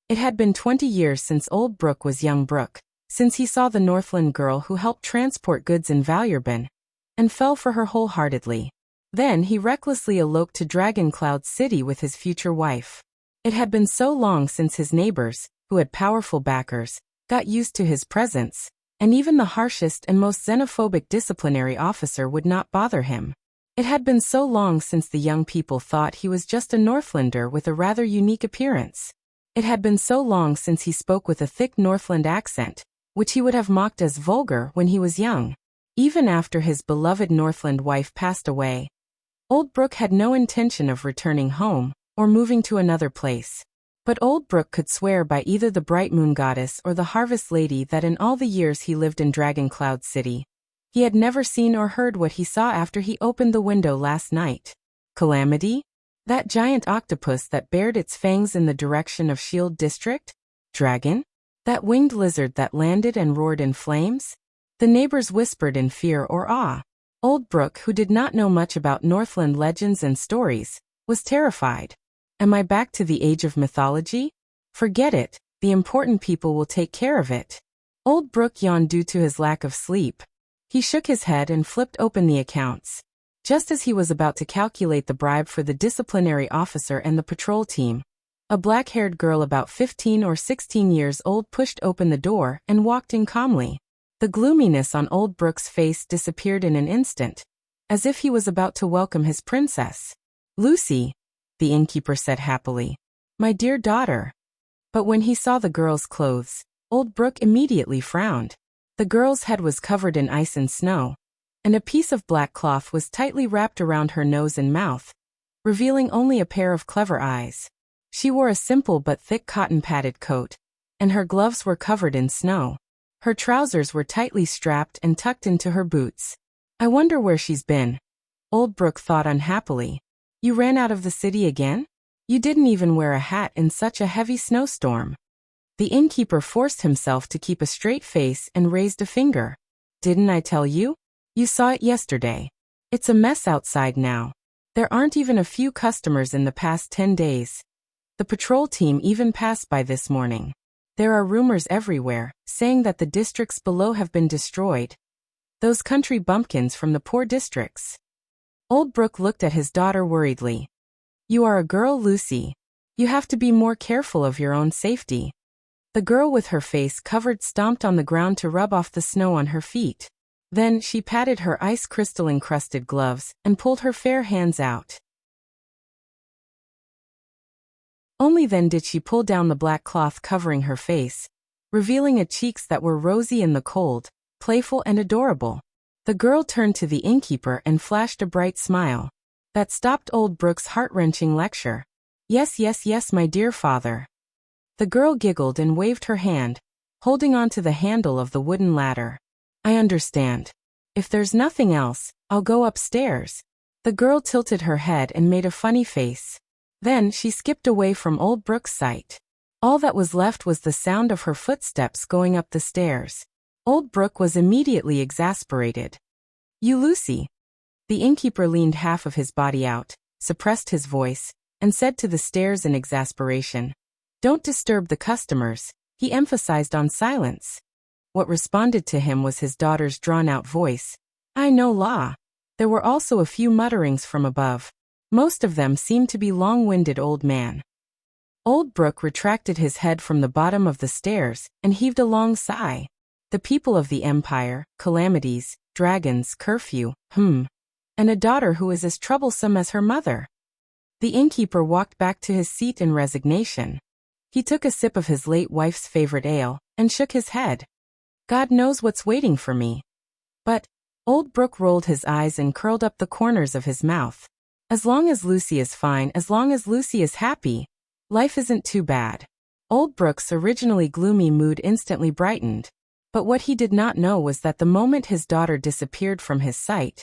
It had been 20 years since Old Brook was young Brook, since he saw the Northland girl who helped transport goods in Valurbin, and fell for her wholeheartedly. Then he recklessly eloped to Dragoncloud City with his future wife. It had been so long since his neighbors, who had powerful backers, got used to his presence, and even the harshest and most xenophobic disciplinary officer would not bother him. It had been so long since the young people thought he was just a Northlander with a rather unique appearance. It had been so long since he spoke with a thick Northland accent, which he would have mocked as vulgar when he was young. Even after his beloved Northland wife passed away, Old Brook had no intention of returning home or moving to another place. But Old Brook could swear by either the Bright Moon Goddess or the Harvest Lady that in all the years he lived in Dragoncloud City, he had never seen or heard what he saw after he opened the window last night. Calamity? That giant octopus that bared its fangs in the direction of Shield District? Dragon? That winged lizard that landed and roared in flames? The neighbors whispered in fear or awe. Old Brook, who did not know much about Northland legends and stories, was terrified. Am I back to the age of mythology? Forget it, the important people will take care of it. Old Brook yawned due to his lack of sleep. He shook his head and flipped open the accounts. Just as he was about to calculate the bribe for the disciplinary officer and the patrol team, a black-haired girl about 15 or 16 years old pushed open the door and walked in calmly. The gloominess on Old Brook's face disappeared in an instant, as if he was about to welcome his princess. "Lucy," the innkeeper said happily. "My dear daughter." But when he saw the girl's clothes, Old Brook immediately frowned. The girl's head was covered in ice and snow, and a piece of black cloth was tightly wrapped around her nose and mouth, revealing only a pair of clever eyes. She wore a simple but thick cotton-padded coat, and her gloves were covered in snow. Her trousers were tightly strapped and tucked into her boots. "I wonder where she's been," Old Brook thought unhappily. "You ran out of the city again? You didn't even wear a hat in such a heavy snowstorm." The innkeeper forced himself to keep a straight face and raised a finger. "Didn't I tell you? You saw it yesterday. It's a mess outside now. There aren't even a few customers in the past 10 days. The patrol team even passed by this morning. There are rumors everywhere, saying that the districts below have been destroyed. Those country bumpkins from the poor districts." Old Brook looked at his daughter worriedly. "You are a girl, Lucy. You have to be more careful of your own safety." The girl with her face covered stomped on the ground to rub off the snow on her feet. Then she patted her ice crystal-encrusted gloves and pulled her fair hands out. Only then did she pull down the black cloth covering her face, revealing a cheeks that were rosy in the cold, playful and adorable. The girl turned to the innkeeper and flashed a bright smile that stopped Old Brook's heart-wrenching lecture. "Yes, yes, yes, my dear father." The girl giggled and waved her hand, holding on to the handle of the wooden ladder. "I understand. If there's nothing else, I'll go upstairs." The girl tilted her head and made a funny face. Then she skipped away from Old Brook's sight. All that was left was the sound of her footsteps going up the stairs. Old Brook was immediately exasperated. "You, Lucy." The innkeeper leaned half of his body out, suppressed his voice, and said to the stairs in exasperation, "Don't disturb the customers." He emphasized on silence. What responded to him was his daughter's drawn-out voice. I know law. There were also a few mutterings from above. Most of them seemed to be long-winded old man. Old Brooke retracted his head from the bottom of the stairs and heaved a long sigh. The people of the empire, calamities, dragons, curfew, and a daughter who is as troublesome as her mother. The innkeeper walked back to his seat in resignation. He took a sip of his late wife's favorite ale and shook his head. God knows what's waiting for me. But, Old Brooke rolled his eyes and curled up the corners of his mouth. As long as Lucy is fine, as long as Lucy is happy, life isn't too bad. Old Brooke's originally gloomy mood instantly brightened. But what he did not know was that the moment his daughter disappeared from his sight,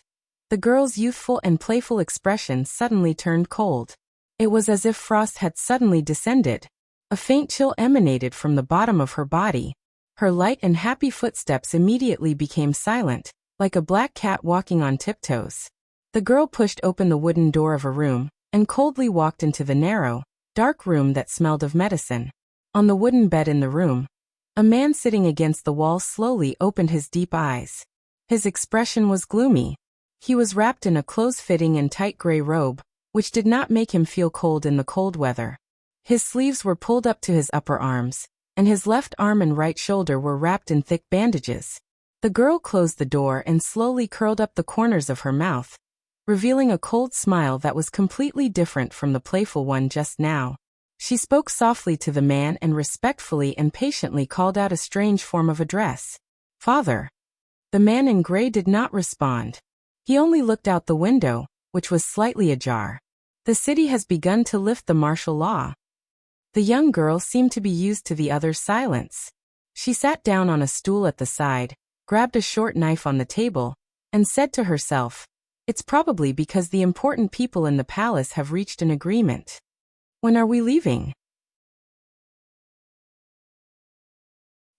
the girl's youthful and playful expression suddenly turned cold. It was as if frost had suddenly descended. A faint chill emanated from the bottom of her body. Her light and happy footsteps immediately became silent, like a black cat walking on tiptoes. The girl pushed open the wooden door of a room and coldly walked into the narrow, dark room that smelled of medicine. On the wooden bed in the room, a man sitting against the wall slowly opened his deep eyes. His expression was gloomy. He was wrapped in a close-fitting and tight gray robe, which did not make him feel cold in the cold weather. His sleeves were pulled up to his upper arms, and his left arm and right shoulder were wrapped in thick bandages. The girl closed the door and slowly curled up the corners of her mouth, revealing a cold smile that was completely different from the playful one just now. She spoke softly to the man and respectfully and patiently called out a strange form of address. Father. The man in gray did not respond. He only looked out the window, which was slightly ajar. The city has begun to lift the martial law. The young girl seemed to be used to the other's silence. She sat down on a stool at the side, grabbed a short knife on the table, and said to herself, "It's probably because the important people in the palace have reached an agreement. When are we leaving?"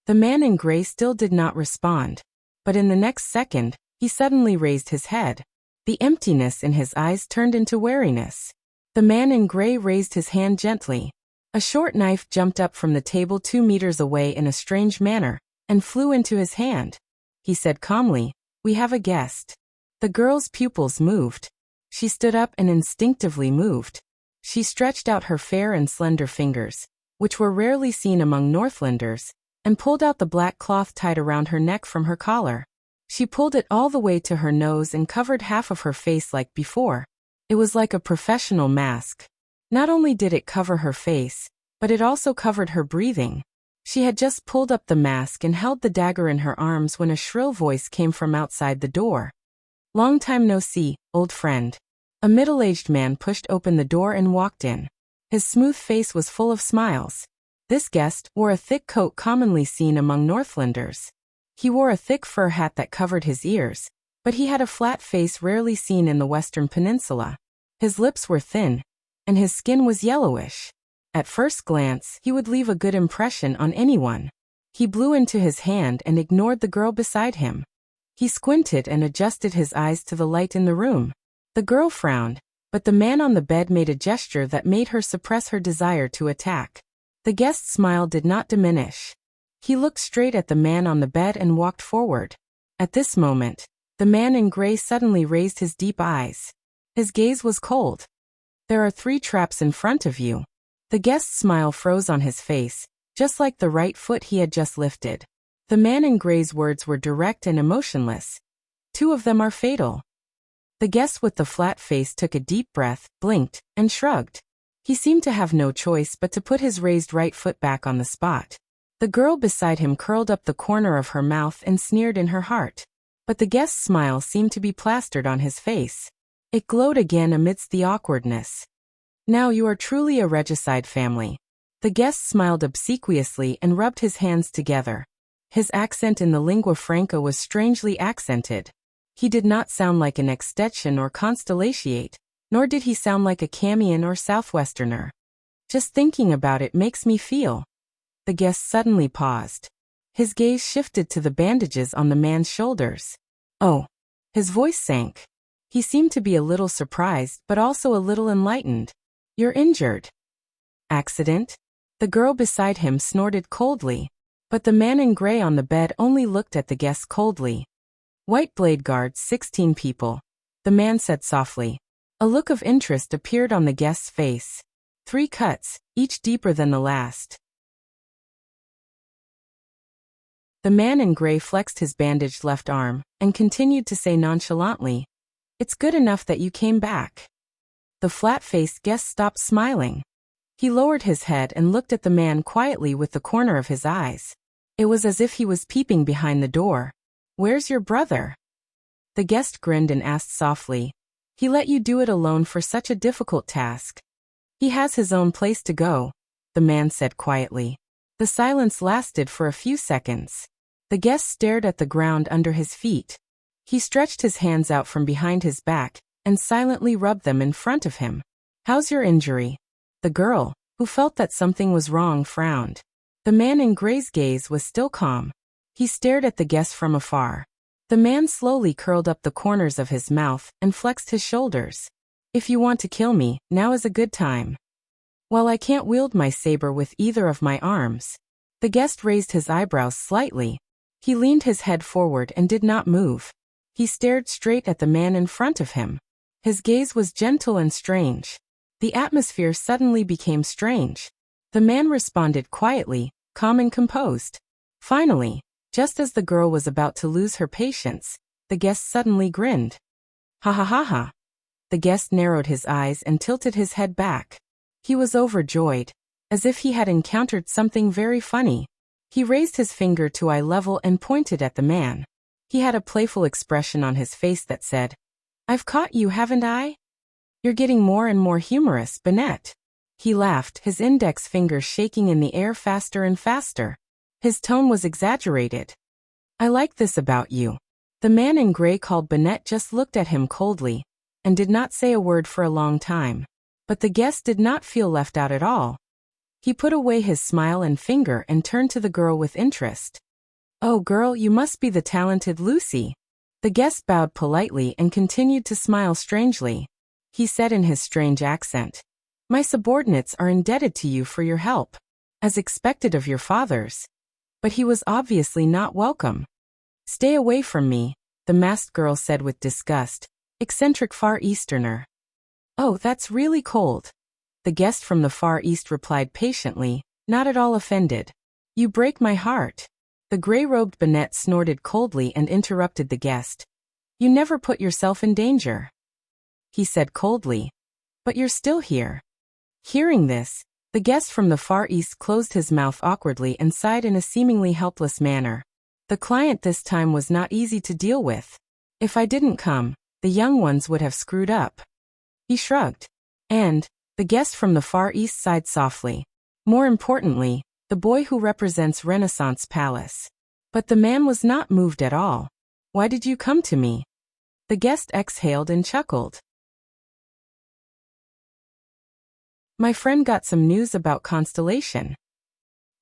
The man in gray still did not respond, but in the next second, he suddenly raised his head. The emptiness in his eyes turned into wariness. The man in gray raised his hand gently. A short knife jumped up from the table 2 meters away in a strange manner, and flew into his hand. He said calmly, "We have a guest." The girl's pupils moved. She stood up and instinctively moved. She stretched out her fair and slender fingers, which were rarely seen among Northlanders, and pulled out the black cloth tied around her neck from her collar. She pulled it all the way to her nose and covered half of her face like before. It was like a professional mask. Not only did it cover her face, but it also covered her breathing. She had just pulled up the mask and held the dagger in her arms when a shrill voice came from outside the door. "Long time no see, old friend." A middle-aged man pushed open the door and walked in. His smooth face was full of smiles. This guest wore a thick coat commonly seen among Northlanders. He wore a thick fur hat that covered his ears, but he had a flat face rarely seen in the Western Peninsula. His lips were thin, and his skin was yellowish. At first glance, he would leave a good impression on anyone. He blew into his hand and ignored the girl beside him. He squinted and adjusted his eyes to the light in the room. The girl frowned, but the man on the bed made a gesture that made her suppress her desire to attack. The guest's smile did not diminish. He looked straight at the man on the bed and walked forward. At this moment, the man in gray suddenly raised his deep eyes. His gaze was cold. "There are 3 traps in front of you." The guest's smile froze on his face, just like the right foot he had just lifted. The man in gray's words were direct and emotionless. 2 of them are fatal." The guest with the flat face took a deep breath, blinked, and shrugged. He seemed to have no choice but to put his raised right foot back on the spot. The girl beside him curled up the corner of her mouth and sneered in her heart. But the guest's smile seemed to be plastered on his face. It glowed again amidst the awkwardness. "Now you are truly a regicide family." The guest smiled obsequiously and rubbed his hands together. His accent in the lingua franca was strangely accented. He did not sound like an Extension or Constellatiate, nor did he sound like a Camian or Southwesterner. "Just thinking about it makes me feel." The guest suddenly paused. His gaze shifted to the bandages on the man's shoulders. "Oh." His voice sank. He seemed to be a little surprised but also a little enlightened. "You're injured." "Accident?" The girl beside him snorted coldly. But the man in gray on the bed only looked at the guests coldly. White blade guards, 16 people, the man said softly. A look of interest appeared on the guest's face. 3 cuts, each deeper than the last. The man in gray flexed his bandaged left arm, and continued to say nonchalantly, "It's good enough that you came back." The flat-faced guest stopped smiling. He lowered his head and looked at the man quietly with the corner of his eyes. It was as if he was peeping behind the door. "Where's your brother?" The guest grinned and asked softly, "He let you do it alone for such a difficult task." "He has his own place to go," the man said quietly. The silence lasted for a few seconds. The guest stared at the ground under his feet. He stretched his hands out from behind his back and silently rubbed them in front of him. "How's your injury?" The girl, who felt that something was wrong, frowned. The man in gray's gaze was still calm. He stared at the guest from afar. The man slowly curled up the corners of his mouth and flexed his shoulders. "If you want to kill me, now is a good time." "Well, I can't wield my saber with either of my arms." The guest raised his eyebrows slightly. He leaned his head forward and did not move. He stared straight at the man in front of him. His gaze was gentle and strange. The atmosphere suddenly became strange. The man responded quietly, calm and composed. Finally, just as the girl was about to lose her patience, the guest suddenly grinned. "Ha ha ha ha." The guest narrowed his eyes and tilted his head back. He was overjoyed, as if he had encountered something very funny. He raised his finger to eye level and pointed at the man. He had a playful expression on his face that said, "I've caught you, haven't I? You're getting more and more humorous, Bennett." He laughed, his index finger shaking in the air faster and faster. His tone was exaggerated. "I like this about you." The man in gray called Bennett just looked at him coldly, and did not say a word for a long time. But the guest did not feel left out at all. He put away his smile and finger and turned to the girl with interest. "Oh girl, you must be the talented Lucy." The guest bowed politely and continued to smile strangely. He said in his strange accent, "My subordinates are indebted to you for your help, as expected of your fathers." But he was obviously not welcome. "Stay away from me," the masked girl said with disgust. "Eccentric Far Easterner." "Oh, that's really cold." The guest from the Far East replied patiently, not at all offended. "You break my heart." The gray-robed Bennett snorted coldly and interrupted the guest. "You never put yourself in danger," he said coldly. "But you're still here." Hearing this, the guest from the Far East closed his mouth awkwardly and sighed in a seemingly helpless manner. The client this time was not easy to deal with. "If I didn't come, the young ones would have screwed up." He shrugged. "And," the guest from the Far East sighed softly, "more importantly, the boy who represents Renaissance Palace." But the man was not moved at all. "Why did you come to me?" The guest exhaled and chuckled. "My friend got some news about Constellation."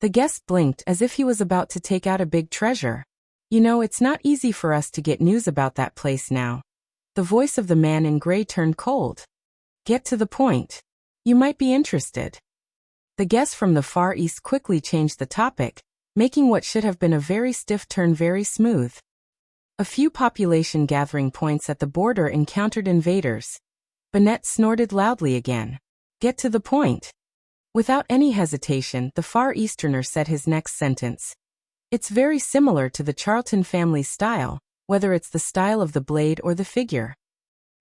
The guest blinked as if he was about to take out a big treasure. "You know, it's not easy for us to get news about that place now." The voice of the man in gray turned cold. "Get to the point. You might be interested." The guest from the Far East quickly changed the topic, making what should have been a very stiff turn very smooth. A few population gathering points at the border encountered invaders. Bennett snorted loudly again. "Get to the point." Without any hesitation, the Far Easterner said his next sentence. "It's very similar to the Charlton family style, whether it's the style of the blade or the figure."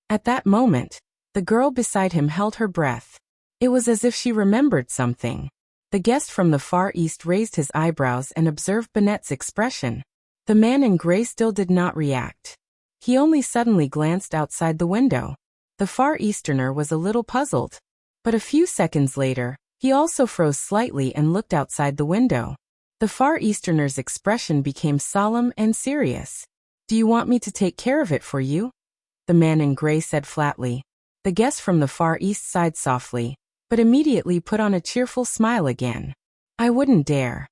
At that moment, the girl beside him held her breath. It was as if she remembered something. The guest from the Far East raised his eyebrows and observed Bennett's expression. The man in gray still did not react. He only suddenly glanced outside the window. The Far Easterner was a little puzzled. But a few seconds later, he also froze slightly and looked outside the window. The Far Easterner's expression became solemn and serious. "Do you want me to take care of it for you?" the man in gray said flatly. The guest from the Far East sighed softly, but immediately put on a cheerful smile again. "I wouldn't dare."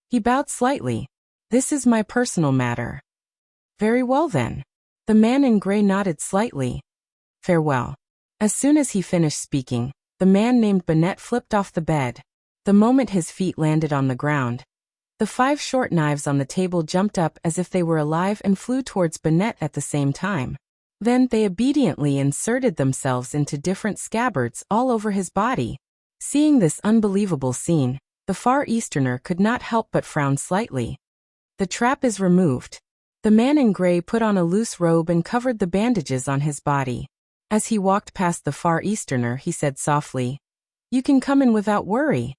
He bowed slightly. "This is my personal matter." "Very well then." The man in gray nodded slightly. "Farewell." As soon as he finished speaking, the man named Bennett flipped off the bed. The moment his feet landed on the ground, The 5 short knives on the table jumped up as if they were alive and flew towards Bonnet at the same time. Then they obediently inserted themselves into different scabbards all over his body. Seeing this unbelievable scene, the Far Easterner could not help but frown slightly. The trap is removed. The man in gray put on a loose robe and covered the bandages on his body. As he walked past the Far Easterner, he said softly, "You can come in without worry."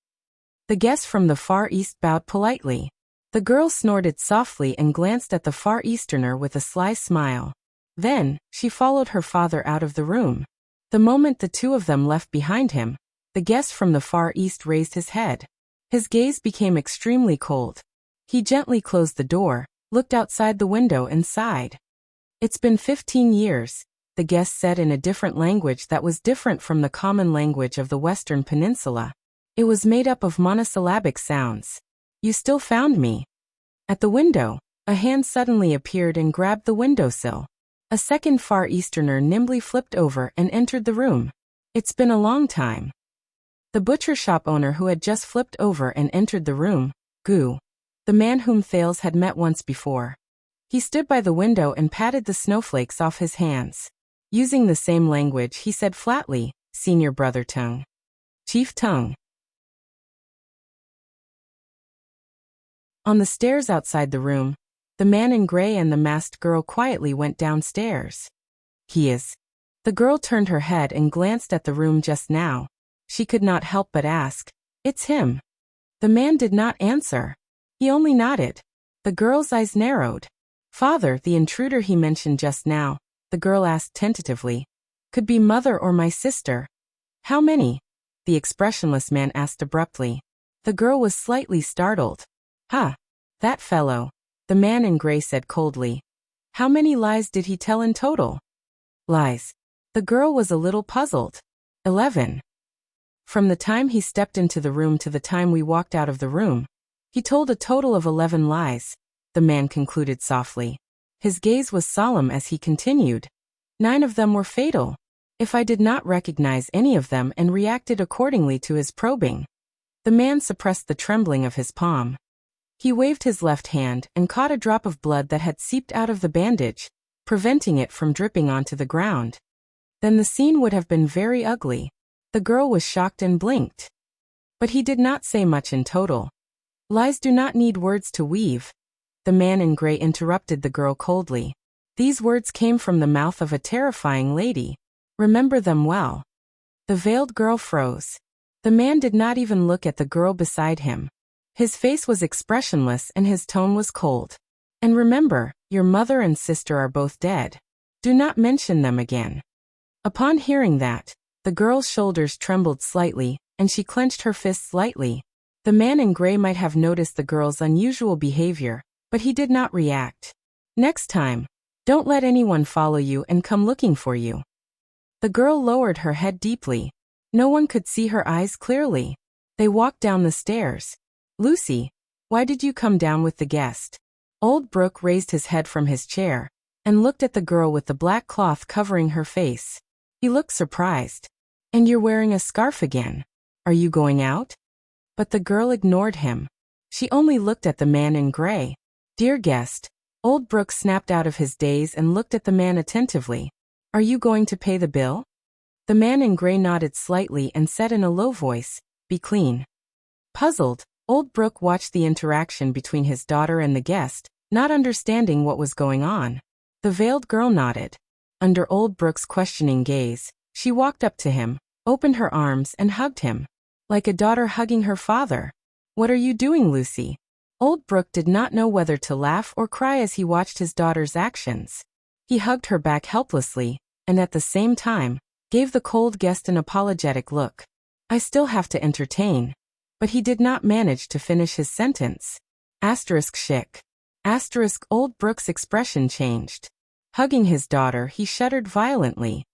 The guest from the Far East bowed politely. The girl snorted softly and glanced at the Far Easterner with a sly smile. Then, she followed her father out of the room. The moment the two of them left behind him, the guest from the Far East raised his head. His gaze became extremely cold. He gently closed the door, looked outside the window and sighed. "It's been 15 years, the guest said in a different language that was different from the common language of the Western Peninsula. It was made up of monosyllabic sounds. "You still found me." At the window, a hand suddenly appeared and grabbed the windowsill. A second Far Easterner nimbly flipped over and entered the room. "It's been a long time." The butcher shop owner who had just flipped over and entered the room, Gu, the man whom Thales had met once before. He stood by the window and patted the snowflakes off his hands. Using the same language, he said flatly, "Senior Brother Tung. Chief Tung." On the stairs outside the room, the man in gray and the masked girl quietly went downstairs. "He is." The girl turned her head and glanced at the room just now. She could not help but ask, "It's him." The man did not answer. He only nodded. The girl's eyes narrowed. "Father, the intruder he mentioned just now," the girl asked tentatively, "could be mother or my sister." "How many?" the expressionless man asked abruptly. The girl was slightly startled. "Huh. That fellow," the man in gray said coldly. "How many lies did he tell in total?" "Lies." The girl was a little puzzled. 11. From the time he stepped into the room to the time we walked out of the room, he told a total of 11 lies, the man concluded softly. His gaze was solemn as he continued. 9 of them were fatal. If I did not recognize any of them and reacted accordingly to his probing. The man suppressed the trembling of his palm. He waved his left hand and caught a drop of blood that had seeped out of the bandage, preventing it from dripping onto the ground. Then the scene would have been very ugly. The girl was shocked and blinked. But he did not say much in total. Lies do not need words to weave. The man in gray interrupted the girl coldly. These words came from the mouth of a terrifying lady. Remember them well. The veiled girl froze. The man did not even look at the girl beside him. His face was expressionless and his tone was cold. "And remember, your mother and sister are both dead. Do not mention them again." Upon hearing that, the girl's shoulders trembled slightly, and she clenched her fists lightly. The man in gray might have noticed the girl's unusual behavior, but he did not react. "Next time, don't let anyone follow you and come looking for you." The girl lowered her head deeply. No one could see her eyes clearly. They walked down the stairs. "Lucy, why did you come down with the guest?" Old Brooke raised his head from his chair and looked at the girl with the black cloth covering her face. He looked surprised. "And you're wearing a scarf again. Are you going out?" But the girl ignored him. She only looked at the man in gray. "Dear guest," Old Brooke snapped out of his daze and looked at the man attentively. "Are you going to pay the bill?" The man in gray nodded slightly and said in a low voice, "Be clean." Puzzled, Old Brooke watched the interaction between his daughter and the guest, not understanding what was going on. The veiled girl nodded. Under Old Brooke's questioning gaze, she walked up to him, opened her arms and hugged him. Like a daughter hugging her father. "What are you doing, Lucy?" Old Brooke did not know whether to laugh or cry as he watched his daughter's actions. He hugged her back helplessly, and at the same time, gave the cold guest an apologetic look. "I still have to entertain." But he did not manage to finish his sentence. Shick. Old Brooke's expression changed. Hugging his daughter, he shuddered violently.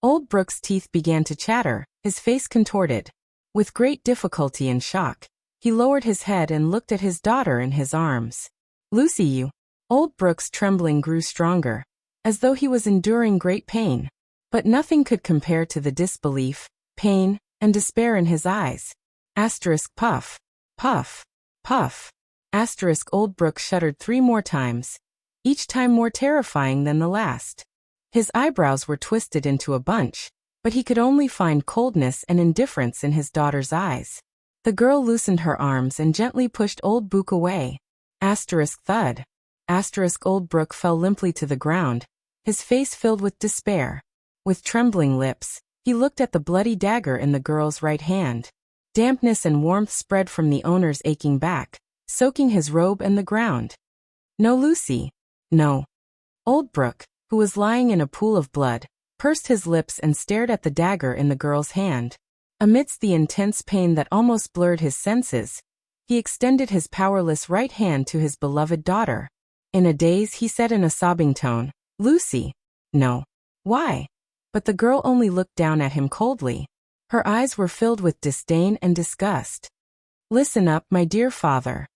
Old Brooke's teeth began to chatter, his face contorted. With great difficulty and shock, he lowered his head and looked at his daughter in his arms. "Lucy, you." Old Brooke's trembling grew stronger, as though he was enduring great pain. But nothing could compare to the disbelief, pain, and despair in his eyes. Asterisk puff. Puff. Puff. Asterisk Oldbrook shuddered 3 more times, each time more terrifying than the last. His eyebrows were twisted into a bunch, but he could only find coldness and indifference in his daughter's eyes. The girl loosened her arms and gently pushed Oldbrook away. Asterisk thud. Asterisk Oldbrook fell limply to the ground, his face filled with despair. With trembling lips, he looked at the bloody dagger in the girl's right hand. Dampness and warmth spread from the owner's aching back, soaking his robe and the ground. No, Lucy. No. Oldbrook, who was lying in a pool of blood, pursed his lips and stared at the dagger in the girl's hand. Amidst the intense pain that almost blurred his senses, he extended his powerless right hand to his beloved daughter. In a daze, he said in a sobbing tone, "Lucy." "No." "Why?" But the girl only looked down at him coldly. Her eyes were filled with disdain and disgust. "Listen up, my dear father.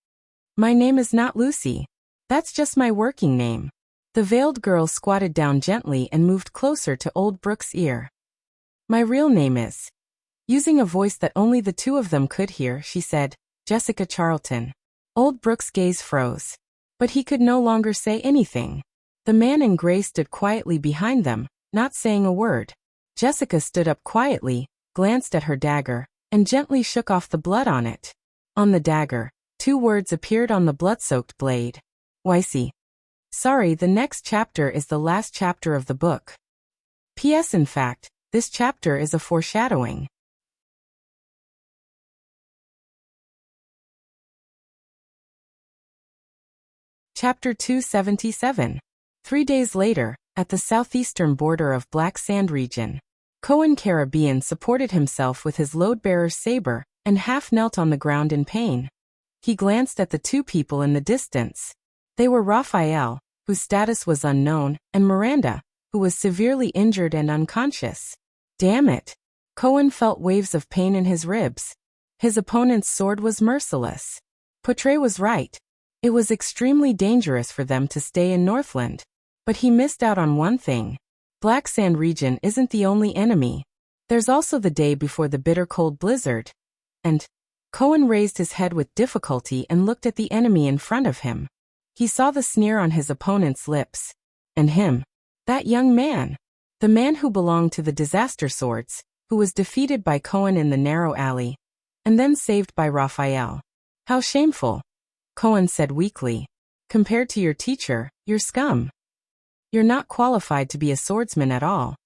My name is not Lucy. That's just my working name." The veiled girl squatted down gently and moved closer to Oldbrook's ear. "My real name is..." Using a voice that only the two of them could hear, she said, "Jessica Charlton." Oldbrook's gaze froze. But he could no longer say anything. The man in gray stood quietly behind them, not saying a word. Jessica stood up quietly, glanced at her dagger, and gently shook off the blood on it. On the dagger, 2 words appeared on the blood-soaked blade. "Wycie." "Sorry, the next chapter is the last chapter of the book. P.S. In fact, this chapter is a foreshadowing." Chapter 277. 3 days later, at the southeastern border of Black Sand region, Cohen Caribbean supported himself with his load-bearer's saber and half knelt on the ground in pain. He glanced at the 2 people in the distance. They were Raphael, whose status was unknown, and Miranda, who was severely injured and unconscious. Damn it! Cohen felt waves of pain in his ribs. His opponent's sword was merciless. Potre was right. It was extremely dangerous for them to stay in Northland. But he missed out on one thing. Black Sand region isn't the only enemy. There's also the day before the bitter cold blizzard. And Cohen raised his head with difficulty and looked at the enemy in front of him. He saw the sneer on his opponent's lips. And him. That young man. The man who belonged to the Disaster Swords, who was defeated by Cohen in the narrow alley, and then saved by Raphael. How shameful, Cohen said weakly. Compared to your teacher, you're scum. You're not qualified to be a swordsman at all.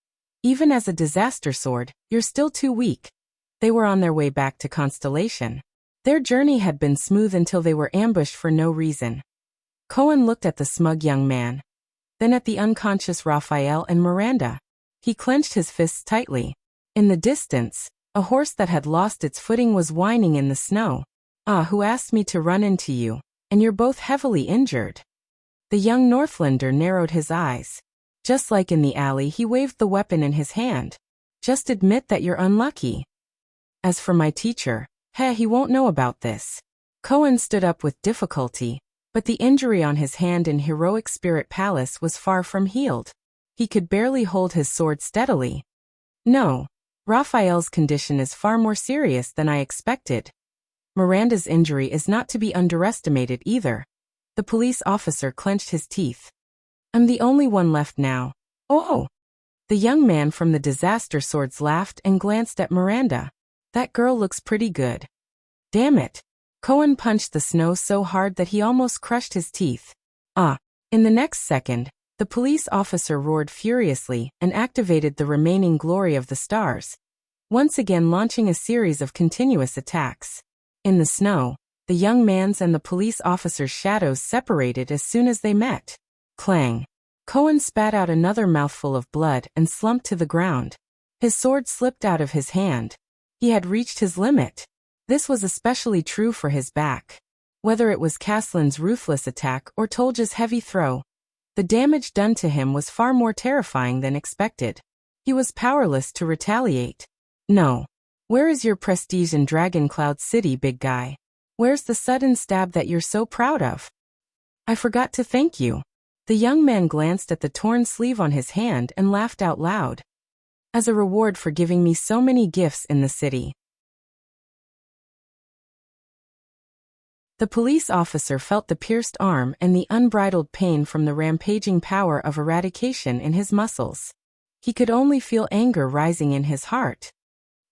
Even as a disaster sword, you're still too weak. They were on their way back to Constellation. Their journey had been smooth until they were ambushed for no reason. Cohen looked at the smug young man, then at the unconscious Raphael and Miranda. He clenched his fists tightly. In the distance, a horse that had lost its footing was whining in the snow. "Ah, who asked me to run into you? And you're both heavily injured." The young Northlander narrowed his eyes. Just like in the alley, he waved the weapon in his hand. "Just admit that you're unlucky. As for my teacher, he won't know about this." Cohen stood up with difficulty, but the injury on his hand in Heroic Spirit Palace was far from healed. He could barely hold his sword steadily. "No, Raphael's condition is far more serious than I expected. Miranda's injury is not to be underestimated either." The police officer clenched his teeth. "I'm the only one left now." "Oh!" The young man from the Disaster Swords laughed and glanced at Miranda. "That girl looks pretty good." "Damn it." Cohen punched the snow so hard that he almost crushed his teeth. "Ah!" In the next second, the police officer roared furiously and activated the remaining glory of the stars, once again launching a series of continuous attacks. In the snow, the young man's and the police officer's shadows separated as soon as they met. Clang! Cohen spat out another mouthful of blood and slumped to the ground. His sword slipped out of his hand. He had reached his limit. This was especially true for his back. Whether it was Caslin's ruthless attack or Tolja's heavy throw, the damage done to him was far more terrifying than expected. He was powerless to retaliate. "No. Where is your prestige in Dragon Cloud City, big guy? Where's the sudden stab that you're so proud of? I forgot to thank you." The young man glanced at the torn sleeve on his hand and laughed out loud. "As a reward for giving me so many gifts in the city." The police officer felt the pierced arm and the unbridled pain from the rampaging power of eradication in his muscles. He could only feel anger rising in his heart.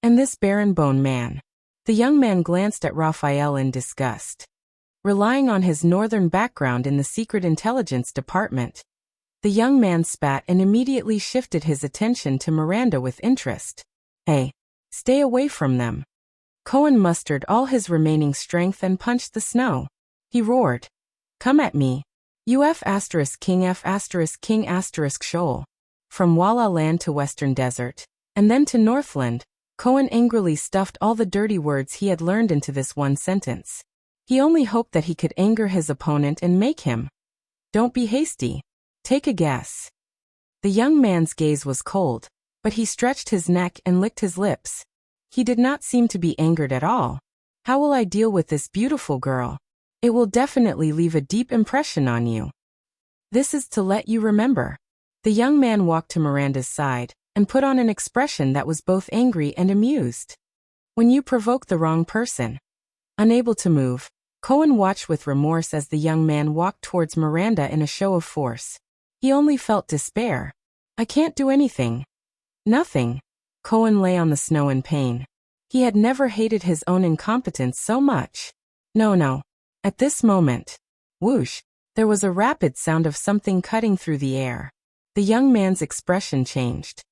And this barren bone man. The young man glanced at Raphael in disgust. Relying on his northern background in the secret intelligence department, the young man spat and immediately shifted his attention to Miranda with interest. Hey, stay away from them. Cohen mustered all his remaining strength and punched the snow. He roared. Come at me. UF *King F *King Shoal. From Walla Land to Western Desert, and then to Northland, Cohen angrily stuffed all the dirty words he had learned into this one sentence. He only hoped that he could anger his opponent and make him. Don't be hasty. Take a guess. The young man's gaze was cold, but he stretched his neck and licked his lips. He did not seem to be angered at all. How will I deal with this beautiful girl? It will definitely leave a deep impression on you. This is to let you remember. The young man walked to Miranda's side and put on an expression that was both angry and amused. When you provoke the wrong person. Unable to move, Cohen watched with remorse as the young man walked towards Miranda in a show of force. He only felt despair. I can't do anything. Nothing. Cohen lay on the snow in pain. He had never hated his own incompetence so much. No. At this moment, whoosh, there was a rapid sound of something cutting through the air. The young man's expression changed.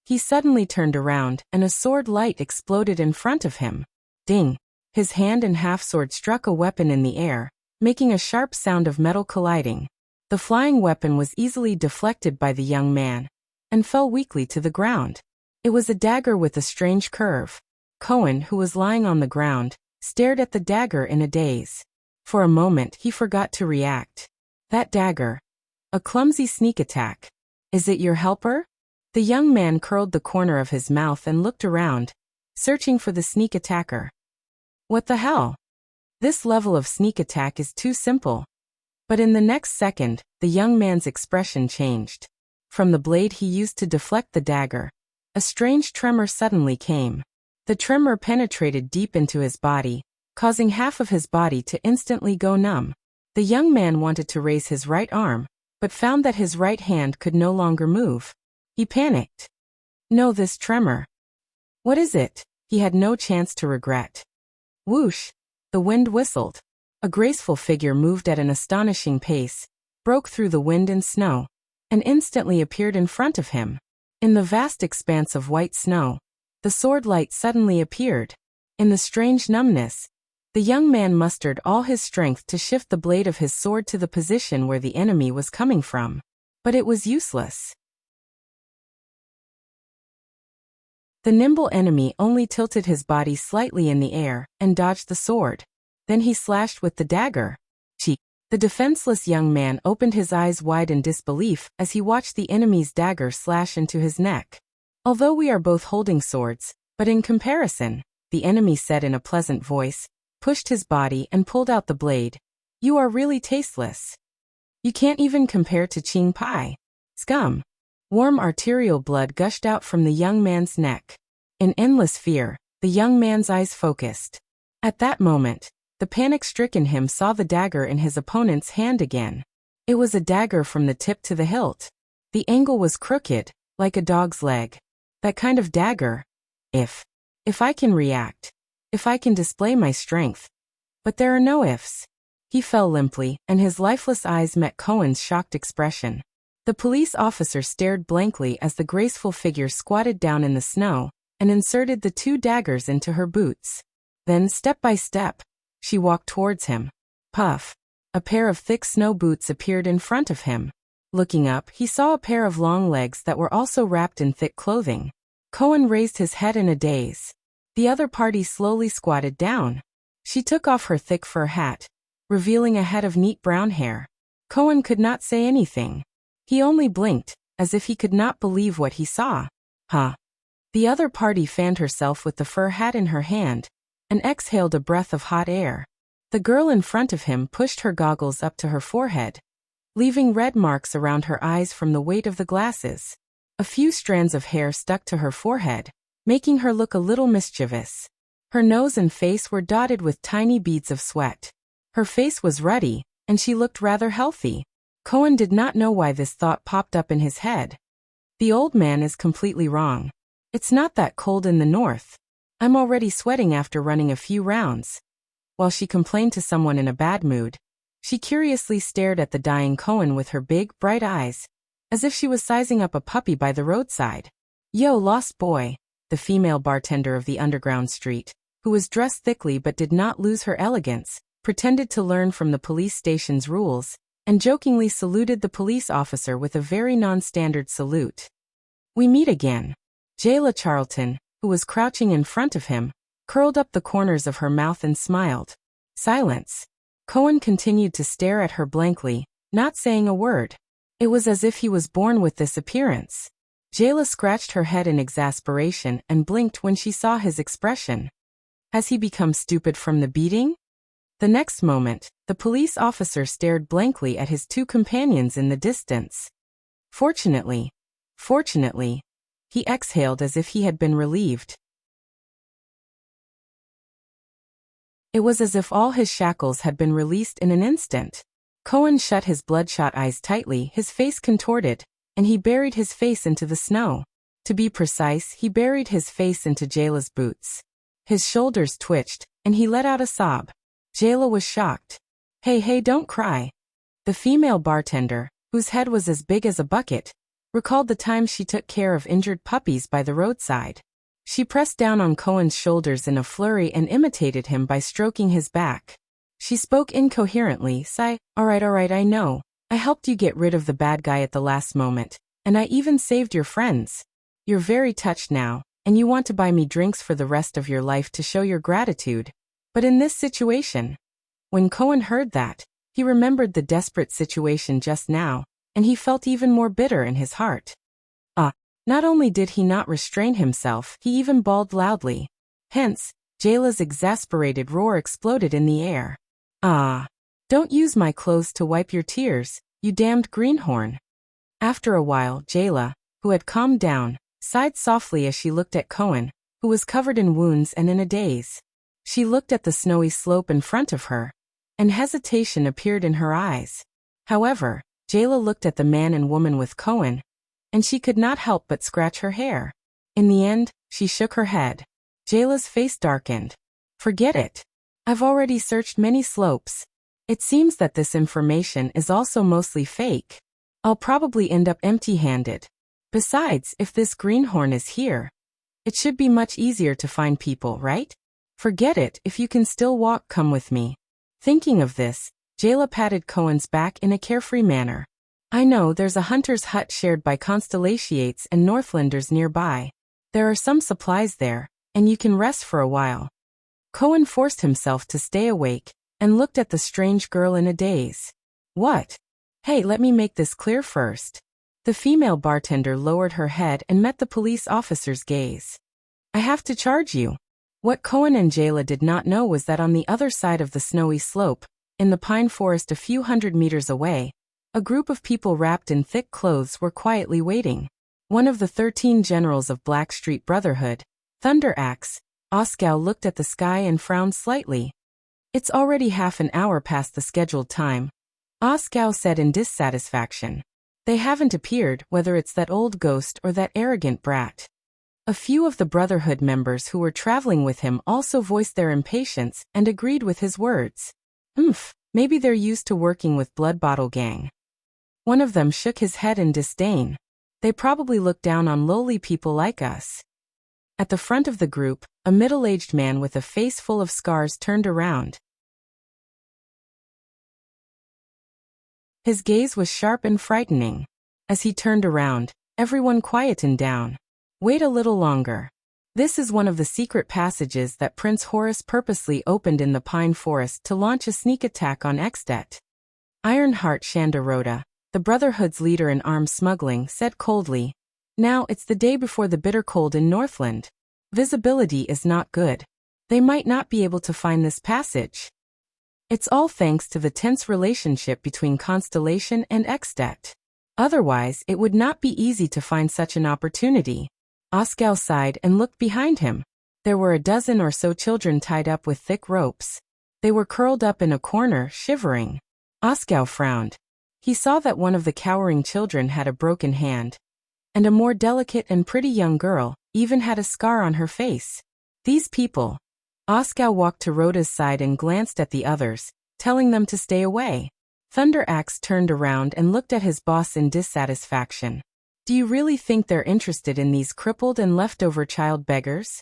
He suddenly turned around, and a sword light exploded in front of him. Ding! His hand and half-sword struck a weapon in the air, making a sharp sound of metal colliding. The flying weapon was easily deflected by the young man, and fell weakly to the ground. It was a dagger with a strange curve. Cohen, who was lying on the ground, stared at the dagger in a daze. For a moment he forgot to react. That dagger. A clumsy sneak attack. Is it your helper? The young man curled the corner of his mouth and looked around, searching for the sneak attacker. What the hell? This level of sneak attack is too simple. But in the next second, the young man's expression changed. From the blade he used to deflect the dagger, a strange tremor suddenly came. The tremor penetrated deep into his body, causing half of his body to instantly go numb. The young man wanted to raise his right arm, but found that his right hand could no longer move. He panicked. No, this tremor. What is it? He had no chance to regret. Whoosh! The wind whistled. A graceful figure moved at an astonishing pace, broke through the wind and snow, and instantly appeared in front of him. In the vast expanse of white snow, the sword light suddenly appeared. In the strange numbness, the young man mustered all his strength to shift the blade of his sword to the position where the enemy was coming from. But it was useless. The nimble enemy only tilted his body slightly in the air and dodged the sword. Then he slashed with the dagger. Cheek. The defenseless young man opened his eyes wide in disbelief as he watched the enemy's dagger slash into his neck. Although we are both holding swords, but in comparison, the enemy said in a pleasant voice, pushed his body and pulled out the blade. You are really tasteless. You can't even compare to Ching Pai. Scum. Warm arterial blood gushed out from the young man's neck. In endless fear, the young man's eyes focused. At that moment, the panic-stricken him saw the dagger in his opponent's hand again. It was a dagger from the tip to the hilt. The angle was crooked, like a dog's leg. That kind of dagger. If I can react. If I can display my strength. But there are no ifs. He fell limply, and his lifeless eyes met Cohen's shocked expression. The police officer stared blankly as the graceful figure squatted down in the snow and inserted the two daggers into her boots. Then, step by step, she walked towards him. Puff. A pair of thick snow boots appeared in front of him. Looking up, he saw a pair of long legs that were also wrapped in thick clothing. Cohen raised his head in a daze. The other party slowly squatted down. She took off her thick fur hat, revealing a head of neat brown hair. Cohen could not say anything. He only blinked, as if he could not believe what he saw. Huh. The other party fanned herself with the fur hat in her hand, and exhaled a breath of hot air. The girl in front of him pushed her goggles up to her forehead, leaving red marks around her eyes from the weight of the glasses. A few strands of hair stuck to her forehead, making her look a little mischievous. Her nose and face were dotted with tiny beads of sweat. Her face was ruddy, and she looked rather healthy. Cohen did not know why this thought popped up in his head. The old man is completely wrong. It's not that cold in the north. I'm already sweating after running a few rounds. While she complained to someone in a bad mood, she curiously stared at the dying Cohen with her big, bright eyes, as if she was sizing up a puppy by the roadside. Yo, lost boy, the female bartender of the underground street, who was dressed thickly but did not lose her elegance, pretended to learn from the police station's rules, and jokingly saluted the police officer with a very non-standard salute. We meet again. Jayla Charlton, who was crouching in front of him, curled up the corners of her mouth and smiled. Silence. Cohen continued to stare at her blankly, not saying a word. It was as if he was born with this appearance. Jayla scratched her head in exasperation and blinked when she saw his expression. Has he become stupid from the beating? The next moment, the police officer stared blankly at his two companions in the distance. Fortunately, he exhaled as if he had been relieved. It was as if all his shackles had been released in an instant. Cohen shut his bloodshot eyes tightly, his face contorted, and he buried his face into the snow. To be precise, he buried his face into Jayla's boots. His shoulders twitched, and he let out a sob. Jayla was shocked. Hey, don't cry. The female bartender, whose head was as big as a bucket, recalled the time she took care of injured puppies by the roadside. She pressed down on Cohen's shoulders in a flurry and imitated him by stroking his back. She spoke incoherently, sigh, All right, I know. I helped you get rid of the bad guy at the last moment, and I even saved your friends. You're very touched now, and you want to buy me drinks for the rest of your life to show your gratitude. But in this situation..." When Cohen heard that, he remembered the desperate situation just now, and he felt even more bitter in his heart. Not only did he not restrain himself, he even bawled loudly. Hence, Jayla's exasperated roar exploded in the air. Don't use my clothes to wipe your tears, you damned greenhorn." After a while, Jayla, who had calmed down, sighed softly as she looked at Cohen, who was covered in wounds and in a daze. She looked at the snowy slope in front of her, and hesitation appeared in her eyes. However, Jayla looked at the man and woman with Cohen, and she could not help but scratch her hair. In the end, she shook her head. Jayla's face darkened. Forget it. I've already searched many slopes. It seems that this information is also mostly fake. I'll probably end up empty-handed. Besides, if this greenhorn is here, it should be much easier to find people, right? Forget it. If you can still walk, come with me. Thinking of this, Jayla patted Cohen's back in a carefree manner. I know there's a hunter's hut shared by Constellations and Northlanders nearby. There are some supplies there, and you can rest for a while. Cohen forced himself to stay awake, and looked at the strange girl in a daze. What? Hey, let me make this clear first. The female bartender lowered her head and met the police officer's gaze. I have to charge you. What Cohen and Jayla did not know was that on the other side of the snowy slope, in the pine forest a few hundred meters away, a group of people wrapped in thick clothes were quietly waiting. One of the 13 generals of Blackstreet Brotherhood, Thunder Axe, Oskow, looked at the sky and frowned slightly. It's already half an hour past the scheduled time, Oskow said in dissatisfaction. They haven't appeared, whether it's that old ghost or that arrogant brat. A few of the Brotherhood members who were traveling with him also voiced their impatience and agreed with his words. Maybe they're used to working with Blood Bottle Gang. One of them shook his head in disdain. They probably look down on lowly people like us. At the front of the group, a middle-aged man with a face full of scars turned around. His gaze was sharp and frightening. As he turned around, everyone quietened down. Wait a little longer. This is one of the secret passages that Prince Horus purposely opened in the pine forest to launch a sneak attack on Extet. Ironheart Shandaroda, the Brotherhood's leader in arms smuggling, said coldly, Now it's the day before the bitter cold in Northland. Visibility is not good. They might not be able to find this passage. It's all thanks to the tense relationship between Constellation and Extet. Otherwise, it would not be easy to find such an opportunity. Oskow sighed and looked behind him. There were a dozen or so children tied up with thick ropes. They were curled up in a corner, shivering. Oskar frowned. He saw that one of the cowering children had a broken hand, and a more delicate and pretty young girl even had a scar on her face. These people. Oskar walked to Rhoda's side and glanced at the others, telling them to stay away. Thunder Axe turned around and looked at his boss in dissatisfaction. Do you really think they're interested in these crippled and leftover child beggars?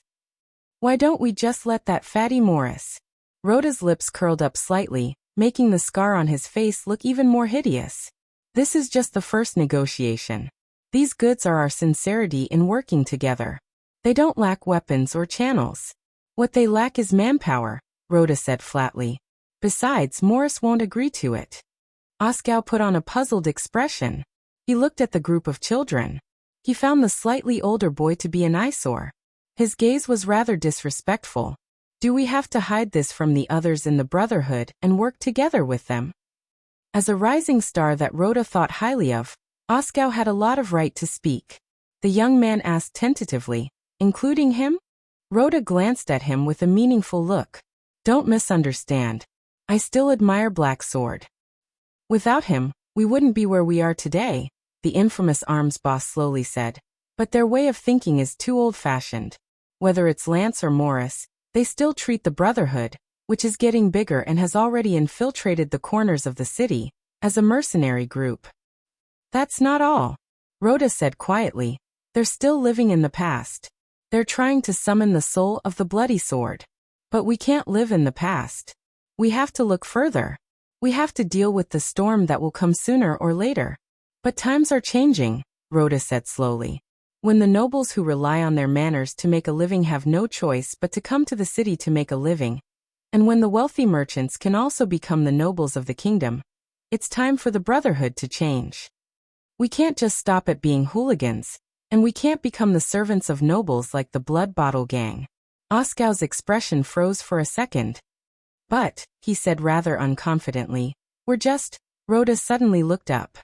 Why don't we just let that fatty Morris? Rhoda's lips curled up slightly, making the scar on his face look even more hideous. This is just the first negotiation. These goods are our sincerity in working together. They don't lack weapons or channels. What they lack is manpower, Rhoda said flatly. Besides, Morris won't agree to it. Oskar put on a puzzled expression. He looked at the group of children. He found the slightly older boy to be an eyesore. His gaze was rather disrespectful. Do we have to hide this from the others in the Brotherhood and work together with them? As a rising star that Rhoda thought highly of, Oskar had a lot of right to speak. The young man asked tentatively, including him? Rhoda glanced at him with a meaningful look. Don't misunderstand. I still admire Black Sword. Without him, we wouldn't be where we are today, the infamous arms boss slowly said. But their way of thinking is too old-fashioned. Whether it's Lance or Morris, they still treat the Brotherhood, which is getting bigger and has already infiltrated the corners of the city, as a mercenary group. That's not all, Rhoda said quietly. They're still living in the past. They're trying to summon the soul of the Bloody Sword. But we can't live in the past. We have to look further. We have to deal with the storm that will come sooner or later. But times are changing, Rhoda said slowly. When the nobles who rely on their manors to make a living have no choice but to come to the city to make a living, and when the wealthy merchants can also become the nobles of the kingdom, it's time for the Brotherhood to change. We can't just stop at being hooligans, and we can't become the servants of nobles like the Blood Bottle Gang. Oskar's expression froze for a second. But, he said rather unconfidently, Rhoda suddenly looked up.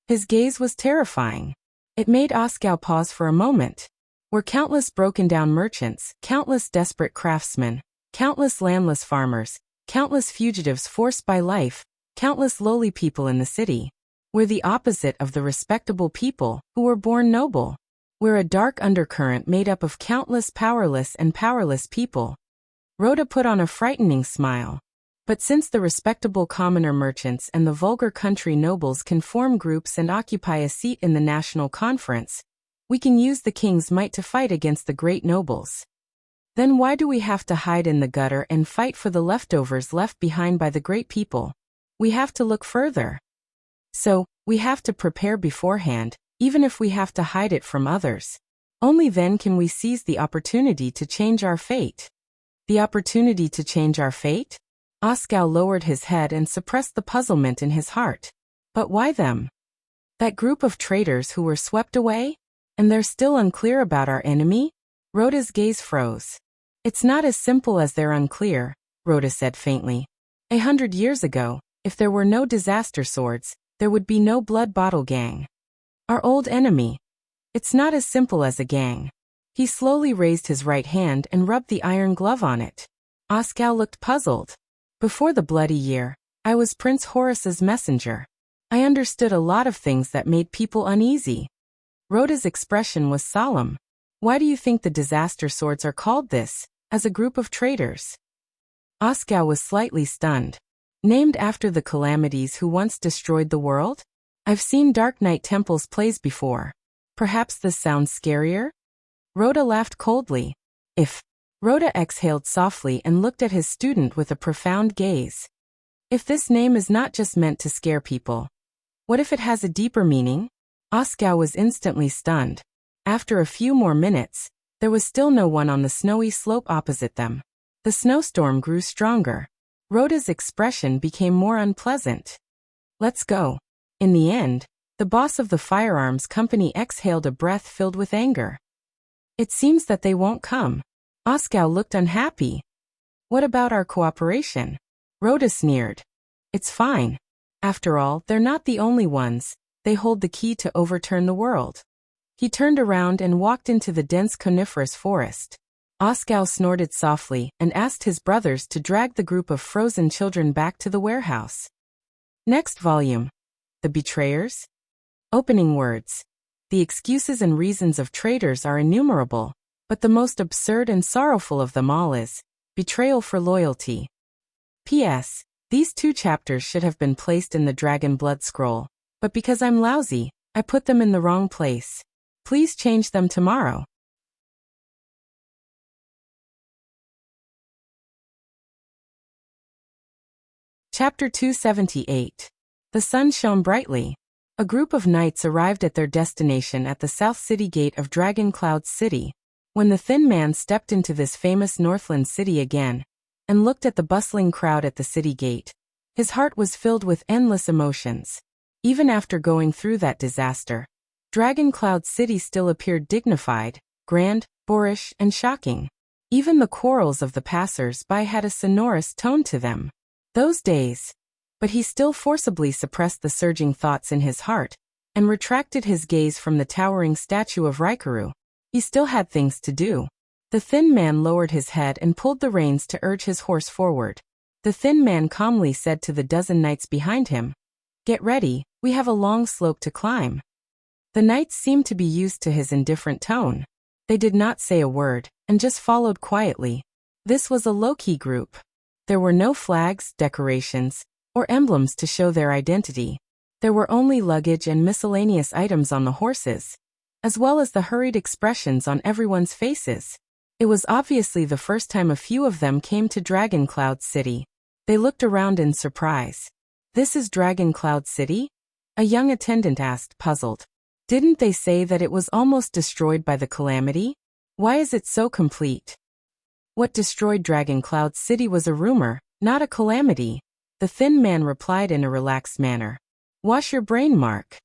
His gaze was terrifying. It made Oskar pause for a moment. We're countless broken-down merchants, countless desperate craftsmen, countless landless farmers, countless fugitives forced by life, countless lowly people in the city. We're the opposite of the respectable people who were born noble. We're a dark undercurrent made up of countless powerless and powerless people. Rhoda put on a frightening smile. But since the respectable commoner merchants and the vulgar country nobles can form groups and occupy a seat in the national conference, we can use the king's might to fight against the great nobles. Then why do we have to hide in the gutter and fight for the leftovers left behind by the great people? We have to look further. So, we have to prepare beforehand, even if we have to hide it from others. Only then can we seize the opportunity to change our fate. The opportunity to change our fate? Oskar lowered his head and suppressed the puzzlement in his heart. But why them? That group of traitors who were swept away? And they're still unclear about our enemy? Rhoda's gaze froze. It's not as simple as they're unclear, Rhoda said faintly. 100 years ago, if there were no disaster swords, there would be no Blood Bottle Gang. Our old enemy. It's not as simple as a gang. He slowly raised his right hand and rubbed the iron glove on it. Oskar looked puzzled. Before the bloody year, I was Prince Horace's messenger. I understood a lot of things that made people uneasy. Rhoda's expression was solemn. Why do you think the disaster swords are called this, as a group of traitors? Oskar was slightly stunned. Named after the calamities who once destroyed the world? I've seen Dark Knight Temple's plays before. Perhaps this sounds scarier? Rhoda laughed coldly. Rhoda exhaled softly and looked at his student with a profound gaze. If this name is not just meant to scare people, what if it has a deeper meaning? Oskar was instantly stunned. After a few more minutes, there was still no one on the snowy slope opposite them. The snowstorm grew stronger. Rhoda's expression became more unpleasant. Let's go. In the end, the boss of the firearms company exhaled a breath filled with anger. It seems that they won't come. Oskar looked unhappy. What about our cooperation? Rhoda sneered. It's fine. After all, they're not the only ones. They hold the key to overturn the world. He turned around and walked into the dense coniferous forest. Oskar snorted softly and asked his brothers to drag the group of frozen children back to the warehouse. Next volume. The Betrayers? Opening words. The excuses and reasons of traitors are innumerable, but the most absurd and sorrowful of them all is betrayal for loyalty. P.S. These 2 chapters should have been placed in the Dragon Blood Scroll, but because I'm lousy, I put them in the wrong place. Please change them tomorrow. Chapter 278. The sun shone brightly. A group of knights arrived at their destination at the South City Gate of Dragon Cloud City. When the thin man stepped into this famous Northland city again, and looked at the bustling crowd at the city gate, his heart was filled with endless emotions. Even after going through that disaster, Dragon Cloud City still appeared dignified, grand, boorish, and shocking. Even the quarrels of the passers-by had a sonorous tone to them. Those days. But he still forcibly suppressed the surging thoughts in his heart, and retracted his gaze from the towering statue of Rikaru. He still had things to do. The thin man lowered his head and pulled the reins to urge his horse forward. The thin man calmly said to the dozen knights behind him, "Get ready, we have a long slope to climb." The knights seemed to be used to his indifferent tone. They did not say a word, and just followed quietly. This was a low-key group. There were no flags, decorations, or emblems to show their identity. There were only luggage and miscellaneous items on the horses, as well as the hurried expressions on everyone's faces. It was obviously the first time a few of them came to Dragon Cloud City. They looked around in surprise. "This is Dragon Cloud City?" a young attendant asked, puzzled. "Didn't they say that it was almost destroyed by the calamity? Why is it so complete?" What destroyed Dragon Cloud City was a rumor, not a calamity. The thin man replied in a relaxed manner. "Wash your brain, Mark."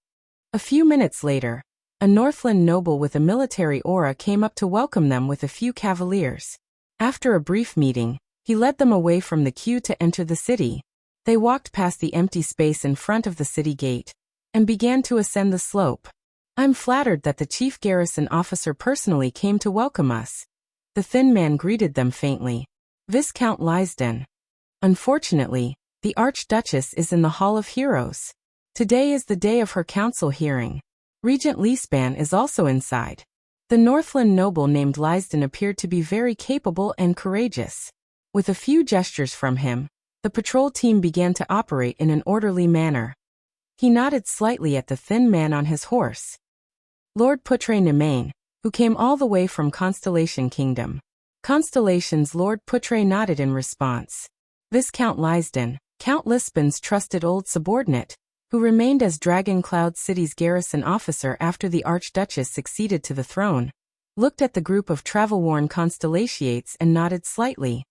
A few minutes later, a Northland noble with a military aura came up to welcome them with a few cavaliers. After a brief meeting, he led them away from the queue to enter the city. They walked past the empty space in front of the city gate, and began to ascend the slope. "I'm flattered that the chief garrison officer personally came to welcome us." The thin man greeted them faintly. "Viscount Lysden." "Unfortunately, the Archduchess is in the Hall of Heroes. Today is the day of her council hearing. Regent Leespan is also inside." The Northland noble named Lysden appeared to be very capable and courageous. With a few gestures from him, the patrol team began to operate in an orderly manner. He nodded slightly at the thin man on his horse. Lord Putre Nemain, who came all the way from Constellation Kingdom. Constellation's Lord Putre nodded in response. Viscount Lysden, Count Lispan's trusted old subordinate, who remained as Dragon Cloud City's garrison officer after the Archduchess succeeded to the throne, looked at the group of travel-worn Constellationates and nodded slightly.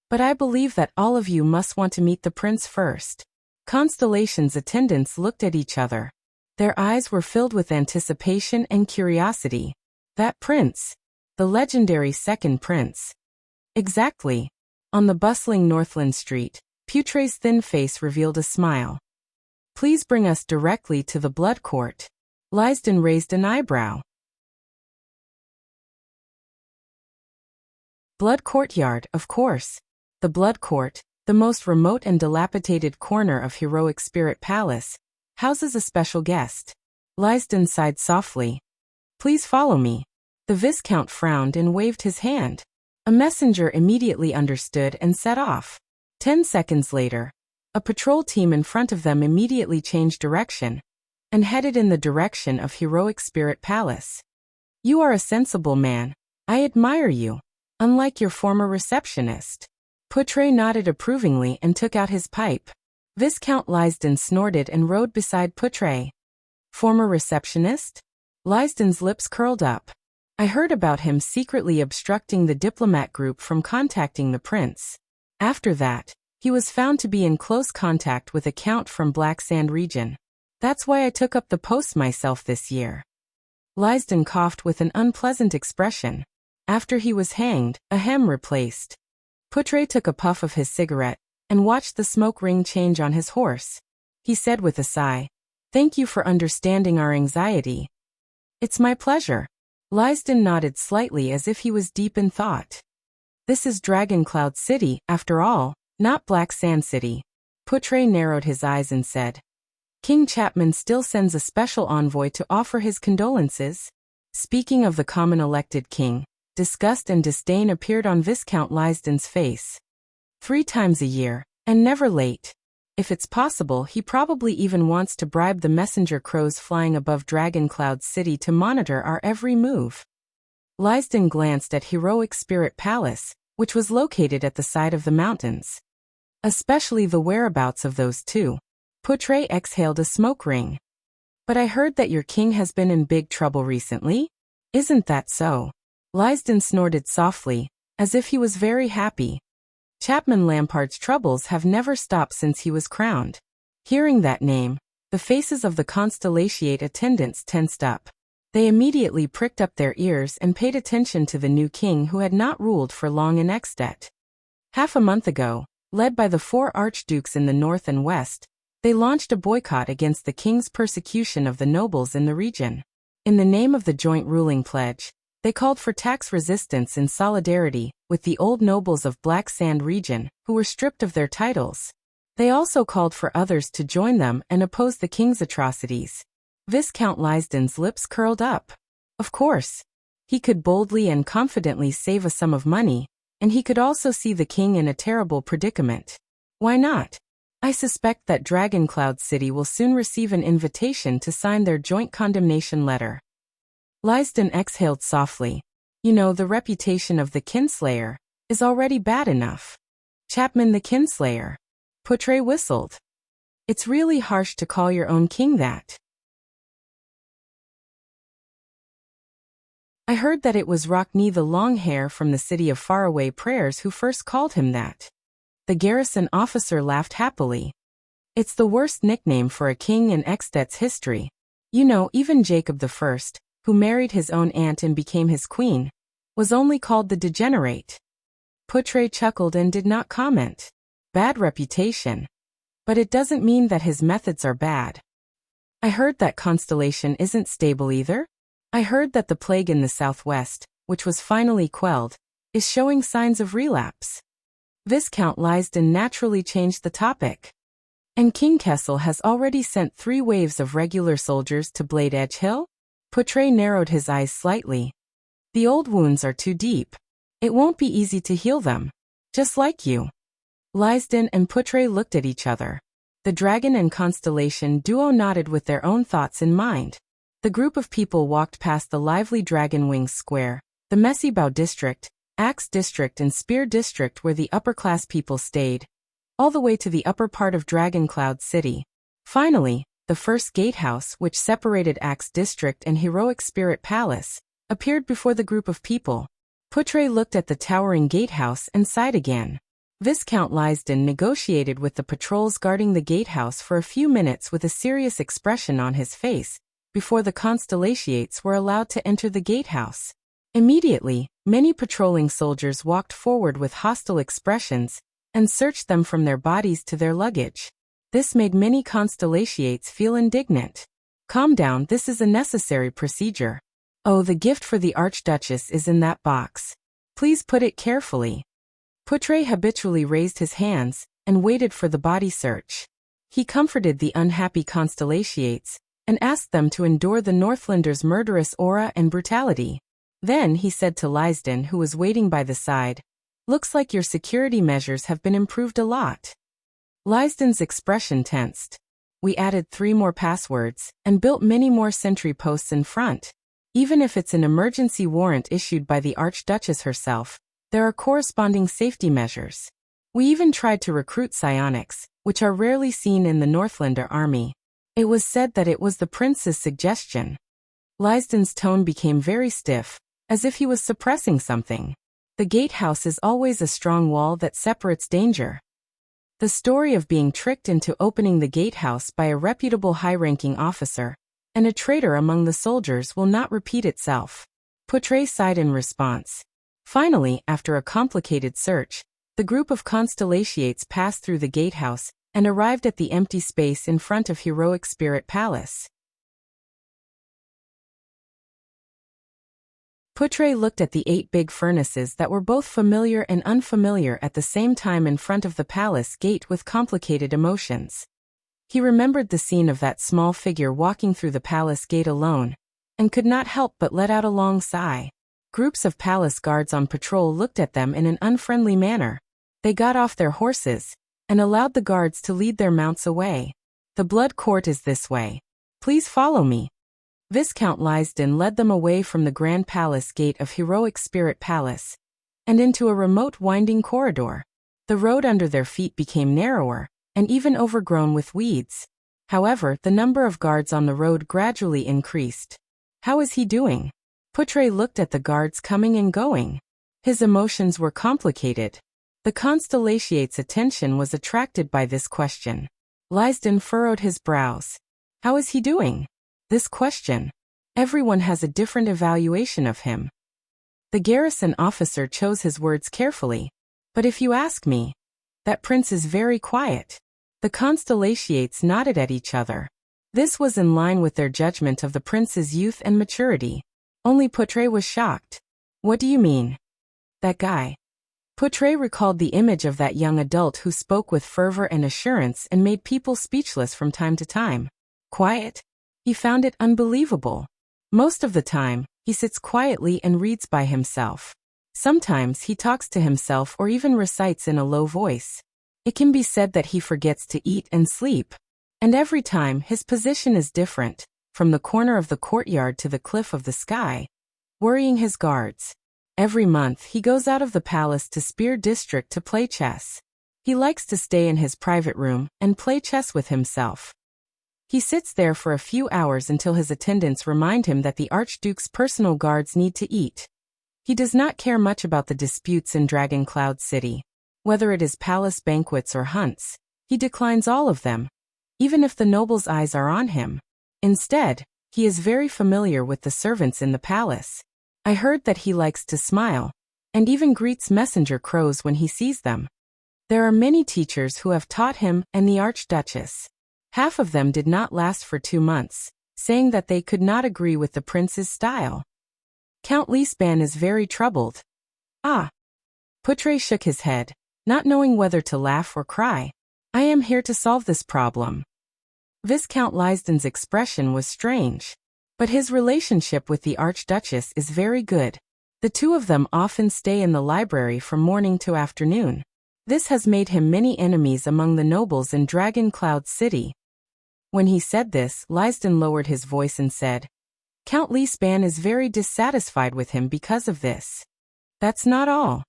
"But I believe that all of you must want to meet the prince first." Constellation's attendants looked at each other. Their eyes were filled with anticipation and curiosity. That prince. The legendary second prince. Exactly. On the bustling Northland street, Putre's thin face revealed a smile. "Please bring us directly to the Blood Court." Lysden raised an eyebrow. Blood Courtyard, of course. The Blood Court, the most remote and dilapidated corner of Heroic Spirit Palace, houses a special guest. Lysden sighed softly. "Please follow me." The Viscount frowned and waved his hand. A messenger immediately understood and set off. 10 seconds later, a patrol team in front of them immediately changed direction and headed in the direction of Heroic Spirit Palace. "You are a sensible man. I admire you. Unlike your former receptionist." Putre nodded approvingly and took out his pipe. Viscount Lysden snorted and rode beside Putre. "Former receptionist?" Lysden's lips curled up. "I heard about him secretly obstructing the diplomat group from contacting the prince. After that, he was found to be in close contact with a count from Black Sand region. That's why I took up the post myself this year." Lysden coughed with an unpleasant expression. After he was hanged, a hem replaced. Putre took a puff of his cigarette and watched the smoke ring change on his horse. He said with a sigh, "Thank you for understanding our anxiety." "It's my pleasure." Lysden nodded slightly as if he was deep in thought. This is Dragon Cloud City, after all, not Black Sand City. Putre narrowed his eyes and said, King Chapman still sends a special envoy to offer his condolences. Speaking of the common elected king, disgust and disdain appeared on Viscount Lysden's face. 3 times a year, and never late. If it's possible, he probably even wants to bribe the messenger crows flying above Dragon Cloud City to monitor our every move. Lysden glanced at Heroic Spirit Palace, which was located at the side of the mountains. Especially the whereabouts of those two. Putre exhaled a smoke ring. But I heard that your king has been in big trouble recently? Isn't that so? Lysden snorted softly, as if he was very happy. Chapman Lampard's troubles have never stopped since he was crowned. Hearing that name, the faces of the Constellatiate attendants tensed up. They immediately pricked up their ears and paid attention to the new king who had not ruled for long in Extet. Half a month ago, led by the 4 archdukes in the north and west, they launched a boycott against the king's persecution of the nobles in the region. In the name of the joint ruling pledge, they called for tax resistance in solidarity with the old nobles of Black Sand region, who were stripped of their titles. They also called for others to join them and oppose the king's atrocities. Viscount Lysden's lips curled up. Of course. He could boldly and confidently save a sum of money, and he could also see the king in a terrible predicament. Why not? I suspect that Dragon Cloud City will soon receive an invitation to sign their joint condemnation letter. Lysden exhaled softly. You know, the reputation of the kinslayer is already bad enough. Chapman the kinslayer. Putre whistled. It's really harsh to call your own king that. I heard that it was Rockney the Longhair from the city of Faraway Prayers who first called him that. The garrison officer laughed happily. It's the worst nickname for a king in Extet's history. You know, even Jacob I, who married his own aunt and became his queen, was only called the Degenerate. Putre chuckled and did not comment. Bad reputation. But it doesn't mean that his methods are bad. I heard that Constellation isn't stable either. I heard that the plague in the southwest, which was finally quelled, is showing signs of relapse. Viscount Lysden naturally changed the topic. And King Kessel has already sent 3 waves of regular soldiers to Blade Edge Hill? Putre narrowed his eyes slightly. The old wounds are too deep. It won't be easy to heal them. Just like you. Lysden and Putre looked at each other. The dragon and Constellation duo nodded with their own thoughts in mind. The group of people walked past the lively Dragon Wings Square, the messy Bow District, Axe District and Spear District where the upper-class people stayed, all the way to the upper part of Dragon Cloud City. Finally, the first gatehouse, which separated Axe District and Heroic Spirit Palace, appeared before the group of people. Putre looked at the towering gatehouse and sighed again. Viscount Lysden negotiated with the patrols guarding the gatehouse for a few minutes with a serious expression on his face, before the Constellatiates were allowed to enter the gatehouse. Immediately, many patrolling soldiers walked forward with hostile expressions and searched them from their bodies to their luggage. This made many Constellatiates feel indignant. Calm down, this is a necessary procedure. Oh, the gift for the Archduchess is in that box. Please put it carefully. Putre habitually raised his hands and waited for the body search. He comforted the unhappy Constellatiates and asked them to endure the Northlanders' murderous aura and brutality. Then he said to Lysden, who was waiting by the side, "Looks like your security measures have been improved a lot." Lysden's expression tensed. We added 3 more passwords and built many more sentry posts in front. Even if it's an emergency warrant issued by the Archduchess herself, there are corresponding safety measures. We even tried to recruit psionics, which are rarely seen in the Northlander army. It was said that it was the prince's suggestion. Lysden's tone became very stiff, as if he was suppressing something. The gatehouse is always a strong wall that separates danger. The story of being tricked into opening the gatehouse by a reputable high-ranking officer and a traitor among the soldiers will not repeat itself. Putre sighed in response. Finally, after a complicated search, the group of Constellatiates passed through the gatehouse and arrived at the empty space in front of Heroic Spirit Palace. Putre looked at the 8 big furnaces that were both familiar and unfamiliar at the same time in front of the palace gate with complicated emotions. He remembered the scene of that small figure walking through the palace gate alone, and could not help but let out a long sigh. Groups of palace guards on patrol looked at them in an unfriendly manner. They got off their horses, and allowed the guards to lead their mounts away. "The blood court is this way. Please follow me." Viscount Lysden led them away from the grand palace gate of Heroic Spirit Palace, and into a remote winding corridor. The road under their feet became narrower, and even overgrown with weeds. However, the number of guards on the road gradually increased. "How is he doing?" Putre looked at the guards coming and going. His emotions were complicated. The Constellation's attention was attracted by this question. Lysden furrowed his brows. "How is he doing?" This question. Everyone has a different evaluation of him. The garrison officer chose his words carefully. "But if you ask me, that prince is very quiet." The Constellation's nodded at each other. This was in line with their judgment of the prince's youth and maturity. Only Putre was shocked. "What do you mean?" "That guy." Putre recalled the image of that young adult who spoke with fervor and assurance and made people speechless from time to time. Quiet? He found it unbelievable. Most of the time, he sits quietly and reads by himself. Sometimes he talks to himself or even recites in a low voice. It can be said that he forgets to eat and sleep. And every time his position is different, from the corner of the courtyard to the cliff of the sky, worrying his guards. Every month he goes out of the palace to Spear District to play chess. He likes to stay in his private room and play chess with himself. He sits there for a few hours until his attendants remind him that the Archduke's personal guards need to eat. He does not care much about the disputes in Dragon Cloud City. Whether it is palace banquets or hunts, he declines all of them, even if the nobles' eyes are on him. Instead, he is very familiar with the servants in the palace. I heard that he likes to smile, and even greets messenger crows when he sees them. There are many teachers who have taught him and the Archduchess. Half of them did not last for 2 months, saying that they could not agree with the prince's style. Count Lysden is very troubled. Ah. Putre shook his head, not knowing whether to laugh or cry. "I am here to solve this problem." Viscount Lysden's expression was strange. But his relationship with the Archduchess is very good. The two of them often stay in the library from morning to afternoon. This has made him many enemies among the nobles in Dragon Cloud City. When he said this, Lysden lowered his voice and said, "Count Lysden is very dissatisfied with him because of this. That's not all.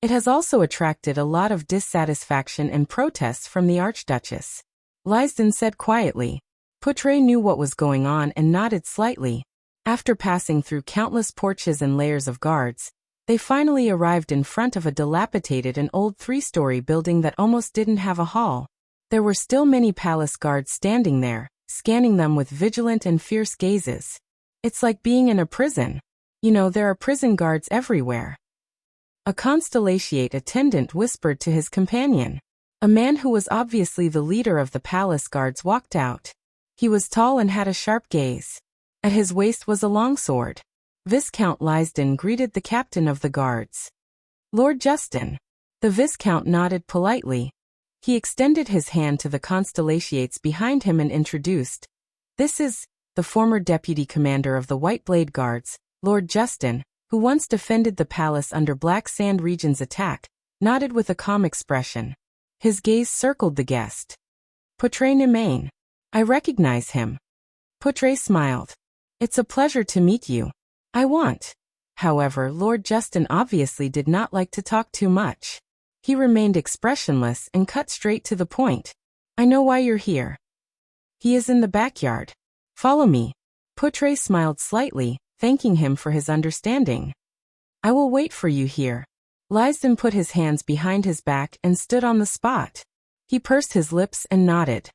It has also attracted a lot of dissatisfaction and protests from the Archduchess." Lysden said quietly. Putre knew what was going on and nodded slightly. After passing through countless porches and layers of guards, they finally arrived in front of a dilapidated and old 3-story building that almost didn't have a hall. There were still many palace guards standing there, scanning them with vigilant and fierce gazes. It's like being in a prison. You know, there are prison guards everywhere. A Constellation attendant whispered to his companion. A man who was obviously the leader of the palace guards walked out. He was tall and had a sharp gaze. At his waist was a longsword. Viscount Lysden greeted the captain of the guards. "Lord Justin." The Viscount nodded politely. He extended his hand to the Constellations behind him and introduced, "This is the former deputy commander of the White Blade Guards, Lord Justin, who once defended the palace under Black Sand Region's attack," nodded with a calm expression. His gaze circled the guest. "Putre Nemain. I recognize him." Putre smiled. "It's a pleasure to meet you. However, Lord Justin obviously did not like to talk too much. He remained expressionless and cut straight to the point. "I know why you're here. He is in the backyard. Follow me." Putre smiled slightly, thanking him for his understanding. "I will wait for you here." Lysden put his hands behind his back and stood on the spot. He pursed his lips and nodded.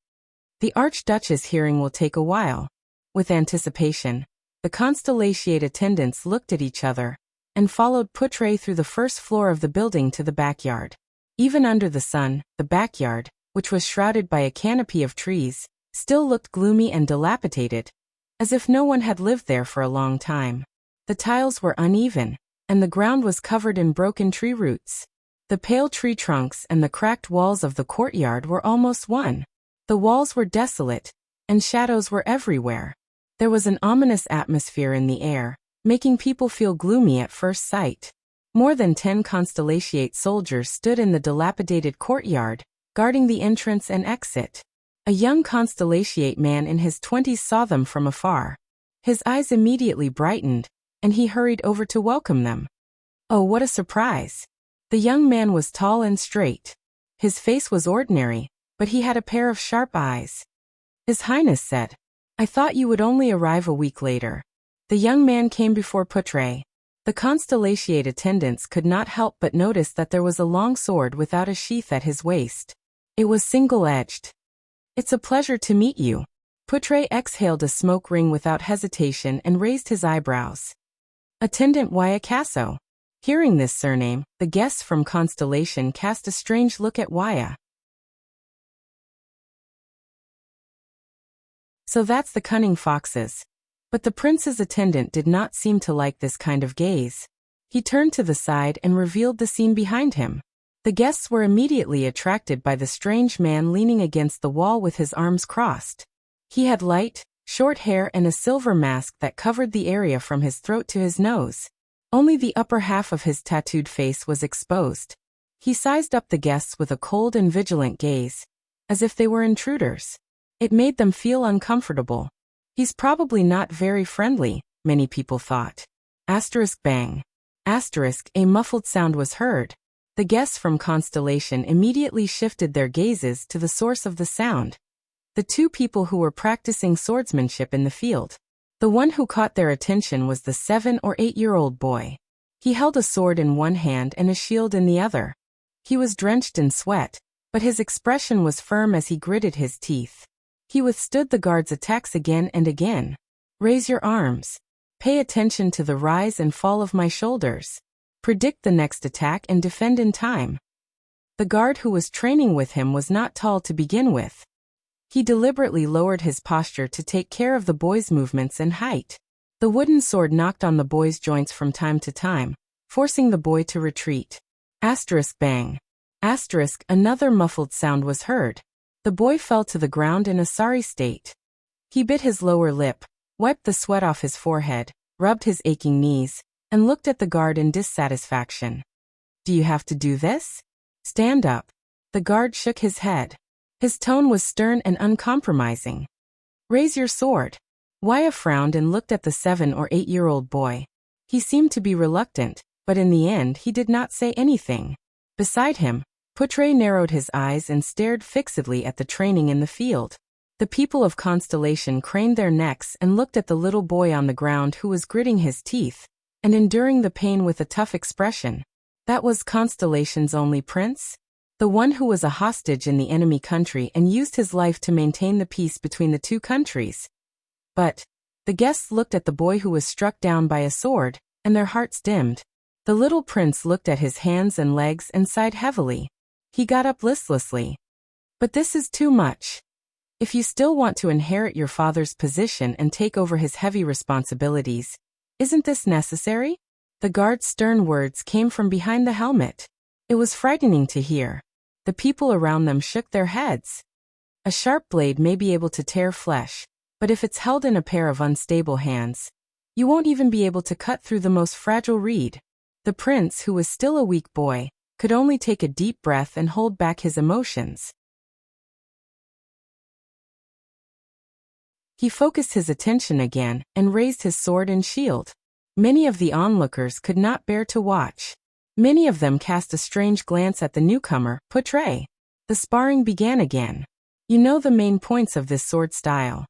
The Archduchess' hearing will take a while. With anticipation, the Constellation attendants looked at each other, and followed Putre through the first floor of the building to the backyard. Even under the sun, the backyard, which was shrouded by a canopy of trees, still looked gloomy and dilapidated. as if no one had lived there for a long time. The tiles were uneven, and the ground was covered in broken tree roots. The pale tree trunks and the cracked walls of the courtyard were almost one. The walls were desolate, and shadows were everywhere. There was an ominous atmosphere in the air, making people feel gloomy at first sight. More than 10 Constellatiate soldiers stood in the dilapidated courtyard, guarding the entrance and exit. A young Constellatiate man in his 20s saw them from afar. His eyes immediately brightened, and he hurried over to welcome them. Oh, what a surprise! The young man was tall and straight. His face was ordinary, but he had a pair of sharp eyes. His Highness said, "I thought you would only arrive a week later." The young man came before Putre. The Constellatiate attendants could not help but notice that there was a long sword without a sheath at his waist. It was single-edged. "It's a pleasure to meet you." Putre exhaled a smoke ring without hesitation and raised his eyebrows. "Attendant Waya." Hearing this surname, the guests from Constellation cast a strange look at Waya. So that's the cunning foxes. But the prince's attendant did not seem to like this kind of gaze. He turned to the side and revealed the scene behind him. The guests were immediately attracted by the strange man leaning against the wall with his arms crossed. He had light, short hair and a silver mask that covered the area from his throat to his nose. Only the upper half of his tattooed face was exposed. He sized up the guests with a cold and vigilant gaze, as if they were intruders. It made them feel uncomfortable. He's probably not very friendly, many people thought. Bang. A muffled sound was heard. The guests from Constellation immediately shifted their gazes to the source of the sound. The two people who were practicing swordsmanship in the field. The one who caught their attention was the 7 or 8-year-old boy. He held a sword in one hand and a shield in the other. He was drenched in sweat, but his expression was firm as he gritted his teeth. He withstood the guards' attacks again and again. "Raise your arms. Pay attention to the rise and fall of my shoulders. Predict the next attack and defend in time." The guard who was training with him was not tall to begin with. He deliberately lowered his posture to take care of the boy's movements and height. The wooden sword knocked on the boy's joints from time to time, forcing the boy to retreat. Bang. Another muffled sound was heard. The boy fell to the ground in a sorry state. He bit his lower lip, wiped the sweat off his forehead, rubbed his aching knees, and looked at the guard in dissatisfaction. "Do you have to do this? Stand up." The guard shook his head. His tone was stern and uncompromising. "Raise your sword." Waya frowned and looked at the 7 or 8-year-old boy. He seemed to be reluctant, but in the end he did not say anything. Beside him, Putre narrowed his eyes and stared fixedly at the training in the field. The people of Constellation craned their necks and looked at the little boy on the ground who was gritting his teeth and enduring the pain with a tough expression. That was Constellation's only prince? The one who was a hostage in the enemy country and used his life to maintain the peace between the two countries. But the guests looked at the boy who was struck down by a sword, and their hearts dimmed. The little prince looked at his hands and legs and sighed heavily. He got up listlessly. "But this is too much. If you still want to inherit your father's position and take over his heavy responsibilities, isn't this necessary?" The guard's stern words came from behind the helmet. It was frightening to hear. The people around them shook their heads. A sharp blade may be able to tear flesh, but if it's held in a pair of unstable hands, you won't even be able to cut through the most fragile reed. The prince, who was still a weak boy, could only take a deep breath and hold back his emotions. He focused his attention again and raised his sword and shield. Many of the onlookers could not bear to watch. Many of them cast a strange glance at the newcomer, Putre. The sparring began again. You know the main points of this sword style.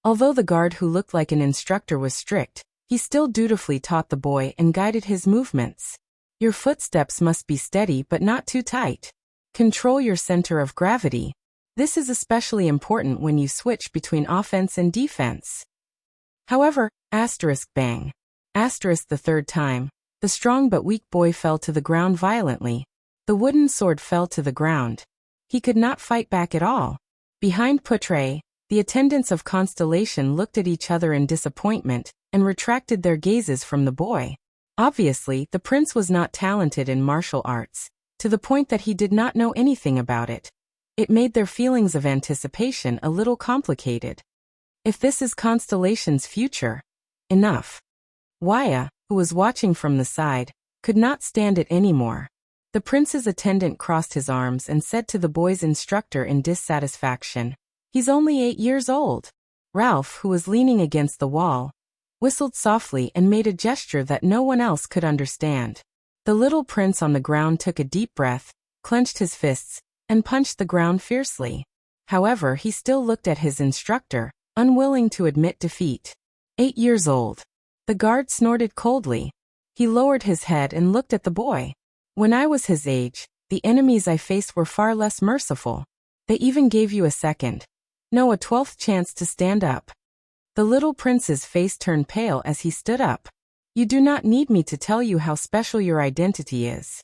Although the guard who looked like an instructor was strict, he still dutifully taught the boy and guided his movements. Your footsteps must be steady but not too tight. Control your center of gravity. This is especially important when you switch between offense and defense. However, bang. The third time, the strong but weak boy fell to the ground violently. The wooden sword fell to the ground. He could not fight back at all. Behind Putre, The attendants of Constellation looked at each other in disappointment and retracted their gazes from the boy. Obviously, the prince was not talented in martial arts, to the point that he did not know anything about it. It made their feelings of anticipation a little complicated. If this is Constellation's future, enough. Waya, who was watching from the side, could not stand it anymore. The prince's attendant crossed his arms and said to the boy's instructor in dissatisfaction, "He's only 8 years old." Ralph, who was leaning against the wall, whistled softly and made a gesture that no one else could understand. The little prince on the ground took a deep breath, clenched his fists, and punched the ground fiercely. However, he still looked at his instructor, unwilling to admit defeat. 8 years old. The guard snorted coldly. He lowered his head and looked at the boy. When I was his age, the enemies I faced were far less merciful. They even gave you a second, no, a 12th chance to stand up. The little prince's face turned pale as he stood up. You do not need me to tell you how special your identity is.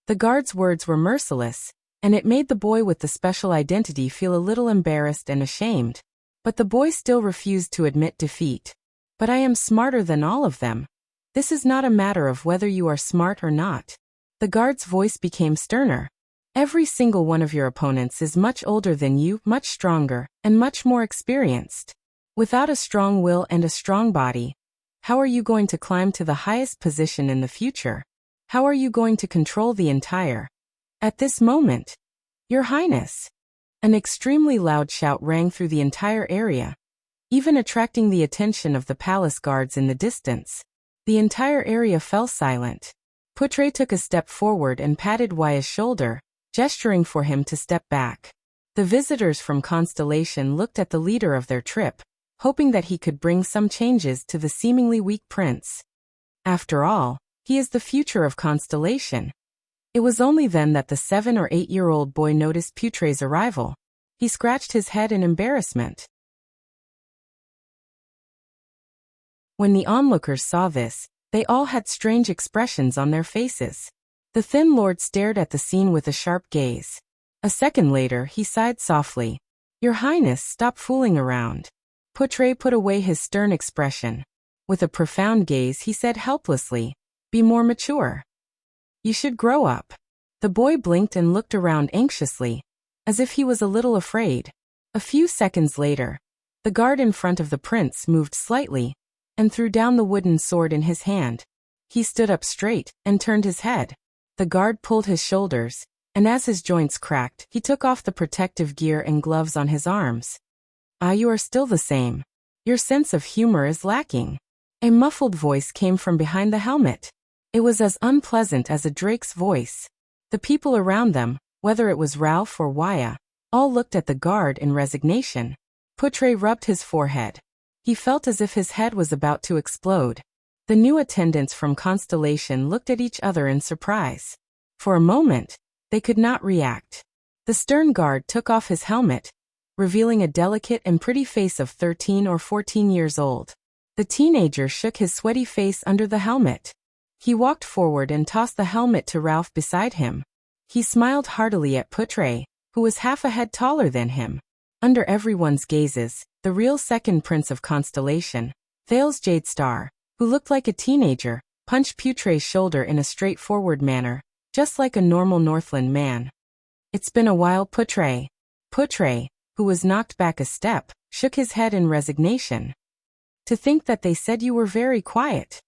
The guard's words were merciless, and it made the boy with the special identity feel a little embarrassed and ashamed. But the boy still refused to admit defeat. But I am smarter than all of them. This is not a matter of whether you are smart or not. The guard's voice became sterner. Every single one of your opponents is much older than you, much stronger, and much more experienced. Without a strong will and a strong body, how are you going to climb to the highest position in the future? How are you going to control the entire? At this moment, Your Highness! An extremely loud shout rang through the entire area, even attracting the attention of the palace guards in the distance. The entire area fell silent. Putre took a step forward and patted Waya's shoulder, gesturing for him to step back. The visitors from Constellation looked at the leader of their trip, hoping that he could bring some changes to the seemingly weak prince. After all, he is the future of Constellation. It was only then that the 7 or 8-year-old boy noticed Putre's arrival. He scratched his head in embarrassment. When the onlookers saw this, they all had strange expressions on their faces. The thin lord stared at the scene with a sharp gaze. A second later, he sighed softly. Your Highness, stop fooling around. Putre put away his stern expression. With a profound gaze, he said helplessly, Be more mature. You should grow up. The boy blinked and looked around anxiously, as if he was a little afraid. A few seconds later, the guard in front of the prince moved slightly and threw down the wooden sword in his hand. He stood up straight and turned his head. The guard pulled his shoulders, and as his joints cracked, he took off the protective gear and gloves on his arms. Ah, you are still the same. Your sense of humor is lacking. A muffled voice came from behind the helmet. It was as unpleasant as a drake's voice. The people around them, whether it was Ralph or Waya, all looked at the guard in resignation. Putre rubbed his forehead. He felt as if his head was about to explode. The new attendants from Constellation looked at each other in surprise. For a moment, they could not react. The stern guard took off his helmet, revealing a delicate and pretty face of 13 or 14 years old. The teenager shook his sweaty face under the helmet. He walked forward and tossed the helmet to Ralph beside him. He smiled heartily at Putre, who was half a head taller than him. Under everyone's gazes, the real second prince of Constellation, Thales Jadestar, who looked like a teenager, punched Putre's shoulder in a straightforward manner, just like a normal Northland man. It's been a while, Putre. Putre, who was knocked back a step, shook his head in resignation. To think that they said you were very quiet.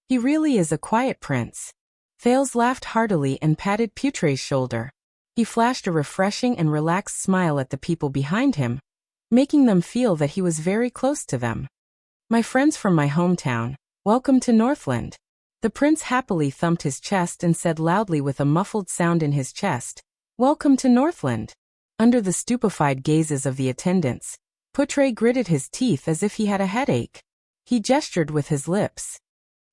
He really is a quiet prince. Thales laughed heartily and patted Putre's shoulder. He flashed a refreshing and relaxed smile at the people behind him, making them feel that he was very close to them. My friends from my hometown, welcome to Northland. The prince happily thumped his chest and said loudly with a muffled sound in his chest, Welcome to Northland. Under the stupefied gazes of the attendants, Putre gritted his teeth as if he had a headache. He gestured with his lips.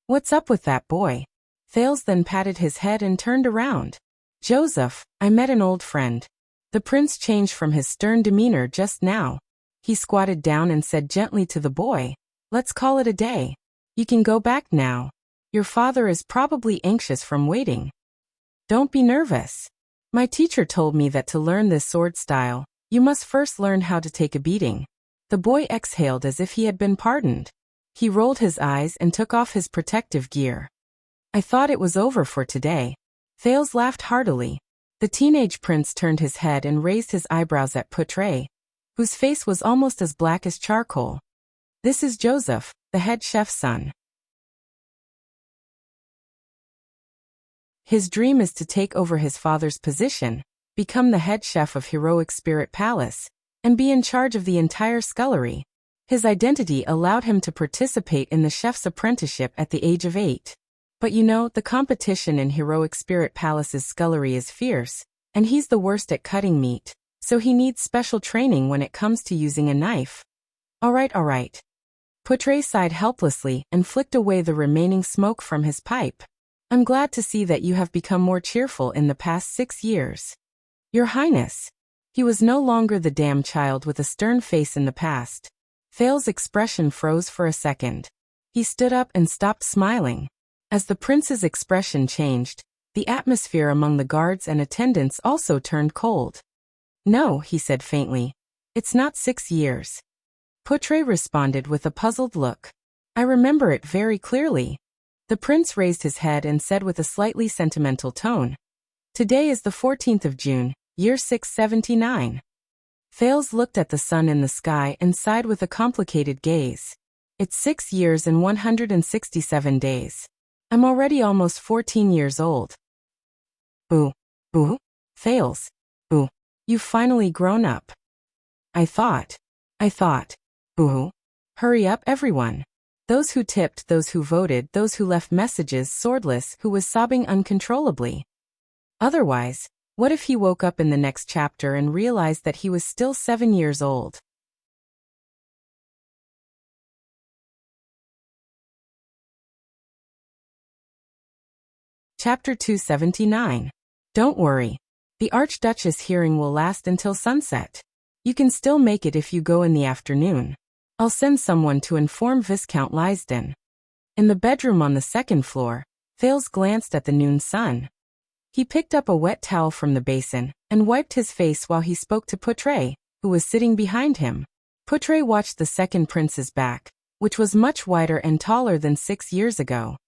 What's up with that boy? Thales then patted his head and turned around. Joseph, I met an old friend. The prince changed from his stern demeanor just now. He squatted down and said gently to the boy, Let's call it a day. You can go back now. Your father is probably anxious from waiting. Don't be nervous. My teacher told me that to learn this sword style, you must first learn how to take a beating. The boy exhaled as if he had been pardoned. He rolled his eyes and took off his protective gear. I thought it was over for today. Thales laughed heartily. The teenage prince turned his head and raised his eyebrows at Portray, whose face was almost as black as charcoal. This is Joseph, the head chef's son. His dream is to take over his father's position, become the head chef of Heroic Spirit Palace, and be in charge of the entire scullery. His identity allowed him to participate in the chef's apprenticeship at the age of 8. But you know, the competition in Heroic Spirit Palace's scullery is fierce, and he's the worst at cutting meat, so he needs special training when it comes to using a knife. All right. Portray sighed helplessly and flicked away the remaining smoke from his pipe. I'm glad to see that you have become more cheerful in the past 6 years. Your Highness. He was no longer the damn child with a stern face in the past. Thales' expression froze for a second. He stood up and stopped smiling. As the prince's expression changed, the atmosphere among the guards and attendants also turned cold. No, he said faintly. It's not 6 years. Portray responded with a puzzled look. I remember it very clearly. The prince raised his head and said with a slightly sentimental tone, Today is the 14th of June, year 679. Thales looked at the sun in the sky and sighed with a complicated gaze. It's 6 years and 167 days. I'm already almost 14 years old. Boo. Thales. Boo. You've finally grown up. I thought. Boo. Hurry up, everyone. Those who tipped, those who voted, those who left messages, Swordless, who was sobbing uncontrollably. Otherwise, what if he woke up in the next chapter and realized that he was still 7 years old? Chapter 279. Don't worry. The Archduchess hearing will last until sunset. You can still make it if you go in the afternoon. I'll send someone to inform Viscount Lysden. In the bedroom on the second floor, Thales glanced at the noon sun. He picked up a wet towel from the basin and wiped his face while he spoke to Portray, who was sitting behind him. Portray watched the second prince's back, which was much wider and taller than 6 years ago.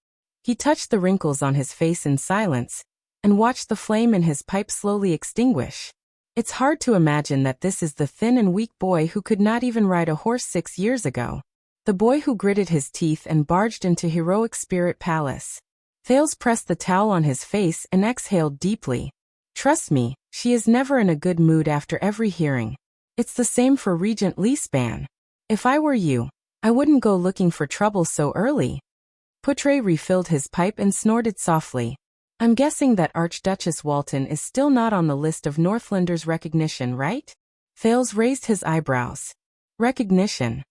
He touched the wrinkles on his face in silence and watched the flame in his pipe slowly extinguish. It's hard to imagine that this is the thin and weak boy who could not even ride a horse 6 years ago. The boy who gritted his teeth and barged into Heroic Spirit Palace. Thales pressed the towel on his face and exhaled deeply. Trust me, she is never in a good mood after every hearing. It's the same for Regent Leespan. If I were you, I wouldn't go looking for trouble so early. Portray refilled his pipe and snorted softly. I'm guessing that Archduchess Walton is still not on the list of Northlanders' recognition, right? Thales raised his eyebrows. Recognition.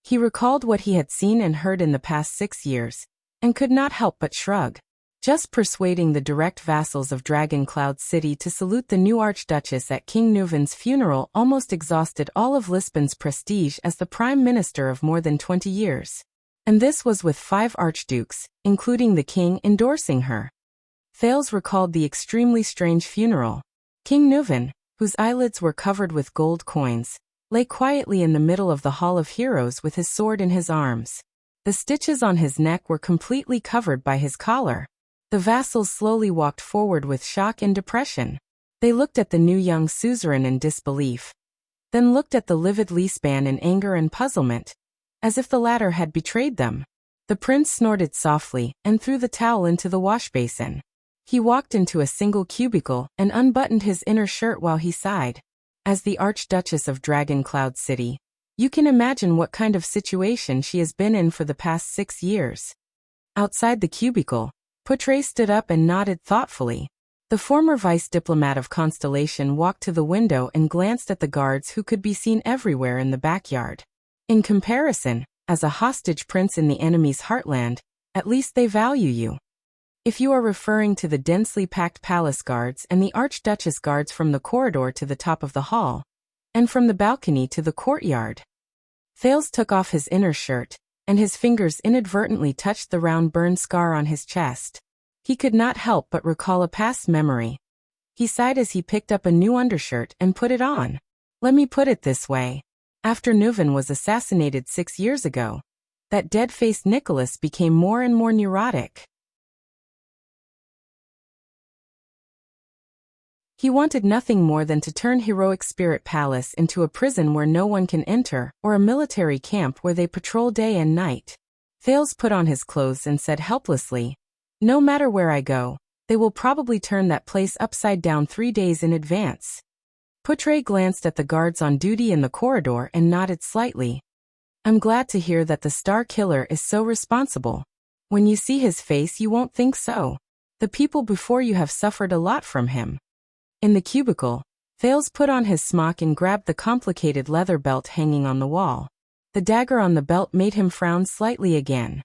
He recalled what he had seen and heard in the past 6 years, and could not help but shrug. Just persuading the direct vassals of Dragoncloud City to salute the new Archduchess at King Neuvin's funeral almost exhausted all of Lisbon's prestige as the Prime Minister of more than 20 years. And this was with 5 archdukes, including the king, endorsing her. Thales recalled the extremely strange funeral. King Neuvin, whose eyelids were covered with gold coins, lay quietly in the middle of the Hall of Heroes with his sword in his arms. The stitches on his neck were completely covered by his collar. The vassals slowly walked forward with shock and depression. They looked at the new young suzerain in disbelief, then looked at the livid Leespan in anger and puzzlement, as if the latter had betrayed them. The prince snorted softly and threw the towel into the wash basin. He walked into a single cubicle and unbuttoned his inner shirt while he sighed. As the Archduchess of Dragoncloud City, you can imagine what kind of situation she has been in for the past 6 years. Outside the cubicle, Portray stood up and nodded thoughtfully. The former vice diplomat of Constellation walked to the window and glanced at the guards who could be seen everywhere in the backyard. In comparison, as a hostage prince in the enemy's heartland, at least they value you. If you are referring to the densely packed palace guards and the Archduchess guards from the corridor to the top of the hall, and from the balcony to the courtyard. Thales took off his inner shirt, and his fingers inadvertently touched the round burn scar on his chest. He could not help but recall a past memory. He sighed as he picked up a new undershirt and put it on. Let me put it this way. After Neuven was assassinated 6 years ago, that dead-faced Nicholas became more and more neurotic. He wanted nothing more than to turn Heroic Spirit Palace into a prison where no one can enter, or a military camp where they patrol day and night. Thales put on his clothes and said helplessly, "No matter where I go, they will probably turn that place upside down 3 days in advance." Poutre glanced at the guards on duty in the corridor and nodded slightly. "I'm glad to hear that the Star Killer is so responsible. When you see his face you won't think so. The people before you have suffered a lot from him." In the cubicle, Thales put on his smock and grabbed the complicated leather belt hanging on the wall. The dagger on the belt made him frown slightly again.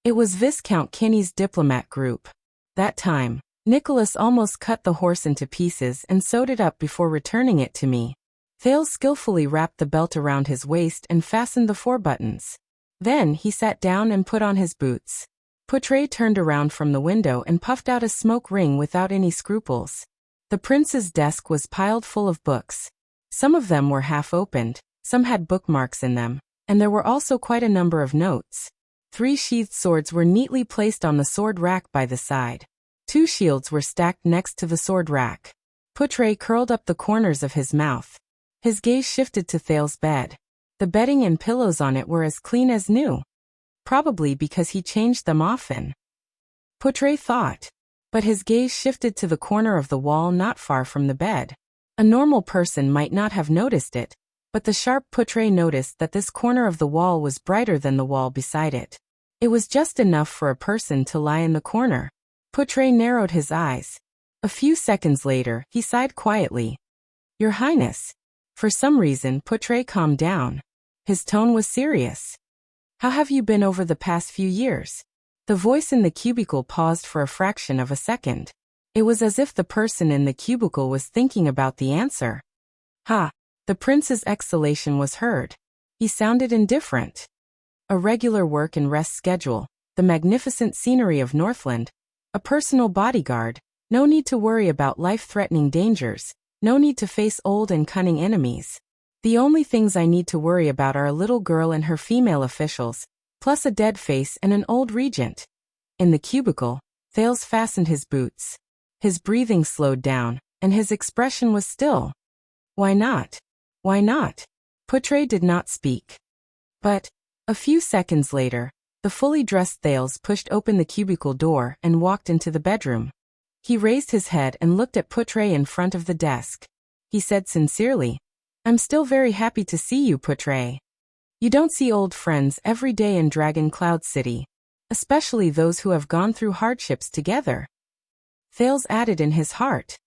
It was Viscount Kinney's diplomat group. That time, Nicholas almost cut the horse into pieces and sewed it up before returning it to me. Thales skillfully wrapped the belt around his waist and fastened the 4 buttons. Then he sat down and put on his boots. Poutre turned around from the window and puffed out a smoke ring without any scruples. The prince's desk was piled full of books. Some of them were half opened, some had bookmarks in them, and there were also quite a number of notes. 3 sheathed swords were neatly placed on the sword rack by the side. 2 shields were stacked next to the sword rack. Poutre curled up the corners of his mouth. His gaze shifted to Thales' bed. The bedding and pillows on it were as clean as new. Probably because he changed them often, Poutre thought. But his gaze shifted to the corner of the wall not far from the bed. A normal person might not have noticed it, but the sharp Poutre noticed that this corner of the wall was brighter than the wall beside it. It was just enough for a person to lie in the corner. Poutre narrowed his eyes. A few seconds later, he sighed quietly. "Your Highness." For some reason, Poutre calmed down. His tone was serious. "How have you been over the past few years?" The voice in the cubicle paused for a fraction of a second. It was as if the person in the cubicle was thinking about the answer. "Ha!" The prince's exhalation was heard. He sounded indifferent. "A regular work and rest schedule, the magnificent scenery of Northland, a personal bodyguard, no need to worry about life-threatening dangers, no need to face old and cunning enemies. The only things I need to worry about are a little girl and her female officials, plus a dead face and an old regent." In the cubicle, Thales fastened his boots. His breathing slowed down, and his expression was still. "Why not? Why not?" Poutre did not speak. But, a few seconds later, the fully dressed Thales pushed open the cubicle door and walked into the bedroom. He raised his head and looked at Poutre in front of the desk. He said sincerely, "I'm still very happy to see you, Poutre. You don't see old friends every day in Dragon Cloud City, especially those who have gone through hardships together." Thales added in his heart.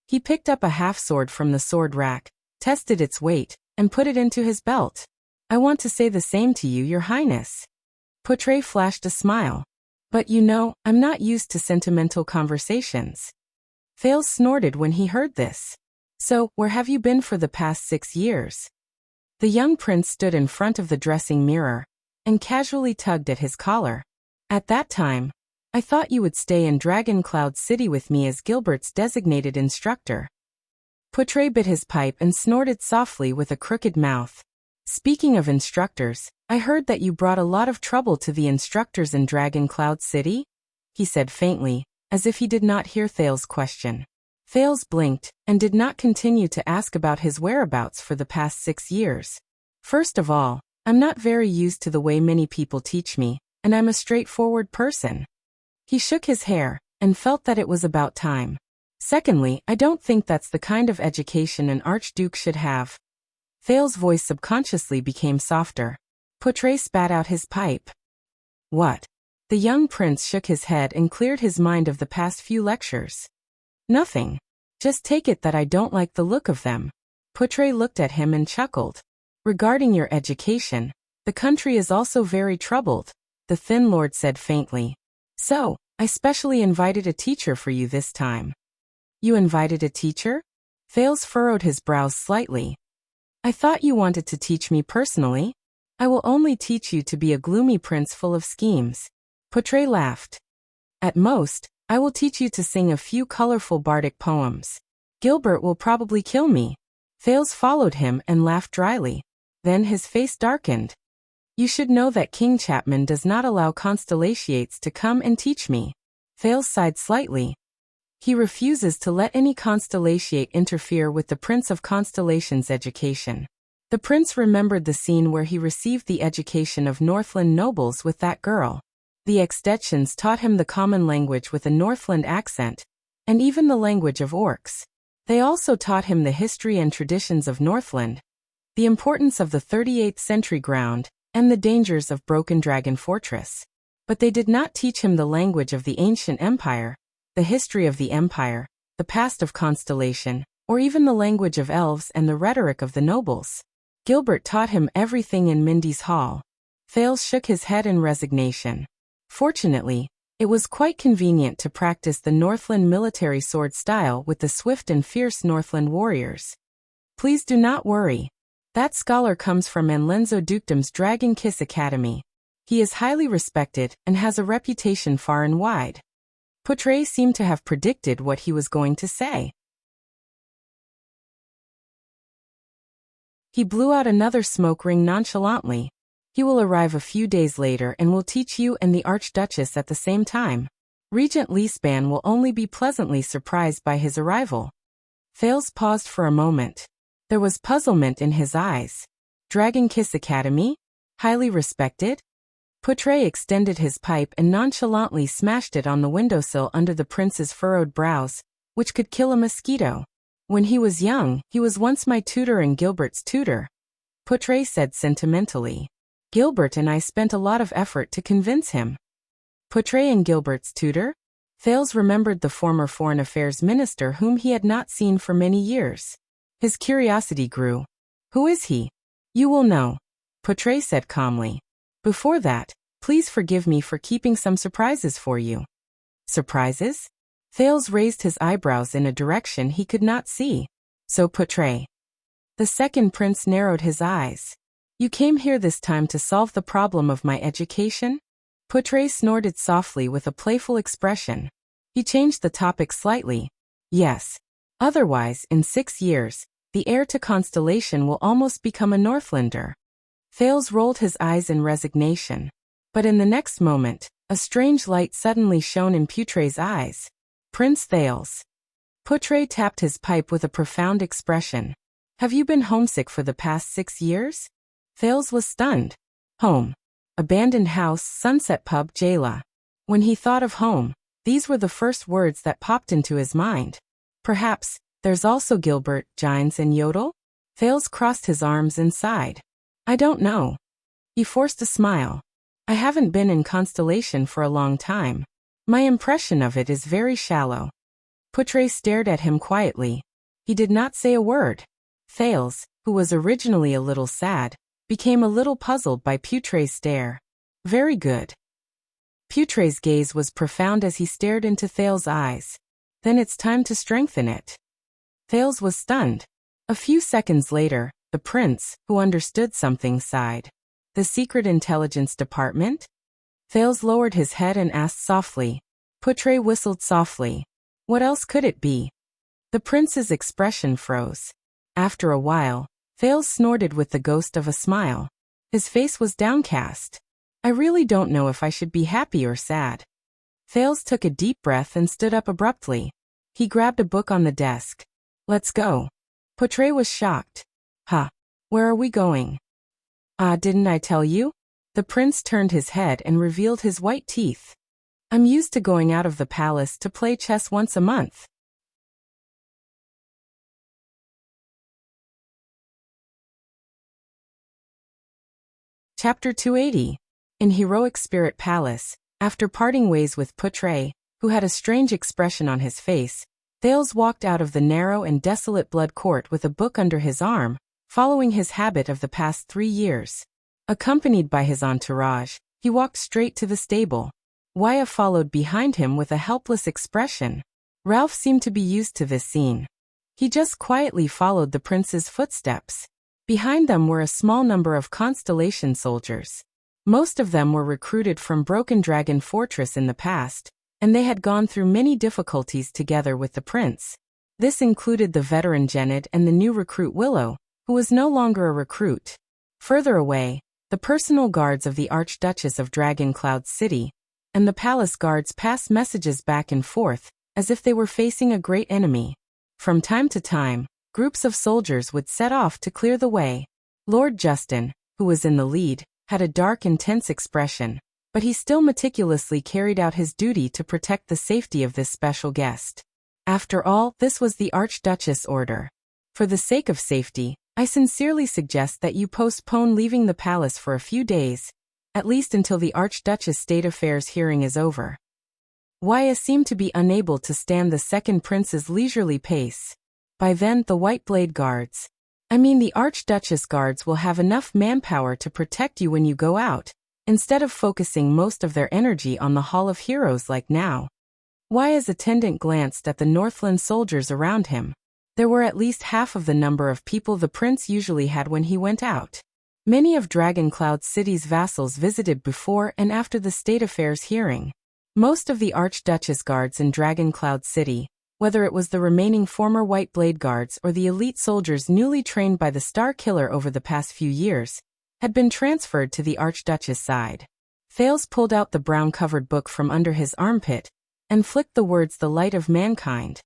He picked up a half-sword from the sword rack, tested its weight, and put it into his belt. "I want to say the same to you, Your Highness." Poutre flashed a smile. "But you know, I'm not used to sentimental conversations." Thales snorted when he heard this. "So, where have you been for the past 6 years?" The young prince stood in front of the dressing mirror and casually tugged at his collar. "At that time, I thought you would stay in Dragon Cloud City with me as Gilbert's designated instructor." Poutre bit his pipe and snorted softly with a crooked mouth. "Speaking of instructors, I heard that you brought a lot of trouble to the instructors in Dragon Cloud City?" he said faintly, as if he did not hear Thales' question. Thales blinked, and did not continue to ask about his whereabouts for the past 6 years. "First of all, I'm not very used to the way many people teach me, and I'm a straightforward person." He shook his hair, and felt that it was about time. "Secondly, I don't think that's the kind of education an archduke should have." Thales' voice subconsciously became softer. Poutre spat out his pipe. "What?" The young prince shook his head and cleared his mind of the past few lectures. "Nothing. Just take it that I don't like the look of them." Poutre looked at him and chuckled. "Regarding your education, the country is also very troubled," the thin lord said faintly. "So, I specially invited a teacher for you this time." "You invited a teacher?" Thales furrowed his brows slightly. "I thought you wanted to teach me personally. I will only teach you to be a gloomy prince full of schemes." Poutre laughed. "At most, I will teach you to sing a few colorful bardic poems." Gilbert will probably kill me. Thales followed him and laughed dryly. Then his face darkened. You should know that King Chapman does not allow constellations to come and teach me. Thales sighed slightly. He refuses to let any constellation interfere with the Prince of Constellations' education. The prince remembered the scene where he received the education of Northland nobles with that girl. The Extettians taught him the common language with a Northland accent, and even the language of orcs. They also taught him the history and traditions of Northland, the importance of the 38th century ground, and the dangers of Broken Dragon Fortress. But they did not teach him the language of the ancient empire, the history of the empire, the past of Constellation, or even the language of elves and the rhetoric of the nobles. Gilbert taught him everything in Mindy's Hall. Thales shook his head in resignation. Fortunately, it was quite convenient to practice the Northland military sword style with the swift and fierce Northland warriors. Please do not worry. That scholar comes from Anlenzo Dukedom's Dragon Kiss Academy. He is highly respected and has a reputation far and wide. Poutre seemed to have predicted what he was going to say. He blew out another smoke ring nonchalantly. He will arrive a few days later and will teach you and the Archduchess at the same time. Regent Leespan will only be pleasantly surprised by his arrival. Thales paused for a moment. There was puzzlement in his eyes. Dragon Kiss Academy? Highly respected? Poutre extended his pipe and nonchalantly smashed it on the windowsill under the prince's furrowed brows, which could kill a mosquito. When he was young, he was once my tutor and Gilbert's tutor, Poutre said sentimentally. Gilbert and I spent a lot of effort to convince him. Poutre and Gilbert's tutor? Thales remembered the former foreign affairs minister whom he had not seen for many years. His curiosity grew. Who is he? You will know, Poutre said calmly. Before that, please forgive me for keeping some surprises for you. Surprises? Thales raised his eyebrows in a direction he could not see. So Poutre. The second prince narrowed his eyes. You came here this time to solve the problem of my education? Poutre snorted softly with a playful expression. He changed the topic slightly. Yes. Otherwise, in 6 years, the heir to Constellation will almost become a Northlander. Thales rolled his eyes in resignation. But in the next moment, a strange light suddenly shone in Poutre's eyes. Prince Thales. Poutre tapped his pipe with a profound expression. Have you been homesick for the past 6 years? Thales was stunned. Home. Abandoned house, Sunset Pub, Jayla. When he thought of home, these were the first words that popped into his mind. Perhaps, there's also Gilbert, Gines and Yodel? Thales crossed his arms and sighed. I don't know. He forced a smile. I haven't been in Constellation for a long time. My impression of it is very shallow. Poutre stared at him quietly. He did not say a word. Thales, who was originally a little sad, became a little puzzled by Poutre's stare. Very good. Poutre's gaze was profound as he stared into Thales' eyes. Then it's time to strengthen it. Thales was stunned. A few seconds later, the prince, who understood something, sighed. The Secret Intelligence Department? Thales lowered his head and asked softly. Poutre whistled softly. What else could it be? The prince's expression froze. After a while, Thales snorted with the ghost of a smile. His face was downcast. I really don't know if I should be happy or sad. Thales took a deep breath and stood up abruptly. He grabbed a book on the desk. Let's go. Poutre was shocked. Huh. Where are we going? Didn't I tell you? The prince turned his head and revealed his white teeth. I'm used to going out of the palace to play chess once a month. Chapter 280. In Heroic Spirit Palace, after parting ways with Poutre, who had a strange expression on his face, Thales walked out of the narrow and desolate blood court with a book under his arm, following his habit of the past 3 years. Accompanied by his entourage, he walked straight to the stable. Wyatt followed behind him with a helpless expression. Ralph seemed to be used to this scene. He just quietly followed the prince's footsteps. Behind them were a small number of Constellation soldiers. Most of them were recruited from Broken Dragon Fortress in the past, and they had gone through many difficulties together with the prince. This included the veteran Genid and the new recruit Willow, who was no longer a recruit. Further away, the personal guards of the Archduchess of Dragoncloud City and the palace guards passed messages back and forth, as if they were facing a great enemy. From time to time, groups of soldiers would set off to clear the way. Lord Justin, who was in the lead, had a dark, intense expression, but he still meticulously carried out his duty to protect the safety of this special guest. After all, this was the Archduchess' order. For the sake of safety, I sincerely suggest that you postpone leaving the palace for a few days, at least until the Archduchess' State Affairs hearing is over. Waya seemed to be unable to stand the second prince's leisurely pace. By then, the White Blade Guards, the Archduchess Guards, will have enough manpower to protect you when you go out, instead of focusing most of their energy on the Hall of Heroes like now. Waya's attendant glanced at the Northland soldiers around him. There were at least half of the number of people the prince usually had when he went out. Many of Dragoncloud City's vassals visited before and after the State Affairs hearing. Most of the Archduchess Guards in Dragoncloud City, whether it was the remaining former White Blade Guards or the elite soldiers newly trained by the Star Killer over the past few years, had been transferred to the Archduchess side. Thales pulled out the brown-covered book from under his armpit and flicked the words "The Light of Mankind."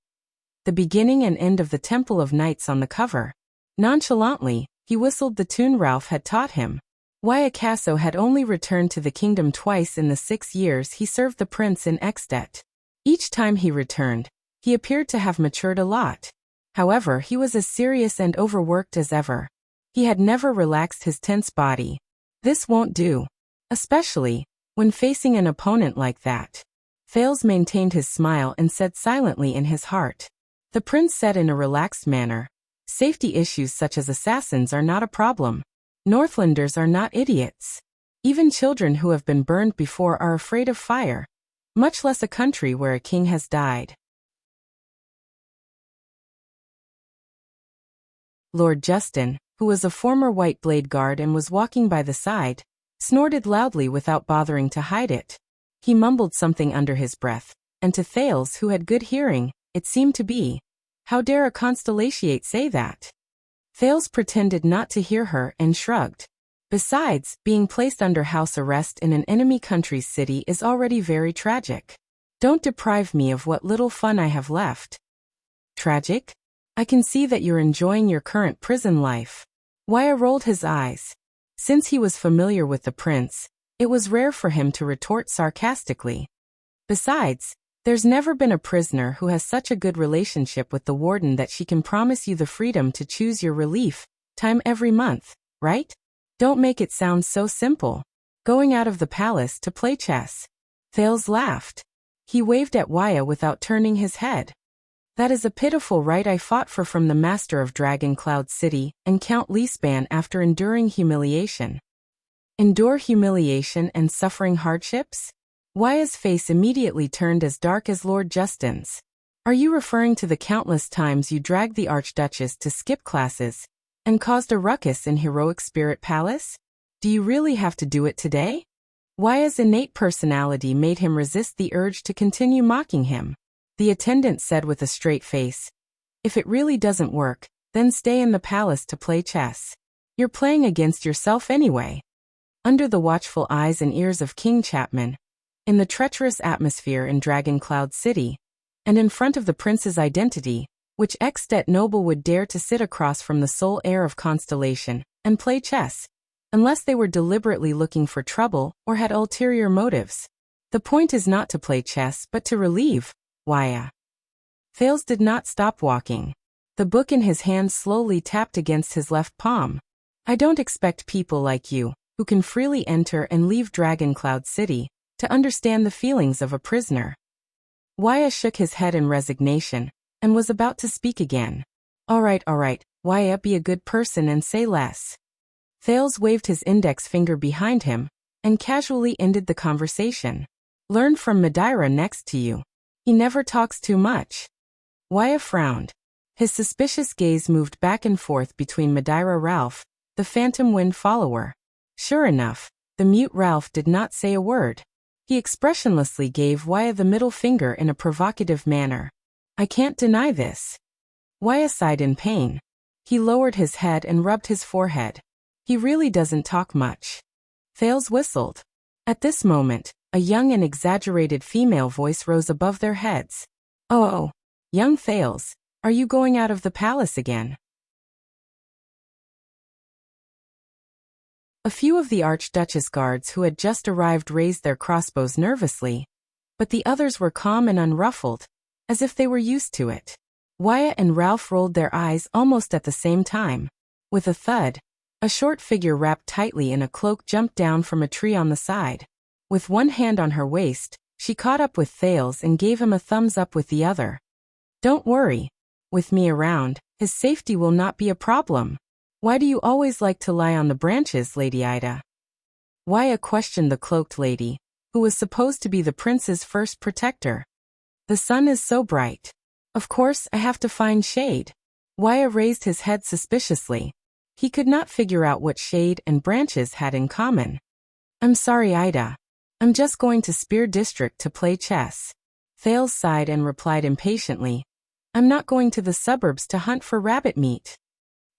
The beginning and end of the Temple of Knights on the cover. Nonchalantly, he whistled the tune Ralph had taught him. Wyacasso had only returned to the kingdom twice in the 6 years he served the prince in Extet. Each time he returned, he appeared to have matured a lot. However, he was as serious and overworked as ever. He had never relaxed his tense body. This won't do. Especially when facing an opponent like that. Thales maintained his smile and said silently in his heart. The prince said in a relaxed manner, "Safety issues such as assassins are not a problem. Northlanders are not idiots. Even children who have been burned before are afraid of fire, much less a country where a king has died." Lord Justin, who was a former White Blade Guard and was walking by the side, snorted loudly without bothering to hide it. He mumbled something under his breath, and to Thales, who had good hearing, it seemed to be, "How dare a constellatiate say that?" Thales pretended not to hear her and shrugged. Besides, being placed under house arrest in an enemy country's city is already very tragic. Don't deprive me of what little fun I have left. Tragic? I can see that you're enjoying your current prison life. Waya rolled his eyes. Since he was familiar with the prince, it was rare for him to retort sarcastically. Besides, there's never been a prisoner who has such a good relationship with the warden that she can promise you the freedom to choose your relief time every month, right? Don't make it sound so simple. Going out of the palace to play chess. Thales laughed. He waved at Waya without turning his head. That is a pitiful right I fought for from the master of Dragoncloud City and Count Leespan after enduring humiliation. Endure humiliation and suffering hardships? Waya's face immediately turned as dark as Lord Justin's. Are you referring to the countless times you dragged the Archduchess to skip classes and caused a ruckus in Heroic Spirit Palace? Do you really have to do it today? Waya's innate personality made him resist the urge to continue mocking him. The attendant said with a straight face, "If it really doesn't work, then stay in the palace to play chess. You're playing against yourself anyway." Under the watchful eyes and ears of King Chapman, in the treacherous atmosphere in Dragoncloud City, and in front of the prince's identity, which Extet noble would dare to sit across from the sole heir of Constellation and play chess, unless they were deliberately looking for trouble or had ulterior motives? The point is not to play chess but to relieve Waya. Thales did not stop walking. The book in his hand slowly tapped against his left palm. I don't expect people like you, who can freely enter and leave Dragoncloud City, to understand the feelings of a prisoner. Waya shook his head in resignation, and was about to speak again. All right, Waya, be a good person and say less. Thales waved his index finger behind him, and casually ended the conversation. Learn from Madeira next to you. He never talks too much. Waya frowned. His suspicious gaze moved back and forth between Madeira Ralph, the Phantom Wind follower. Sure enough, the mute Ralph did not say a word. He expressionlessly gave Waya the middle finger in a provocative manner. I can't deny this. Waya sighed in pain. He lowered his head and rubbed his forehead. He really doesn't talk much. Thales whistled. At this moment, a young and exaggerated female voice rose above their heads. Oh, young Thales, are you going out of the palace again? A few of the Archduchess guards who had just arrived raised their crossbows nervously, but the others were calm and unruffled, as if they were used to it. Wyatt and Ralph rolled their eyes almost at the same time. With a thud, a short figure wrapped tightly in a cloak jumped down from a tree on the side. With one hand on her waist, she caught up with Thales and gave him a thumbs up with the other. Don't worry. With me around, his safety will not be a problem. Why do you always like to lie on the branches, Lady Ida? Wyatt questioned the cloaked lady, who was supposed to be the prince's first protector. The sun is so bright. Of course, I have to find shade. Wyatt raised his head suspiciously. He could not figure out what shade and branches had in common. I'm sorry, Ida. I'm just going to Spear District to play chess. Thales sighed and replied impatiently. I'm not going to the suburbs to hunt for rabbit meat.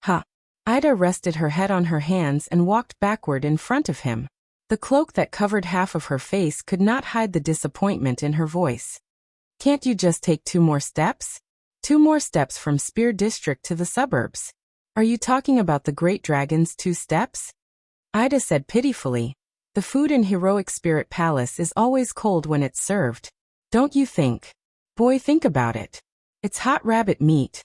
Ha! Ida rested her head on her hands and walked backward in front of him. The cloak that covered half of her face could not hide the disappointment in her voice. Can't you just take 2 more steps? 2 more steps from Spear District to the suburbs. Are you talking about the Great Dragon's 2 steps? Ida said pitifully. The food in Heroic Spirit Palace is always cold when it's served. Don't you think? Boy, think about it. It's hot rabbit meat.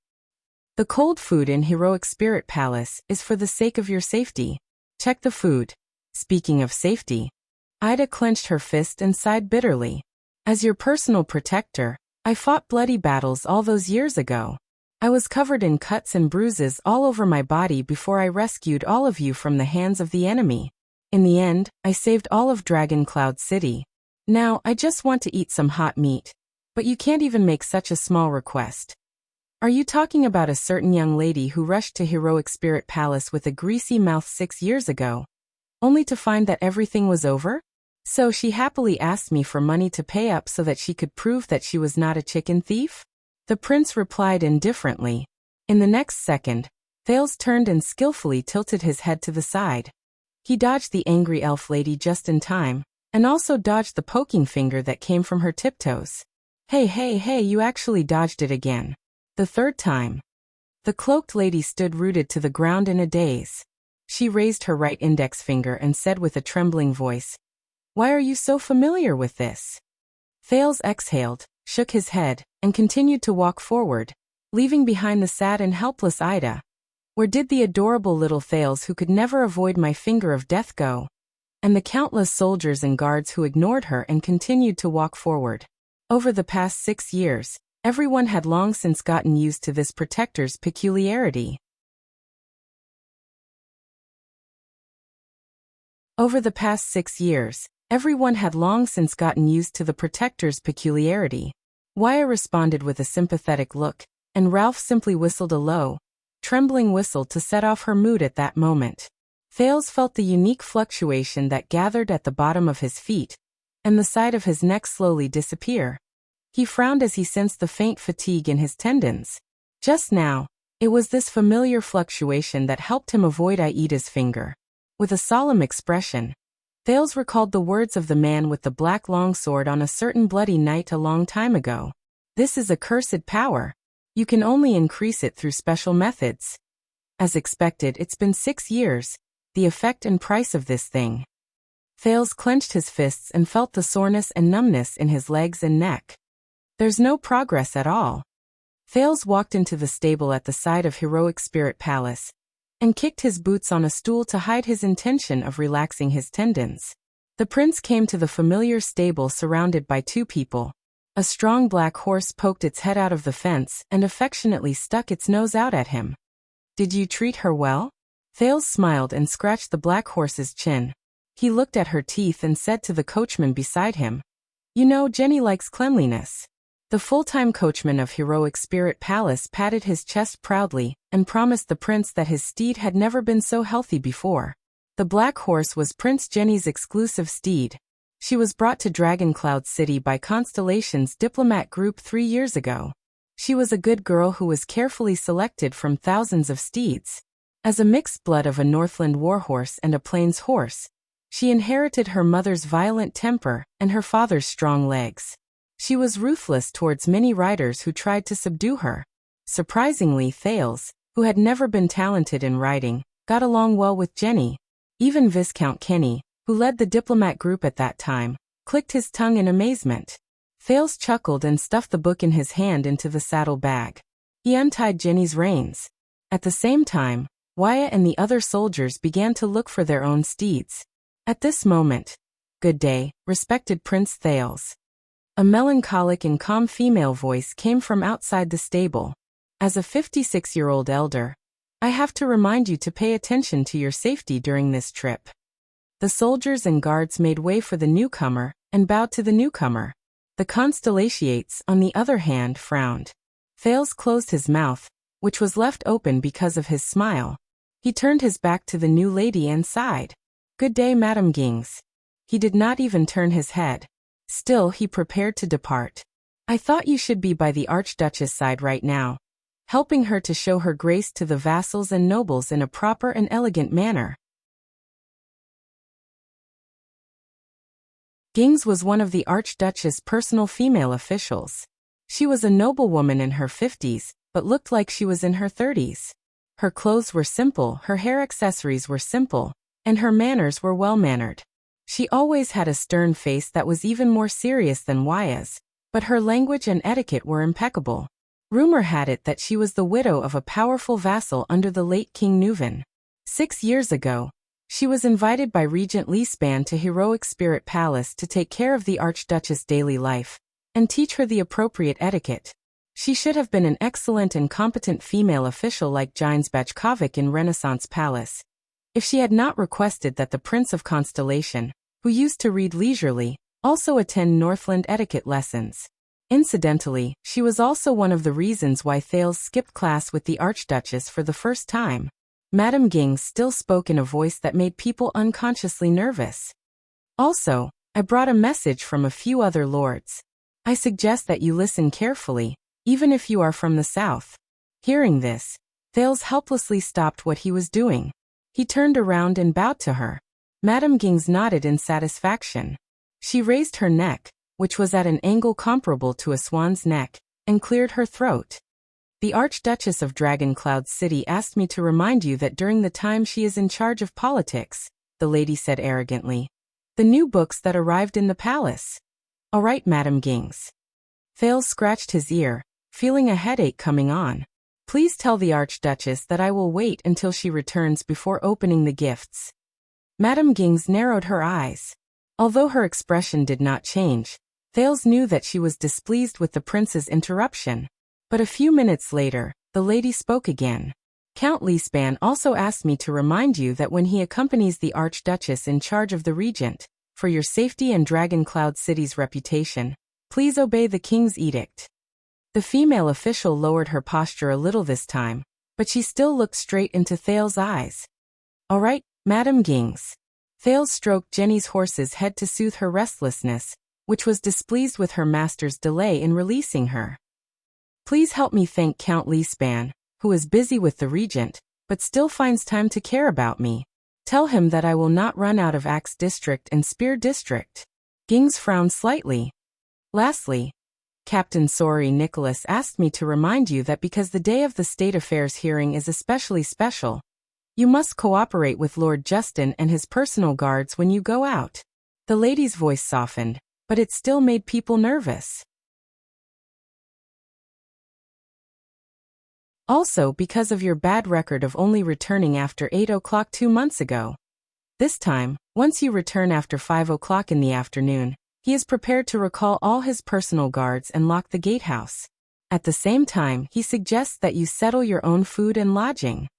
The cold food in Heroic Spirit Palace is for the sake of your safety. Check the food. Speaking of safety. Ida clenched her fist and sighed bitterly. As your personal protector, I fought bloody battles all those years ago. I was covered in cuts and bruises all over my body before I rescued all of you from the hands of the enemy. In the end, I saved all of Dragon Cloud City. Now, I just want to eat some hot meat. But you can't even make such a small request. Are you talking about a certain young lady who rushed to Heroic Spirit Palace with a greasy mouth 6 years ago, only to find that everything was over? So she happily asked me for money to pay up so that she could prove that she was not a chicken thief? The prince replied indifferently. In the next second, Thales turned and skillfully tilted his head to the side. He dodged the angry elf lady just in time, and also dodged the poking finger that came from her tiptoes. Hey, you actually dodged it again. The 3rd time. The cloaked lady stood rooted to the ground in a daze. She raised her right index finger and said with a trembling voice, Why are you so familiar with this? Thales exhaled, shook his head, and continued to walk forward, leaving behind the sad and helpless Ida. Where did the adorable little Thales who could never avoid my finger of death go? And the countless soldiers and guards who ignored her and continued to walk forward. Over the past 6 years, everyone had long since gotten used to this protector's peculiarity. Over the past 6 years, everyone had long since gotten used to the protector's peculiarity. Waya responded with a sympathetic look, and Ralph simply whistled a low, trembling whistle to set off her mood at that moment. Thales felt the unique fluctuation that gathered at the bottom of his feet, and the side of his neck slowly disappear. He frowned as he sensed the faint fatigue in his tendons. Just now, it was this familiar fluctuation that helped him avoid Aida's finger. With a solemn expression, Thales recalled the words of the man with the black longsword on a certain bloody night a long time ago. This is a cursed power. You can only increase it through special methods. As expected, it's been 6 years, the effect and price of this thing. Thales clenched his fists and felt the soreness and numbness in his legs and neck. There's no progress at all. Thales walked into the stable at the side of Heroic Spirit Palace, and kicked his boots on a stool to hide his intention of relaxing his tendons. The prince came to the familiar stable surrounded by 2 people. A strong black horse poked its head out of the fence and affectionately stuck its nose out at him. Did you treat her well? Thales smiled and scratched the black horse's chin. He looked at her teeth and said to the coachman beside him, You know, Jenny likes cleanliness. The full-time coachman of Heroic Spirit Palace patted his chest proudly and promised the prince that his steed had never been so healthy before. The black horse was Prince Jenny's exclusive steed. She was brought to Dragon Cloud City by Constellation's diplomat group 3 years ago. She was a good girl who was carefully selected from thousands of steeds. As a mixed blood of a Northland warhorse and a plains horse, she inherited her mother's violent temper and her father's strong legs. She was ruthless towards many riders who tried to subdue her. Surprisingly, Thales, who had never been talented in riding, got along well with Jenny. Even Viscount Kenny, who led the diplomat group at that time, clicked his tongue in amazement. Thales chuckled and stuffed the book in his hand into the saddle bag. He untied Jenny's reins. At the same time, Wyatt and the other soldiers began to look for their own steeds. At this moment, "Good day, respected Prince Thales." A melancholic and calm female voice came from outside the stable. "As a 56-year-old elder, I have to remind you to pay attention to your safety during this trip." The soldiers and guards made way for the newcomer and bowed to the newcomer. The Constellations, on the other hand, frowned. Thales closed his mouth, which was left open because of his smile. He turned his back to the new lady and sighed. "Good day, Madame Gings." He did not even turn his head. Still, he prepared to depart. "I thought you should be by the Archduchess' side right now, helping her to show her grace to the vassals and nobles in a proper and elegant manner." Gings was one of the Archduchess' personal female officials. She was a noblewoman in her 50s, but looked like she was in her 30s. Her clothes were simple, her hair accessories were simple, and her manners were well-mannered. She always had a stern face that was even more serious than Wyatt's, but her language and etiquette were impeccable. Rumor had it that she was the widow of a powerful vassal under the late King Neuven. 6 years ago, she was invited by Regent Leespan to Heroic Spirit Palace to take care of the Archduchess' daily life and teach her the appropriate etiquette. She should have been an excellent and competent female official like Jines Bachkovic in Renaissance Palace, if she had not requested that the Prince of Constellation, who used to read leisurely, also attend Northland etiquette lessons. Incidentally, she was also one of the reasons why Thales skipped class with the Archduchess for the first time. Madame Gings still spoke in a voice that made people unconsciously nervous. "Also, I brought a message from a few other lords. I suggest that you listen carefully, even if you are from the south." Hearing this, Thales helplessly stopped what he was doing. He turned around and bowed to her. Madame Gings nodded in satisfaction. She raised her neck, which was at an angle comparable to a swan's neck, and cleared her throat. "The Archduchess of Dragoncloud City asked me to remind you that during the time she is in charge of politics," the lady said arrogantly. "The new books that arrived in the palace." "All right, Madame Gings." Thales scratched his ear, feeling a headache coming on. "Please tell the Archduchess that I will wait until she returns before opening the gifts." Madame Gings narrowed her eyes. Although her expression did not change, Thales knew that she was displeased with the prince's interruption. But a few minutes later, the lady spoke again. "Count Leespan also asked me to remind you that when he accompanies the Archduchess in charge of the regent, for your safety and Dragoncloud City's reputation, please obey the king's edict." The female official lowered her posture a little this time, but she still looked straight into Thales' eyes. "All right, Madame Gings." Thales stroked Jenny's horse's head to soothe her restlessness, which was displeased with her master's delay in releasing her. "Please help me thank Count Leespan, who is busy with the regent, but still finds time to care about me. Tell him that I will not run out of Axe District and Spear District." Gings frowned slightly. "Lastly, Captain Sorry Nicholas asked me to remind you that because the day of the State Affairs hearing is especially special, you must cooperate with Lord Justin and his personal guards when you go out." The lady's voice softened, but it still made people nervous. "Also because of your bad record of only returning after 8 o'clock 2 months ago. This time, once you return after 5 o'clock in the afternoon, he is prepared to recall all his personal guards and lock the gatehouse. At the same time, he suggests that you settle your own food and lodging."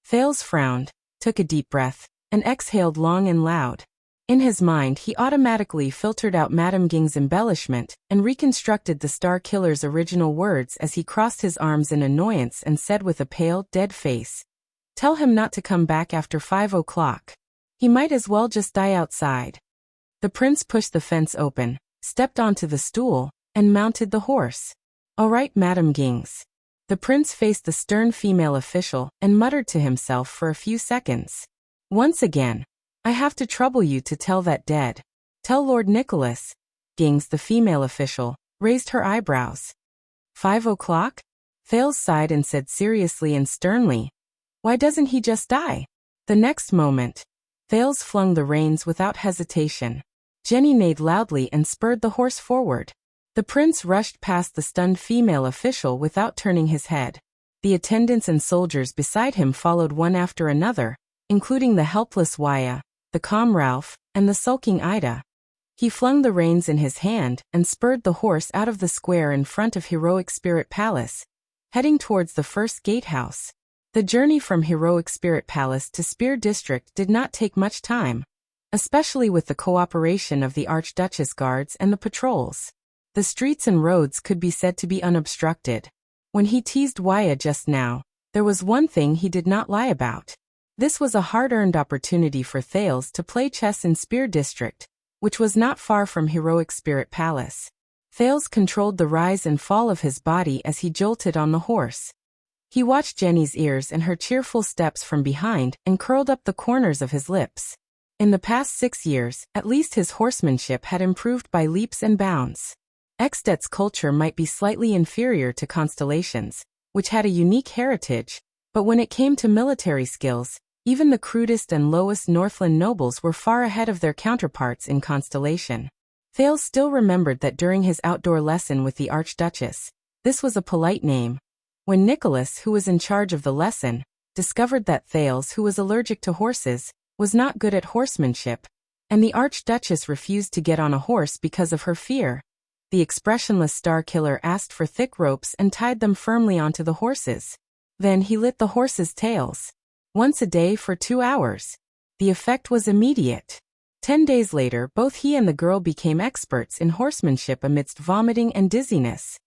Thales frowned, took a deep breath, and exhaled long and loud. In his mind, he automatically filtered out Madame Ging's embellishment and reconstructed the Star Killer's original words as he crossed his arms in annoyance and said with a pale, dead face, "Tell him not to come back after 5 o'clock. He might as well just die outside." The prince pushed the fence open, stepped onto the stool, and mounted the horse. All right, Madam Gings. The prince faced the stern female official and muttered to himself for a few seconds. Once again, I have to trouble you to tell that dead. Tell Lord Nicholas. Gings, the female official, raised her eyebrows. 5 o'clock? Thales sighed and said seriously and sternly, why doesn't he just die? The next moment, Thales flung the reins without hesitation. Jenny neighed loudly and spurred the horse forward. The prince rushed past the stunned female official without turning his head. The attendants and soldiers beside him followed one after another, including the helpless Waya, the calm Ralph, and the sulking Ida. He flung the reins in his hand and spurred the horse out of the square in front of Heroic Spirit Palace, heading towards the first gatehouse. The journey from Heroic Spirit Palace to Spear District did not take much time, especially with the cooperation of the Archduchess guards and the patrols. The streets and roads could be said to be unobstructed. When he teased Waya just now, there was one thing he did not lie about. This was a hard-earned opportunity for Thales to play chess in Spear District, which was not far from Heroic Spirit Palace. Thales controlled the rise and fall of his body as he jolted on the horse. He watched Jenny's ears and her cheerful steps from behind and curled up the corners of his lips. In the past 6 years, at least his horsemanship had improved by leaps and bounds. Extet's culture might be slightly inferior to Constellation's, which had a unique heritage, but when it came to military skills, even the crudest and lowest Northland nobles were far ahead of their counterparts in Constellation. Thales still remembered that during his outdoor lesson with the Archduchess, this was a polite name. When Nicholas, who was in charge of the lesson, discovered that Thales, who was allergic to horses, was not good at horsemanship, and the Archduchess refused to get on a horse because of her fear, the expressionless Starkiller asked for thick ropes and tied them firmly onto the horses. Then he lit the horses' tails. Once a day for 2 hours. The effect was immediate. 10 days later, both he and the girl became experts in horsemanship amidst vomiting and dizziness.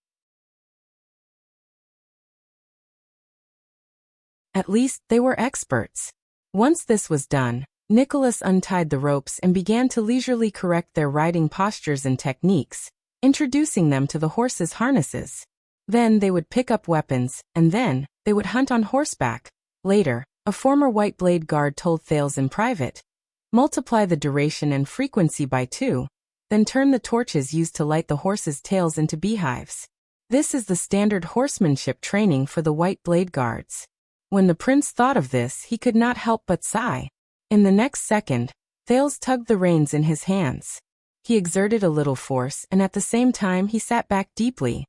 At least, they were experts. Once this was done, Nicholas untied the ropes and began to leisurely correct their riding postures and techniques, introducing them to the horses' harnesses. Then they would pick up weapons, and then they would hunt on horseback. Later, a former White Blade guard told Thales in private, multiply the duration and frequency by 2, then turn the torches used to light the horses' tails into beehives. This is the standard horsemanship training for the White Blade guards. When the prince thought of this, he could not help but sigh. In the next second, Thales tugged the reins in his hands. He exerted a little force, and at the same time he sat back deeply.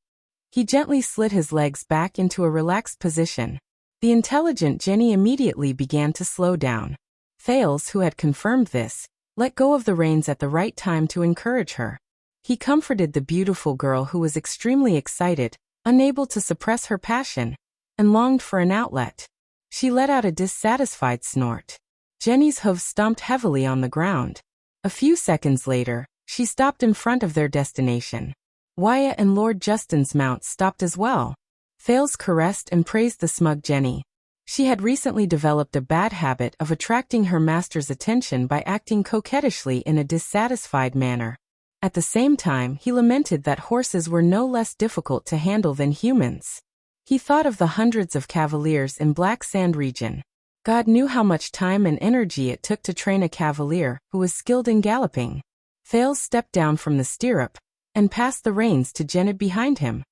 He gently slid his legs back into a relaxed position. The intelligent Jenny immediately began to slow down. Thales, who had confirmed this, let go of the reins at the right time to encourage her. He comforted the beautiful girl who was extremely excited, unable to suppress her passion, and longed for an outlet. She let out a dissatisfied snort. Jenny's hooves stomped heavily on the ground. A few seconds later, she stopped in front of their destination. Wyatt and Lord Justin's mounts stopped as well. Thales caressed and praised the smug Jenny. She had recently developed a bad habit of attracting her master's attention by acting coquettishly in a dissatisfied manner. At the same time, he lamented that horses were no less difficult to handle than humans. He thought of the hundreds of cavaliers in Black Sand region. God knew how much time and energy it took to train a cavalier who was skilled in galloping. Thales stepped down from the stirrup and passed the reins to Jenny behind him.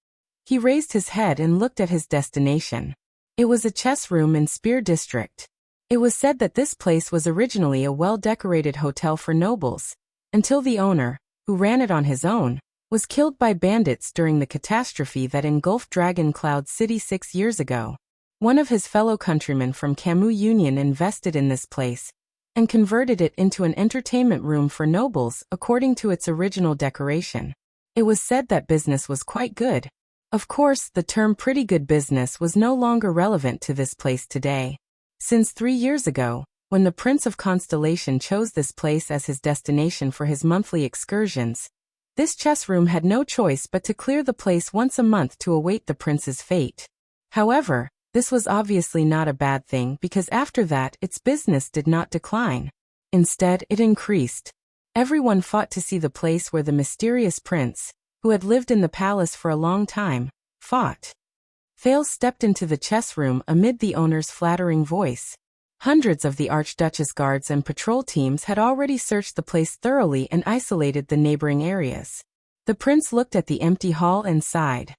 He raised his head and looked at his destination. It was a chess room in Spear District. It was said that this place was originally a well-decorated hotel for nobles, until the owner, who ran it on his own, was killed by bandits during the catastrophe that engulfed Dragon Cloud City 6 years ago. One of his fellow countrymen from Camus Union invested in this place and converted it into an entertainment room for nobles according to its original decoration. It was said that business was quite good. Of course, the term pretty good business was no longer relevant to this place today. Since 3 years ago, when the Prince of Constellation chose this place as his destination for his monthly excursions, this chess room had no choice but to clear the place once a month to await the prince's fate. However, this was obviously not a bad thing because after that its business did not decline. Instead, it increased. Everyone fought to see the place where the mysterious prince, who had lived in the palace for a long time, fought. Thales stepped into the chess room amid the owner's flattering voice. Hundreds of the Archduchess guards and patrol teams had already searched the place thoroughly and isolated the neighboring areas. The prince looked at the empty hall and sighed.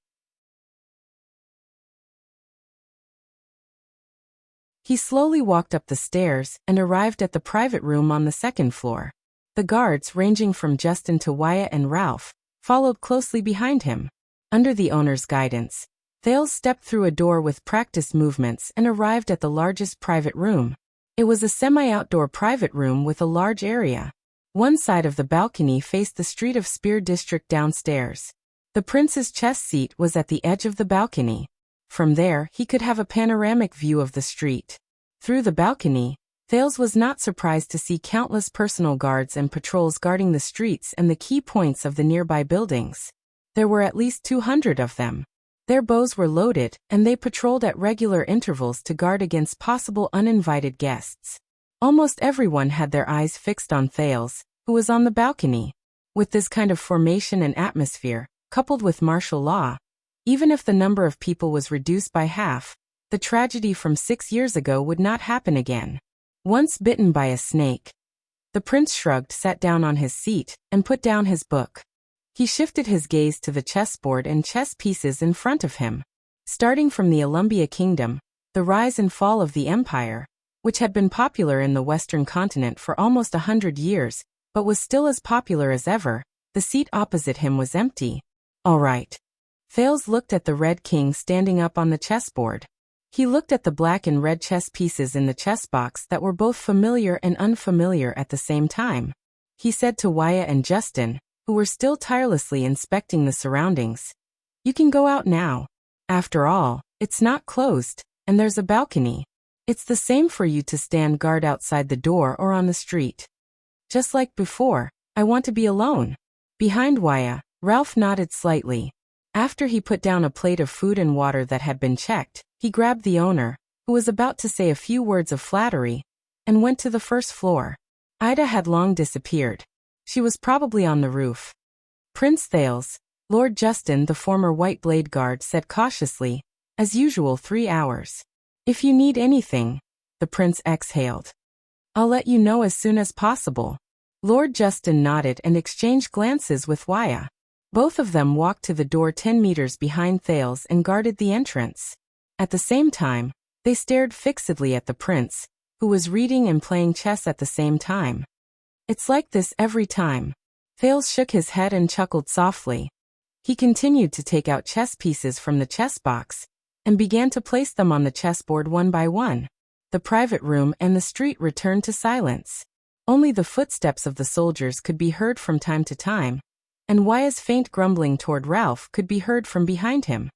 He slowly walked up the stairs and arrived at the private room on the second floor. The guards, ranging from Justin to Wyatt and Ralph, followed closely behind him. Under the owner's guidance, Thales stepped through a door with practiced movements and arrived at the largest private room. It was a semi-outdoor private room with a large area. One side of the balcony faced the street of Spear District downstairs. The prince's chess seat was at the edge of the balcony. From there, he could have a panoramic view of the street. Through the balcony, Thales was not surprised to see countless personal guards and patrols guarding the streets and the key points of the nearby buildings. There were at least 200 of them. Their bows were loaded, and they patrolled at regular intervals to guard against possible uninvited guests. Almost everyone had their eyes fixed on Thales, who was on the balcony. With this kind of formation and atmosphere, coupled with martial law, even if the number of people was reduced by half, the tragedy from 6 years ago would not happen again. Once bitten by a snake, the prince shrugged, sat down on his seat, and put down his book. He shifted his gaze to the chessboard and chess pieces in front of him. Starting from the Alumbia Kingdom, the rise and fall of the empire, which had been popular in the Western continent for almost 100 years, but was still as popular as ever, the seat opposite him was empty. All right. Thales looked at the Red King standing up on the chessboard. He looked at the black and red chess pieces in the chess box that were both familiar and unfamiliar at the same time. He said to Wyatt and Justin, who were still tirelessly inspecting the surroundings, "You can go out now. After all, it's not closed, and there's a balcony. It's the same for you to stand guard outside the door or on the street. Just like before, I want to be alone." Behind Wyatt, Ralph nodded slightly. After he put down a plate of food and water that had been checked, he grabbed the owner, who was about to say a few words of flattery, and went to the first floor. Ida had long disappeared. She was probably on the roof. Prince Thales, Lord Justin, the former White Blade Guard, said cautiously, "As usual, 3 hours. If you need anything," the prince exhaled, "I'll let you know as soon as possible." Lord Justin nodded and exchanged glances with Wyatt. Both of them walked to the door 10 meters behind Thales and guarded the entrance. At the same time, they stared fixedly at the prince, who was reading and playing chess at the same time. "It's like this every time." Thales shook his head and chuckled softly. He continued to take out chess pieces from the chess box and began to place them on the chessboard one by one. The private room and the street returned to silence. Only the footsteps of the soldiers could be heard from time to time, and Wyatt's faint grumbling toward Ralph could be heard from behind him.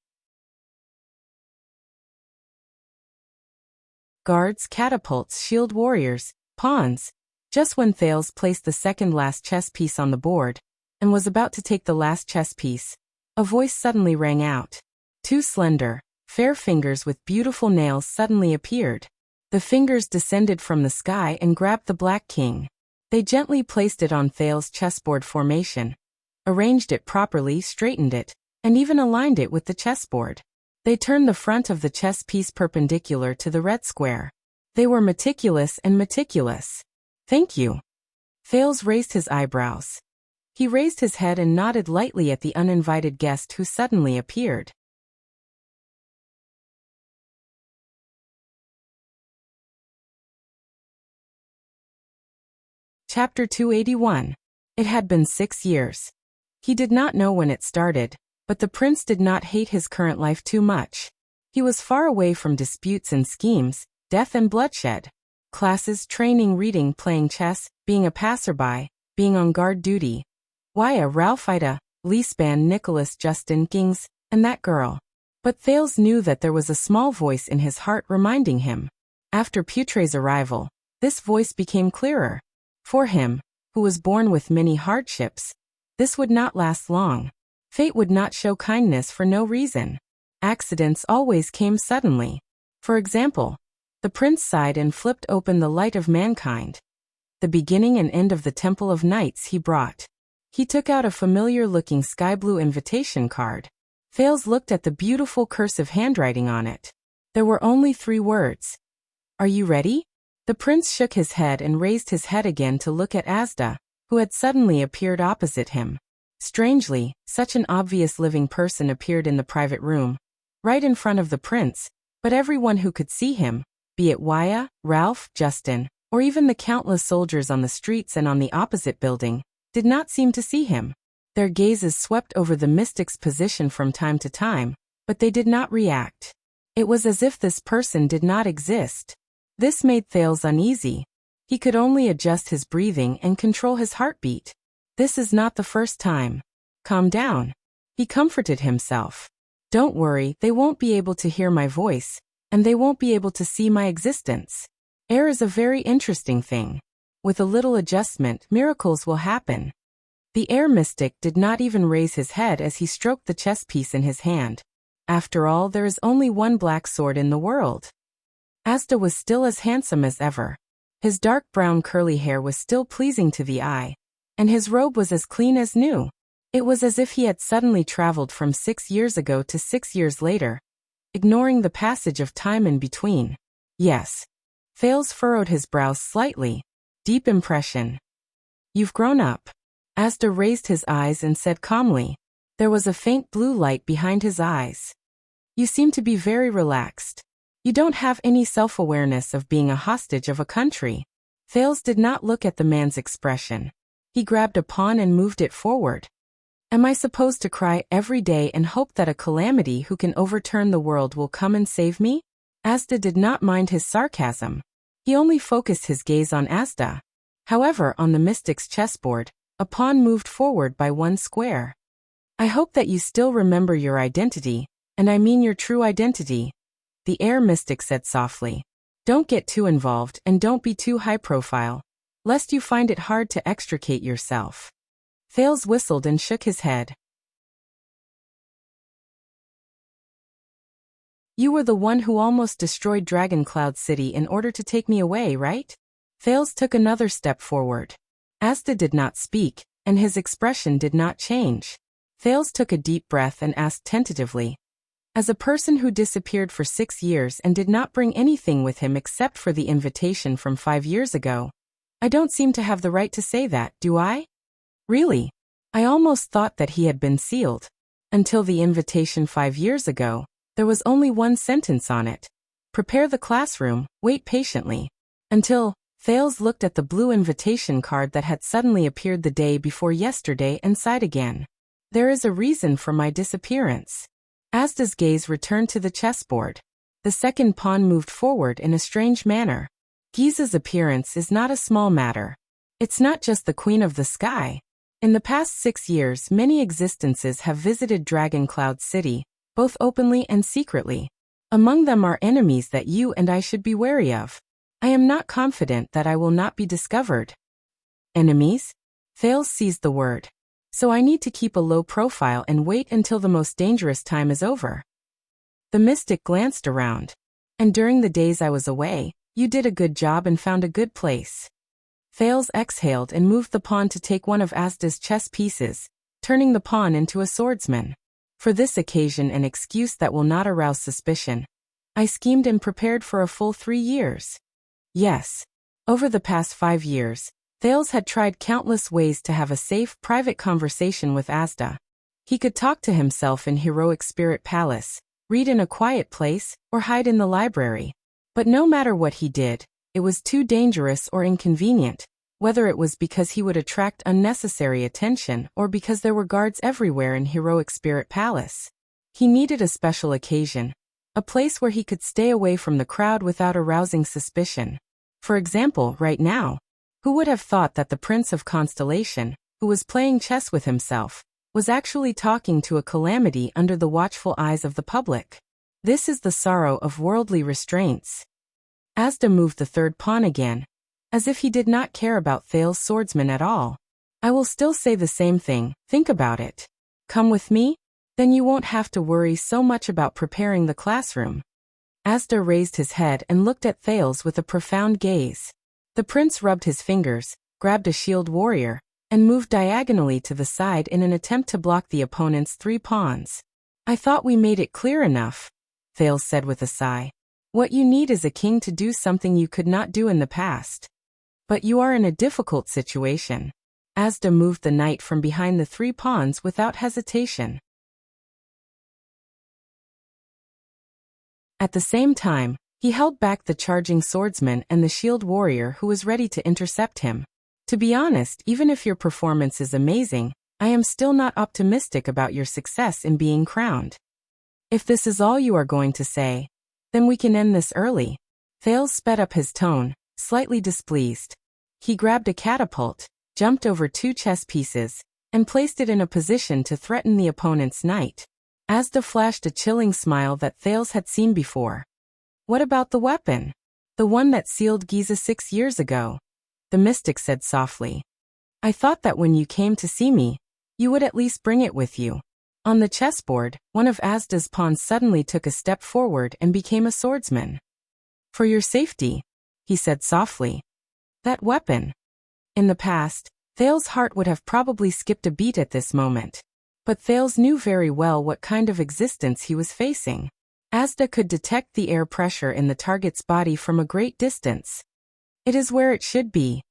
Guards, catapults, shield warriors, pawns. Just when Thales placed the second-last chess piece on the board, and was about to take the last chess piece, a voice suddenly rang out. 2 slender, fair fingers with beautiful nails suddenly appeared. The fingers descended from the sky and grabbed the Black King. They gently placed it on Thales' chessboard formation, arranged it properly, straightened it, and even aligned it with the chessboard. They turned the front of the chess piece perpendicular to the red square. They were meticulous and meticulous. "Thank you." Thales raised his eyebrows. He raised his head and nodded lightly at the uninvited guest who suddenly appeared. Chapter 281. It had been 6 years. He did not know when it started, but the prince did not hate his current life too much. He was far away from disputes and schemes, death and bloodshed. Classes, training, reading, playing chess, being a passerby, being on guard duty. Wyatt, Ralph, Ida, Leespan, Nicholas, Justin, Gings, and that girl. But Thales knew that there was a small voice in his heart reminding him. After Putre's arrival, this voice became clearer. For him, who was born with many hardships, this would not last long. Fate would not show kindness for no reason. Accidents always came suddenly. For example, the prince sighed and flipped open the light of mankind. The beginning and end of the Temple of Knights he brought. He took out a familiar-looking sky blue invitation card. Thales looked at the beautiful cursive handwriting on it. There were only 3 words. Are you ready? The prince shook his head and raised his head again to look at Asda, who had suddenly appeared opposite him. Strangely, such an obvious living person appeared in the private room, right in front of the prince, but everyone who could see him, be it Waya, Ralph, Justin, or even the countless soldiers on the streets and on the opposite building, did not seem to see him. Their gazes swept over the mystic's position from time to time, but they did not react. It was as if this person did not exist. This made Thales uneasy. He could only adjust his breathing and control his heartbeat. This is not the first time. Calm down. He comforted himself. Don't worry, they won't be able to hear my voice, and they won't be able to see my existence. Air is a very interesting thing. With a little adjustment, miracles will happen. The air mystic did not even raise his head as he stroked the chess piece in his hand. After all, there is only one black sword in the world. Asda was still as handsome as ever. His dark brown curly hair was still pleasing to the eye, and his robe was as clean as new. It was as if he had suddenly traveled from 6 years ago to 6 years later, ignoring the passage of time in between. Yes. Thales furrowed his brows slightly. Deep impression. You've grown up. Asda raised his eyes and said calmly. There was a faint blue light behind his eyes. You seem to be very relaxed. You don't have any self-awareness of being a hostage of a country. Thales did not look at the man's expression. He grabbed a pawn and moved it forward. Am I supposed to cry every day and hope that a calamity who can overturn the world will come and save me? Asda did not mind his sarcasm. He only focused his gaze on Asda. However, on the mystic's chessboard, a pawn moved forward by 1 square. I hope that you still remember your identity, and I mean your true identity. The air mystic said softly. Don't get too involved and don't be too high profile, lest you find it hard to extricate yourself. Thales whistled and shook his head. You were the one who almost destroyed Dragon Cloud City in order to take me away, right? Thales took another step forward. Asda did not speak, and his expression did not change. Thales took a deep breath and asked tentatively. As a person who disappeared for 6 years and did not bring anything with him except for the invitation from 5 years ago, I don't seem to have the right to say that, do I? Really? I almost thought that he had been sealed. Until the invitation 5 years ago, there was only 1 sentence on it. Prepare the classroom, wait patiently. Until, Thales looked at the blue invitation card that had suddenly appeared the day before yesterday and sighed again. There is a reason for my disappearance. Asda's gaze returned to the chessboard. The second pawn moved forward in a strange manner. Giza's appearance is not a small matter. It's not just the Queen of the Sky. In the past 6 years, many existences have visited Dragon Cloud City, both openly and secretly. Among them are enemies that you and I should be wary of. I am not confident that I will not be discovered. Enemies? Thales seized the word. So I need to keep a low profile and wait until the most dangerous time is over. The mystic glanced around. And during the days I was away, you did a good job and found a good place. Thales exhaled and moved the pawn to take one of Asda's chess pieces, turning the pawn into a swordsman. For this occasion, an excuse that will not arouse suspicion. I schemed and prepared for a full 3 years. Yes. Over the past 5 years, Thales had tried countless ways to have a safe, private conversation with Asda. He could talk to himself in Heroic Spirit Palace, read in a quiet place, or hide in the library. But no matter what he did, it was too dangerous or inconvenient, whether it was because he would attract unnecessary attention or because there were guards everywhere in Heroic Spirit Palace. He needed a special occasion, a place where he could stay away from the crowd without arousing suspicion. For example, right now, who would have thought that the Prince of Constellation, who was playing chess with himself, was actually talking to a calamity under the watchful eyes of the public? This is the sorrow of worldly restraints. Asda moved the third pawn again, as if he did not care about Thales' swordsman at all. I will still say the same thing, think about it. Come with me? Then you won't have to worry so much about preparing the classroom. Asda raised his head and looked at Thales with a profound gaze. The prince rubbed his fingers, grabbed a shield warrior, and moved diagonally to the side in an attempt to block the opponent's 3 pawns. I thought we made it clear enough, Thales said with a sigh. What you need is a king to do something you could not do in the past. But you are in a difficult situation. Asda moved the knight from behind the 3 pawns without hesitation. At the same time, he held back the charging swordsman and the shield warrior who was ready to intercept him. To be honest, even if your performance is amazing, I am still not optimistic about your success in being crowned. If this is all you are going to say, then we can end this early. Thales sped up his tone, slightly displeased. He grabbed a catapult, jumped over 2 chess pieces, and placed it in a position to threaten the opponent's knight. Asda flashed a chilling smile that Thales had seen before. What about the weapon? The one that sealed Giza 6 years ago, the mystic said softly. I thought that when you came to see me, you would at least bring it with you. On the chessboard, one of Asda's pawns suddenly took a step forward and became a swordsman. For your safety, he said softly. That weapon. In the past, Thales' heart would have probably skipped a beat at this moment. But Thales knew very well what kind of existence he was facing. Asda could detect the air pressure in the target's body from a great distance. It is where it should be,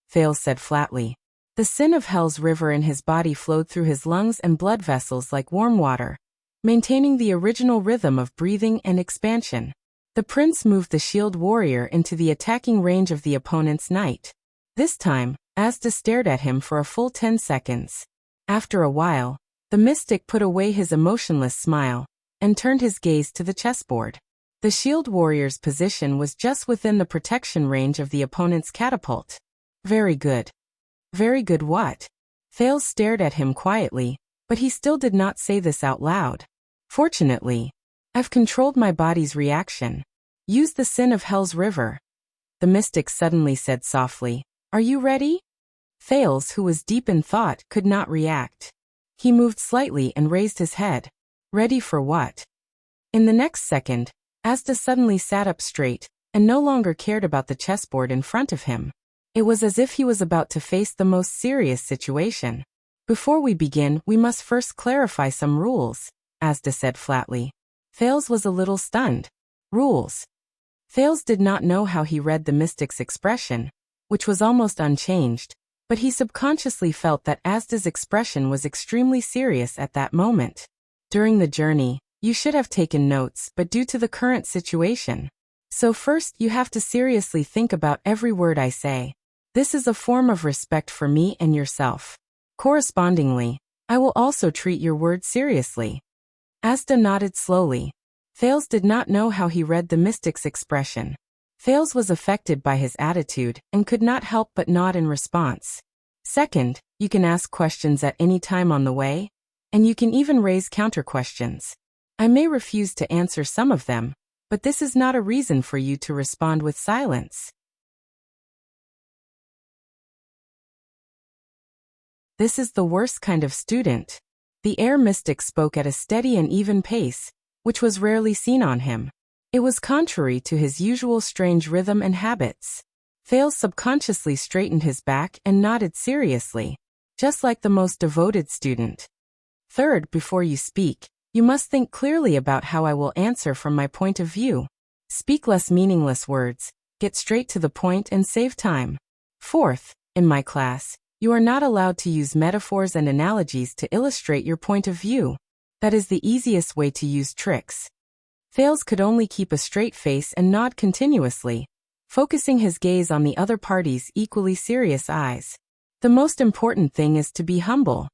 Thales said flatly. The sin of hell's river in his body flowed through his lungs and blood vessels like warm water, maintaining the original rhythm of breathing and expansion. The prince moved the shield warrior into the attacking range of the opponent's knight. This time, Asda stared at him for a full 10 seconds. After a while, the mystic put away his emotionless smile and turned his gaze to the chessboard. The shield warrior's position was just within the protection range of the opponent's catapult. Very good. Very good what? Thales stared at him quietly, but he still did not say this out loud. Fortunately, I've controlled my body's reaction. Use the sin of hell's river. The mystic suddenly said softly, Are you ready? Thales, who was deep in thought, could not react. He moved slightly and raised his head. Ready for what? In the next second, Asda suddenly sat up straight, and no longer cared about the chessboard in front of him. It was as if he was about to face the most serious situation. Before we begin, we must first clarify some rules, Asda said flatly. Thales was a little stunned. Rules. Thales did not know how he read the mystic's expression, which was almost unchanged, but he subconsciously felt that Asda's expression was extremely serious at that moment. During the journey, you should have taken notes, but due to the current situation. So first you have to seriously think about every word I say. This is a form of respect for me and yourself. Correspondingly, I will also treat your words seriously. Asda nodded slowly. Thales did not know how he read the mystic's expression. Thales was affected by his attitude and could not help but nod in response. Second, you can ask questions at any time on the way, and you can even raise counter-questions. I may refuse to answer some of them, but this is not a reason for you to respond with silence. This is the worst kind of student. The air mystic spoke at a steady and even pace, which was rarely seen on him. It was contrary to his usual strange rhythm and habits. Thales subconsciously straightened his back and nodded seriously, just like the most devoted student. Third, before you speak, you must think clearly about how I will answer from my point of view. Speak less meaningless words, get straight to the point and save time. Fourth, in my class, you are not allowed to use metaphors and analogies to illustrate your point of view. That is the easiest way to use tricks. Thales could only keep a straight face and nod continuously, focusing his gaze on the other party's equally serious eyes. The most important thing is to be humble,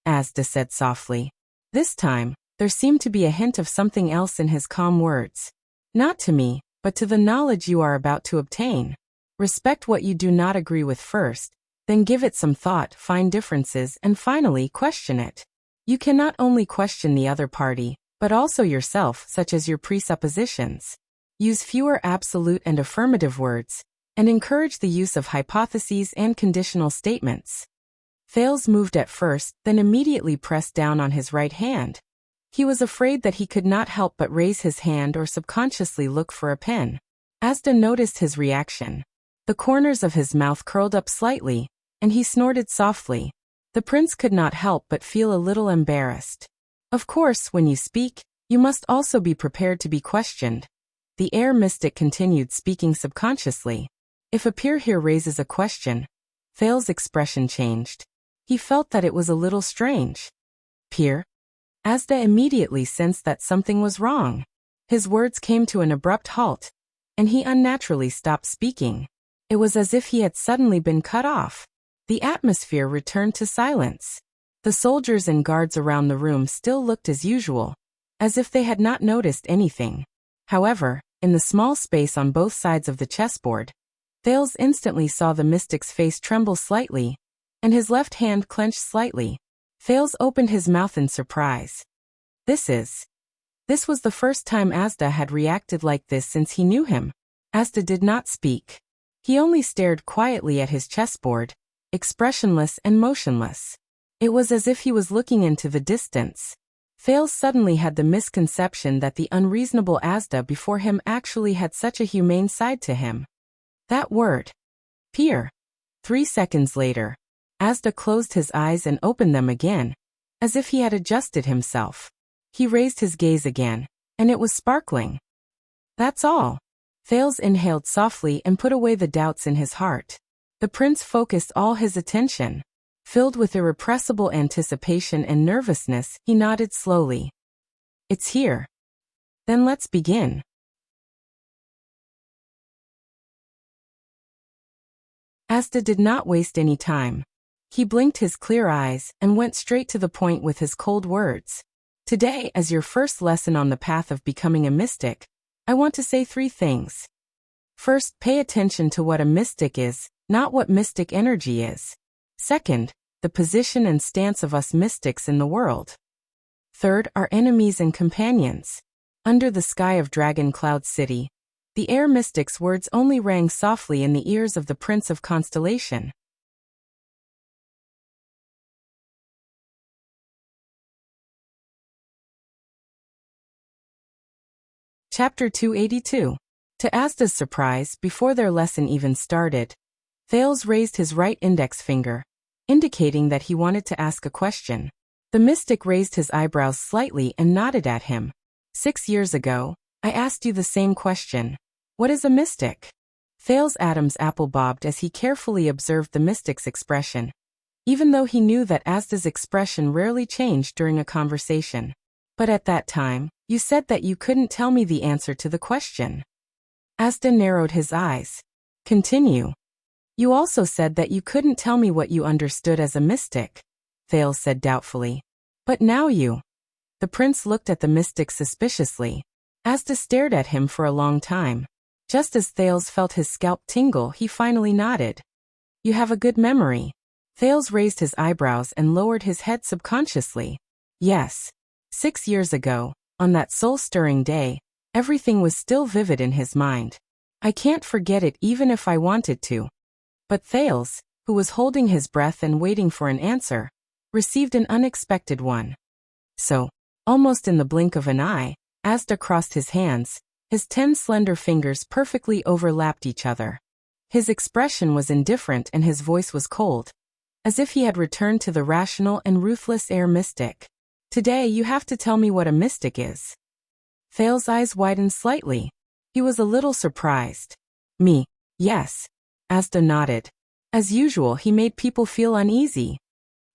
Asda said softly. This time, there seemed to be a hint of something else in his calm words. Not to me, but to the knowledge you are about to obtain. Respect what you do not agree with first, then give it some thought, find differences, and finally question it. You cannot only question the other party, but also yourself, such as your presuppositions. Use fewer absolute and affirmative words, and encourage the use of hypotheses and conditional statements. Thales moved at first, then immediately pressed down on his right hand. He was afraid that he could not help but raise his hand or subconsciously look for a pen. Asda noticed his reaction. The corners of his mouth curled up slightly, and he snorted softly. The prince could not help but feel a little embarrassed. Of course, when you speak, you must also be prepared to be questioned. The air mystic continued, speaking subconsciously. If a peer here raises a question, Thales' expression changed. He felt that it was a little strange. Peer? Asda immediately sensed that something was wrong. His words came to an abrupt halt, and he unnaturally stopped speaking. It was as if he had suddenly been cut off. The atmosphere returned to silence. The soldiers and guards around the room still looked as usual, as if they had not noticed anything. However, in the small space on both sides of the chessboard, Thales instantly saw the mystic's face tremble slightly, and his left hand clenched slightly. Thales opened his mouth in surprise. This was the first time Asda had reacted like this since he knew him. Asda did not speak. He only stared quietly at his chessboard, expressionless and motionless. It was as if he was looking into the distance. Thales suddenly had the misconception that the unreasonable Asda before him actually had such a humane side to him. That word. Peer. 3 seconds later, Asda closed his eyes and opened them again, as if he had adjusted himself. He raised his gaze again, and it was sparkling. That's all. Thales inhaled softly and put away the doubts in his heart. The prince focused all his attention. Filled with irrepressible anticipation and nervousness, he nodded slowly. It's here. Then let's begin. Asda did not waste any time. He blinked his clear eyes and went straight to the point with his cold words. Today, as your first lesson on the path of becoming a mystic, I want to say 3 things. First, pay attention to what a mystic is, not what mystic energy is. Second, the position and stance of us mystics in the world. Third, our enemies and companions. Under the sky of Dragon Cloud City, the air mystic's words only rang softly in the ears of the Prince of Constellation. Chapter 282. To Asda's surprise, before their lesson even started, Thales raised his right index finger, indicating that he wanted to ask a question. The mystic raised his eyebrows slightly and nodded at him. 6 years ago, I asked you the same question. What is a mystic? Thales' Adam's apple bobbed as he carefully observed the mystic's expression, even though he knew that Asda's expression rarely changed during a conversation. But at that time, you said that you couldn't tell me the answer to the question. Asda narrowed his eyes. Continue. You also said that you couldn't tell me what you understood as a mystic, Thales said doubtfully. But now you. The prince looked at the mystic suspiciously. Asda stared at him for a long time. Just as Thales felt his scalp tingle, he finally nodded. You have a good memory. Thales raised his eyebrows and lowered his head subconsciously. Yes. 6 years ago, on that soul-stirring day, everything was still vivid in his mind. I can't forget it even if I wanted to. But Thales, who was holding his breath and waiting for an answer, received an unexpected one. So, almost in the blink of an eye, Asda crossed his hands. His 10 slender fingers perfectly overlapped each other. His expression was indifferent and his voice was cold, as if he had returned to the rational and ruthless air mystic. Today you have to tell me what a mystic is. Thales' eyes widened slightly. He was a little surprised. Me? Yes. Asda nodded. As usual, he made people feel uneasy.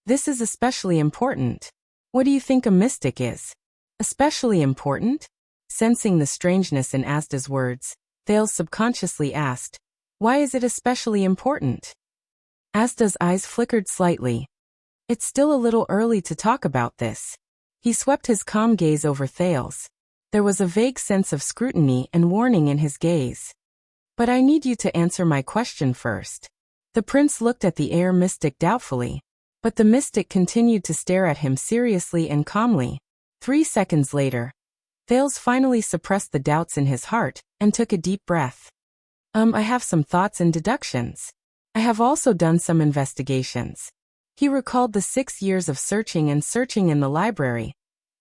This is especially important. What do you think a mystic is? Especially important? Sensing the strangeness in Asda's words, Thales subconsciously asked, why is it especially important? Asda's eyes flickered slightly. It's still a little early to talk about this. He swept his calm gaze over Thales. There was a vague sense of scrutiny and warning in his gaze. But I need you to answer my question first. The prince looked at the air mystic doubtfully, but the mystic continued to stare at him seriously and calmly. 3 seconds later, Thales finally suppressed the doubts in his heart and took a deep breath. I have some thoughts and deductions. I have also done some investigations. He recalled the 6 years of searching in the library,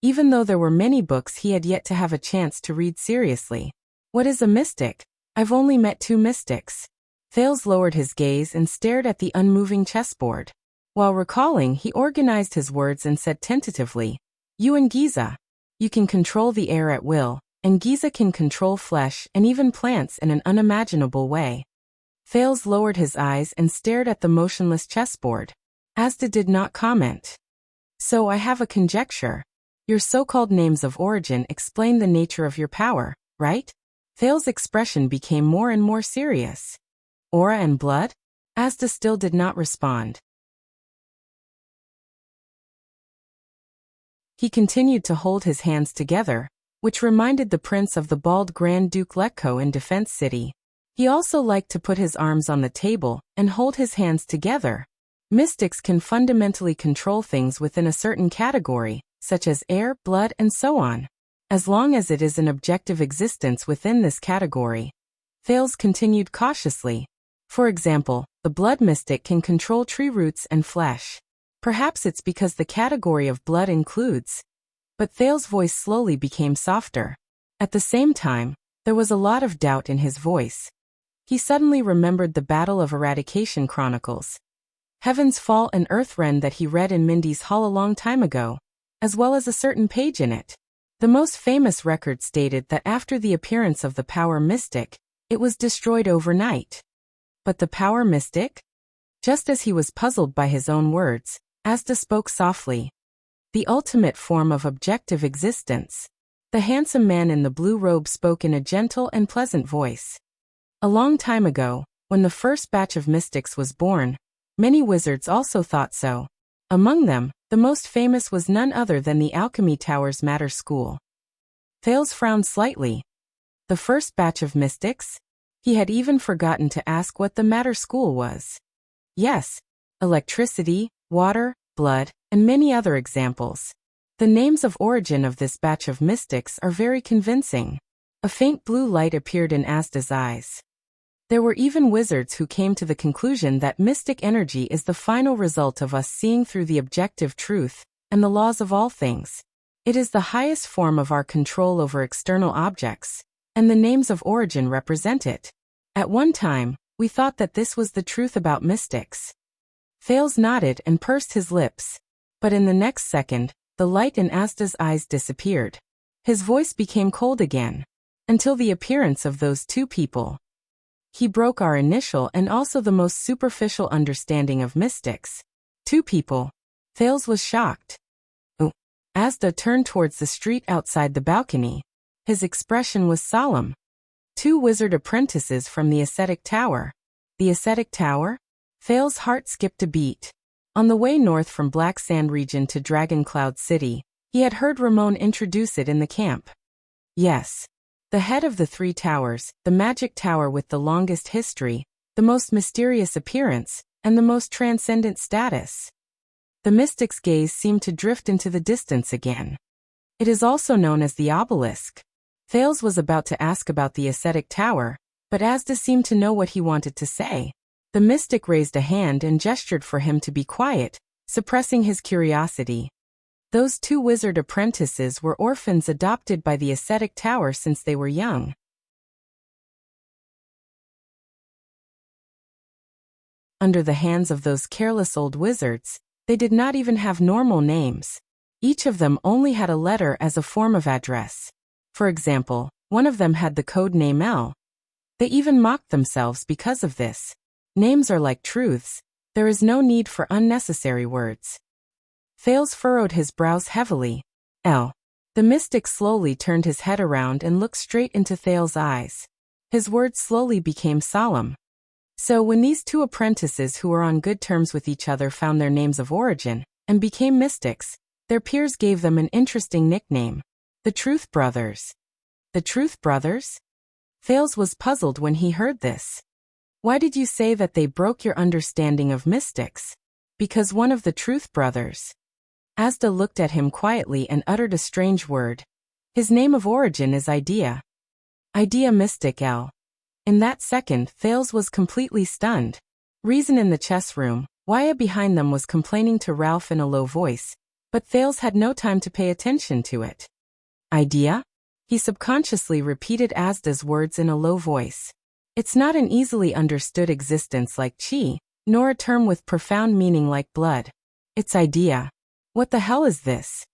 even though there were many books he had yet to have a chance to read seriously. What is a mystic? I've only met 2 mystics. Thales lowered his gaze and stared at the unmoving chessboard. While recalling, he organized his words and said tentatively, You and Giza. You can control the air at will, and Giza can control flesh and even plants in an unimaginable way. Thales lowered his eyes and stared at the motionless chessboard. Asda did not comment. So I have a conjecture. Your so-called names of origin explain the nature of your power, right? Thales' expression became more and more serious. Aura and blood? Asda still did not respond. He continued to hold his hands together, which reminded the prince of the bald Grand Duke Letko in Defense City. He also liked to put his arms on the table and hold his hands together. Mystics can fundamentally control things within a certain category, such as air, blood, and so on, as long as it is an objective existence within this category. Thales continued cautiously. For example, the blood mystic can control tree roots and flesh. Perhaps it's because the category of blood includes. But Thales' voice slowly became softer. At the same time, there was a lot of doubt in his voice. He suddenly remembered the Battle of Eradication Chronicles. Heaven's Fall and Earthrend that he read in Mindy's Hall a long time ago, as well as a certain page in it. The most famous record stated that after the appearance of the power mystic, it was destroyed overnight. But the power mystic? Just as he was puzzled by his own words, Asda spoke softly. The ultimate form of objective existence. The handsome man in the blue robe spoke in a gentle and pleasant voice. A long time ago, when the first batch of mystics was born, many wizards also thought so. Among them, the most famous was none other than the Alchemy Tower's Matter School. Thales frowned slightly. The first batch of mystics? He had even forgotten to ask what the Matter School was. Yes, electricity, water, blood, and many other examples. The names of origin of this batch of mystics are very convincing. A faint blue light appeared in Asda's eyes. There were even wizards who came to the conclusion that mystic energy is the final result of us seeing through the objective truth and the laws of all things. It is the highest form of our control over external objects, and the names of origin represent it. At one time, we thought that this was the truth about mystics. Thales nodded and pursed his lips. But in the next second, the light in Asda's eyes disappeared. His voice became cold again. Until the appearance of those two people. He broke our initial and also the most superficial understanding of mystics. Two people. Thales was shocked. Oh. Asda turned towards the street outside the balcony. His expression was solemn. Two wizard apprentices from the ascetic tower. The ascetic tower? Thales' heart skipped a beat. On the way north from Black Sand region to Dragon Cloud City, he had heard Ramon introduce it in the camp. Yes. The head of the three towers, the magic tower with the longest history, the most mysterious appearance, and the most transcendent status. The mystic's gaze seemed to drift into the distance again. It is also known as the obelisk. Thales was about to ask about the ascetic tower, but Asda seemed to know what he wanted to say. The mystic raised a hand and gestured for him to be quiet, suppressing his curiosity. Those two wizard apprentices were orphans adopted by the ascetic tower since they were young. Under the hands of those careless old wizards, they did not even have normal names. Each of them only had a letter as a form of address. For example, one of them had the code name L. They even mocked themselves because of this. Names are like truths. There is no need for unnecessary words. Thales furrowed his brows heavily. L. The mystic slowly turned his head around and looked straight into Thales' eyes. His words slowly became solemn. So when these two apprentices who were on good terms with each other found their names of origin, and became mystics, their peers gave them an interesting nickname. The Truth Brothers. The Truth Brothers? Thales was puzzled when he heard this. Why did you say that they broke your understanding of mystics? Because one of the Truth Brothers. Asda looked at him quietly and uttered a strange word. His name of origin is Idea. Idea Mystic L. In that second, Thales was completely stunned. Reason in the chess room, Waya behind them was complaining to Ralph in a low voice, but Thales had no time to pay attention to it. Idea? He subconsciously repeated Asda's words in a low voice. It's not an easily understood existence like chi, nor a term with profound meaning like blood. It's idea. What the hell is this?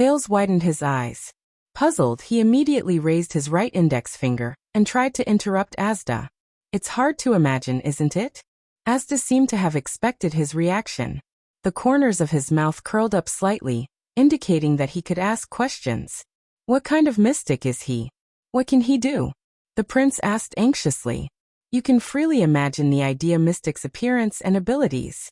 Thales widened his eyes. Puzzled, he immediately raised his right index finger and tried to interrupt Asda. It's hard to imagine, isn't it? Asda seemed to have expected his reaction. The corners of his mouth curled up slightly, indicating that he could ask questions. What kind of mystic is he? What can he do? The prince asked anxiously. You can freely imagine the idea mystic's appearance and abilities.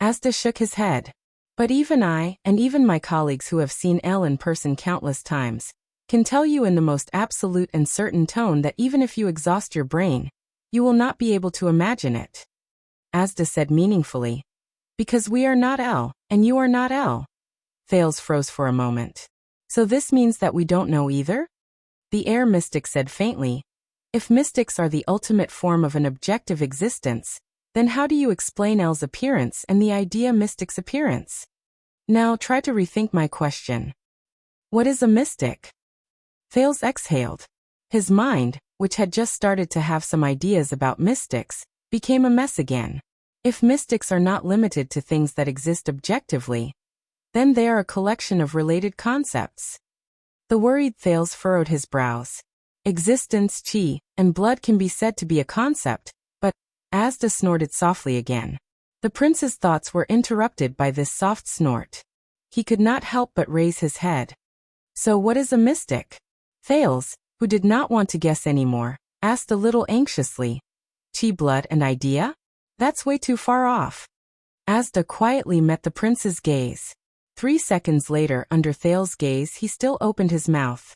Asda shook his head. But even I, and even my colleagues who have seen Elle in person countless times, can tell you in the most absolute and certain tone that even if you exhaust your brain, you will not be able to imagine it. Asda said meaningfully. Because we are not Elle, and you are not Elle. Thales froze for a moment. So this means that we don't know either? The air mystic said faintly. If mystics are the ultimate form of an objective existence, then how do you explain Elle's appearance and the idea mystic's appearance? Now try to rethink my question. What is a mystic? Thales exhaled. His mind, which had just started to have some ideas about mystics, became a mess again. If mystics are not limited to things that exist objectively, then they are a collection of related concepts. The worried Thales furrowed his brows. Existence, chi, and blood can be said to be a concept, but Asda snorted softly again. The prince's thoughts were interrupted by this soft snort. He could not help but raise his head. So what is a mystic? Thales, who did not want to guess anymore, asked a little anxiously. Chi, blood, and idea? That's way too far off. Asda quietly met the prince's gaze. 3 seconds later, under Thales' gaze, he still opened his mouth.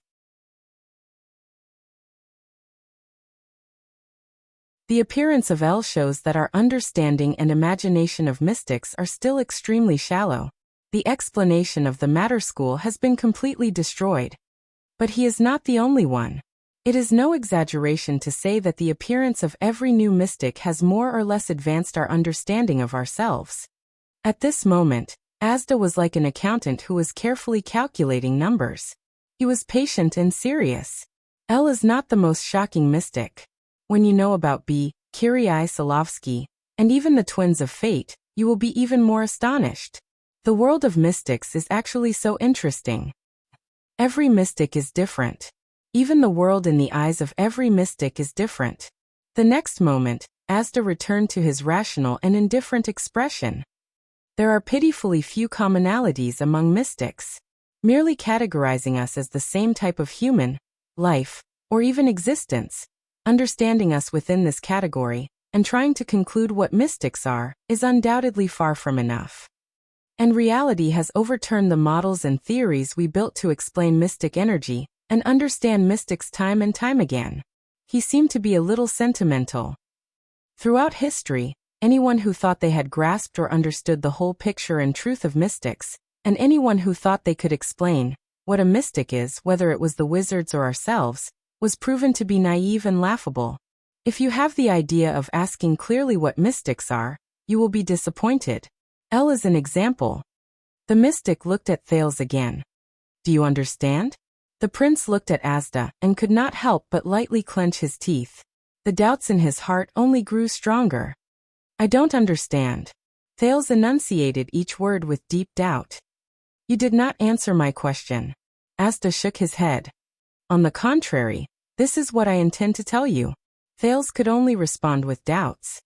The appearance of Elle shows that our understanding and imagination of mystics are still extremely shallow. The explanation of the matter school has been completely destroyed. But he is not the only one. It is no exaggeration to say that the appearance of every new mystic has more or less advanced our understanding of ourselves. At this moment, Asda was like an accountant who was carefully calculating numbers. He was patient and serious. Elle is not the most shocking mystic. When you know about B, Kyrie Solovsky, and even the twins of fate, you will be even more astonished. The world of mystics is actually so interesting. Every mystic is different. Even the world in the eyes of every mystic is different. The next moment, Asda returned to his rational and indifferent expression. There are pitifully few commonalities among mystics. Merely categorizing us as the same type of human, life, or even existence, understanding us within this category, and trying to conclude what mystics are, is undoubtedly far from enough. And reality has overturned the models and theories we built to explain mystic energy, and understand mystics time and time again. He seemed to be a little sentimental. Throughout history, anyone who thought they had grasped or understood the whole picture and truth of mystics, and anyone who thought they could explain what a mystic is, whether it was the wizards or ourselves, was proven to be naive and laughable. If you have the idea of asking clearly what mystics are, you will be disappointed. Elle is an example. The mystic looked at Thales again. Do you understand? The prince looked at Asda and could not help but lightly clench his teeth. The doubts in his heart only grew stronger. I don't understand. Thales enunciated each word with deep doubt. You did not answer my question. Asda shook his head. On the contrary, this is what I intend to tell you. Thales could only respond with doubts.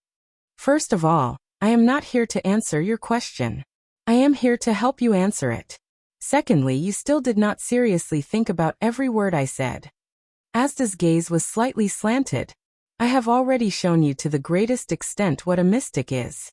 First of all, I am not here to answer your question. I am here to help you answer it. Secondly, you still did not seriously think about every word I said. Asda's gaze was slightly slanted. I have already shown you to the greatest extent what a mystic is.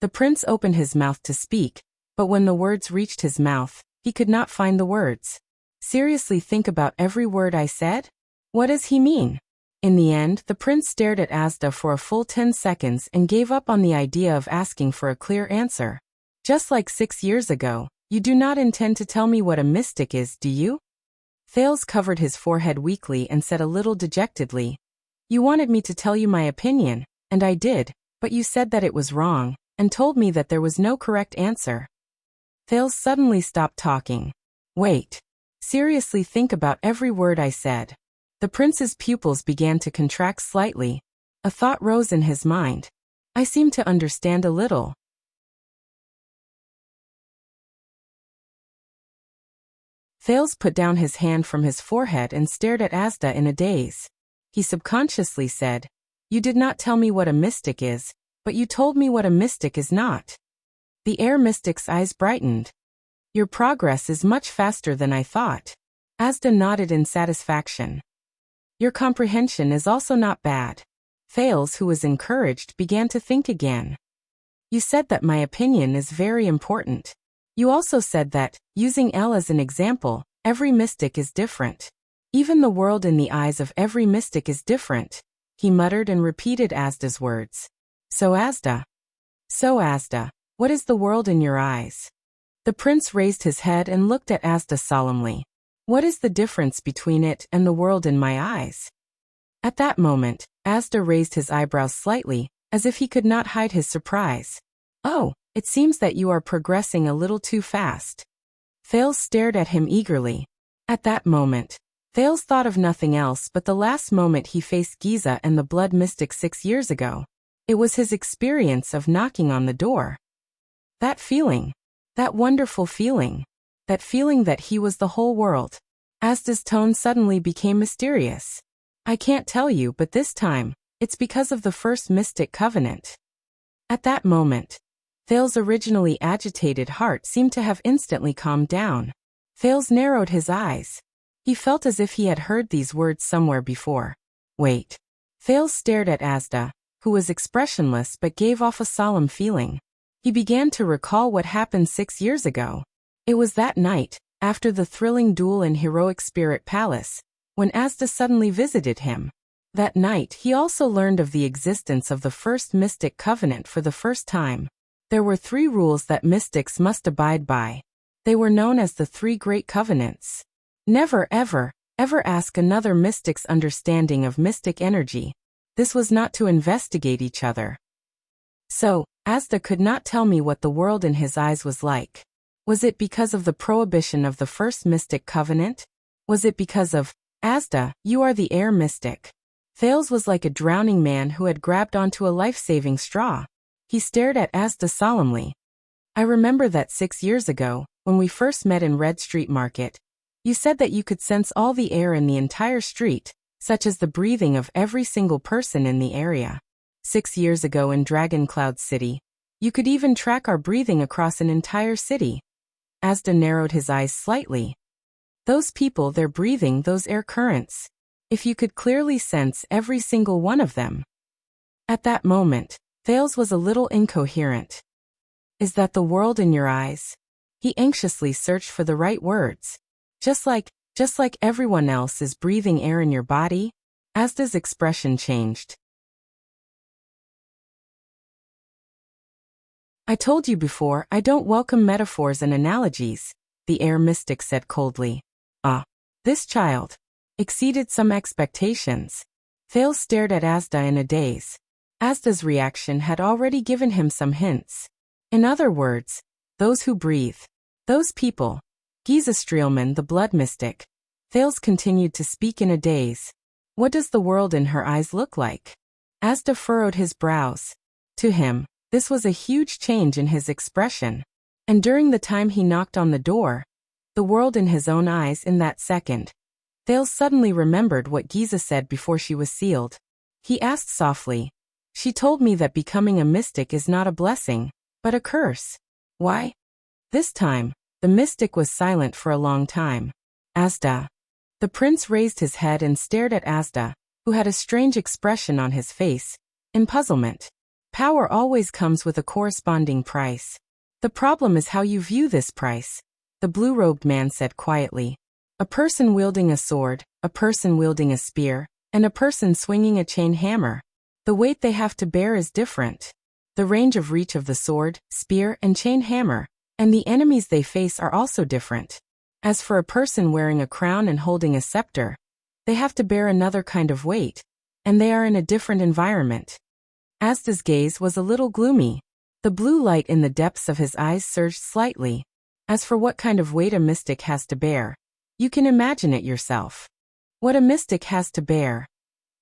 The prince opened his mouth to speak, but when the words reached his mouth, he could not find the words. Seriously think about every word I said? What does he mean? In the end, the prince stared at Asda for a full 10 seconds and gave up on the idea of asking for a clear answer. Just like 6 years ago, you do not intend to tell me what a mystic is, do you? Thales covered his forehead weakly and said a little dejectedly, You wanted me to tell you my opinion, and I did, but you said that it was wrong, and told me that there was no correct answer. Thales suddenly stopped talking. Wait. Seriously think about every word I said. The prince's pupils began to contract slightly. A thought rose in his mind. I seem to understand a little. Thales put down his hand from his forehead and stared at Asda in a daze. He subconsciously said, "You did not tell me what a mystic is, but you told me what a mystic is not." The air mystic's eyes brightened. "Your progress is much faster than I thought." Asda nodded in satisfaction. "Your comprehension is also not bad." Thales, who was encouraged, began to think again. "You said that my opinion is very important. You also said that, using L as an example, every mystic is different. Even the world in the eyes of every mystic is different." He muttered and repeated Asda's words. So Asda, what is the world in your eyes?" The prince raised his head and looked at Asda solemnly. "What is the difference between it and the world in my eyes?" At that moment, Asda raised his eyebrows slightly, as if he could not hide his surprise. "Oh, it seems that you are progressing a little too fast." Thales stared at him eagerly. At that moment, Thales thought of nothing else but the last moment he faced Giza and the blood mystic 6 years ago. It was his experience of knocking on the door. That feeling. That wonderful feeling. That feeling that he was the whole world. Asda's tone suddenly became mysterious. "I can't tell you, but this time, it's because of the first mystic covenant." At that moment, Thales' originally agitated heart seemed to have instantly calmed down. Thales narrowed his eyes. He felt as if he had heard these words somewhere before. "Wait." Thales stared at Asda, who was expressionless but gave off a solemn feeling. He began to recall what happened 6 years ago. It was that night, after the thrilling duel in Heroic Spirit Palace, when Asda suddenly visited him. That night he also learned of the existence of the first mystic covenant for the first time. There were 3 rules that mystics must abide by. They were known as the 3 Great Covenants. Never ever ask another mystic's understanding of mystic energy. This was not to investigate each other. So, Asda could not tell me what the world in his eyes was like. Was it because of the prohibition of the first mystic covenant? Was it because of, "Asda, you are the air mystic"? Thales was like a drowning man who had grabbed onto a life-saving straw. He stared at Asda solemnly. "I remember that 6 years ago, when we first met in Red Street Market, you said that you could sense all the air in the entire street, such as the breathing of every single person in the area. 6 years ago in Dragon Cloud City, you could even track our breathing across an entire city." Asda narrowed his eyes slightly. "Those people, their breathing, those air currents. If you could clearly sense every single one of them." At that moment, Thales was a little incoherent. "Is that the world in your eyes?" He anxiously searched for the right words. Just like everyone else is breathing air in your body?" Asda's expression changed. "I told you before, I don't welcome metaphors and analogies," the air mystic said coldly. "Ah, this child exceeded some expectations." Thales stared at Asda in a daze. Asda's reaction had already given him some hints. In other words, those who breathe. Those people. Giza Streelman, the blood mystic. Thales continued to speak in a daze. "What does the world in her eyes look like?" Asda furrowed his brows. To him, this was a huge change in his expression. And during the time he knocked on the door, the world in his own eyes in that second, Thales suddenly remembered what Giza said before she was sealed. He asked softly, "She told me that becoming a mystic is not a blessing, but a curse. Why?" This time, the mystic was silent for a long time. "Asda." The prince raised his head and stared at Asda, who had a strange expression on his face, in puzzlement. "Power always comes with a corresponding price. The problem is how you view this price," the blue-robed man said quietly. "A person wielding a sword, a person wielding a spear, and a person swinging a chain hammer. The weight they have to bear is different. The range of reach of the sword, spear, and chain hammer, and the enemies they face are also different. As for a person wearing a crown and holding a scepter, they have to bear another kind of weight, and they are in a different environment." Asda's gaze was a little gloomy. The blue light in the depths of his eyes surged slightly. "As for what kind of weight a mystic has to bear, you can imagine it yourself." "What a mystic has to bear?"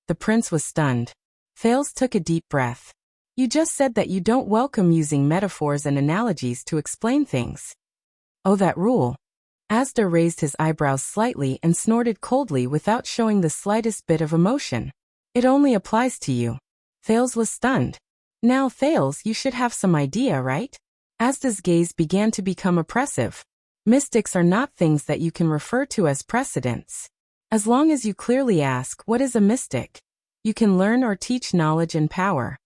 The prince was stunned. Thales took a deep breath. "You just said that you don't welcome using metaphors and analogies to explain things." "Oh, that rule." Asda raised his eyebrows slightly and snorted coldly without showing the slightest bit of emotion. It only applies to you. Thales was stunned. Now Thales, you should have some idea, right? Asda's gaze began to become oppressive. Mystics are not things that you can refer to as precedents. As long as you clearly ask, what is a mystic? You can learn or teach knowledge and power.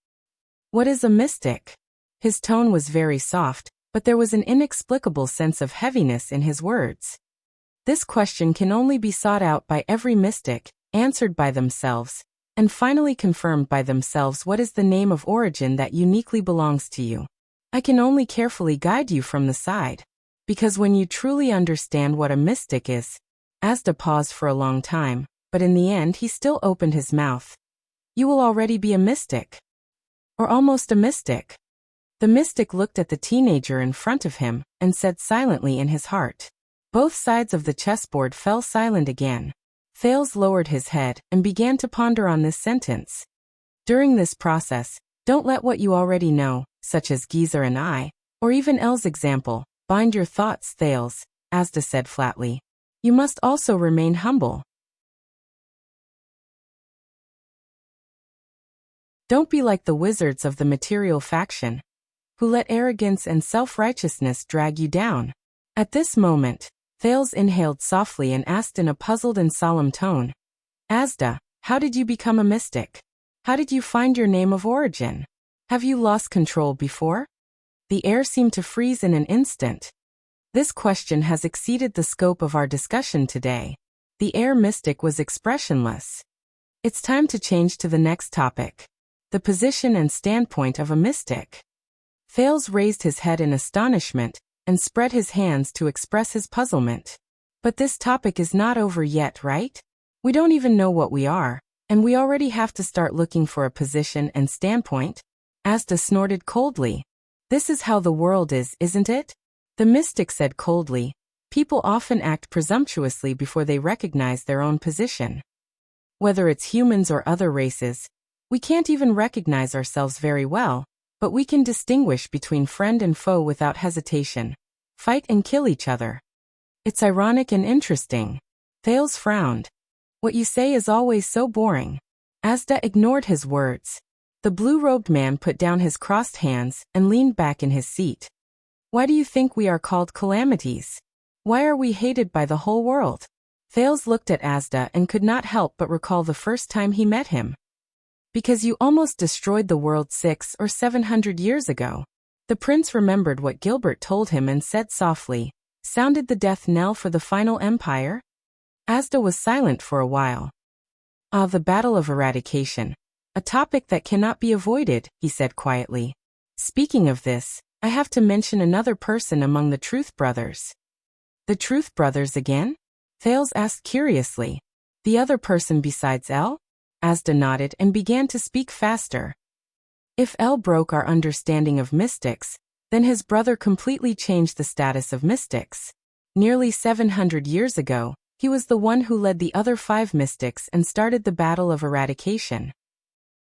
What is a mystic? His tone was very soft, but there was an inexplicable sense of heaviness in his words. This question can only be sought out by every mystic, answered by themselves, and finally confirmed by themselves. What is the name of origin that uniquely belongs to you? I can only carefully guide you from the side. Because when you truly understand what a mystic is, Asda paused for a long time, but in the end he still opened his mouth. You will already be a mystic. Or almost a mystic. The mystic looked at the teenager in front of him, and said silently in his heart. Both sides of the chessboard fell silent again. Thales lowered his head, and began to ponder on this sentence. During this process, don't let what you already know, such as Geezer and I, or even Elle's example, bind your thoughts, Thales, Asda said flatly. You must also remain humble. Don't be like the wizards of the material faction, who let arrogance and self-righteousness drag you down. At this moment, Thales inhaled softly and asked in a puzzled and solemn tone, Asda, how did you become a mystic? How did you find your name of origin? Have you lost control before? The air seemed to freeze in an instant. This question has exceeded the scope of our discussion today. The air mystic was expressionless. It's time to change to the next topic. The position and standpoint of a mystic. Thales raised his head in astonishment, and spread his hands to express his puzzlement. But this topic is not over yet, right? We don't even know what we are, and we already have to start looking for a position and standpoint? Asda snorted coldly. This is how the world is, isn't it? The mystic said coldly. People often act presumptuously before they recognize their own position. Whether it's humans or other races, we can't even recognize ourselves very well, but we can distinguish between friend and foe without hesitation. Fight and kill each other. It's ironic and interesting. Thales frowned. What you say is always so boring. Asda ignored his words. The blue-robed man put down his crossed hands and leaned back in his seat. Why do you think we are called calamities? Why are we hated by the whole world? Thales looked at Asda and could not help but recall the first time he met him. Because you almost destroyed the world 600 or 700 years ago. The prince remembered what Gilbert told him and said softly, sounded the death knell for the final empire? Asda was silent for a while. Ah, the battle of eradication. A topic that cannot be avoided, he said quietly. Speaking of this, I have to mention another person among the Truth Brothers. The Truth Brothers again? Thales asked curiously. The other person besides Elle? Asda nodded and began to speak faster. If Elle broke our understanding of mystics, then his brother completely changed the status of mystics. Nearly 700 years ago, he was the one who led the other 5 mystics and started the battle of eradication.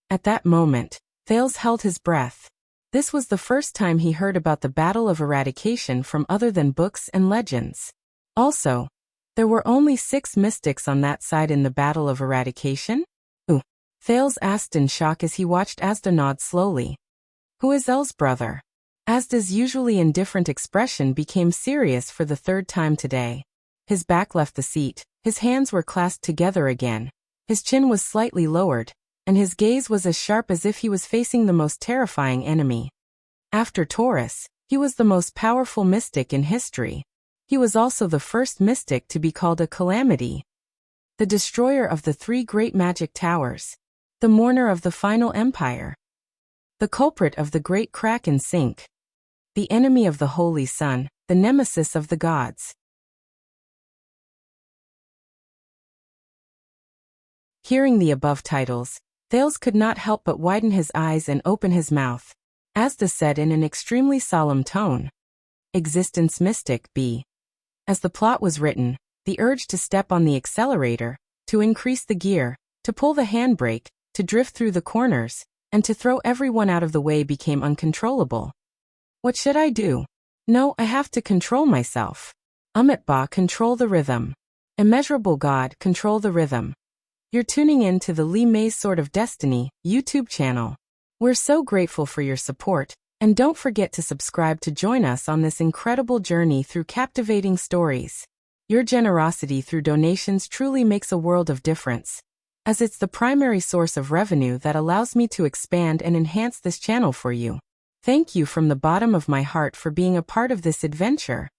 At that moment, Thales held his breath. This was the first time he heard about the battle of eradication from other than books and legends. Also, there were only 6 mystics on that side in the battle of eradication? Thales asked in shock as he watched Asda nod slowly. Who is Elle's brother? Asda's usually indifferent expression became serious for the 3rd time today. His back left the seat, his hands were clasped together again, his chin was slightly lowered, and his gaze was as sharp as if he was facing the most terrifying enemy. After Taurus, he was the most powerful mystic in history. He was also the first mystic to be called a calamity. The destroyer of the 3 great magic towers. The mourner of the final empire. The culprit of the great crack and sink. The enemy of the Holy Sun, the nemesis of the gods. Hearing the above titles, Thales could not help but widen his eyes and open his mouth. Asda said in an extremely solemn tone. Existence Mystic B. As the plot was written, the urge to step on the accelerator, to increase the gear, to pull the handbrake, to drift through the corners, and to throw everyone out of the way became uncontrollable. What should I do? No, I have to control myself. Ba, control the rhythm. Immeasurable God, control the rhythm. You're tuning in to the Lee May's Sword of Destiny YouTube channel. We're so grateful for your support, and don't forget to subscribe to join us on this incredible journey through captivating stories. Your generosity through donations truly makes a world of difference, as it's the primary source of revenue that allows me to expand and enhance this channel for you. Thank you from the bottom of my heart for being a part of this adventure.